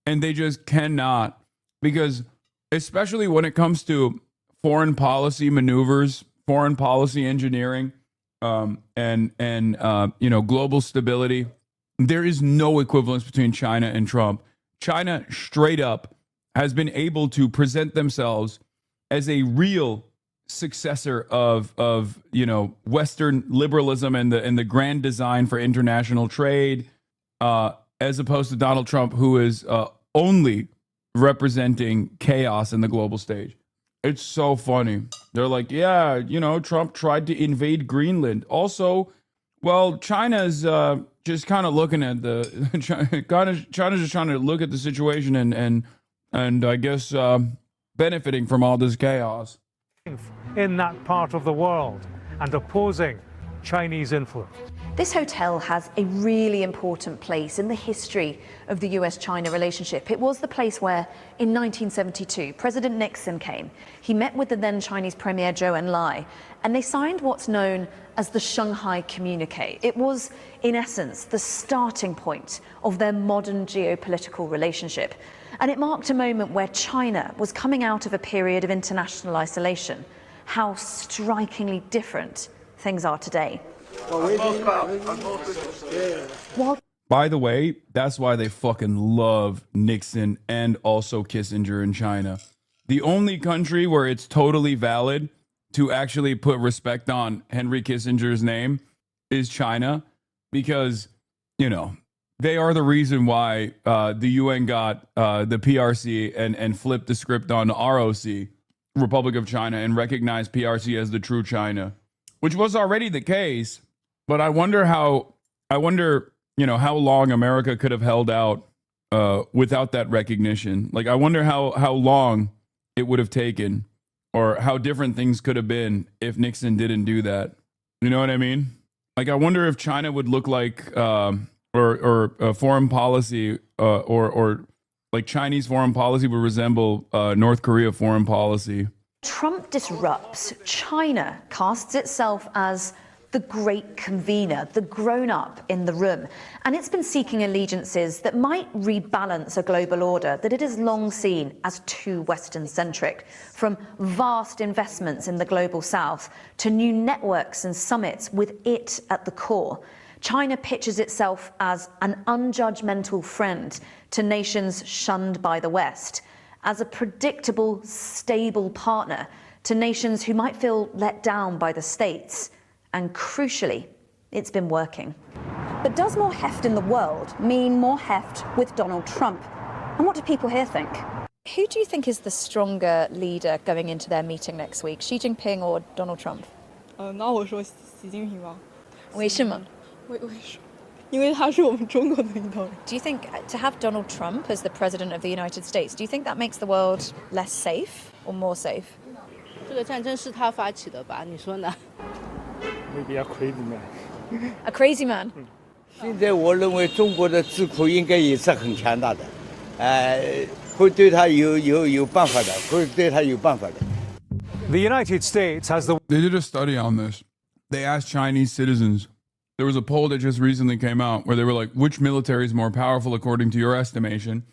And they just cannot, because especially when it comes to foreign policy maneuvers, foreign policy engineering, and global stability. There is no equivalence between China and Trump. China straight up has been able to present themselves as a real successor of Western liberalism and the grand design for international trade, as opposed to Donald Trump, who is only representing chaos in the global stage. It's so funny. They're like, yeah, Trump tried to invade Greenland. Also, well, China's just kind of looking at China's just trying to look at the situation and I guess benefiting from all this chaos. In that part of the world and opposing Chinese influence. This hotel has a really important place in the history of the US-China relationship. It was the place where, in 1972, President Nixon came. He met with the then Chinese Premier Zhou Enlai, and they signed what's known as the Shanghai Communique. It was, in essence, the starting point of their modern geopolitical relationship. And it marked a moment where China was coming out of a period of international isolation. How strikingly different things are today. By the way, that's why they fucking love Nixon and also Kissinger in China. The only country where it's totally valid to actually put respect on Henry Kissinger's name is China, because, they are the reason why the UN got the PRC and flipped the script on ROC, Republic of China, and recognized PRC as the true China, which was already the case. But I wonder how long America could have held out without that recognition. Like, I wonder how long it would have taken, or how different things could have been if Nixon didn't do that. You know what I mean? Like, I wonder if China would look like, or foreign policy, or like Chinese foreign policy would resemble North Korea foreign policy. Trump disrupts. China casts itself as the great convener, the grown-up in the room. And it's been seeking allegiances that might rebalance a global order that it has long seen as too Western-centric, from vast investments in the global south to new networks and summits with it at the core. China pitches itself as an unjudgmental friend to nations shunned by the West, as a predictable, stable partner to nations who might feel let down by the states. And crucially, it's been working. But does more heft in the world mean more heft with Donald Trump? And what do people here think? Who do you think is the stronger leader going into their meeting next week, Xi Jinping or Donald Trump? 那我说习近平吧。为什么？为什么？因为他是我们中国的领导人。Do you think to have Donald Trump as the president of the United States, do you think that makes the world less safe or more safe? 这个战争是他发起的吧？你说呢？ Maybe a crazy man. A crazy man. 现在我认为中国的智库应该也是很强大的，会对他有办法的，会对他有办法的。The United States has the. They did a study on this. They asked Chinese citizens. There was a poll that just recently came out where they were like, which military is more powerful according to your estimation?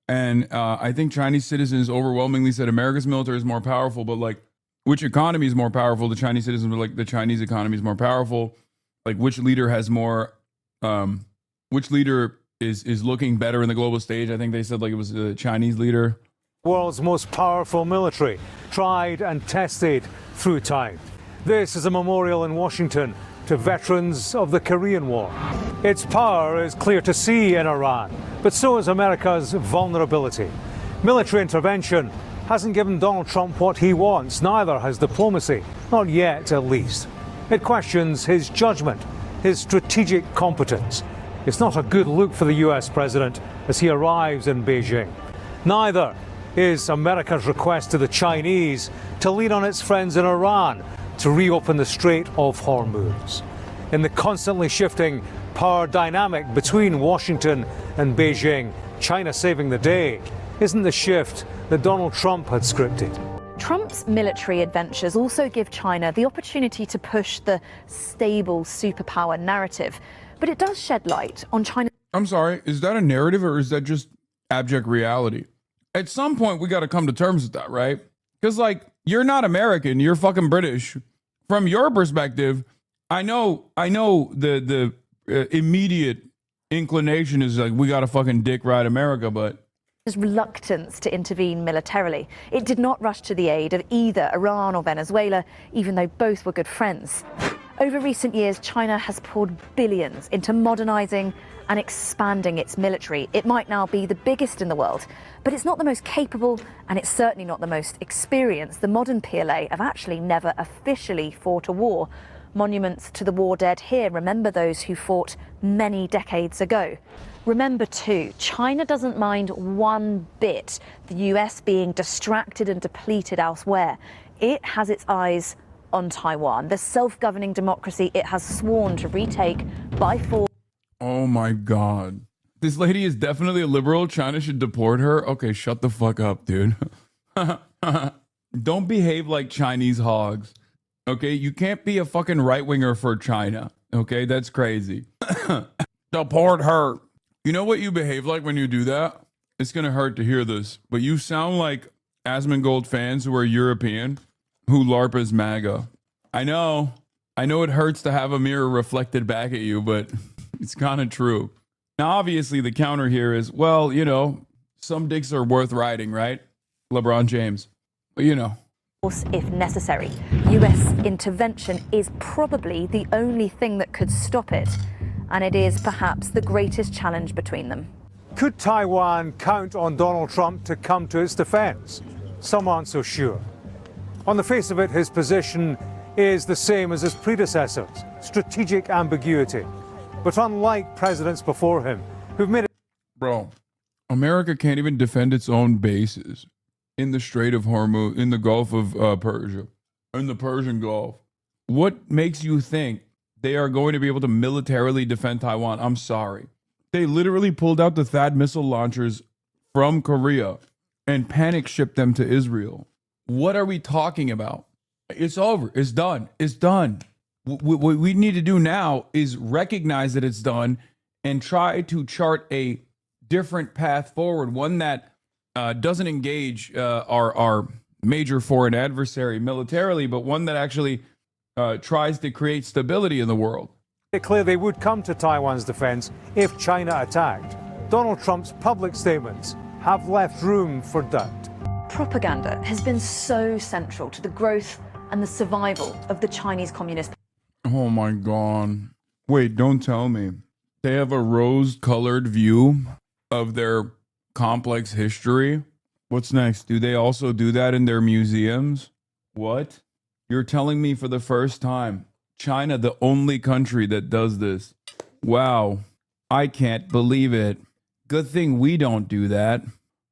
And I think Chinese citizens overwhelmingly said America's military is more powerful, but like, which economy is more powerful? The Chinese citizens were like, the Chinese economy is more powerful. Like, which leader has more, which leader is looking better in the global stage? I think they said like it was the Chinese leader. World's most powerful military, tried and tested through time. This is a memorial in Washington to veterans of the Korean War. Its power is clear to see in Iran, but so is America's vulnerability. Military intervention hasn't given Donald Trump what he wants, neither has diplomacy, not yet at least. It questions his judgment, his strategic competence. It's not a good look for the US president as he arrives in Beijing. Neither is America's request to the Chinese to lean on its friends in Iran to reopen the Strait of Hormuz. In the constantly shifting power dynamic between Washington and Beijing, China saving the day isn't the shift that Donald Trump had scripted. Trump's military adventures also give China the opportunity to push the stable superpower narrative, but it does shed light on China. I'm sorry, is that a narrative or is that just abject reality? At some point, we got to come to terms with that, right? Because, like, you're not American. You're fucking British. From your perspective, I know the immediate inclination is like, we got to fucking dick ride America, but His reluctance to intervene militarily. It did not rush to the aid of either Iran or Venezuela, even though both were good friends. Over recent years, China has poured billions into modernizing and expanding its military. It might now be the biggest in the world, but it's not the most capable, and it's certainly not the most experienced. The modern PLA have actually never officially fought a war. Monuments to the war dead here remember those who fought many decades ago. Remember too, China doesn't mind one bit the US being distracted and depleted elsewhere. It has its eyes on Taiwan, the self-governing democracy it has sworn to retake by force. oh my God. This lady is definitely a liberal. China should deport her. Okay, shut the fuck up, dude. Don't behave like Chinese hogs. Okay, you can't be a fucking right-winger for China. Okay, that's crazy. Deport her. You know what you behave like when you do that? It's gonna hurt to hear this, but you sound like Asmongold fans who are European who LARP as MAGA. I know it hurts to have a mirror reflected back at you, but it's kind of true. Now, obviously, the counter here is, well, you know, some dicks are worth riding, right? LeBron James. But you know. If necessary. US intervention is probably the only thing that could stop it, and it is perhaps the greatest challenge between them. Could Taiwan count on Donald Trump to come to its defense? Some aren't so sure. On the face of it, his position is the same as his predecessors, strategic ambiguity. But unlike presidents before him, who've made it... Bro, America can't even defend its own bases in the Strait of Hormuz, in the Gulf of Persia, in the Persian Gulf. What makes you think they are going to be able to militarily defend Taiwan? I'm sorry. They literally pulled out the THAAD missile launchers from Korea and panic shipped them to Israel. What are we talking about? It's over. It's done. It's done. What we need to do now is recognize that it's done and try to chart a different path forward, one that doesn't engage our major foreign adversary militarily, but one that actually tries to create stability in the world. It's clear they would come to Taiwan's defense if China attacked. Donald Trump's public statements have left room for doubt. Propaganda has been so central to the growth and the survival of the Chinese Communist Party. Oh my God. Wait, don't tell me. They have a rose-colored view of their complex history. What's next? Do they also do that in their museums? What? You're telling me for the first time, China, the only country that does this. Wow. I can't believe it. Good thing we don't do that.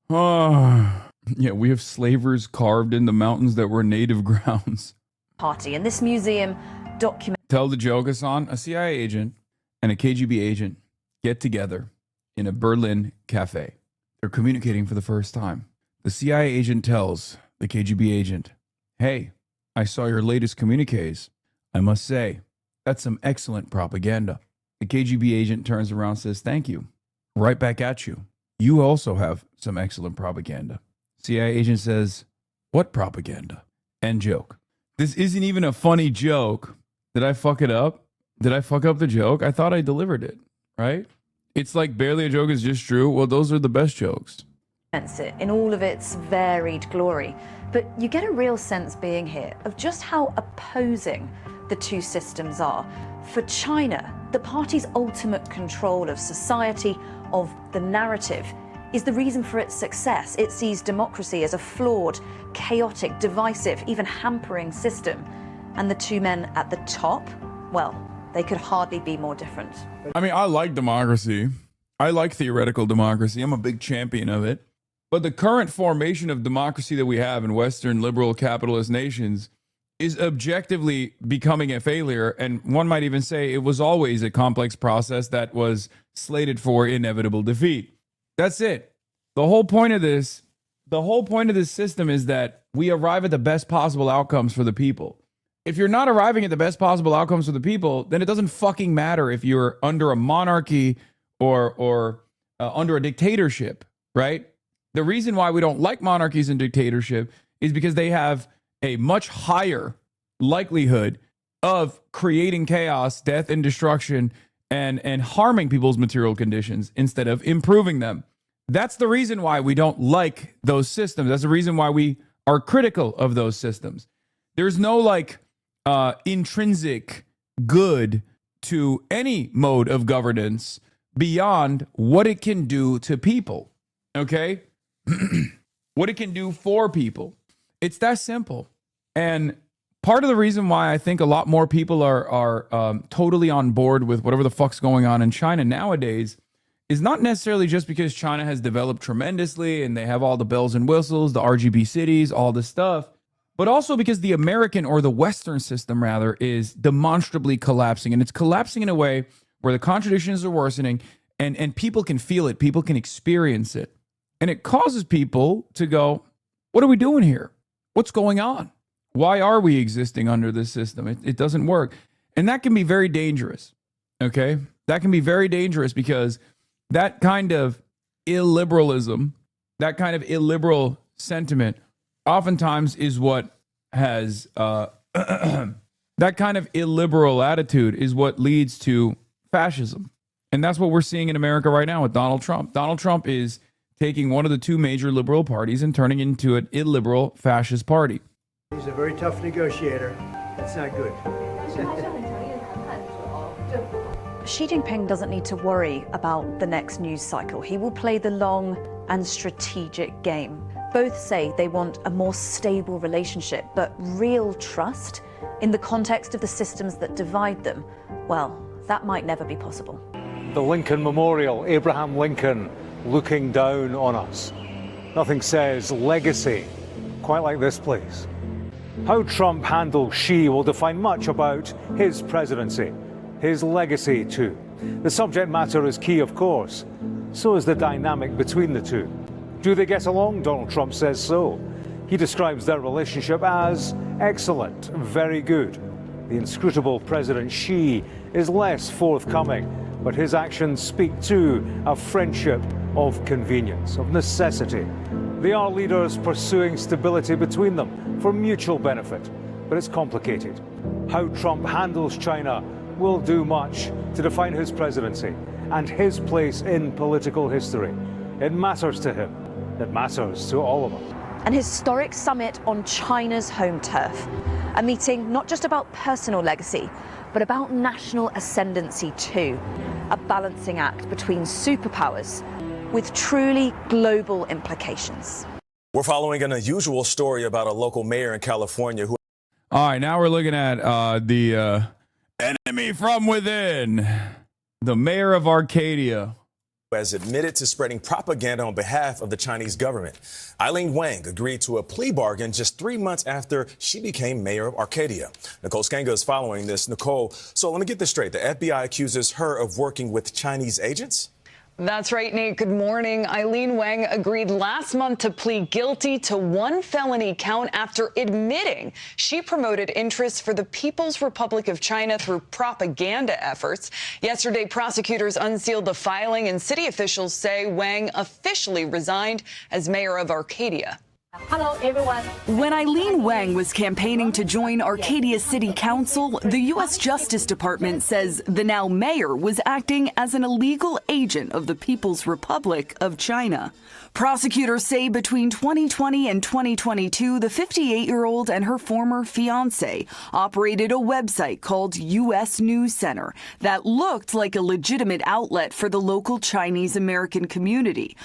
Oh. Yeah, we have slavers carved in the mountains that were native grounds. Party. And this museum documents... Tell the joke, Hassan. A CIA agent and a KGB agent get together in a Berlin cafe. They're communicating for the first time. The CIA agent tells the KGB agent, hey, I saw your latest communiques. I must say, that's some excellent propaganda. The KGB agent turns around and says, thank you. Right back at you. You also have some excellent propaganda. CIA agent says, what propaganda? End joke. This isn't even a funny joke. Did I fuck it up? Did I fuck up the joke? I thought I delivered it, right? It's like barely a joke is just true. Well, those are the best jokes. It in all of its varied glory. But you get a real sense being here of just how opposing the two systems are. For China, the party's ultimate control of society, of the narrative, is the reason for its success. It sees democracy as a flawed, chaotic, divisive, even hampering system. And the two men at the top, well, they could hardly be more different. I mean, I like democracy. I like theoretical democracy. I'm a big champion of it. But the current formation of democracy that we have in Western liberal capitalist nations is objectively becoming a failure. And one might even say it was always a complex process that was slated for inevitable defeat. That's it. The whole point of this system is that we arrive at the best possible outcomes for the people. If you're not arriving at the best possible outcomes for the people, then it doesn't fucking matter if you're under a monarchy or under a dictatorship, right? The reason why we don't like monarchies and dictatorship is because they have a much higher likelihood of creating chaos, death, and destruction, and harming people's material conditions instead of improving them. That's the reason why we don't like those systems. That's the reason why we are critical of those systems. There's no intrinsic good to any mode of governance beyond what it can do to people. Okay? What it can do for people. It's that simple. And part of the reason why I think a lot more people are totally on board with whatever the fuck's going on in China nowadays is not necessarily just because China has developed tremendously and they have all the bells and whistles, the RGB cities, all this stuff, but also because the American, or the Western system rather, is demonstrably collapsing. And it's collapsing in a way where the contradictions are worsening and people can feel it, people can experience it. And it causes people to go, what are we doing here? What's going on? Why are we existing under this system? It doesn't work. And that can be very dangerous, okay? That can be very dangerous because that kind of illiberalism, that kind of illiberal sentiment oftentimes is what has, that kind of illiberal attitude is what leads to fascism. And that's what we're seeing in America right now with Donald Trump. Donald Trump is taking one of the two major liberal parties and turning it into an illiberal fascist party. He's a very tough negotiator. That's not good. Xi Jinping doesn't need to worry about the next news cycle. He will play the long and strategic game. Both say they want a more stable relationship, but real trust in the context of the systems that divide them, well, that might never be possible. The Lincoln Memorial, Abraham Lincoln looking down on us. Nothing says legacy quite like this place. How Trump handles Xi will define much about his presidency, his legacy too. The subject matter is key, of course. So is the dynamic between the two. Do they get along? Donald Trump says so. He describes their relationship as excellent, very good. The inscrutable President Xi is less forthcoming, but his actions speak to a friendship of convenience, of necessity. They are leaders pursuing stability between them for mutual benefit, but it's complicated. How Trump handles China will do much to define his presidency and his place in political history. It matters to him. It matters to all of us. An historic summit on China's home turf. A meeting not just about personal legacy, but about national ascendancy too. A balancing act between superpowers with truly global implications. We're following an unusual story about a local mayor in California who... All right, now we're looking at the enemy from within, the mayor of Arcadia, has admitted to spreading propaganda on behalf of the Chinese government. Eileen Wang agreed to a plea bargain just 3 months after she became mayor of Arcadia. Nicole Skanga is following this. Nicole, so let me get this straight. The FBI accuses her of working with Chinese agents? That's right, Nate. Good morning. Eileen Wang agreed last month to plead guilty to one felony count after admitting she promoted interests for the People's Republic of China through propaganda efforts. Yesterday, prosecutors unsealed the filing, and city officials say Wang officially resigned as mayor of Arcadia. Hello, everyone. When Eileen Wang was campaigning to join Arcadia City Council, the U.S. Justice Department says the now mayor was acting as an illegal agent of the People's Republic of China. Prosecutors say between 2020 and 2022, the 58-year-old and her former fiancé operated a website called U.S. News Center that looked like a legitimate outlet for the local Chinese American community.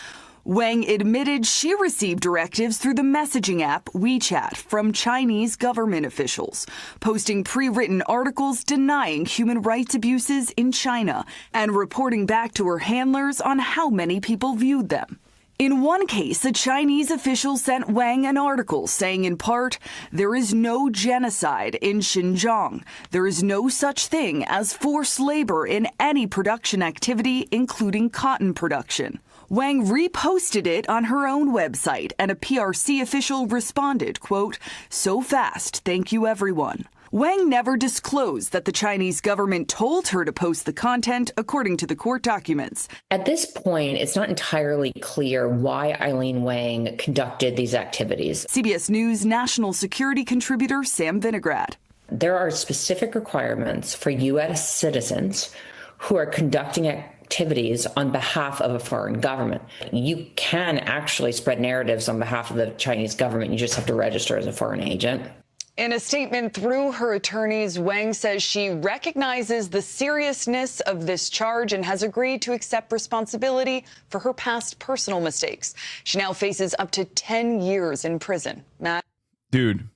Wang admitted she received directives through the messaging app WeChat from Chinese government officials, posting pre-written articles denying human rights abuses in China and reporting back to her handlers on how many people viewed them. In one case, a Chinese official sent Wang an article saying in part, "There is no genocide in Xinjiang. There is no such thing as forced labor in any production activity, including cotton production." Wang reposted it on her own website, and a PRC official responded, quote, "So fast, thank you everyone." Wang never disclosed that the Chinese government told her to post the content, according to the court documents. At this point, it's not entirely clear why Eileen Wang conducted these activities. CBS News national security contributor Sam Vinograd. There are specific requirements for U.S. citizens who are conducting activities on behalf of a foreign government. You can actually spread narratives on behalf of the Chinese government. You just have to register as a foreign agent. In a statement through her attorneys, Wang says she recognizes the seriousness of this charge and has agreed to accept responsibility for her past personal mistakes. She now faces up to 10 years in prison. Matt? Dude,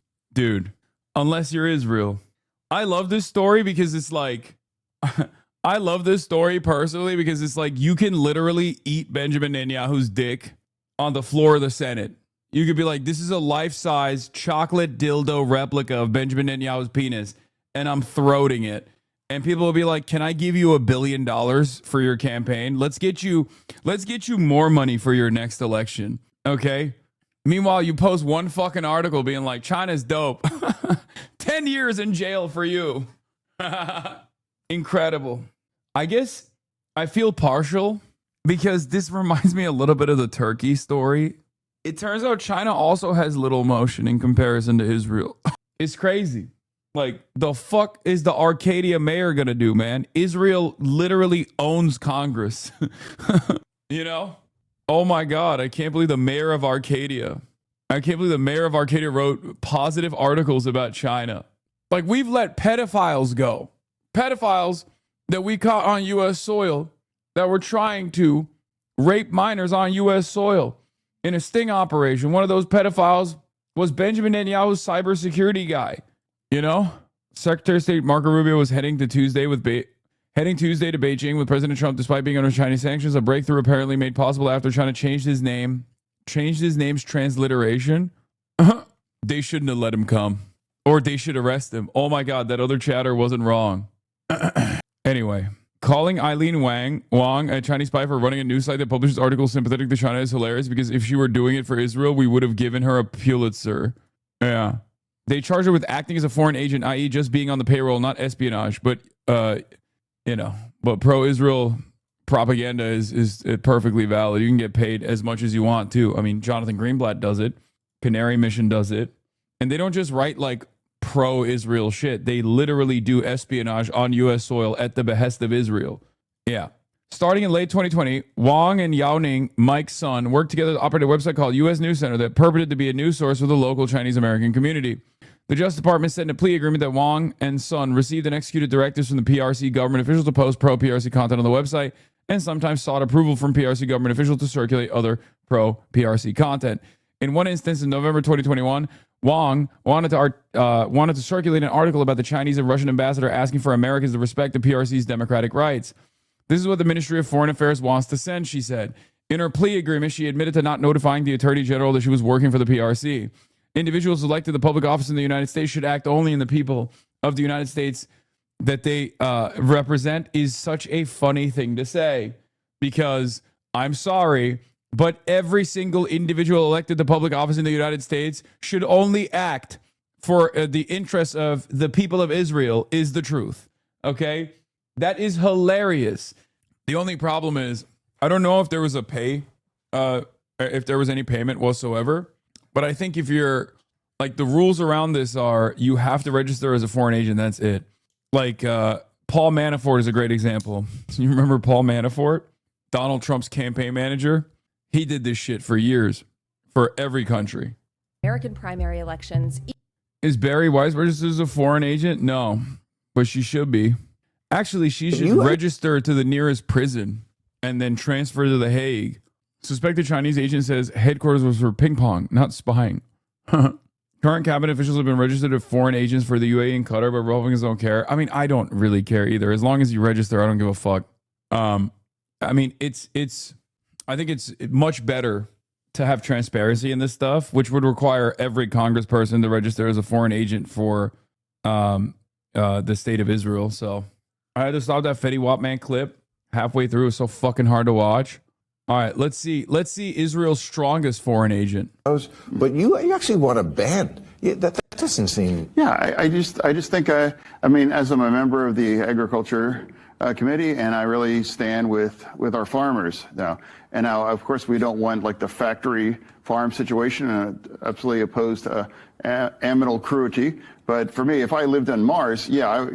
unless you're Israel. I love this story because it's like, I love this story personally because it's like you can literally eat Benjamin Netanyahu's dick on the floor of the Senate. You could be like, this is a life-size chocolate dildo replica of Benjamin Netanyahu's penis, and I'm throating it. And people will be like, can I give you $1 billion for your campaign? Let's get you more money for your next election. Okay? Meanwhile, you post one fucking article being like, China's dope. 10 years in jail for you. Incredible. I guess I feel partial because this reminds me a little bit of the Turkey story. It turns out China also has little motion in comparison to Israel. It's crazy. Like, the fuck is the Arcadia mayor gonna do, man? Israel literally owns Congress. You know? Oh my God, I can't believe the mayor of Arcadia. I can't believe the mayor of Arcadia wrote positive articles about China. Like, we've let pedophiles go. Pedophiles that we caught on U.S. soil that were trying to rape minors on U.S. soil in a sting operation. One of those pedophiles was Benjamin Netanyahu's cybersecurity guy. You know? Secretary of State Marco Rubio was heading Tuesday to Beijing with President Trump despite being under Chinese sanctions, a breakthrough apparently made possible after China changed his name's transliteration. They shouldn't have let him come. Or they should arrest him. Oh my God, that other chatter wasn't wrong. Anyway, calling Eileen Wang, a Chinese spy, for running a news site that publishes articles sympathetic to China is hilarious because if she were doing it for Israel, we would have given her a Pulitzer. Yeah. They charge her with acting as a foreign agent, i.e. just being on the payroll, not espionage. But, but pro-Israel propaganda is perfectly valid. You can get paid as much as you want, too. I mean, Jonathan Greenblatt does it. Canary Mission does it. And they don't just write, like, pro-Israel shit. They literally do espionage on U.S. soil at the behest of Israel. Yeah. Starting in late 2020, Wang and Yao Ning, Mike's son, worked together to operate a website called U.S. News Center that purported to be a news source for the local Chinese-American community. The Justice Department said in a plea agreement that Wang and son received and executed directives from the PRC government officials to post pro-PRC content on the website and sometimes sought approval from PRC government officials to circulate other pro-PRC content. In one instance, in November 2021, Wang wanted to circulate an article about the Chinese and Russian ambassador asking for Americans to respect the PRC's democratic rights. This is what the Ministry of Foreign Affairs wants to send, she said. In her plea agreement, she admitted to not notifying the Attorney General that she was working for the PRC. Individuals elected to public office in the United States should act only in the people of the United States that they represent is such a funny thing to say because I'm sorry, but every single individual elected to public office in the United States should only act for the interests of the people of Israel is the truth. Okay? That is hilarious. The only problem is, I don't know if there was if there was any payment whatsoever, but I think if you're, like, the rules around this are you have to register as a foreign agent. That's it. Like, Paul Manafort is a great example. You remember Paul Manafort? Donald Trump's campaign manager? He did this shit for years for every country. American primary elections. Is Barry Weiss registered as a foreign agent? No, but she should be. Actually, she should register to the nearest prison and then transfer to The Hague. Suspected Chinese agent says headquarters was for ping pong, not spying. Current cabinet officials have been registered as foreign agents for the UAE and Qatar, but Republicans don't care. I mean, I don't really care either. As long as you register, I don't give a fuck. I mean, I think it's much better to have transparency in this stuff, which would require every congressperson to register as a foreign agent for the state of Israel. So I had to stop that Fetty Wap Man clip halfway through. It was so fucking hard to watch. All right, let's see Israel's strongest foreign agent. But you actually want to ban. Doesn't seem. Yeah, I just think, I mean, as I'm a member of the Agriculture Committee, and I really stand with our farmers now. And now, of course, we don't want like the factory farm situation, absolutely opposed to animal cruelty. But for me, if I lived on Mars, yeah,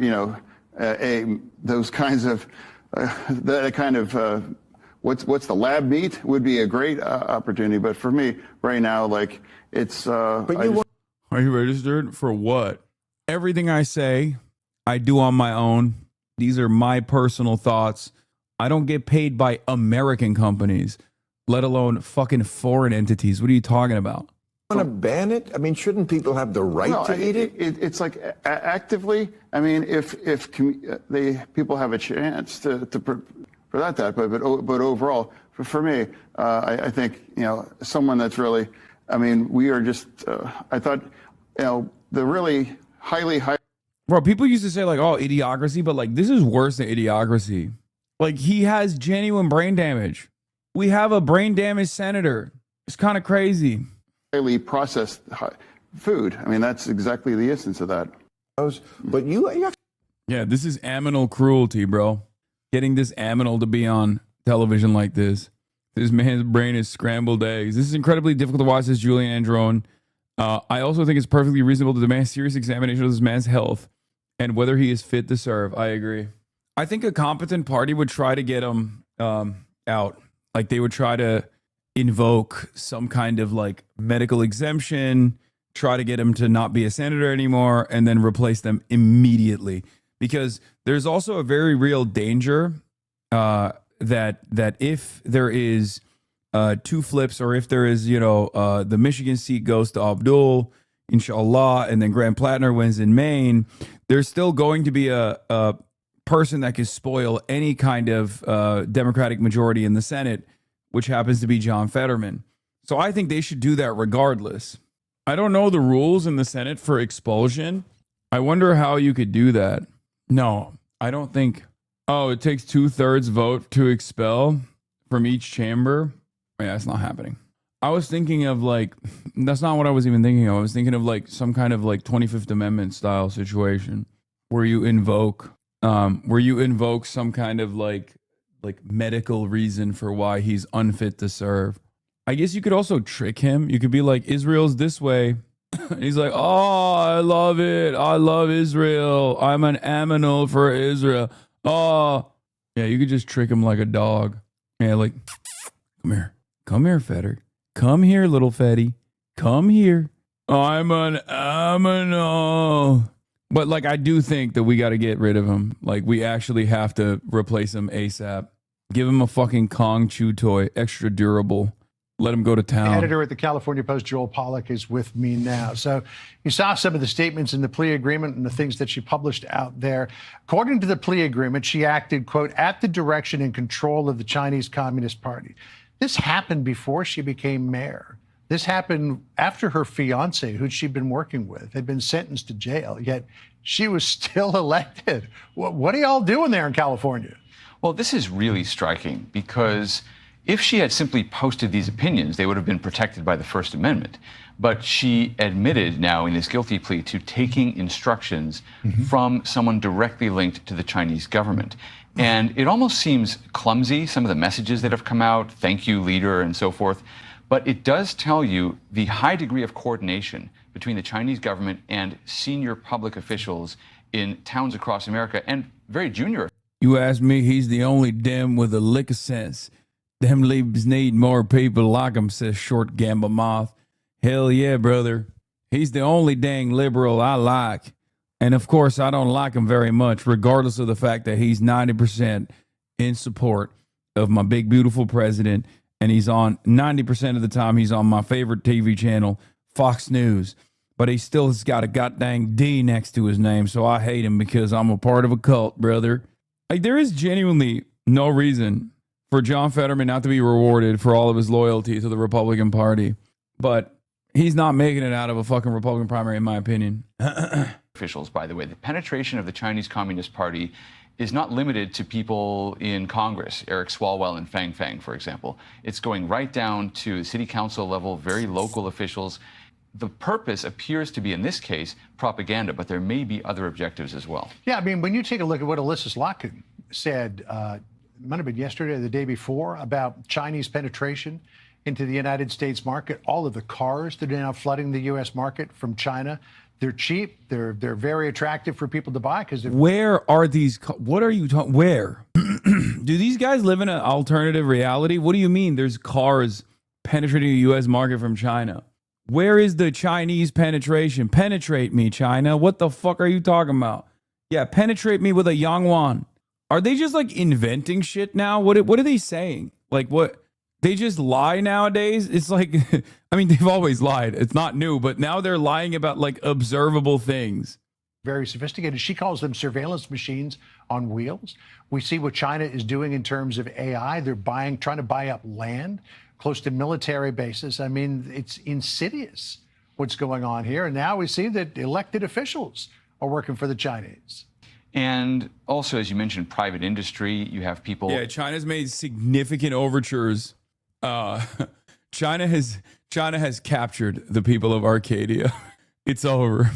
those kinds of, that kind of, what's the lab meat would be a great opportunity. But for me, right now, like, it's... Are you registered for what? Everything I say, I do on my own. These are my personal thoughts. I don't get paid by American companies, let alone fucking foreign entities. What are you talking about? Want to ban it? I mean, shouldn't people have the right to eat it? It's like actively. I mean, if people have a chance to for that, but overall, for me, I think someone that's really. I mean, we are just. I thought, the really highly. Bro, people used to say like, "Oh, idiocracy," but like this is worse than idiocracy. Like he has genuine brain damage. We have a brain damaged senator. It's kind of crazy. Highly processed food. I mean, that's exactly the essence of that. But yeah, this is animal cruelty, bro. Getting this animal to be on television like this. This man's brain is scrambled eggs. This is incredibly difficult to watch, says Julian Andron. I also think it's perfectly reasonable to demand serious examination of this man's health and whether he is fit to serve. I agree. I think a competent party would try to get him out. Like they would try to invoke some kind of like medical exemption, try to get him to not be a senator anymore, and then replace them immediately. Because there's also a very real danger that if there is two flips, or if there is, the Michigan seat goes to Abdul, inshallah, and then Graham Plattner wins in Maine, there's still going to be a person that can spoil any kind of Democratic majority in the Senate, which happens to be John Fetterman. So I think they should do that regardless. I don't know the rules in the Senate for expulsion. I wonder how you could do that. No, I don't think. Oh, it takes 2/3 vote to expel from each chamber. Yeah, that's not happening. I was thinking of like, that's not what I was even thinking of. I was thinking of like some kind of like 25th Amendment style situation where you invoke some kind of like medical reason for why he's unfit to serve. I guess you could also trick him. You could be like, Israel's this way. And he's like, oh, I love it. I love Israel. I'm an aminal for Israel. Oh, yeah, you could just trick him like a dog. Yeah, like, come here, Fetter. Come here, little Fetty. Come here. I'm an aminal. But like, I do think that we got to get rid of him. Like, we actually have to replace him ASAP. Give him a fucking Kong chew toy, extra durable. Let him go to town. The editor at the California Post, Joel Pollack, is with me now. So you saw some of the statements in the plea agreement and the things that she published out there. According to the plea agreement, she acted, quote, at the direction and control of the Chinese Communist Party. This happened before she became mayor. This happened after her fiance, who she'd been working with, had been sentenced to jail, yet she was still elected. What are y'all doing there in California? Well, this is really striking because if she had simply posted these opinions, they would have been protected by the First Amendment. But she admitted now in this guilty plea to taking instructions from someone directly linked to the Chinese government. And it almost seems clumsy, some of the messages that have come out, thank you, leader, and so forth. But it does tell you the high degree of coordination between the Chinese government and senior public officials in towns across America, and very junior. You ask me, he's the only dem with a lick of sense. Them leaves need more people like him, says Short Gamba Moth. Hell yeah, brother. He's the only dang liberal I like. And of course, I don't like him very much, regardless of the fact that he's 90% in support of my big, beautiful president. And he's on 90% of the time, he's on my favorite TV channel, Fox News. But he still has got a goddamn D next to his name. So I hate him because I'm a part of a cult, brother. Like, there is genuinely no reason for John Fetterman not to be rewarded for all of his loyalty to the Republican Party. But he's not making it out of a fucking Republican primary, in my opinion. Officials, by the way, the penetration of the Chinese Communist Party is not limited to people in Congress, Eric Swalwell and Fang Fang, for example. It's going right down to city council level, very local officials. the purpose appears to be, in this case, propaganda, but there may be other objectives as well. Yeah, I mean, when you take a look at what Alyssa Slotkin said, might have been yesterday or the day before, about Chinese penetration into the United States market, all of the cars that are now flooding the U.S. market from China, they're cheap, they're very attractive for people to buy because where are these? What are you talking? Where do these guys live in an alternative reality? What do you mean? There's cars penetrating the U.S. market from China. Where is the Chinese penetration? Penetrate me, China. What the fuck are you talking about? Yeah, penetrate me with a Yangwan. Are they just like inventing shit now? What are they saying? Like what? They just lie nowadays? It's like, I mean, they've always lied. It's not new, but now they're lying about like observable things. Very sophisticated. She calls them surveillance machines on wheels. We see what China is doing in terms of AI. They're trying to buy up land close to military bases. I mean, it's insidious what's going on here. And now we see that elected officials are working for the Chinese. And also, as you mentioned, private industry, you have people. Yeah, China's made significant overtures. China has captured the people of Arcadia. It's over.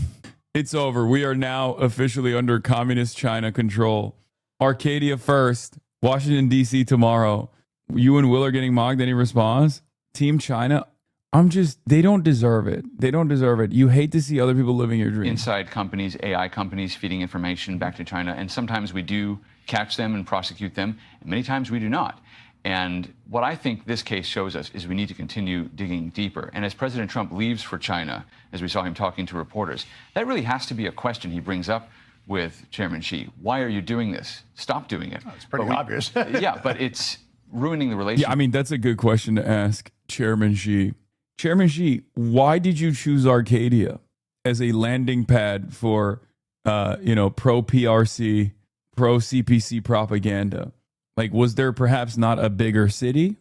It's over. We are now officially under communist China control. Arcadia first, Washington, D.C. tomorrow. You and Will are getting mocked. Any response? Team China? They don't deserve it. They don't deserve it. You hate to see other people living your dreams. Inside companies, AI companies feeding information back to China. And sometimes we do catch them and prosecute them. And many times we do not. And what I think this case shows us is we need to continue digging deeper. And as President Trump leaves for China, as we saw him talking to reporters, that really has to be a question he brings up with Chairman Xi. Why are you doing this? Stop doing it. Oh, it's pretty obvious. Yeah, but it's ruining the relationship. Yeah, I mean, that's a good question to ask Chairman Xi. Chairman Xi, why did you choose Arcadia as a landing pad for, pro-PRC, pro-CPC propaganda? Like, was there perhaps not a bigger city?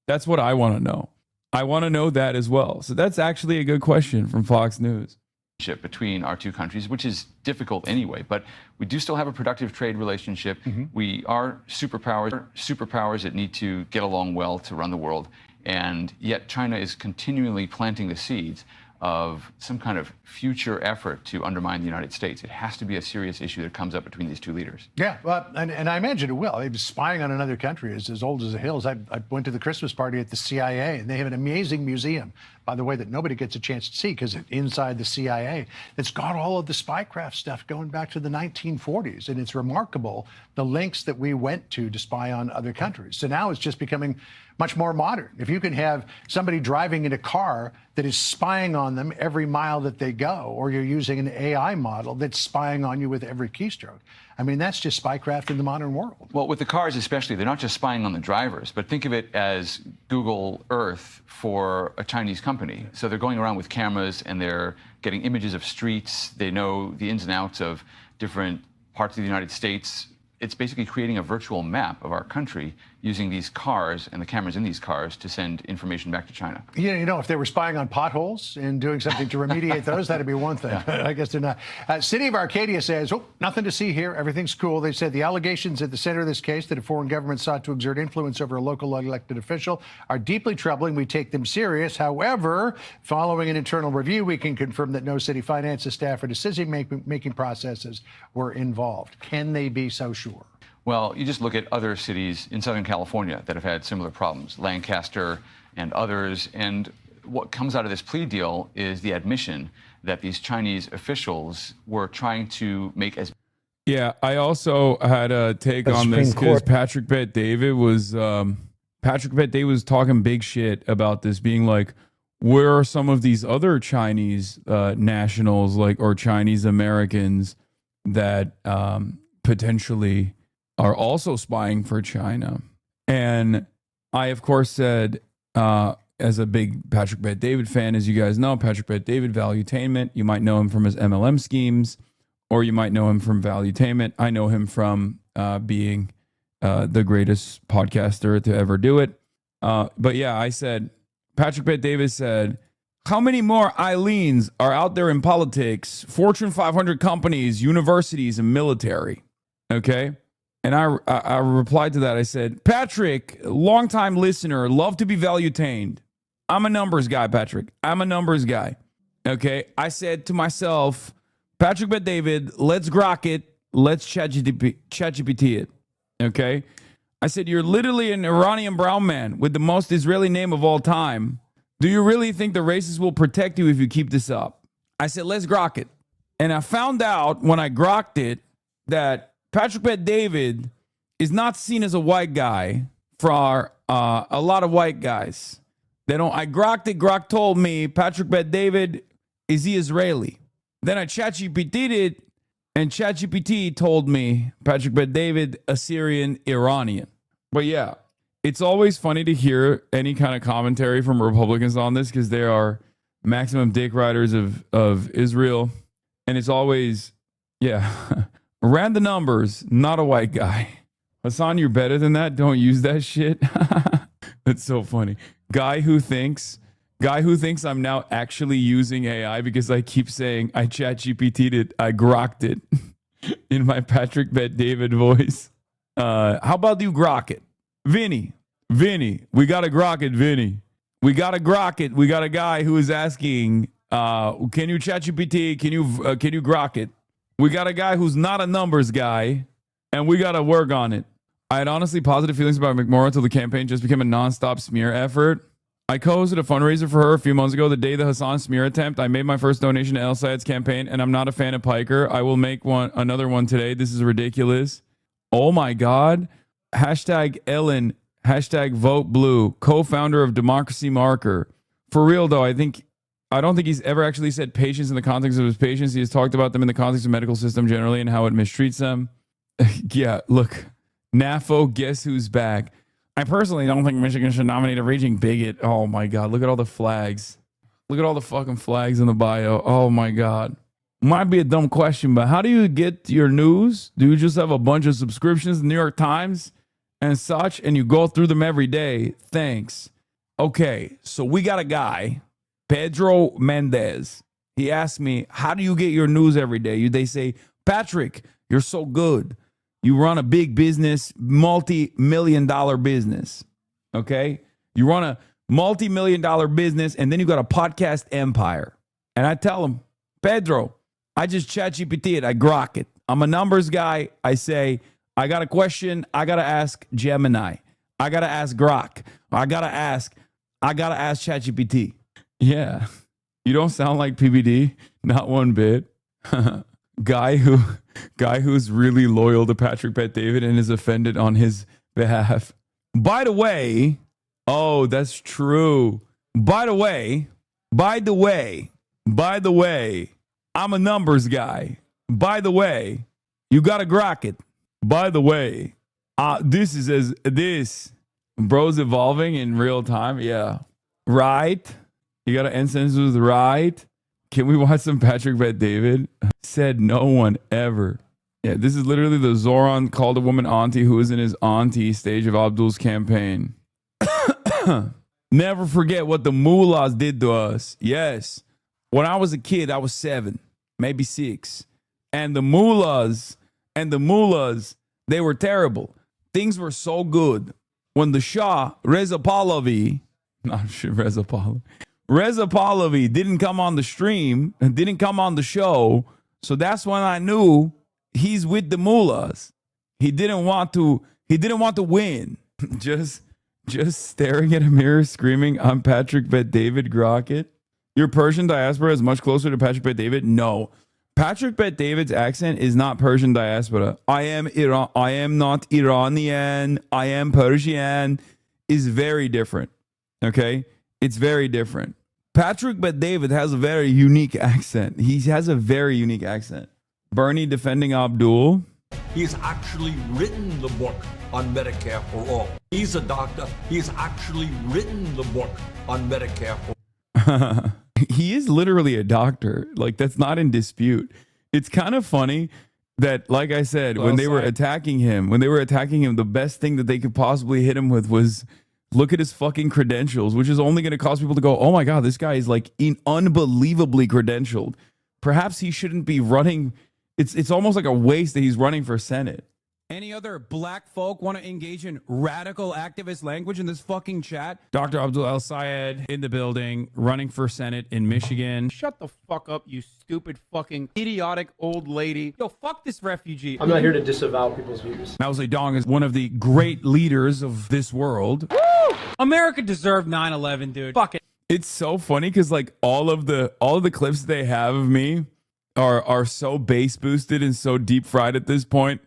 That's what I want to know. I want to know that as well. So that's actually a good question from Fox News. Between our two countries, which is difficult anyway, but we do still have a productive trade relationship. Mm-hmm. We are superpowers that need to get along well to run the world. And yet China is continually planting the seeds of some kind of future effort to undermine the United States. It has to be a serious issue that comes up between these two leaders. Yeah, well, and I imagine it will. Spying on another country is as old as the hills. I went to the Christmas party at the CIA, and they have an amazing museum, by the way, that nobody gets a chance to see because it's inside the CIA. It's got all of the spycraft stuff going back to the 1940s, and it's remarkable the lengths that we went to spy on other countries. So now it's just becoming much more modern. If you can have somebody driving in a car that is spying on them every mile that they go, or you're using an AI model that's spying on you with every keystroke. I mean, that's just spycraft in the modern world. Well, with the cars especially, they're not just spying on the drivers, but think of it as Google Earth for a Chinese company. So they're going around with cameras and they're getting images of streets. They know the ins and outs of different parts of the United States. It's basically creating a virtual map of our country using these cars and the cameras in these cars to send information back to China. Yeah, if they were spying on potholes and doing something to remediate those, that'd be one thing. Yeah. I guess they're not. City of Arcadia says, nothing to see here. Everything's cool. They said the allegations at the center of this case that a foreign government sought to exert influence over a local elected official are deeply troubling. We take them serious. However, following an internal review, we can confirm that no city finances, staff, or decision-making processes were involved. Can they be so sure? Well, you just look at other cities in Southern California that have had similar problems, Lancaster and others. And what comes out of this plea deal is the admission that these Chinese officials were trying to make as... Yeah, I also had a take on this because Patrick Bet-David was talking big shit about this, being like, where are some of these other Chinese nationals, like, or Chinese Americans that potentially are also spying for China? And I, of course, said, as a big Patrick Bet-David fan, as you guys know, Patrick Bet-David, Valuetainment, you might know him from his MLM schemes, or you might know him from Valuetainment. I know him from being the greatest podcaster to ever do it. But yeah, I said, Patrick Bet-David said, how many more Eileens are out there in politics, Fortune 500 companies, universities, and military? Okay? And I replied to that. I said, Patrick, longtime listener, love to be valuetained. I'm a numbers guy, Patrick. I'm a numbers guy. Okay. I said to myself, Patrick Bet David, let's grok it. Let's ChatGPT it. Okay. I said, you're literally an Iranian brown man with the most Israeli name of all time. Do you really think the racists will protect you if you keep this up? I said, let's grok it. And I found out when I grokked it that Patrick Bet David is not seen as a white guy for a lot of white guys. They don't. I grokked it. Grok told me Patrick Bet David, is he Israeli? Then I ChatGPT'd it, and ChatGPT told me Patrick Bet David, Assyrian Iranian. But yeah, it's always funny to hear any kind of commentary from Republicans on this because they are maximum dick riders of Israel. And it's always, yeah, ran the numbers, not a white guy. Hassan, you're better than that. Don't use that shit. That's so funny. Guy who thinks I'm now actually using AI because I keep saying I ChatGPT'd it, I grokked it in my Patrick Bet David voice. How about you grok it? Vinny, we got to grok it, Vinny. We got to grok it. We got a guy who is asking, can you ChatGPT? Can you grok it? We got a guy who's not a numbers guy, and we got to work on it. I had honestly positive feelings about McMorrow until the campaign just became a nonstop smear effort. I co-hosted a fundraiser for her a few months ago, the day of the Hassan smear attempt. I made my first donation to El Sayed's campaign, and I'm not a fan of Piker. I will make another one today. This is ridiculous. Oh my God. Hashtag Ellen, hashtag Vote Blue, co-founder of Democracy Marker. For real though, I don't think he's ever actually said patients in the context of his patients. He has talked about them in the context of medical system generally and how it mistreats them. Yeah, look, NAFO, guess who's back? I personally don't think Michigan should nominate a raging bigot. Oh my God, look at all the flags. Look at all the fucking flags in the bio. Oh my God. Might be a dumb question, but how do you get your news? Do you just have a bunch of subscriptions to the New York Times and such, and you go through them every day? Thanks. Okay, so we got a guy, Pedro Mendez. He asked me, how do you get your news every day? They say, Patrick, you're so good. You run a big business, multi-million-dollar business, okay? You run a multi-million-dollar business, and then you got a podcast empire. And I tell him, Pedro, I just ChatGPT it. I grok it. I'm a numbers guy. I say, I got a question. I got to ask Gemini. I got to ask Grok. I got to ask ChatGPT. Yeah. You don't sound like PBD. Not one bit. Guy who's really loyal to Patrick Bet David and is offended on his behalf. By the way, oh, that's true. By the way, I'm a numbers guy. By the way, you got to grok it. By the way, this bro's evolving in real time. Yeah. Right. You got to end sentences with right. Can we watch some Patrick Bet David? Said no one ever. Yeah, this is literally the Zoran called a woman auntie who was in his auntie stage of Abdul's campaign. Never forget what the mullahs did to us. Yes. When I was a kid, I was 7, maybe 6. And the mullahs, they were terrible. Things were so good. When the Shah, Reza Pahlavi didn't come on the stream and didn't come on the show. So that's when I knew he's with the mullahs. He didn't want to win. Just staring at a mirror screaming, I'm Patrick Bet David, grok it. Your Persian diaspora is much closer to Patrick Bet David? No. Patrick Bet David's accent is not Persian diaspora. I am not Iranian. I am Persian. Is very different. Okay? It's very different. Patrick Bet David has a very unique accent. He has a very unique accent. Bernie defending Abdul. He's actually written the book on Medicare for All. He's a doctor. He's actually written the book on Medicare for All. He is literally a doctor. Like, that's not in dispute. It's kind of funny that, like I said, when they were attacking him, the best thing that they could possibly hit him with was, look at his fucking credentials, which is only going to cause people to go, oh my God, this guy is like unbelievably credentialed. Perhaps he shouldn't be running. It's almost like a waste that he's running for Senate. Any other black folk want to engage in radical activist language in this fucking chat? Dr. Abdul El Sayed in the building, running for Senate in Michigan. Shut the fuck up, you stupid fucking idiotic old lady. Yo, fuck this refugee. I'm not here to disavow people's views. Mao Zedong is one of the great leaders of this world. Woo! America deserved 9/11, dude. Fuck it. It's so funny because like all of the clips they have of me are so bass boosted and so deep fried at this point.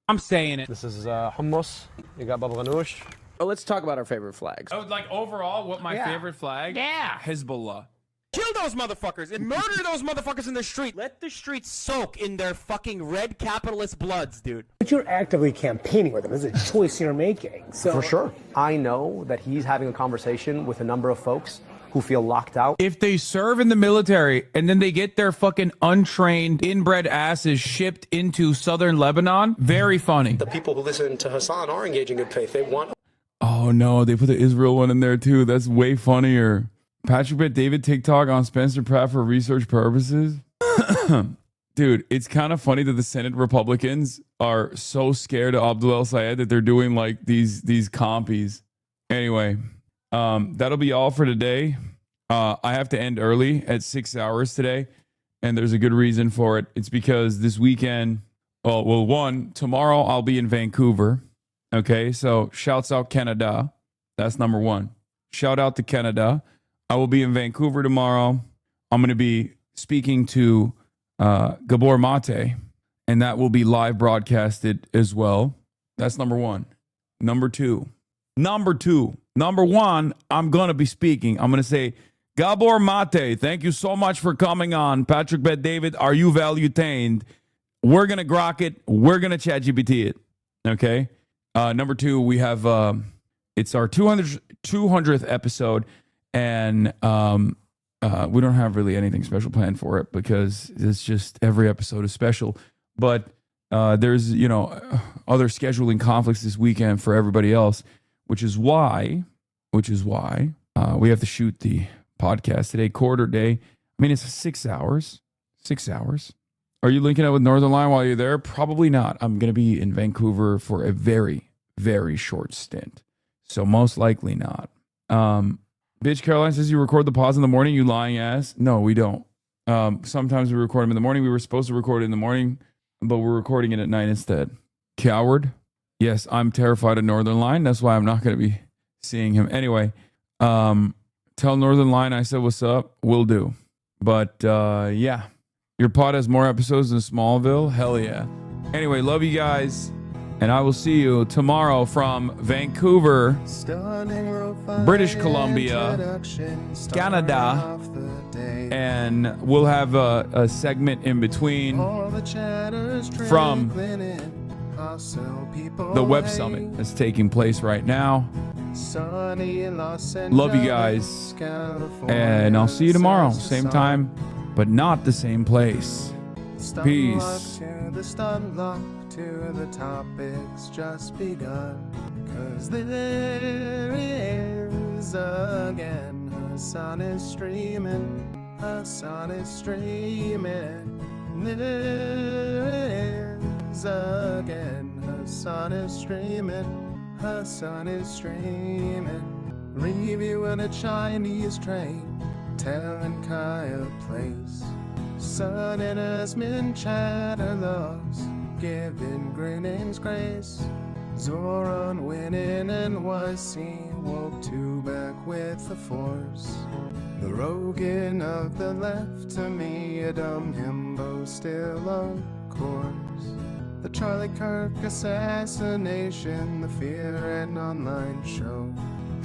I'm saying it. This is hummus. You got baba ganoush. Oh, let's talk about our favorite flags. Oh, like overall, what my favorite flag? Yeah. Hezbollah. Kill those motherfuckers and murder those motherfuckers in the street. Let the streets soak in their fucking red capitalist bloods, dude. But you're actively campaigning with him. This is a choice you're making. So for sure. I know that he's having a conversation with a number of folks who feel locked out. If they serve in the military and then they get their fucking untrained, inbred asses shipped into southern Lebanon, very funny. The people who listen to Hassan are engaging in good faith. They want. Oh no, they put the Israel one in there too. That's way funnier. Patrick Bet David TikTok on Spencer Pratt for research purposes. Dude, it's kind of funny that the Senate Republicans are so scared of Abdul El Sayed that they're doing like these compies. Anyway, that'll be all for today. I have to end early at 6 hours today, and there's a good reason for it. It's because this weekend, tomorrow I'll be in Vancouver. Okay, so shouts out Canada. That's number one. Shout out to Canada. I will be in Vancouver tomorrow. I'm going to be speaking to Gabor Mate, and that will be live broadcasted as well. That's number one. Number one, I'm going to be speaking. I'm going to say, Gabor Mate, thank you so much for coming on. Patrick Bet David, are you valuetained? We're going to grok it. We're going to ChatGPT it. Okay. Number two, we have, it's our 200th episode, and we don't have really anything special planned for it because it's just every episode is special. But there's, other scheduling conflicts this weekend for everybody else, which is why we have to shoot the podcast today, quarter day. I mean, it's 6 hours. 6 hours. Are you linking up with Northern Line while you're there? Probably not. I'm going to be in Vancouver for a very, very short stint. So most likely not. Bitch Caroline says you record the pods in the morning, you lying ass. No, we don't. Sometimes we record them in the morning. We were supposed to record it in the morning, but we're recording it at night instead. Coward. Yes, I'm terrified of Northern Line. That's why I'm not going to be seeing him. Anyway, tell Northern Line I said what's up. Will do. But yeah, your pod has more episodes than Smallville. Hell yeah. Anyway, love you guys. And I will see you tomorrow from Vancouver, British Columbia, Canada. And we'll have a segment in between from the Web Summit that's taking place right now. Love you guys. And I'll see you tomorrow. Same time, but not the same place. Peace. To the topic's just begun, 'cause there is again, her sun is streaming, her sun is streaming. There is again, her sun is streaming, her sun is streaming. Reviewing a Chinese train, telling Kaya place, sun and Asmin chatter loves, giving Grenin's grace. Zoran winning and was seen, woke to back with the force. The Rogan of the left, to me a dumb himbo still of course. The Charlie Kirk assassination, the Fear and Online show.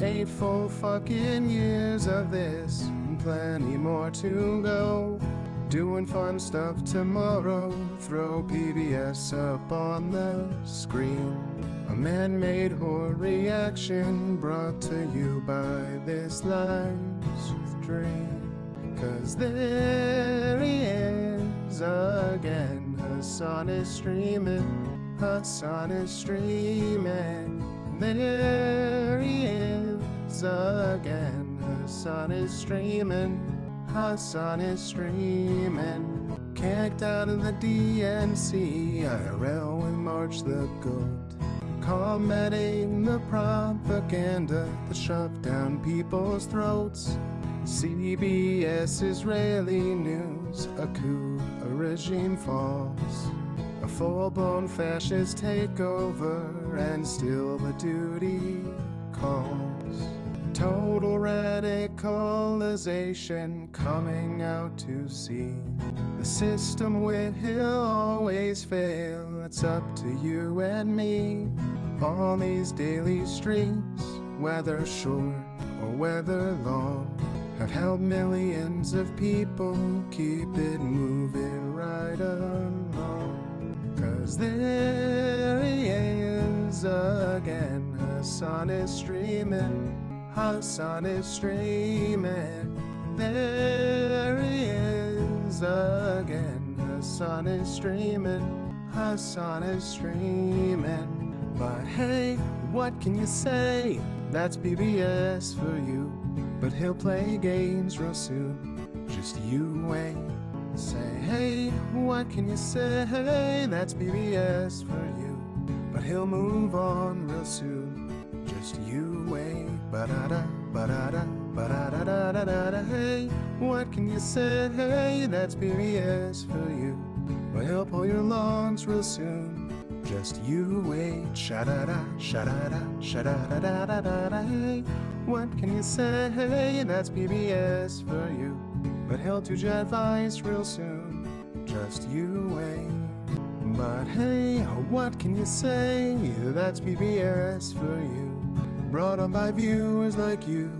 8 full fucking years of this, and plenty more to go. Doing fun stuff tomorrow, throw PBS up on the screen. A man-made horror reaction brought to you by this life's dream. 'Cause there he is again, her sun is streaming, her sun is streaming. There he is again, her sun is streaming, her sun is streaming. Kicked out of the DNC, IRL with March the Goat. Combating the propaganda that shoved down people's throats. CBS Israeli news, a coup, a regime falls. A full-blown fascist takeover, and still the duty calls. Total radicalization coming out to see. The system will always fail, it's up to you and me. On these daily streets, whether short or whether long, have helped millions of people keep it moving right along. 'Cause there he is again, Hassan is streaming, Hassan is streaming. There he is again, Hassan is streaming, Hassan is streaming. But hey, what can you say? That's BBS for you. But he'll play games real soon, just you wait. Say, hey, what can you say? That's BBS for you. But he'll move on real soon, just you wait. Ba-da-da, ba-da-da, ba-da-da-da-da-da. Hey, what can you say? That's BBS for you. But he'll pull your lungs real soon, just you wait. Sha-da-da, sha-da-da, sha-da-da-da-da-da. Hey, what can you say? That's BBS for you. But he'll do your advice real soon, just you wait. But hey, what can you say? That's BBS for you. Brought on by viewers like you.